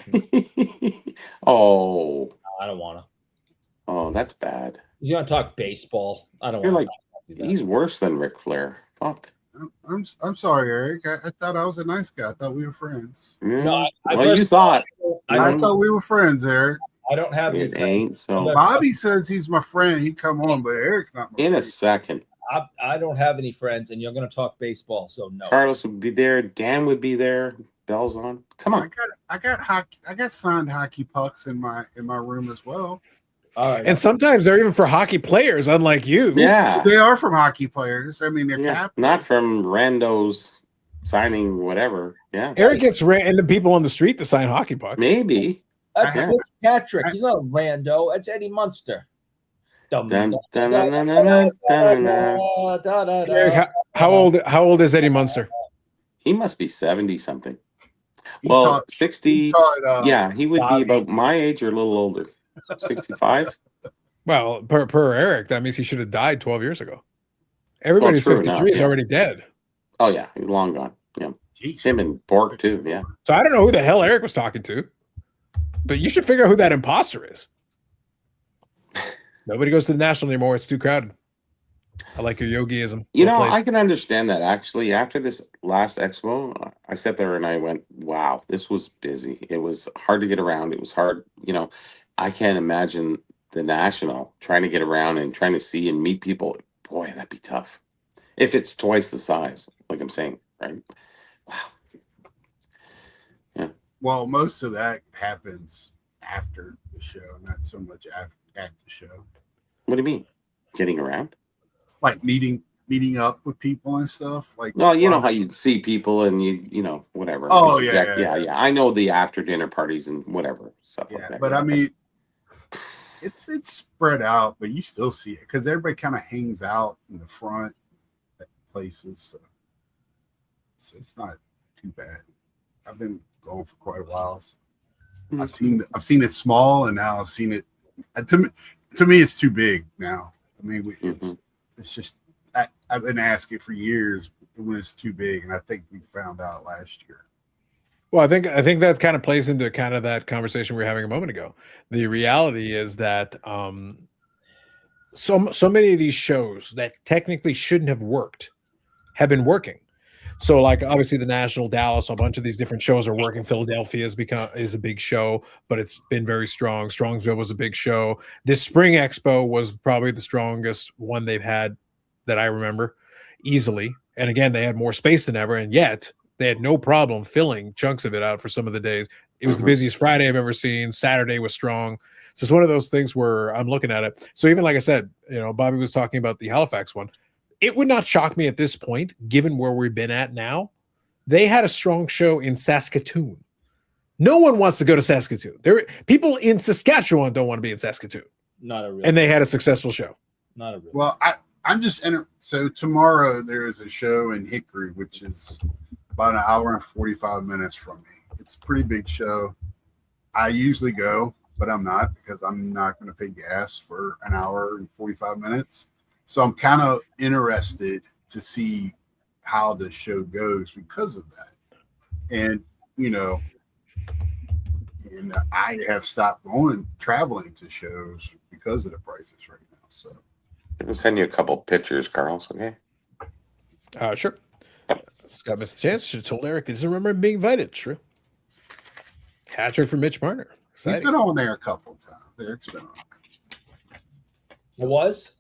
S3: Oh,
S2: I don't want to.
S3: oh, that's bad.
S2: You want to talk baseball? I don't
S3: You're
S2: want
S3: like,
S2: to.
S3: he's worse than Ric Flair. Fuck.
S5: I'm sorry, Eric. I thought I was a nice guy. I thought we were friends.
S3: Yeah.
S2: No,
S3: Well, you thought.
S5: I thought we were friends, Eric.
S2: I don't have any
S3: It
S2: friends.
S3: ain't so.
S5: Bobby says he's my friend. He'd come on, but Eric's not my
S3: In a
S5: friend.
S3: second,
S2: I don't have any friends, and you're going to talk baseball, so no.
S3: Carlos would be there. Dan would be there. Bells on. Come on.
S5: I got hockey. I got signed hockey pucks in my room as well.
S2: All right.
S1: And sometimes they're even for hockey players, unlike you.
S3: Yeah.
S5: They are from hockey players. I mean, they're
S3: Yeah.
S5: cap.
S3: Not from randos signing whatever. Yeah.
S1: Eric gets random people on the street to sign hockey pucks.
S3: Maybe.
S2: That's
S3: Yeah.
S2: Fitzpatrick. He's not a rando. That's Eddie Munster.
S3: Dun, dun, dun, dun, dun, dun, dun, dun.
S1: Eric, how old is Eddie Munster?
S3: He must be 70 something.
S5: He
S3: Well,
S5: taught-
S3: 60.
S5: he taught,
S3: Yeah, he would
S2: Bobby.
S3: be about my age or a little older. 65.
S1: Well, per Eric, that means he should have died 12 years ago. Everybody who's
S3: true
S1: 53
S3: enough,
S1: is
S3: yeah.
S1: already dead.
S3: Oh, yeah. He's long gone. Yeah.
S5: Jeez.
S3: Him and Bork, too. Yeah.
S1: So I don't know who the hell Eric was talking to, but you should figure out who that imposter is. Nobody goes to the National anymore. It's too crowded. I like your yogiism.
S3: You
S1: Well
S3: know,
S1: played.
S3: I can understand that actually. After this last expo, I sat there and I went, wow, this was busy. It was hard to get around. It was hard. I can't imagine the National trying to get around and trying to see and meet people. Boy, that'd be tough. If it's twice the size, like I'm saying, right? Wow.
S5: Well, most of that happens after the show, not so much at the show.
S3: What do you mean? Getting around?
S5: Like meeting up with people and stuff. Like,
S3: Well, you know how you'd see people and whatever.
S5: Oh,
S3: You
S5: yeah,
S3: project-
S5: yeah.
S3: yeah. I know the after dinner parties and whatever stuff like
S5: yeah.
S3: that.
S5: But I mean, it's spread out, but you still see it because everybody kind of hangs out in the front at places. So it's not too bad. I've been going for quite a while. So I've seen it small, and now I've seen it. To me, it's too big now. I mean, it's just I've been asking for years when it's too big, and I think we found out last year.
S1: Well, I think that kind of plays into kind of that conversation we were having a moment ago. The reality is that so many of these shows that technically shouldn't have worked have been working. So, like obviously the National, Dallas, a bunch of these different shows are working. Philadelphia is a big show, but it's been very strong. Strongsville was a big show. This spring expo was probably the strongest one they've had that I remember easily. And again, they had more space than ever, and yet they had no problem filling chunks of it out for some of the days. It was the busiest Friday I've ever seen. Saturday was strong. So it's one of those things where I'm looking at it. So even like I said, Bobby was talking about the Halifax one. It would not shock me at this point, given where we've been at now. They had a strong show in Saskatoon. No one wants to go to Saskatoon. People in Saskatchewan don't want to be in Saskatoon.
S2: Not a real.
S1: And they had a successful show.
S2: Not a real.
S5: Well, I'm just so tomorrow there is a show in Hickory, which is about an hour and 45 minutes from me. It's a pretty big show. I usually go, but I'm not because I'm not going to pay gas for an hour and 45 minutes. So I'm kind of interested to see how the show goes because of that. And, and I have stopped traveling to shows because of the prices right now. So
S3: I'll send you a couple pictures, Carlos, okay?
S1: Sure. Scott missed the chance. Should have told Eric. He doesn't remember being invited. True. Hat trick for Mitch Marner.
S5: he's
S1: Exciting.
S5: been on there a couple of times. Eric's been on.
S2: It was?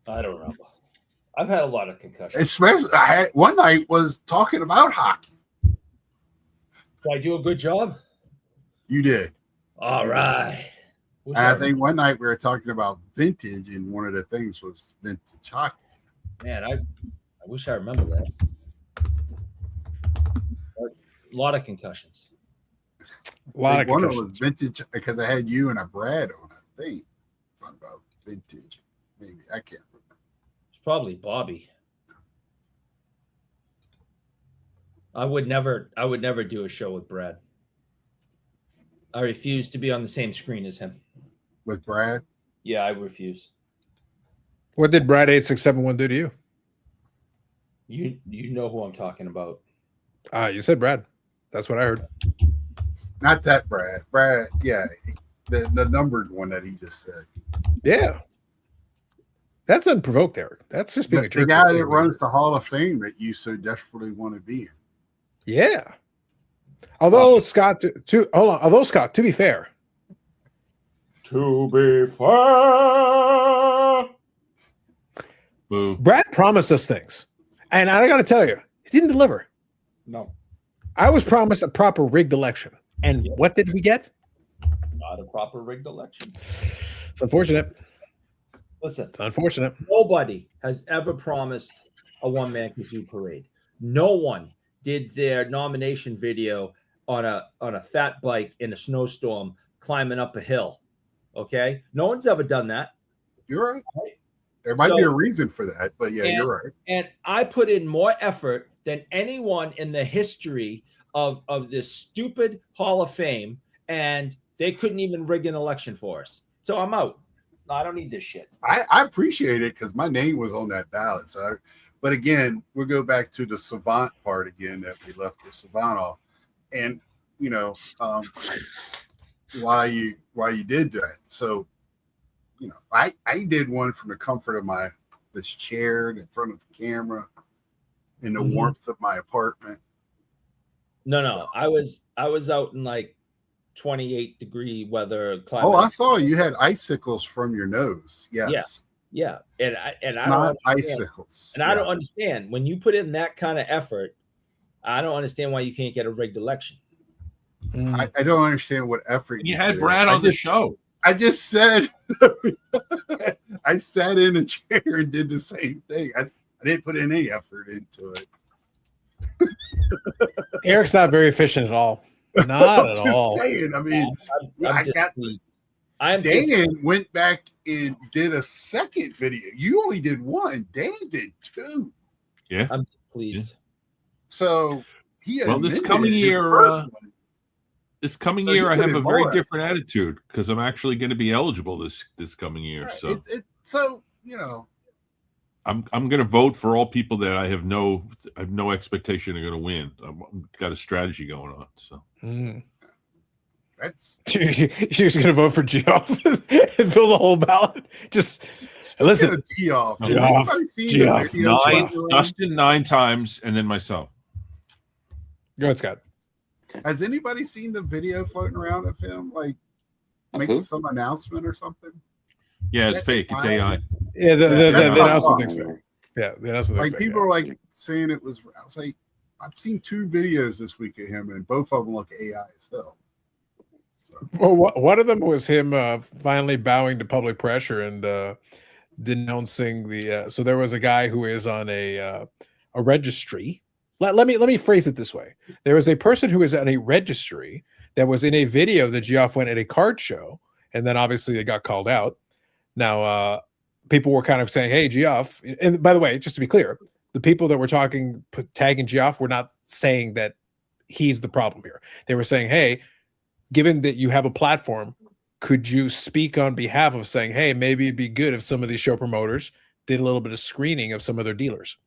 S2: I don't remember. I've had a lot of concussions.
S4: Especially, one night was talking about hockey.
S2: Did I do a good job?
S4: You did.
S2: All right.
S4: And I think one night we were talking about vintage, and one of the things was vintage hockey.
S2: Man, I wish I remember that. A lot of concussions.
S1: A lot of
S4: One of
S1: concussions.
S4: them was vintage because I had you and a Brad on. I think talking about vintage. Maybe I can't remember.
S2: It's probably Bobby. I would never do a show with Brad. I refuse to be on the same screen as him.
S4: With Brad.
S2: Yeah, I refuse.
S1: What did Brad 8671 do to you?
S2: You know who I'm talking about.
S1: You said Brad. That's what I heard.
S4: Not that Brad. Brad, yeah. The numbered one that he just said.
S1: Yeah. That's unprovoked, Eric. That's just being a
S4: The
S1: jerk.
S4: guy that runs the Hall of Fame that you so desperately want to be in.
S1: Yeah. Although Scott, although Scott, to be fair,
S6: Boo.
S1: Brad promised us things, and I got to tell you, he didn't deliver.
S2: No,
S1: I was promised a proper rigged election, and what did we get?
S2: not a proper rigged election.
S1: It's unfortunate.
S2: Listen,
S1: It's unfortunate.
S2: nobody has ever promised a one-man kazoo parade. No one did their nomination video on a fat bike in a snowstorm climbing up a hill. Okay, no one's ever done that.
S4: You're right. There might be a reason for that, but yeah, you're right.
S2: And I put in more effort than anyone in the history of this stupid Hall of Fame, and they couldn't even rig an election for us. So I'm out. No, I don't need this shit.
S4: I appreciate it because my name was on that ballot. So, but again, we'll go back to the savant part again that we left the savant off, and why you did that. So, I did one from the comfort of this chair in front of the camera, in the warmth of my apartment.
S2: No,
S4: So-
S2: I was out in like 28-degree weather.
S4: Oh, I saw you had icicles from your nose. Yes.
S2: Yeah, and I
S4: It's
S2: don't
S4: not
S2: understand.
S4: icicles.
S2: And I don't understand when you put in that kind of effort. I don't understand why you can't get a rigged election.
S4: I don't understand what effort
S6: You had
S4: did.
S6: Brad on the show.
S4: I just said I sat in a chair and did the same thing. I didn't put any effort into it.
S1: Eric's not very efficient at all. Not
S4: I'm
S1: at
S4: just
S1: all.
S4: saying. I mean,
S2: I'm
S4: Dan went back and did a second video. You only did one. Dan did two.
S6: Yeah.
S2: I'm pleased.
S4: So he
S6: Well, this
S4: admitted
S6: coming
S4: it in the
S6: year,
S4: first one.
S6: This coming
S4: So you
S6: year, I
S4: put
S6: have
S4: in
S6: a very
S4: more.
S6: different attitude because I'm actually going to be eligible this coming year.
S4: Right.
S6: So
S4: So
S6: I'm going to vote for all people that I have no expectation are going to win. I've got a strategy going on. So
S4: that's
S1: She was going to vote for Geoff and fill the whole ballot. Just listen.
S4: Geoff. Has
S1: Geoff,
S4: anybody seen the
S1: Geoff,
S4: video
S6: nine,
S4: floating around?
S6: Dustin 9 times, and then myself.
S1: Go ahead, Scott.
S4: Has anybody seen the video floating around of him like
S3: Of
S4: making
S3: who?
S4: some announcement or something?
S6: Yeah, it's
S4: That-
S6: fake. It's AI.
S1: Yeah, the
S4: That's not
S1: announcement
S4: wrong.
S1: thing's fair. Yeah, the announcement
S4: Like
S1: thing's
S4: people
S1: fair.
S4: are like saying it was. I was like, I've seen 2 videos this week of him, and both of them look AI as hell. So
S1: Well, one of them was him finally bowing to public pressure and denouncing the. So there was a guy who is on a registry. Let me phrase it this way: there was a person who is on a registry that was in a video that Geoff went at a card show, and then obviously it got called out. Now, people were kind of saying, "Hey, Geoff," and by the way, just to be clear, the people that were tagging Geoff were not saying that he's the problem here. They were saying, "Hey, given that you have a platform, could you speak on behalf of saying, hey, maybe it'd be good if some of these show promoters did a little bit of screening of some of their dealers?"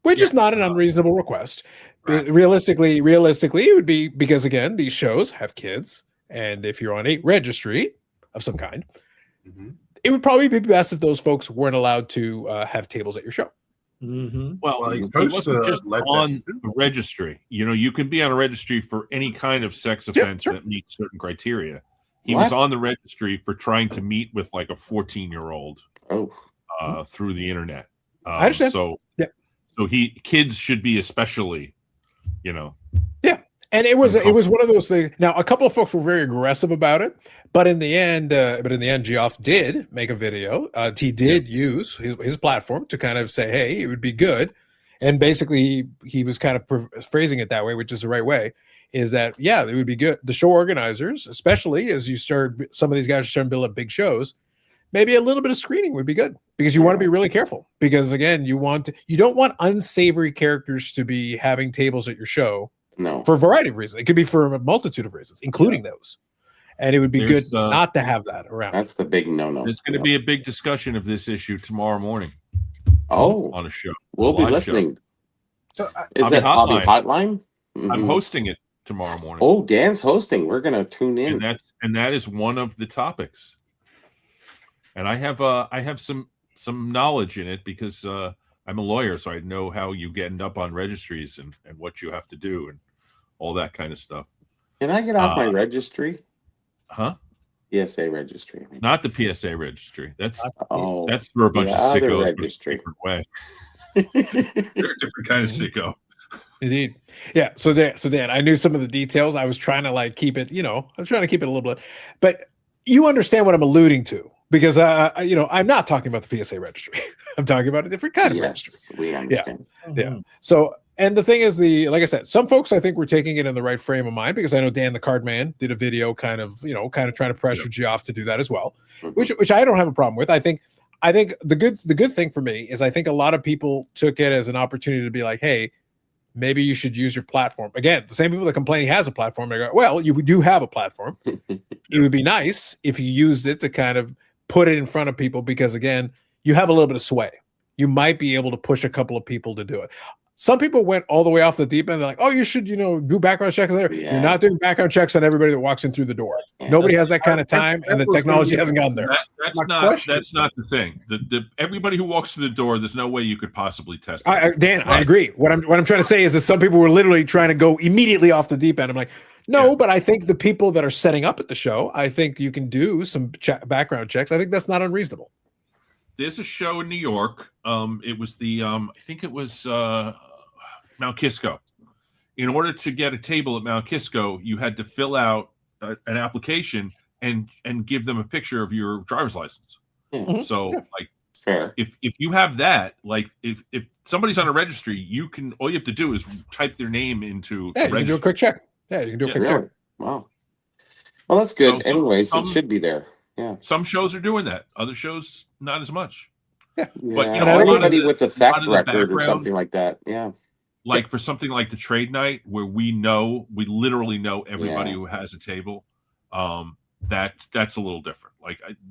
S1: Which is not an unreasonable request.
S4: Right.
S1: Realistically, it would be because, again, these shows have kids. And if you're on a registry of some kind, it would probably be best if those folks weren't allowed to have tables at your show.
S6: Well,
S4: he's
S6: he
S4: supposed
S6: wasn't
S4: to
S6: just
S4: let that
S6: on
S4: do.
S6: a registry. You can be on a registry for any kind of sex offense
S1: sure.
S6: that meets certain criteria. He was
S3: What?
S6: on the registry for trying to meet with like a 14-year-old.
S3: Oh,
S6: through the internet.
S1: I understand.
S6: So kids should be especially,
S1: Yeah. And it was one of those things. Now, a couple of folks were very aggressive about it, but in the end, Geoff did make a video. He did use his platform to kind of say, "Hey, it would be good," and basically he was kind of phrasing it that way, which is the right way. Is that it would be good. The show organizers, especially as some of these guys are starting to build up big shows, maybe a little bit of screening would be good because you want to be really careful. Because again, you don't want unsavory characters to be having tables at your show.
S3: No,
S1: For a variety of reasons. It could be for a multitude of reasons, including those. And it would be good not to have that around.
S3: That's the big no-no.
S6: There's going to be a big discussion of this issue tomorrow morning.
S3: On
S6: a show.
S3: We'll be listening.
S4: So
S3: Is that Hobby Hotline?
S6: I'm hosting it tomorrow morning.
S3: Oh, Dan's hosting. We're going to tune in.
S6: And that is one of the topics. And I have some knowledge in it because I'm a lawyer, so I know how you end up on registries and what you have to do and all that kind of stuff.
S3: Can I get off my registry?
S6: Huh?
S3: PSA registry.
S6: Not the PSA registry. That's for a bunch of
S3: other
S6: sickos.
S3: registry.
S6: In a different way. They're a different kind of sicko.
S1: Indeed. Yeah. So Dan, I knew some of the details. I was trying to keep it, I'm trying to keep it a little bit, but you understand what I'm alluding to because, I'm not talking about the PSA registry. I'm talking about a different kind of registry.
S3: Yes, we understand.
S1: Yeah. So, and the thing is like I said, some folks I think were taking it in the right frame of mind because I know Dan the Card Man did a video kind of trying to pressure Geoff to do that as well, which I don't have a problem with. I think the good thing for me is I think a lot of people took it as an opportunity to be like, hey, maybe you should use your platform. Again, the same people that complain he has a platform, they go, well, you do have a platform. It would be nice if you used it to kind of put it in front of people because, again, you have a little bit of sway. You might be able to push a couple of people to do it. Some people went all the way off the deep end. They're like, oh, you should, do background checks there.
S3: Yeah.
S1: You're not doing background checks on everybody that walks in through the door. Nobody has that kind of time, and the technology hasn't gotten there.
S6: That's not the thing. Everybody who walks through the door, there's no way you could possibly test it.
S1: Dan, I agree. What I'm trying to say is that some people were literally trying to go immediately off the deep end. I'm like, no, but I think the people that are setting up at the show, I think you can do some background checks. I think that's not unreasonable.
S6: There's a show in New York. It was I think it was Mount Kisco. In order to get a table at Mount Kisco, you had to fill out an application and give them a picture of your driver's license.
S3: Mm-hmm.
S6: So,
S3: fair.
S6: If you have that, if somebody's on a registry, all you have to do is type their name into.
S1: Yeah, you can do a quick check. Yeah, you can do a quick check.
S3: Wow. Well, that's good.
S6: So
S3: anyways, it should be there. Yeah.
S6: Some shows are doing that. Other shows, not as much.
S3: Yeah.
S6: But
S3: anybody with a theft record or something like that. Yeah.
S6: For something like the trade night, where we literally know everybody who has a table, that's a little different.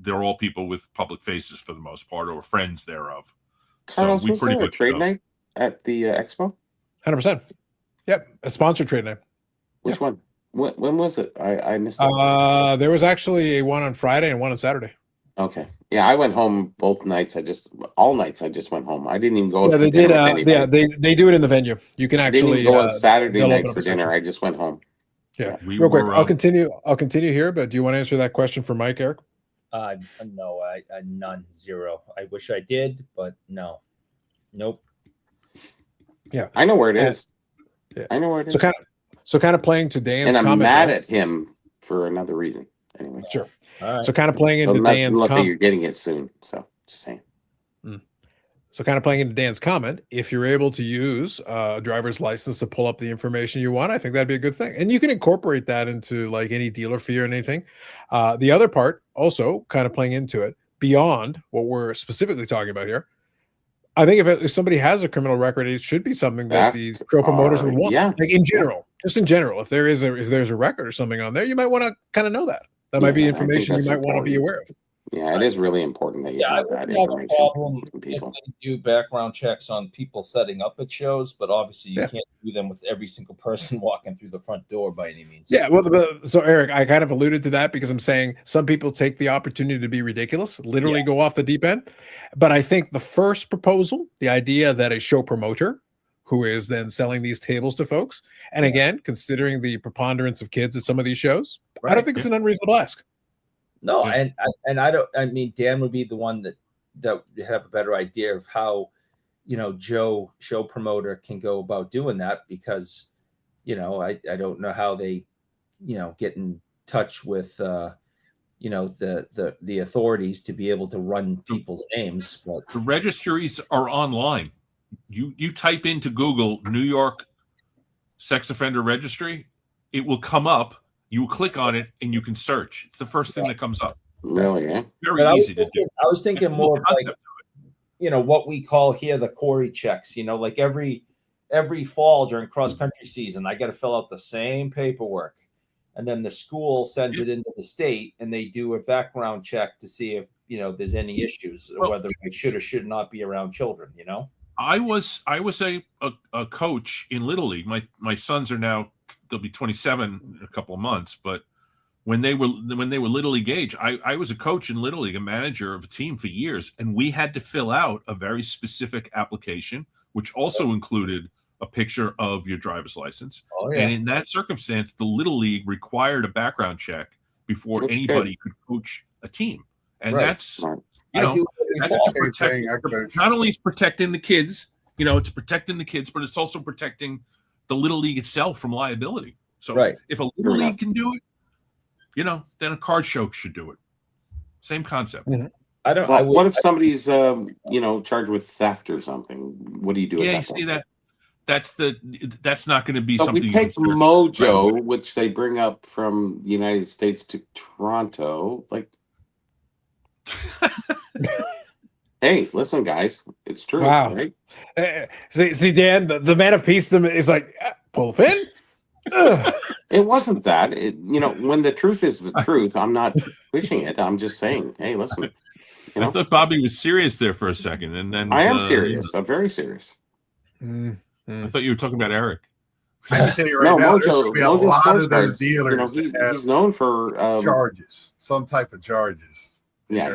S6: They're all people with public faces for the most part, or friends thereof.
S3: Carlos, was there a trade night at the Expo?
S1: 100%. Yep, a sponsored trade night.
S3: Which one? When was it? I missed it.
S1: There was actually one on Friday and one on Saturday.
S3: Okay. Yeah, I went home both nights. All nights I just went home. I didn't even go.
S1: Yeah, they did. They do it in the venue. You can actually
S3: go on Saturday night for dinner. I just went home.
S1: Yeah. Real quick, I'll continue here, but do you want to answer that question for Mike, Eric?
S2: No, none, zero. I wish I did, but no, nope.
S1: Yeah,
S3: I know where it is.
S1: Yeah.
S3: I know where it is.
S1: So kind of playing to Dan's
S3: comment. And I'm
S1: comment,
S3: mad at him for another reason. Anyway,
S1: sure.
S2: All right.
S1: So kind of playing into Dan's comment.
S3: You're getting it soon. So just saying.
S1: So kind of playing into Dan's comment, if you're able to use a driver's license to pull up the information you want, I think that'd be a good thing. And you can incorporate that into any dealer fee or anything. The other part also kind of playing into it beyond what we're specifically talking about here. I think if somebody has a criminal record, it should be something that the show promoters would want.
S3: Yeah.
S1: In general, if there's a record or something on there, you might want to kind of know that. That might be information you might want to be aware of.
S3: Yeah, it is really important that you have that information.
S2: I wouldn't have a problem if they do background checks on people setting up at shows, but obviously you can't do them with every single person walking through the front door by any means.
S1: Yeah, well, so Eric, I kind of alluded to that because I'm saying some people take the opportunity to be ridiculous, literally go off the deep end. But I think the first proposal, the idea that a show promoter who is then selling these tables to folks, and again, considering the preponderance of kids at some of these shows, I don't think it's an unreasonable ask.
S2: No, and I don't. I mean, Dan would be the one that that have a better idea of how, Joe, show promoter, can go about doing that, because, I don't know how they, get in touch with, the authorities to be able to run people's names. But
S6: the registries are online. You type into Google New York sex offender registry, it will come up. You will click on it and you can search. It's the first thing that comes up.
S3: Really? Eh?
S6: Very easy to do.
S2: I was thinking
S6: That's
S2: more
S6: the
S2: of like,
S6: concept.
S2: what we call here the Corey checks. Like every fall during cross country season, I got to fill out the same paperwork, and then the school sends it into the state, and they do a background check to see if there's any issues, or whether they should or should not be around children.
S6: I was a coach in Little League. My sons are now, they'll be 27 in a couple of months, but when they were Little League age, I was a coach in Little League, a manager of a team for years, and we had to fill out a very specific application, which also included a picture of your driver's license.
S2: Oh, yeah.
S6: And in that circumstance, the Little League required a background check before anybody could coach a team. And that's, that's to protect, not only is protecting the kids, it's protecting the kids, but it's also protecting the Little League itself from liability. So if a Little League can do it, then a card show should do it. Same concept.
S2: Mm-hmm.
S3: What if somebody's, charged with theft or something? What do you do?
S6: Yeah, you see that. That's not going to be
S3: but
S6: something.
S3: We take Mojo, which they bring up from the United States to Toronto. Like, hey, listen, guys, it's true.
S1: Wow.
S3: Right?
S1: See, Dan, the man of peace is like, pull the pin.
S3: It wasn't that. When the truth is the truth, I'm not pushing it. I'm just saying, hey, listen.
S6: I thought Bobby was serious there for a second, and then
S3: I am serious. I'm very serious.
S6: I thought you were talking about Eric.
S4: I can tell you right now, there's going to be a lot of those
S3: Cards,
S4: dealers that have
S3: he's known for
S4: charges, some type of charges.
S3: Yeah,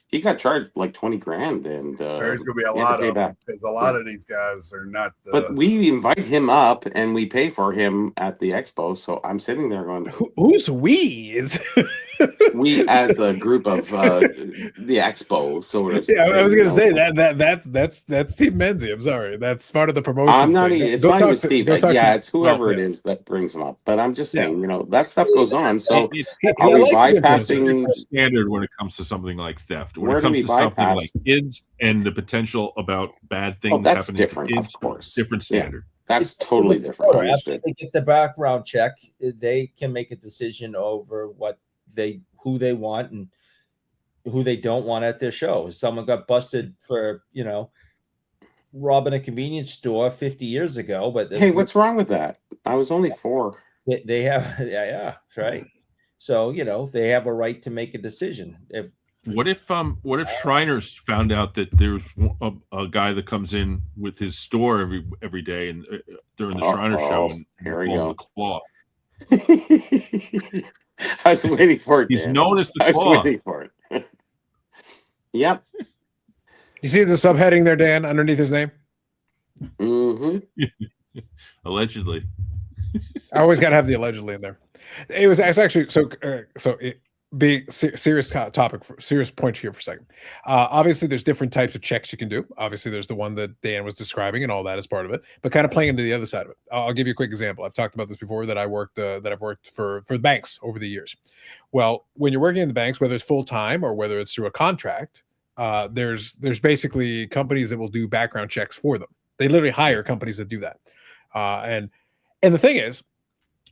S3: he got charged like 20 grand, and
S4: there's going to be a lot of them, because a lot of these guys are not.
S3: But we invite him up and we pay for him at the expo. So I'm sitting there going,
S1: "Who's we?" Is
S3: we as a group of the expo sort of.
S1: Yeah, I was going to say that's Steve Menzie. I'm sorry, that's part of the promotion.
S3: I'm not. It's not even Steve. It's whoever it is that brings him up. But I'm just saying, that stuff goes on. So are we bypassing
S6: standard when it comes to something like theft? When it comes to something like kids and the potential about bad things
S3: that's
S6: happening
S3: different,
S6: to kids,
S3: of course.
S6: Different standard.
S3: That's totally different.
S2: After they get the background check, they can make a decision over who they want and who they don't want at their show. If someone got busted for, robbing a convenience store 50 years ago, but
S3: hey, what's wrong with that? I was only 4.
S2: They have, that's right. So, they have a right to make a decision.
S6: What if Shriners found out that there's a guy that comes in with his store every day and during the Shriner show and
S3: here we go.
S6: The Claw.
S3: I was waiting for it.
S6: He's
S3: Dan.
S6: known as the
S3: I
S6: Claw.
S3: was waiting for it. Yep.
S1: You see the subheading there, Dan, underneath his name?
S3: Mm-hmm.
S6: Allegedly.
S1: I always got to have the allegedly in there. It's actually big serious topic, serious point here for a second. Obviously, there's different types of checks you can do. Obviously, there's the one that Dan was describing, and all that is part of it. But kind of playing into the other side of it, I'll give you a quick example. I've talked about this before. That I've worked for the banks over the years. Well, when you're working in the banks, whether it's full time or whether it's through a contract, there's basically companies that will do background checks for them. They literally hire companies that do that, and the thing is,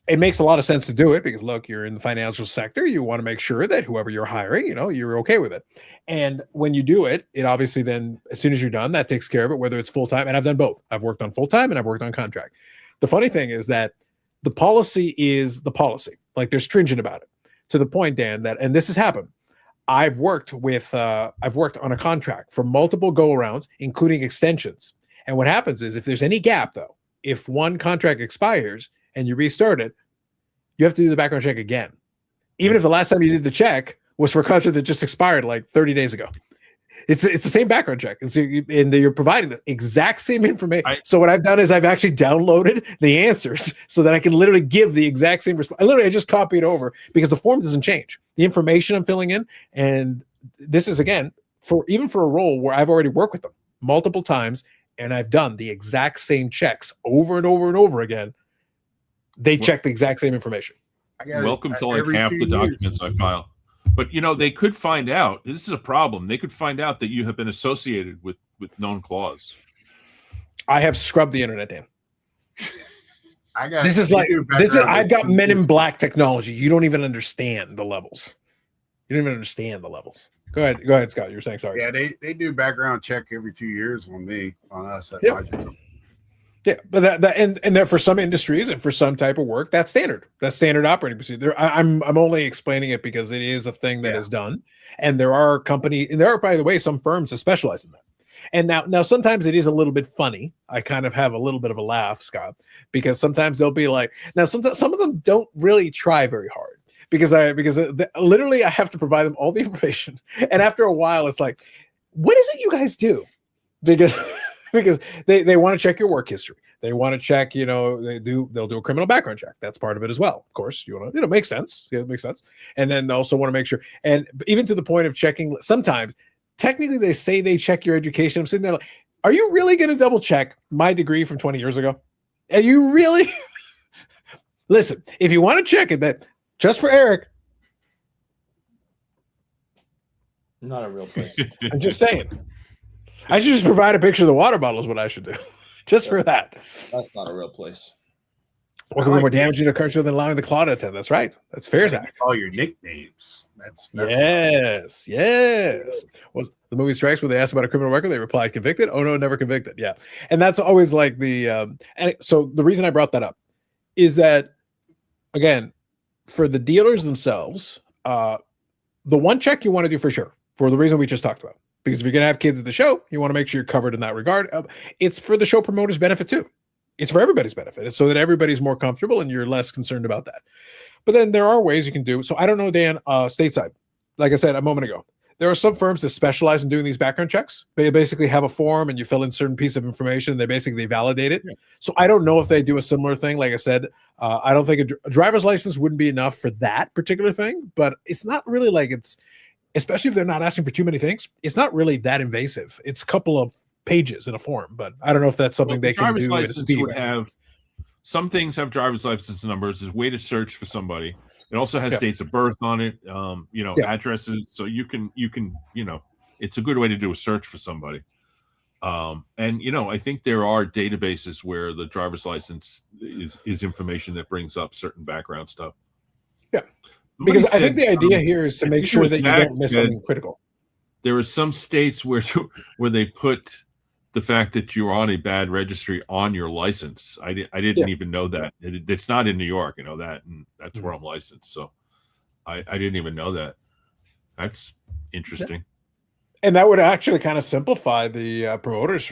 S1: it makes a lot of sense to do it because, look, you're in the financial sector. You want to make sure that whoever you're hiring, you're okay with it. And when you do it, it obviously then, as soon as you're done, that takes care of it, whether it's full-time. And I've done both. I've worked on full-time and I've worked on contract. The funny thing is that the policy is the policy. Like, they're stringent about it to the point, Dan, that, and this has happened. I've worked on a contract for multiple go-arounds, including extensions. And what happens is if there's any gap, though, if one contract expires and you restart it, you have to do the background check again. Even if the last time you did the check was for a contract that just expired like 30 days ago. It's the same background check. And you're providing the exact same information. So what I've done is I've actually downloaded the answers so that I can literally give the exact same response. I just copy it over because the form doesn't change. The information I'm filling in, and this is, again, for a role where I've already worked with them multiple times and I've done the exact same checks over and over and over again, they check the exact same information.
S6: Welcome to like half the documents I file. But they could find out. This is a problem. They could find out that you have been associated with known clause.
S1: I have scrubbed the internet, Dan.
S5: I've
S1: got Men in Black technology. You don't even understand the levels. You don't even understand the levels. Go ahead, Scott. You're saying sorry.
S5: Yeah, they do background check every 2 years on us at my job.
S1: Yeah, but that for some industries and for some type of work, that's standard. That's standard operating procedure. I'm only explaining it because it is a thing that is done, and there are by the way, some firms that specialize in that. And now sometimes it is a little bit funny. I kind of have a little bit of a laugh, Scott, because sometimes they'll be like, now some of them don't really try very hard because literally I have to provide them all the information, and after a while, it's like, what is it you guys do? Because they want to check your work history. They want to check, they'll do a criminal background check. That's part of it as well. Of course, you want to, makes sense. Yeah, it makes sense. And then they also want to make sure, and even to the point of checking, sometimes technically they say they check your education. I'm sitting there like, are you really going to double check my degree from 20 years ago? Are you really? Listen, if you want to check it, that just for Eric.
S2: Not a real place.
S1: I'm just saying. I should just provide a picture of the water bottle is what I should do. Just for that.
S2: That's not a real place.
S1: What can be more damaging to a car show than allowing the claw to attend? That's right. That's fair, Zach.
S5: All your nicknames. That's
S1: yes. Was the movie Strikes where they asked about a criminal record? They replied, convicted? Oh, no, never convicted. Yeah. And that's always like and so the reason I brought that up is that, again, for the dealers themselves, the one check you want to do for sure, for the reason we just talked about. Because if you're going to have kids at the show, you want to make sure you're covered in that regard. It's for the show promoters' benefit too. It's for everybody's benefit. It's so that everybody's more comfortable and you're less concerned about that. But then there are ways you can do. So I don't know, Dan, stateside, like I said a moment ago, there are some firms that specialize in doing these background checks. They basically have a form and you fill in certain piece of information and they validate it. Yeah. So I don't know if they do a similar thing. Like I said, I don't think a driver's license wouldn't be enough for that particular thing, but it's not really like especially if they're not asking for too many things, it's not really that invasive. It's a couple of pages in a form, but I don't know if that's something they can do at a speed.
S6: Some things have driver's license numbers. There's a way to search for somebody. It also has dates of birth on it, addresses. So you can, it's a good way to do a search for somebody. And I think there are databases where the driver's license is information that brings up certain background stuff.
S1: Yeah. Because I think the idea here is to make sure that you don't miss something critical. There
S6: are some states where they put the fact that you're on a bad registry on your license. I didn't even know that. It's not in New York, that, and that's where I'm licensed. So I didn't even know that. That's interesting.
S1: And that would actually kind of simplify the promoters'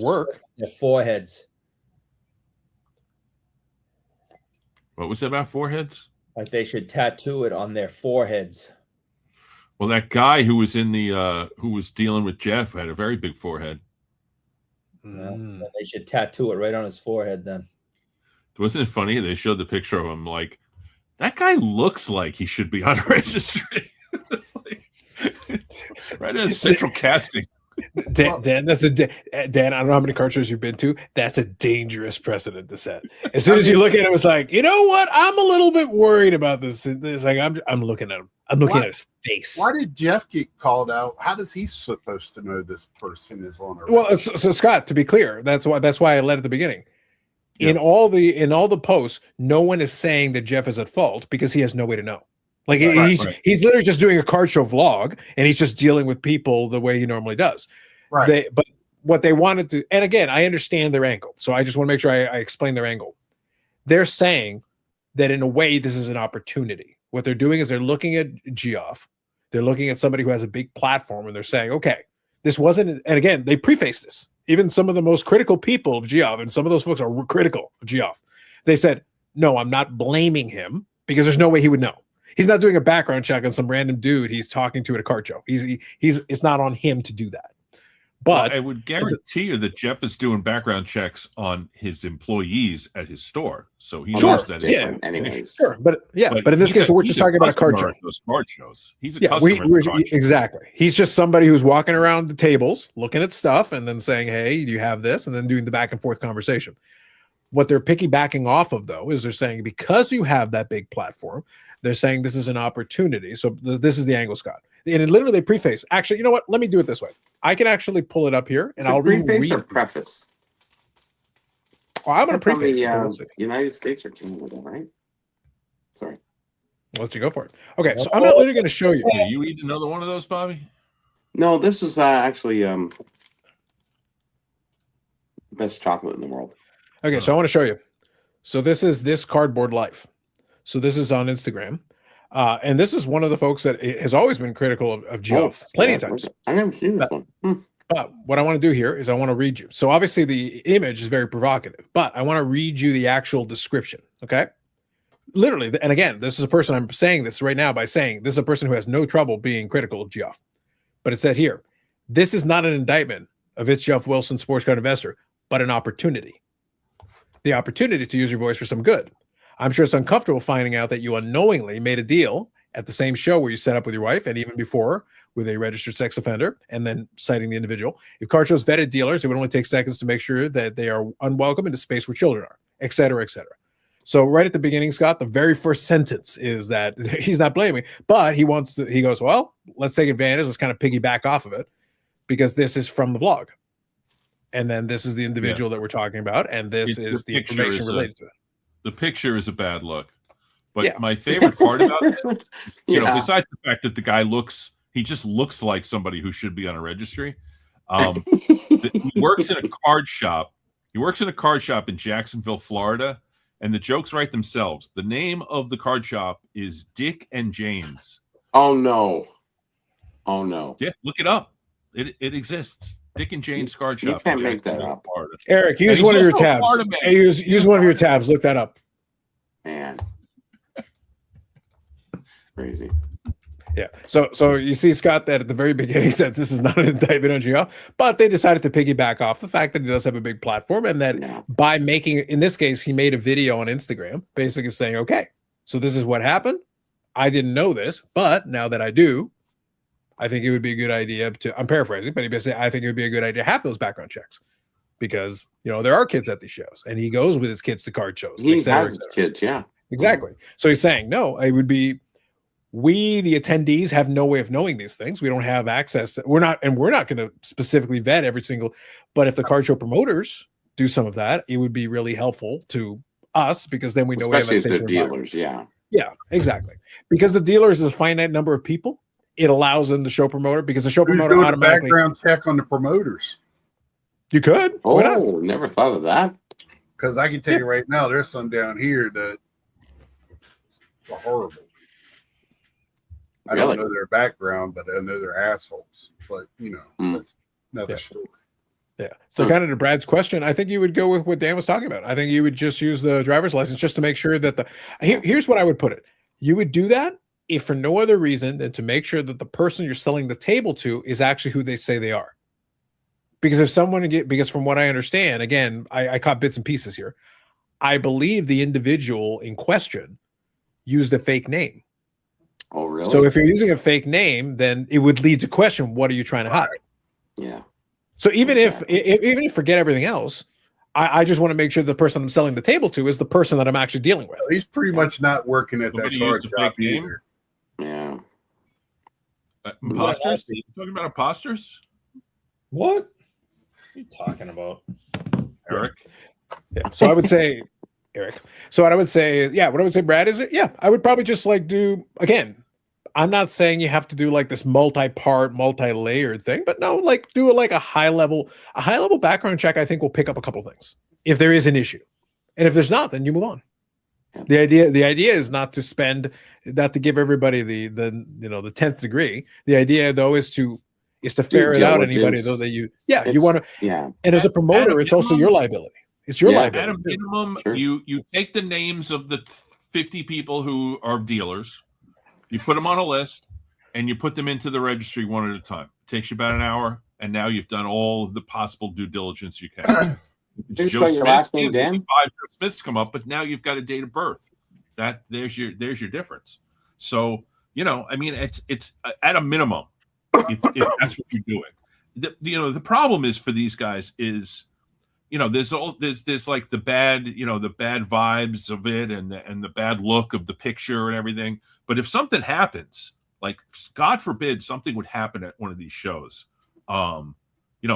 S1: work.
S2: Their foreheads.
S6: What was that about foreheads?
S2: Like they should tattoo it on their foreheads.
S6: Well, that guy who was who was dealing with Jeff had a very big forehead.
S2: They should tattoo it right on his forehead then.
S6: Wasn't it funny? They showed the picture of him like, that guy looks like he should be on a registry. It's like, right in central casting.
S1: Dan, Dan, I don't know how many car shows you've been to. That's a dangerous precedent to set. As soon as you look at it, it's like, you know what? I'm a little bit worried about this. It's like I'm looking at him. I'm looking at his face.
S5: Why did Jeff get called out? How does he supposed to know this person is on a?
S1: Well, so Scott, to be clear, that's why I led at the beginning. Yeah. In all the posts, no one is saying that Jeff is at fault because he has no way to know. Like he's literally just doing a car show vlog and he's just dealing with people the way he normally does.
S5: Right.
S1: But what they wanted to, and again, I understand their angle. So I just want to make sure I explain their angle. They're saying that in a way, this is an opportunity. What they're doing is they're looking at Geoff. They're looking at somebody who has a big platform and they're saying, okay, this wasn't, and again, they preface this. Even some of the most critical people of Geoff, and some of those folks are critical of Geoff. They said, no, I'm not blaming him because there's no way he would know. He's not doing a background check on some random dude he's talking to at a car show. It's not on him to do that. But
S6: I would guarantee you that Jeff is doing background checks on his employees at his store, so he
S1: Sure,
S6: knows that.
S1: yeah.
S3: Anyways.
S1: sure, but in this case, we're just talking about a card show.
S6: Those card shows. He's a
S1: Yeah,
S6: customer. at the card show.
S1: exactly. He's just somebody who's walking around the tables, looking at stuff, and then saying, "Hey, do you have this?" and then doing the back and forth conversation. What they're piggybacking off of, though, is they're saying because you have that big platform, they're saying this is an opportunity. So this is the angle, Scott. And it literally preface. Actually, you know what? Let me do it this way. I can actually pull it up here, and I'll
S3: preface
S1: read.
S3: or preface.
S1: Oh, I'm going to
S3: That's on
S1: preface.
S3: the,
S1: it, but we'll see.
S3: United States or Canada, right? Sorry.
S1: I'll let you go for it. Okay, so I'm not literally going to show you.
S6: Yeah, you eat another one of those, Bobby?
S3: No, this is actually best chocolate in the world.
S1: Okay, so I want to show you. So this Cardboard Life. So this is on Instagram. And this is one of the folks that has always been critical of Geoff plenty of times.
S3: I've never seen this one.
S1: But what I want to do here is I want to read you. So obviously the image is very provocative, but I want to read you the actual description. Okay. Literally. And again, this is a person, I'm saying this right now by saying this is a person who has no trouble being critical of Geoff. But it said here, this is not an indictment of it's Geoff Wilson, sports card investor, but an opportunity. The opportunity to use your voice for some good. I'm sure it's uncomfortable finding out that you unknowingly made a deal at the same show where you set up with your wife and even before with a registered sex offender and then citing the individual. If card shows vetted dealers, it would only take seconds to make sure that they are unwelcome in the space where children are, et cetera, et cetera. So right at the beginning, Scott, the very first sentence is that he's not blaming, but he goes, well, let's take advantage. Let's kind of piggyback off of it because this is from the vlog. And then this is the individual that we're talking about. And this is the information related to it.
S6: The picture is a bad look. But my favorite part about it, you know, besides the fact that the guy he just looks like somebody who should be on a registry. He works in a card shop. He works in a card shop in Jacksonville, Florida. And the jokes write themselves. The name of the card shop is Dick and Jane's.
S3: Oh, no. Oh, no.
S6: Yeah, look it up. It exists. Dick and Jane's card shop.
S3: You can't make that up.
S6: Florida.
S1: Eric, use one of your tabs. Hey, use one of your tabs. Look that up.
S3: Man. Crazy.
S1: Yeah. So you see, Scott, that at the very beginning says this is not an indictment on Geoff, but they decided to piggyback off the fact that he does have a big platform and that by making, in this case, he made a video on Instagram basically saying, okay, so this is what happened. I didn't know this, but now that I do, I think it would be a good idea I'm paraphrasing, but he basically, I think it would be a good idea to have those background checks because, you know, there are kids at these shows and he goes with his kids to card shows.
S3: He has kids, yeah.
S1: Exactly. So he's saying, no, it would be, we, the attendees, have no way of knowing these things. We don't have access. We're not going to specifically vet every single, but if the card show promoters do some of that, it would be really helpful to us because then we know
S3: especially
S1: we have a safer
S3: dealers,
S1: Yeah, exactly. Because the dealers is a finite number of people. It allows them to show promoter because the show promoter automatically
S4: background check on the promoters.
S1: You could.
S3: Oh, never thought of that.
S4: Because I can tell you right now, there's some down here that are horrible. I don't know their background, but I know they're assholes. But you know, that's another story.
S1: Yeah. So kind of to Brad's question, I think you would go with what Dan was talking about. I think you would just use the driver's license just to make sure that here's what I would put it. You would do that if for no other reason than to make sure that the person you're selling the table to is actually who they say they are. Because because from what I understand, again, I caught bits and pieces here. I believe the individual in question used a fake name.
S3: Oh, really?
S1: So if you're using a fake name, then it would lead to question, what are you trying to hide?
S3: Yeah.
S1: So even if forget everything else, I just want to make sure the person I'm selling the table to is the person that I'm actually dealing with.
S4: He's pretty much not working at that card shop either.
S3: Yeah.
S6: Imposters? Are you talking about imposters?
S2: What are you talking about,
S6: Eric?
S1: Yeah. So I would say, Eric. So what I would say, what I would say, Brad, is I would probably just do, again, I'm not saying you have to do this multi-part, multi-layered thing, but no, do a high level background check. I think will pick up a couple things if there is an issue, and if there's not, then you move on. The idea is not to give everybody the 10th degree. The idea though is to ferret out anybody though that you want to. And as a promoter, it's also your liability. It's your liability.
S6: At a minimum, you take the names of the 50 people who are dealers. You put them on a list and you put them into the registry one at a time. It takes you about an hour, and now you've done all of the possible due diligence you can.
S3: Just got your last name, Dan?
S6: 5 Joe Smiths come up, but now you've got a date of birth. There's your difference. So, I mean, it's at a minimum, if that's what you're doing. The problem is for these guys is, there's like the bad vibes of it and the bad look of the picture and everything. But if something happens, like God forbid something would happen at one of these shows,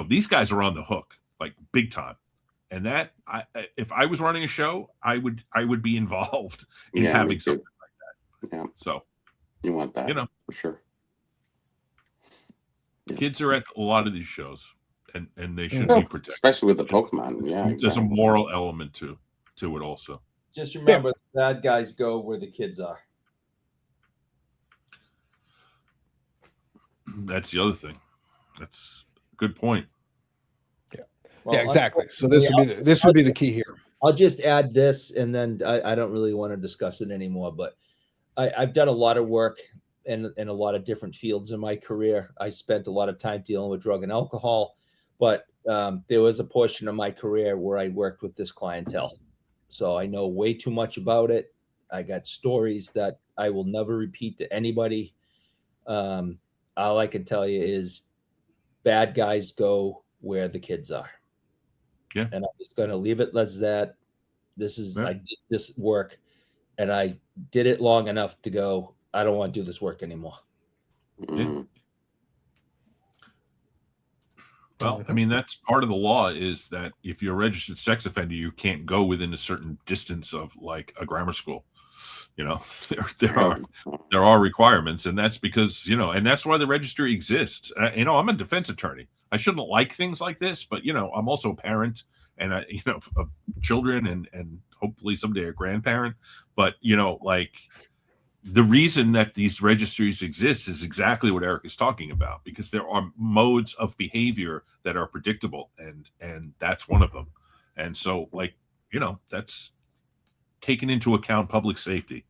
S6: these guys are on the hook, like big time. And that, if I was running a show, I would be involved in having something like that.
S3: Yeah.
S6: So
S3: you want that, for sure. Yeah.
S6: Kids are at a lot of these shows, and they should be protected,
S3: especially with the Pokemon. Yeah, exactly.
S6: There's a moral element to it also.
S2: Just remember, the bad guys go where the kids are.
S6: That's the other thing. That's a good point.
S2: Well,
S1: exactly. So this would be the key here.
S2: I'll just add this, and then I don't really want to discuss it anymore. But I've done a lot of work in a lot of different fields in my career. I spent a lot of time dealing with drug and alcohol, but there was a portion of my career where I worked with this clientele. So I know way too much about it. I got stories that I will never repeat to anybody. All I can tell you is bad guys go where the kids are.
S6: Yeah.
S2: And I'm just going to leave it as that. I did this work and I did it long enough to go, I don't want to do this work anymore.
S6: Yeah. Well, I mean, that's part of the law is that if you're a registered sex offender, you can't go within a certain distance of like a grammar school. There are requirements, and that's because, and that's why the registry exists. I'm a defense attorney. I shouldn't like things like this, but I'm also a parent and of children and hopefully someday a grandparent. But the reason that these registries exist is exactly what Eric is talking about, because there are modes of behavior that are predictable, and that's one of them. And so that's taken into account public safety.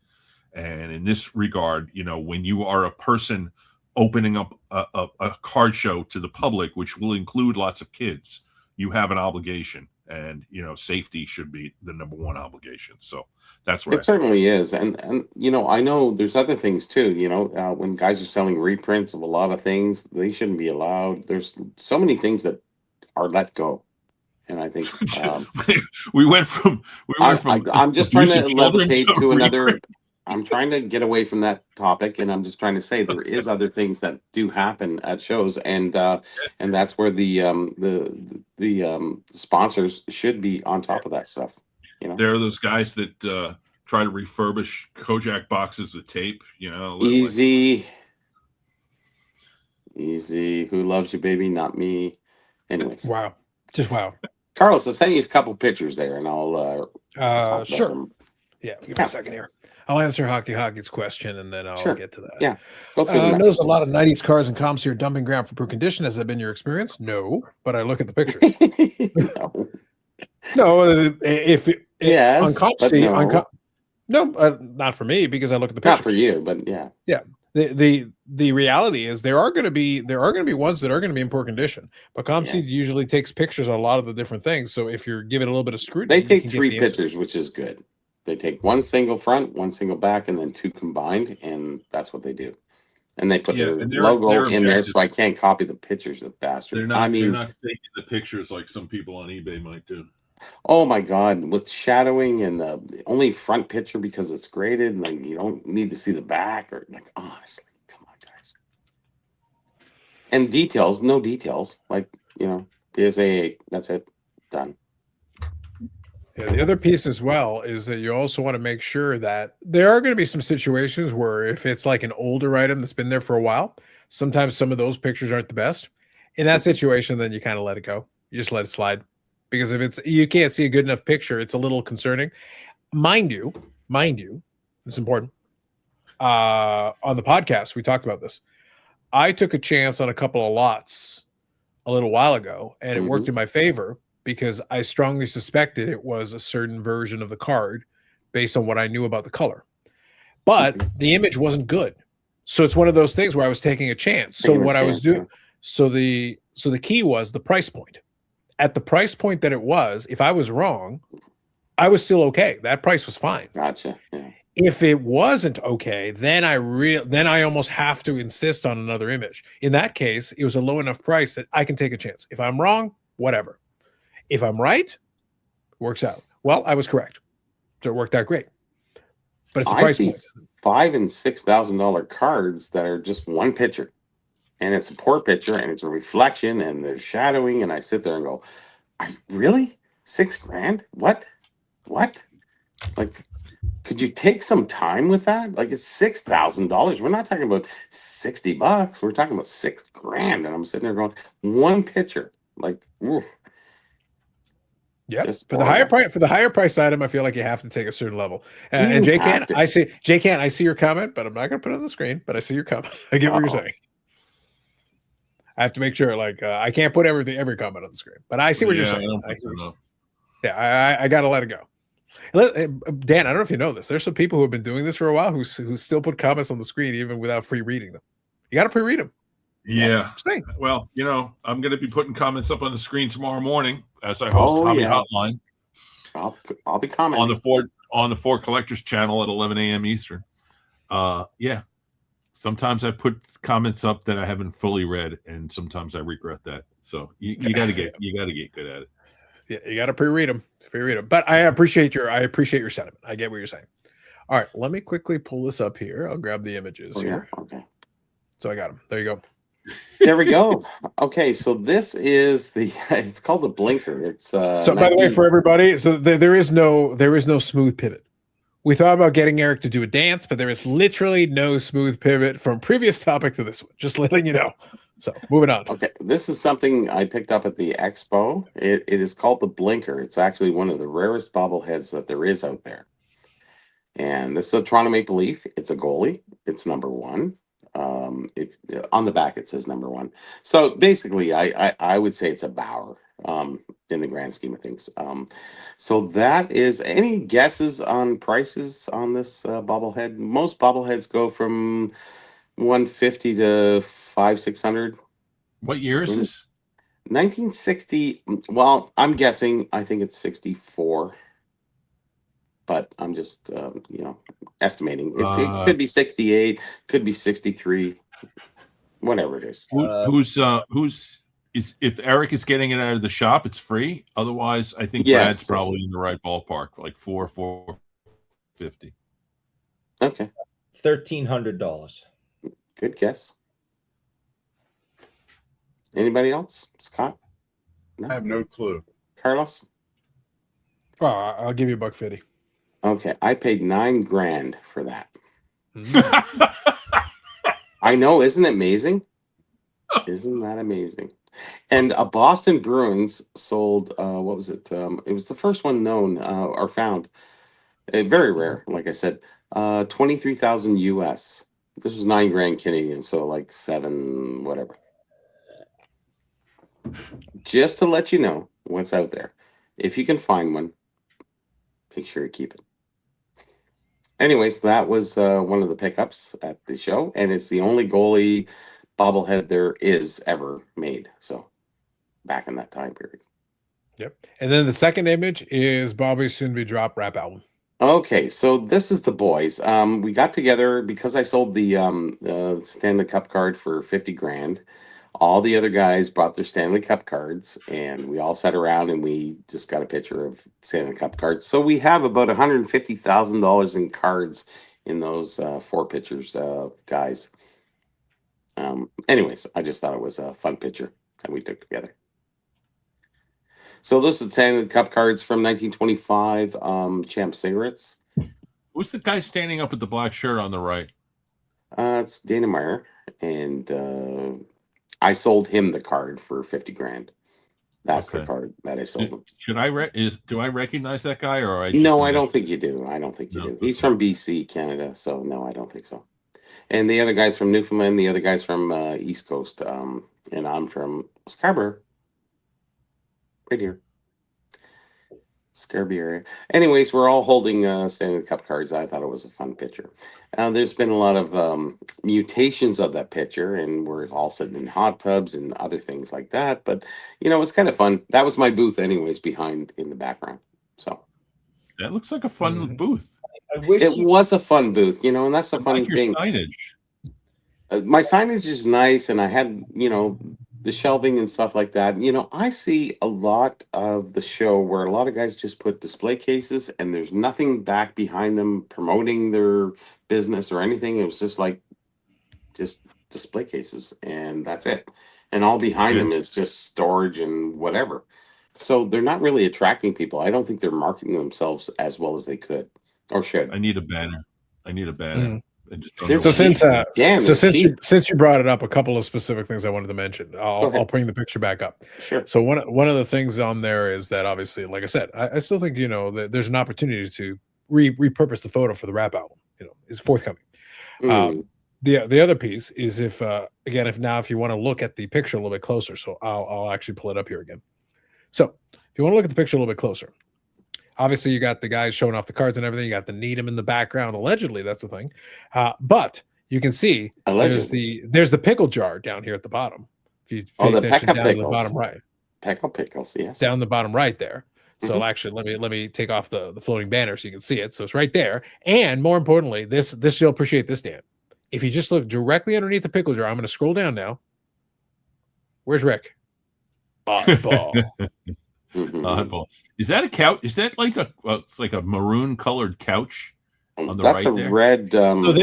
S6: And in this regard, when you are a person opening up a card show to the public, which will include lots of kids, you have an obligation, and safety should be the number one obligation. So that's what
S3: it certainly is. And I know there's other things too. When guys are selling reprints of a lot of things, they shouldn't be allowed. There's so many things that are let go. And I think
S6: we went from
S3: I'm just trying to levitate to another. I'm trying to get away from that topic, and I'm just trying to say there is other things that do happen at shows, and that's where the sponsors should be on top of that stuff.
S6: There are those guys that try to refurbish Kojak boxes with tape.
S3: Easy. Who loves you, baby? Not me. Anyways.
S1: Wow. Just wow.
S3: Carlos, I'll send you a couple pictures there, and I'll
S1: sure.
S3: them.
S1: Yeah, give me a second here. I'll answer Hockey's question, and then I'll get to that.
S3: Yeah. Go through the
S1: notice a lot of 90s cars and comps here dumping ground for poor condition. Has that been your experience? No, but I look at the pictures. No, if
S3: yes,
S1: on comp seat, not for me, because I look at the pictures.
S3: Not for you, but yeah.
S1: Yeah. The reality is there are going to be ones that are going to be in poor condition, but ComSeed usually takes pictures on a lot of the different things. So if you're giving a little bit of scrutiny,
S3: they take 3 pictures, which is good. They take one single front, one single back, and then 2 combined, and that's what they do. And they put their logo in there, so I can't copy the pictures, the bastard.
S6: They're not faking the pictures like some people on eBay might do.
S3: Oh my God, with shadowing and the only front picture because it's graded, like you don't need to see the back, or like honestly, come on, guys. And details, no details, like PSA 8, that's it, done.
S1: Yeah, the other piece as well is that you also want to make sure that there are going to be some situations where if it's like an older item that's been there for a while, sometimes some of those pictures aren't the best. In that situation, then you kind of let it go. You just let it slide. Because if you can't see a good enough picture, it's a little concerning. Mind you, it's important. On the podcast, we talked about this. I took a chance on a couple of lots a little while ago, and it worked in my favor because I strongly suspected it was a certain version of the card based on what I knew about the color. But the image wasn't good. So it's one of those things where I was taking a chance. So what I was doing, so the So the key was the price point. At the price point that it was, if I was wrong, I was still okay. That price was fine.
S3: Gotcha. Yeah.
S1: If it wasn't okay, then I almost have to insist on another image. In that case, it was a low enough price that I can take a chance. If I'm wrong, whatever. If I'm right, it works out. Well, I was correct. So it worked out great. But it's the
S3: I
S1: price
S3: see
S1: point.
S3: $5,000 and $6,000 cards that are just one picture, and it's a poor picture, and it's a reflection, and there's shadowing, and I sit there and go, really? $6,000? What? Like, could you take some time with that? Like, it's $6,000. We're not talking about $60. We're talking about $6,000. And I'm sitting there going, one picture. Like, ooh.
S1: Yeah,
S3: Just
S1: for the higher price item, I feel like you have to take a certain level. And Jay Can, I see your comment, but I'm not going to put it on the screen. But I see your comment. I get what you're saying. I have to make sure, like, I can't put every comment on the screen, but I see what you're saying. I got to let it go. Dan, I don't know if you know this. There's some people who have been doing this for a while who still put comments on the screen even without pre-reading them. You got to pre-read them.
S6: Yeah. Well, I'm going to be putting comments up on the screen tomorrow morning as I host Hobby Hotline.
S3: I'll be commenting
S6: on the Ford Collectors channel at 11 a.m. Eastern. Yeah. Sometimes I put comments up that I haven't fully read, and sometimes I regret that. So you got to get good at it.
S1: Yeah, you got to pre-read them. But I appreciate your sentiment. I get what you're saying. All right, let me quickly pull this up here. I'll grab the images here.
S3: Okay.
S1: So I got them. There you go.
S3: There we go. Okay, so this is it's called a blinker. It's
S1: so by the way, for everybody, so there is no smooth pivot. We thought about getting Eric to do a dance, but there is literally no smooth pivot from previous topic to this one. Just letting you know. So moving on.
S3: Okay, this is something I picked up at the Expo. It is called the blinker. It's actually one of the rarest bobbleheads that there is out there. And this is a Toronto Maple Leaf. It's a goalie. It's number 1. On the back it says number 1. So basically, I would say it's a Bauer in the grand scheme of things. So that is, any guesses on prices on this bobblehead? Most bobbleheads go from $150 to $500-$600.
S6: What year is this?
S3: 1960. Well, I'm guessing. I think it's 64. But I'm just, estimating. It could be 68, could be 63, whatever it is.
S6: If Eric is getting it out of the shop, it's free. Otherwise, I think
S3: Yes.
S6: Brad's probably in the right ballpark, like $450.
S3: Okay,
S2: $1,300.
S3: good guess. Anybody else? Scott? No?
S4: I have no clue.
S3: Carlos?
S1: Oh, I'll give you $150.
S3: Okay, I paid $9,000 for that. I know, isn't it amazing? Isn't that amazing? And a Boston Bruins sold, what was it? It was the first one known or found. Very rare, like I said. 23,000 US. This was $9,000 Canadian, so like 7 whatever. Just to let you know what's out there. If you can find one, make sure you keep it. Anyways, that was one of the pickups at the show, and it's the only goalie bobblehead there is ever made. So back in that time period.
S1: Yep. And then the second image is Bobby's soon-to-be drop rap album.
S3: Okay, so this is the boys. We got together because I sold the Stanley Cup card for $50,000. All the other guys brought their Stanley Cup cards, and we all sat around and we just got a picture of Stanley Cup cards. So we have about $150,000 in cards in those 4 pictures, guys. Anyways, I just thought it was a fun picture that we took together. So those are the Stanley Cup cards from 1925, Champ Cigarettes.
S6: Who's the guy standing up with the black shirt on the right?
S3: It's Dana Meyer, and I sold him the card for $50,000. That's the card that I sold him.
S6: Do I recognize that guy, or
S3: No, I don't think you do. I don't think you do. He's from BC, Canada, so no, I don't think so. And the other guy's from Newfoundland. The other guy's from East Coast, and I'm from Scarborough, right here. Scurvy area. Anyways, we're all holding Stanley Cup cards. I thought it was a fun picture. There's been a lot of mutations of that picture, and we're all sitting in hot tubs and other things like that. But it's kind of fun. That was my booth, anyways, behind in the background. So
S6: that looks like a fun booth.
S2: I wish
S3: it was a fun booth, and that's the
S6: I
S3: funny
S6: like your
S3: thing.
S6: signage.
S3: My signage is nice, and I had the shelving and stuff like that. I see a lot of the show where a lot of guys just put display cases and there's nothing back behind them promoting their business or anything. It was just display cases and that's it. And all behind them is just storage and whatever. So they're not really attracting people. I don't think they're marketing themselves as well as they could or should.
S6: I need a banner. I just don't
S1: So
S6: know.
S1: since you brought it up, a couple of specific things I wanted to mention. I'll bring the picture back up.
S3: Sure.
S1: So one of the things on there is that obviously, like I said, I still think that there's an opportunity to repurpose the photo for the rap album. Is forthcoming. The other piece is if you want to look at the picture a little bit closer. So I'll actually pull it up here again. So if you want to look at the picture a little bit closer. Obviously, you got the guys showing off the cards and everything. You got the Needham in the background. Allegedly, that's the thing. But you can see there's the pickle jar down here at the bottom. If you pay attention down to the bottom right.
S3: Pickles, yes.
S1: Down the bottom right there. So actually, let me take off the floating banner so you can see it. So it's right there. And more importantly, this you'll appreciate this, Dan. If you just look directly underneath the pickle jar, I'm going to scroll down now. Where's Rick? Oddball.
S6: Oddball. Is that a couch? Is that like it's like a maroon colored couch on the
S3: That's
S6: right
S3: a
S6: there?
S3: red.
S1: So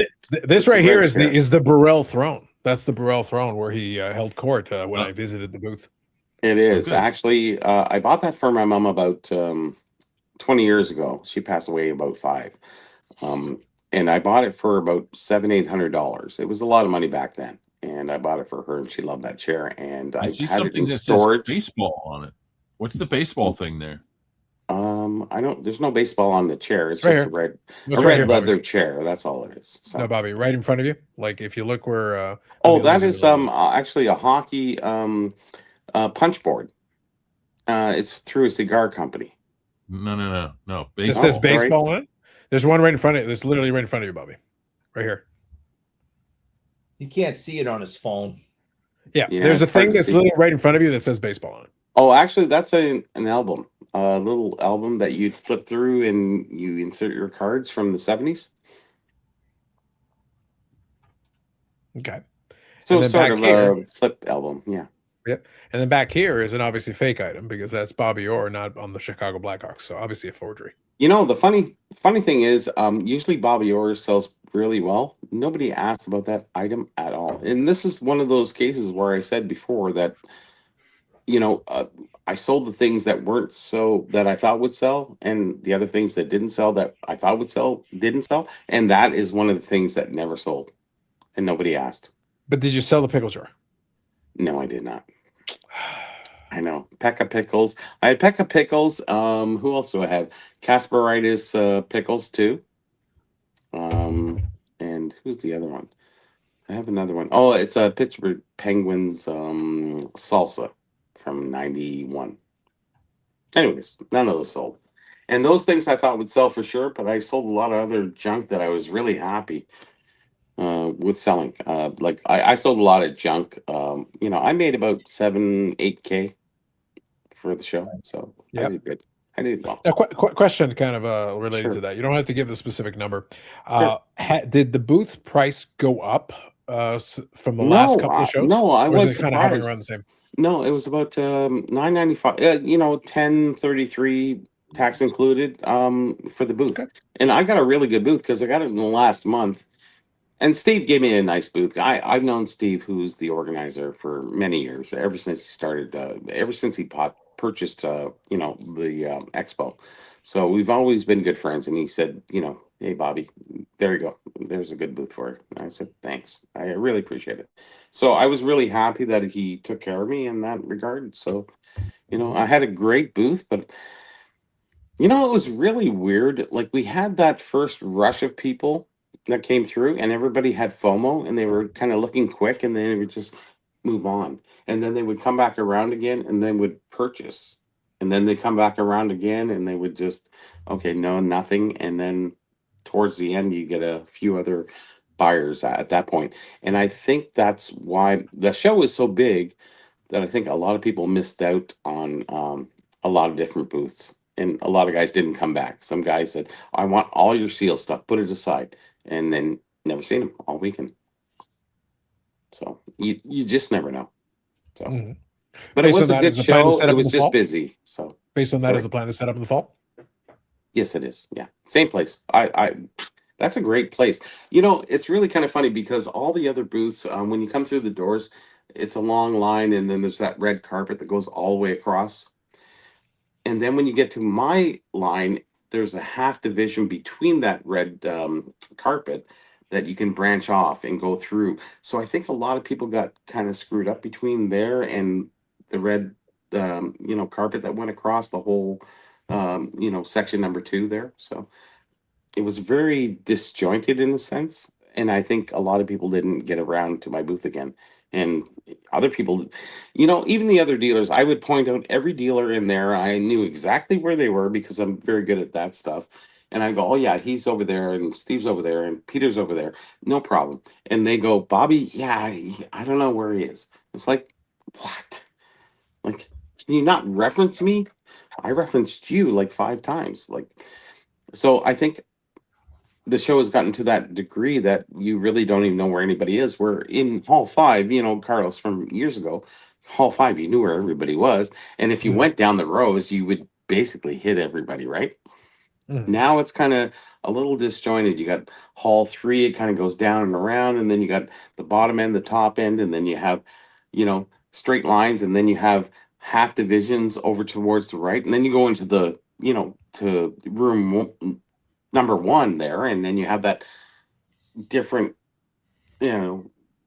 S1: this right here is the Burrell throne. That's the Burrell throne where he held court when I visited the booth.
S3: It is actually. I bought that for my mom about 20 years ago. She passed away about 5, and I bought it for about $700-800. It was a lot of money back then, and I bought it for her, and she loved that chair. And I
S6: see
S3: had it
S6: something
S3: in
S6: that
S3: storage.
S6: says baseball on it. What's the baseball thing there?
S3: I don't. There's no baseball on the chair. It's
S1: Right
S3: just
S1: here.
S3: a red leather chair. That's all it is. So.
S1: No, Bobby, right in front of you. Like if you look where.
S3: That is actually a hockey punch board. It's through a cigar company.
S6: No.
S1: It says baseball on it. There's one right in front of you. There's literally right in front of you, Bobby. Right here.
S2: You can't see it on his phone.
S1: Yeah there's a thing that's literally right in front of you that says baseball on it.
S3: Oh, actually, that's an album. A little album that you flip through and you insert your cards from the 70s.
S1: Okay.
S3: So sort of a flip album, yeah.
S1: Yep. And then back here is an obviously fake item because that's Bobby Orr, not on the Chicago Blackhawks. So obviously a forgery.
S3: The funny thing is, usually Bobby Orr sells really well. Nobody asked about that item at all. And this is one of those cases where I said before that, I sold the things that weren't that I thought would sell, and the other things that didn't sell that I thought would sell didn't sell, and that is one of the things that never sold, and nobody asked.
S1: But did you sell the pickle jar?
S3: No, I did not. I know Pekka pickles. I had Pekka pickles. Who else do I have? Casperitis pickles too. And who's the other one? I have another one. Oh, it's a Pittsburgh Penguins salsa from 91. Anyways, none of those sold. And those things I thought would sell for sure, but I sold a lot of other junk that I was really happy with selling. Like I sold a lot of junk. I made about 7-8K for the show. So I did good. I did well.
S1: Now, question kind of related to that. You don't have to give the specific number. Did the booth price go up from the last couple of shows?
S3: No, I was
S1: kind of hovering around the same.
S3: No, it was about $9.95. $10.33 tax included for the booth. Okay. And I got a really good booth because I got it in the last month. And Steve gave me a nice booth. I've known Steve, who's the organizer, for many years. Ever since he started, ever since he purchased, the Expo. So we've always been good friends. And he said, hey, Bobby, there you go. There's a good booth for you. And I said, thanks. I really appreciate it. So I was really happy that he took care of me in that regard. So, I had a great booth, but, it was really weird. Like we had that first rush of people that came through and everybody had FOMO and they were kind of looking quick and then they would just move on. And then they would come back around again and then would purchase. And then they come back around again and they would just, okay, no, nothing. And then towards the end, you get a few other buyers at that point. And I think that's why the show is so big that I think a lot of people missed out on a lot of different booths. And a lot of guys didn't come back. Some guys said, I want all your seal stuff, put it aside. And then never seen them all weekend. So you just never know. So, but
S1: Based
S3: it
S1: on
S3: was a
S1: that,
S3: good
S1: is the plan to
S3: show.
S1: set
S3: It
S1: up in
S3: was
S1: the
S3: just
S1: fall?
S3: busy. So
S1: Based on that,
S3: Sorry?
S1: is the plan to set up in the fall?
S3: yes, it is. Yeah, same place. I that's a great place. You know, it's really kind of funny because all the other booths, when you come through the doors, it's a long line, and then there's that red carpet that goes all the way across. And then when you get to my line, there's a half division between that red carpet that you can branch off and go through. So I think a lot of people got kind of screwed up between there and the red, carpet that went across the whole, section number 2 there. So it was very disjointed in a sense. And I think a lot of people didn't get around to my booth again. And other people, even the other dealers, I would point out every dealer in there. I knew exactly where they were because I'm very good at that stuff. And I go, oh yeah, he's over there, and Steve's over there, and Peter's over there. No problem. And they go, Bobby, yeah, I don't know where he is. It's like, what? Like, can you not reference me? I referenced you like 5 times. Like, so I think the show has gotten to that degree that you really don't even know where anybody is. We're in Hall 5, Carlos, from years ago, Hall 5, you knew where everybody was. And if you went down the rows, you would basically hit everybody, right? Now it's kind of a little disjointed. You got Hall 3, it kind of goes down and around, and then you got the bottom end, the top end, and then you have, straight lines, and then you have half divisions over towards the right, and then you go into the, to room number 1 there, and then you have that different,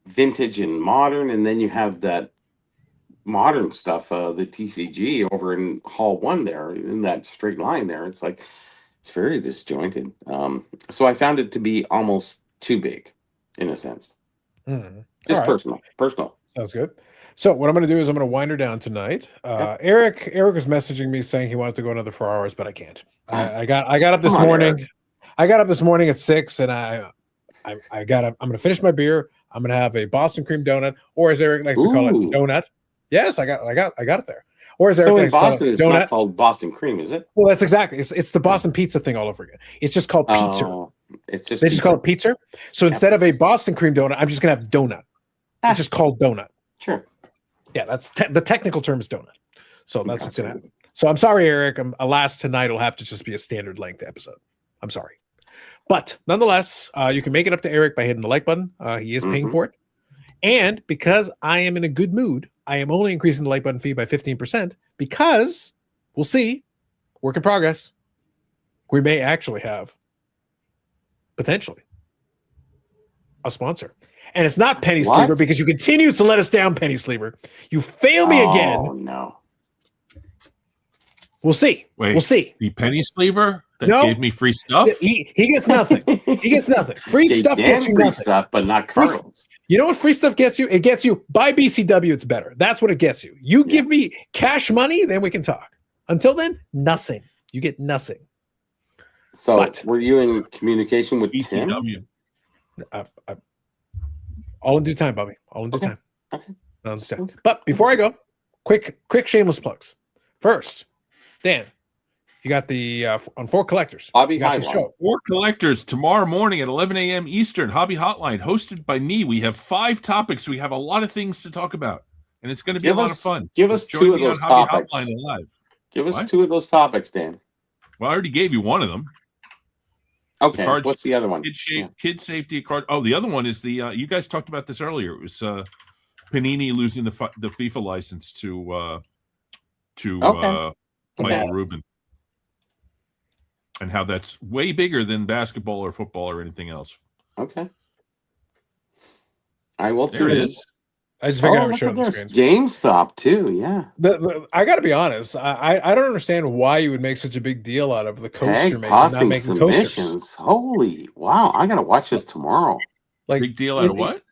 S3: vintage and modern, and then you have that modern stuff, the TCG over in Hall 1 there, in that straight line there. It's like, it's very disjointed. So I found it to be almost too big, in a sense. Just
S1: All right.
S3: personal.
S1: Sounds good. So what I'm going to do is I'm going to wind her down tonight. Eric was messaging me saying he wanted to go another 4 hours, but I can't. I got up this morning. Eric. I got up this morning at 6, and I'm going to finish my beer. I'm going to have a Boston cream donut, or as Eric likes to call it, donut. Yes, I got it there. Or as Eric
S3: so in
S1: likes to call
S3: Boston,
S1: it,
S3: it's
S1: donut.
S3: not called Boston cream, is it?
S1: Well, that's exactly. It's the Boston pizza thing all over again. It's just called pizza.
S3: It's just
S1: they just call it pizza. So instead of a Boston cream donut, I'm just going to have donut. It's just called donut.
S3: Sure.
S1: Yeah, that's the technical term is donut. So that's what's going to happen. So I'm sorry, Eric. Alas, tonight will have to just be a standard length episode. I'm sorry. But nonetheless, you can make it up to Eric by hitting the like button. He is paying for it. And because I am in a good mood, I am only increasing the like button fee by 15% because we'll see, work in progress. We may actually have potentially a sponsor. And it's not Penny Sleeper because you continue to let us down, Penny Sleeper. You fail me again.
S3: Oh, no.
S1: We'll see.
S6: Wait,
S1: we'll see.
S6: The Penny Sleeper that gave me free stuff?
S1: He gets nothing. He gets nothing. Free stuff gets you
S3: free
S1: nothing.
S3: stuff, but not Carlos.
S1: You know what free stuff gets you? It gets you, buy BCW, it's better. That's what it gets you. You give me cash money, then we can talk. Until then, nothing. You get nothing.
S3: So were you in communication with
S6: BCW?
S1: Tim? All in due time, Bobby. All in due time.
S3: Okay.
S1: But before I go, quick shameless plugs. First, Dan, you got the on 4 Collectors.
S3: Hobby
S1: Hotline.
S3: Show.
S6: 4 Collectors tomorrow morning at 11 a.m. Eastern. Hobby Hotline, hosted by me. We have 5 topics. We have a lot of things to talk about, and it's going to be a lot of fun.
S3: Give us 2 of those topics.
S6: Hotline live.
S3: Give us 2 of those topics, Dan.
S6: Well, I already gave you one of them.
S3: Okay, what's the other one?
S6: Kid safety card. Oh, the other one is the. You guys talked about this earlier. It was Panini losing the FIFA license to Michael Rubin, and how that's way bigger than basketball or football or anything else.
S3: Okay, I will
S6: tune in.
S1: I just figured I would show the screen.
S3: GameStop too, yeah.
S1: I got to be honest. I don't understand why you would make such a big deal out of the coaster making, not making coasters.
S3: Holy wow! I got to watch this tomorrow.
S1: Like
S6: big deal out of what?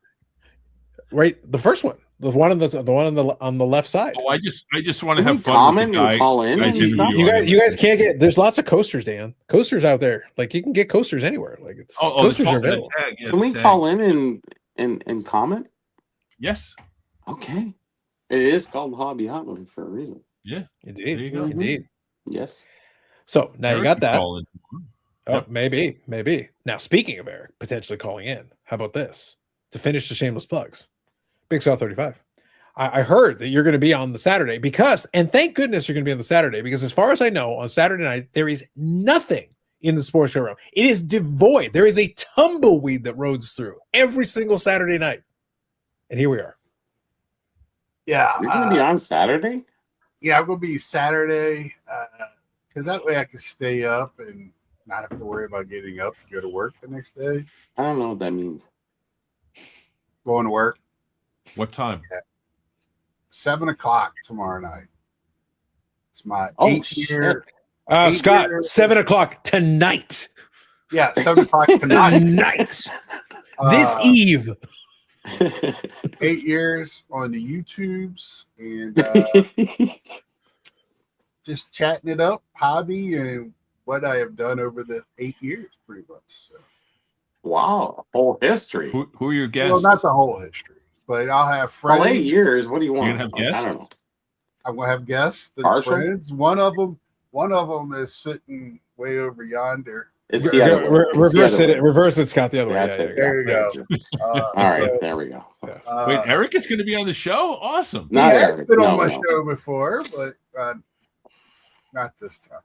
S1: Right, the first one, The one on the left side.
S6: Oh, I just want to
S3: Can
S6: have
S3: we
S6: fun
S3: comment
S6: with the guy.
S3: and call in
S6: guys
S3: and stuff?
S6: interviewing.
S1: You guys can't get. There's lots of coasters, Dan. Coasters out there. Like you can get coasters anywhere. Like it's coasters are
S6: the
S1: available.
S6: tag, yeah,
S3: Can
S6: the
S3: we
S6: tag.
S3: call in and comment?
S6: Yes.
S3: Okay. It is called Hobby Hotline for a reason.
S6: Yeah.
S1: Indeed,
S6: There you go.
S1: indeed.
S3: Yes.
S1: So now you
S6: Eric
S1: got
S6: can
S1: that.
S6: call in.
S1: Oh,
S6: Yep.
S1: maybe. Now, speaking of Eric potentially calling in, how about this? To finish the shameless plugs, Big South 35. I heard that you're going to be on the Saturday and thank goodness you're going to be on the Saturday because as far as I know, on Saturday night, there is nothing in the sports show realm. It is devoid. There is a tumbleweed that roads through every single Saturday night. And here we are.
S7: Yeah.
S3: You're going to be on Saturday?
S7: Yeah, I'm going to be Saturday because that way I can stay up and not have to worry about getting up to go to work the next day.
S3: I don't know what that means.
S7: Going to work
S6: What time?
S7: 7:00 tomorrow night. It's my
S3: Oh,
S7: 8-year.
S1: Scott,
S7: year-
S1: 7:00 tonight.
S7: Yeah, 7:00 tonight.
S1: Tonight. This Eve.
S7: 8 years on the YouTubes and just chatting it up, hobby and what I have done over the 8 years, pretty much. So,
S3: Wow. Whole history.
S6: Who are your guests?
S7: well, not the whole history, but I'll have friends.
S3: Well, 8 years. What do you want?
S6: You're gonna have
S3: Like, I
S6: guests?
S3: don't know.
S7: I'm gonna have guests and
S3: Partial?
S7: friends. One of them is sitting way over yonder.
S3: It's the other way. It's the
S1: Reverse
S3: other way.
S1: it. Reverse it, Scott. The other way.
S3: That's
S1: Yeah,
S3: it.
S7: There you go.
S3: Thank you. All right.
S7: So,
S3: There we go.
S6: Wait, Eric is going to be on the show? Awesome.
S7: he
S3: Not
S7: has
S3: Eric.
S7: been
S3: No,
S7: on my
S3: no.
S7: show before, but not this time.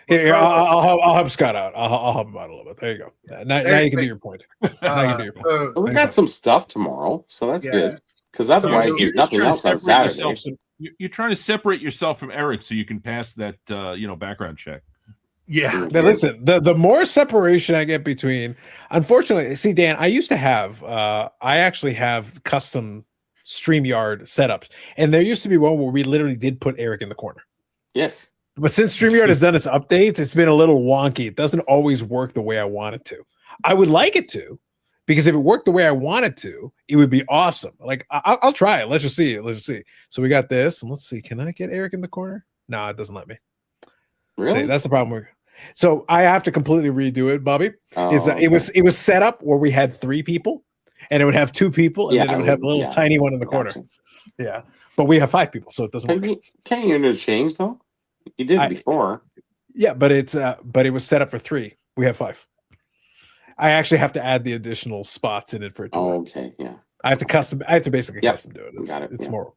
S1: Here, I'll help Scott out. I'll help him out a little bit. There you go. Now you can do your point. Now you can do your point.
S7: So,
S3: But we got some stuff tomorrow, so that's
S7: Yeah.
S3: good. Because otherwise,
S7: So-
S3: there's nothing else on Saturday.
S6: You're trying to separate yourself from Eric so you can pass that background check.
S7: yeah.
S1: Now listen, the more separation I get between, unfortunately, see, Dan, I used to have, I actually have custom StreamYard setups, and there used to be one where we literally did put Eric in the corner.
S3: Yes.
S1: But since StreamYard has done its updates, it's been a little wonky. It doesn't always work the way I want it to. I would like it to, because if it worked the way I want it to, it would be awesome. Like I'll try it. Let's just see it. Let's just see. So we got this, and let's see. Can I get Eric in the corner? No, it doesn't let me.
S3: Really?
S1: See, that's the problem. So I have to completely redo it, Bobby.
S3: Oh,
S1: It was set up where we had 3 people, and it would have 2 people, and then it would have a little tiny one in the corner.
S3: Gotcha.
S1: Yeah, but we have 5 people, so it doesn't work.
S3: Can't you interchange though? You did it before.
S1: Yeah, but it was set up for 3. We have 5. I actually have to add the additional spots in it for it to work.
S3: Okay, yeah.
S1: I have to basically
S3: Yep.
S1: custom do it.
S3: Got it,
S1: It's
S3: yeah.
S1: more.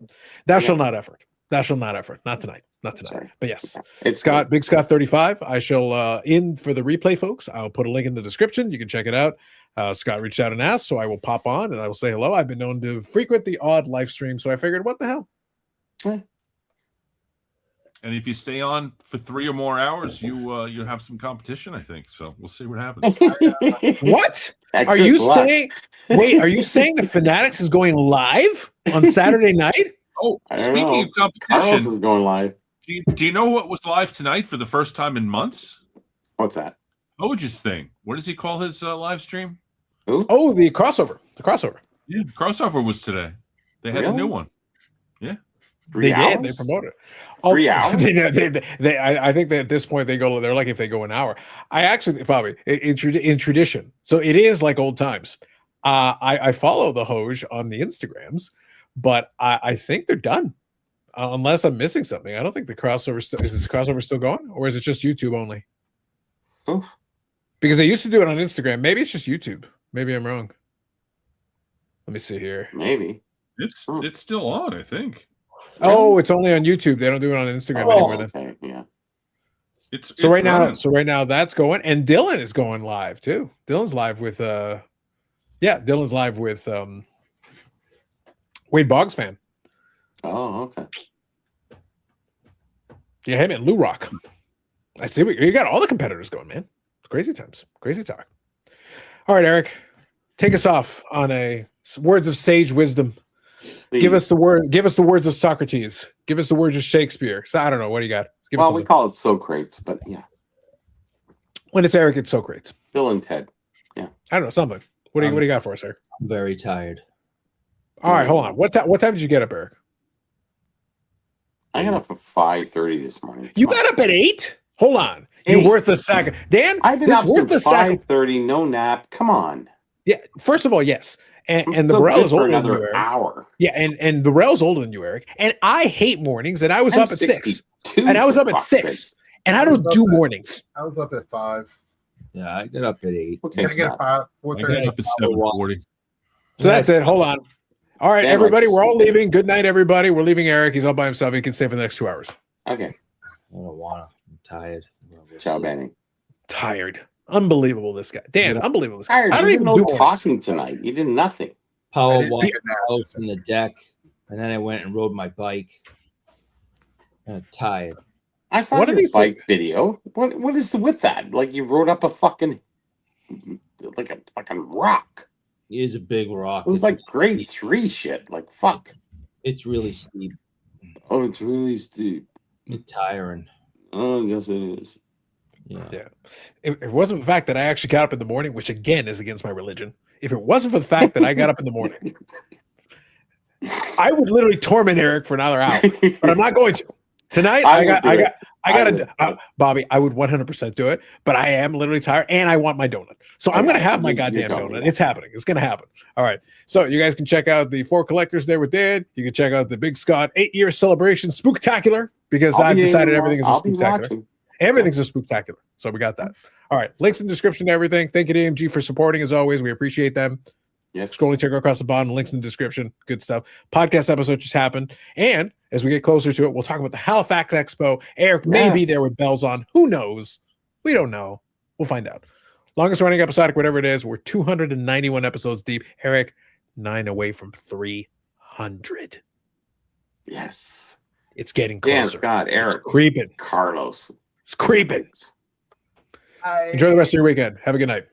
S1: Thou shall not effort. Thou shall not effort. Not tonight. Not tonight.
S3: Sorry.
S1: But yes.
S3: It's
S1: Scott, Big Scott 35. I shall in for the replay, folks. I'll put a link in the description. You can check it out. Scott reached out and asked, so I will pop on and I will say hello. I've been known to frequent the odd live stream, so I figured, what the hell?
S6: And if you stay on for 3 or more hours, you'll have some competition, I think. So we'll see what happens.
S1: What?
S3: Extra
S1: Are you
S3: luck.
S1: saying? Wait, are you saying the Fanatics is going live on Saturday night?
S6: Oh,
S3: I don't
S6: speaking
S3: know.
S6: of
S3: Carlos
S6: competition,
S3: is going live.
S6: do you know what was live tonight for the first time in months?
S3: What's that?
S6: Hoge's thing. What does he call his live stream?
S3: Who?
S1: Oh, the crossover. The crossover.
S6: Yeah, crossover was today. They had a
S3: Really?
S6: new one. Yeah.
S3: 3
S1: They
S3: hours?
S1: did. They promoted.
S3: 3 hours?
S1: I think that at this point they're like if they go an hour. I actually probably in tradition. So it is like old times. I follow the Hoge on the Instagrams, but I think they're done. Unless I'm missing something. I don't think the crossover is this crossover still going, or is it just YouTube only?
S3: Oof.
S1: Because they used to do it on Instagram. Maybe it's just YouTube. Maybe I'm wrong. Let me see here.
S3: Maybe.
S6: It's still on, I think.
S1: Oh, it's only on YouTube. They don't do it on Instagram anymore. Then.
S3: Okay, yeah.
S6: It's
S1: Right
S6: running.
S1: now that's going, and Dylan is going live too. Dylan's live with Dylan's live with Wade Boggs fan.
S3: Oh, okay.
S1: Yeah, him and Lou Rock. I see you got all the competitors going, man. Crazy times, crazy talk. All right, Eric, take us off on a words of sage wisdom.
S3: Please.
S1: Give us the words of Socrates. Give us the words of Shakespeare. So I don't know, what do you got? Give us
S3: Well, we
S1: something.
S3: call it Socrates, but yeah.
S1: When it's Eric, it's Socrates.
S3: Bill and Ted.
S1: I don't know, something. What do you got for us, sir?
S8: I'm very tired.
S1: All right, hold on. What time did you get up, Eric?
S3: I got up at 5:30 this morning.
S1: You
S3: Come on.
S1: got up at 8? Hold on. You're
S3: 8.
S1: worth the sac. Dan,
S3: I've been
S1: this
S3: up
S1: worth the
S3: since
S1: sac.
S3: 5:30, no nap. Come on.
S1: Yeah. First of all, yes.
S3: I'm
S1: And the
S3: still
S1: Burrell
S3: good
S1: is
S3: for
S1: older than you,
S3: another
S1: Eric.
S3: hour.
S1: Yeah, and the Burrell's older than you, Eric. And I hate mornings, and I was up at 6.
S3: 62,
S1: And I was
S3: for
S1: up at
S3: fuck's
S1: 6.
S3: sakes.
S1: And I don't do mornings.
S4: I was up at 5.
S8: Yeah, I get up at 8.
S3: Okay,
S4: I get
S3: stop.
S4: at 5,
S6: I
S4: 4:30.
S6: got up at 7:40.
S1: So that's it. Hold on. All right,
S3: Dan
S1: everybody,
S3: likes
S1: we're
S3: to
S1: all
S3: sleep.
S1: leaving. Good night, everybody. We're leaving Eric. He's all by himself. He can stay for the next 2 hours.
S3: Okay.
S8: I don't wanna. I'm tired. I'm gonna go
S3: Ciao,
S8: sleep.
S3: Benny.
S1: Tired. Unbelievable, this guy. Dan, unbelievable, this guy.
S3: Tired.
S1: I don't
S3: You
S1: even
S3: did
S1: do
S3: no
S1: mornings.
S3: talking tonight. You did nothing.
S4: I
S8: Power
S4: didn't
S8: walk
S4: take a nap.
S8: out from the deck, and then I went and rode my bike. I'm tired.
S3: I saw
S1: One of
S3: your
S1: these
S3: bike video. What is with that? Like you rode up a fucking like a fucking rock.
S8: It is a big rock.
S3: It was
S8: It's
S3: like
S8: really
S3: grade
S8: steep.
S3: 3 shit. Like fuck.
S8: It's really steep
S3: Oh, it's really steep.
S8: and tiring.
S3: Oh, yes it is.
S8: Yeah.
S1: Yeah. If it wasn't for the fact that I actually got up in the morning, which again is against my religion, if it wasn't for the fact that I got up in the morning, I would literally torment Eric for another hour. But I'm not going to. Tonight,
S3: I
S1: Bobby, I would 100% do it, but I am literally tired and I want my donut. So I'm going to have my
S3: You're
S1: goddamn
S3: going,
S1: donut.
S3: yeah.
S1: It's happening. It's going to happen. All right. So you guys can check out the 4 collectors there with Dan. You can check out the Big Scott 8-year celebration spooktacular because I've decided everything is a
S3: I'll be
S1: spooktacular.
S3: watching.
S1: Everything's a spooktacular. So we got that. All right. Links in the description to everything. Thank you to AMG for supporting as always. We appreciate them.
S3: Yes.
S1: Scrolling ticker across the bottom, links in the description. Good stuff. Podcast episode just happened. And as we get closer to it, we'll talk about the Halifax Expo. Eric may be
S3: Yes.
S1: there with bells on. Who knows? We don't know. We'll find out. Longest running episodic, whatever it is. We're 291 episodes deep. Eric, 9 away from 300.
S3: Yes.
S1: It's getting
S3: Dan,
S1: closer.
S3: Scott,
S1: It's
S3: Eric,
S1: creeping.
S3: Carlos.
S1: It's creeping. Enjoy the rest of your weekend. Have a good night.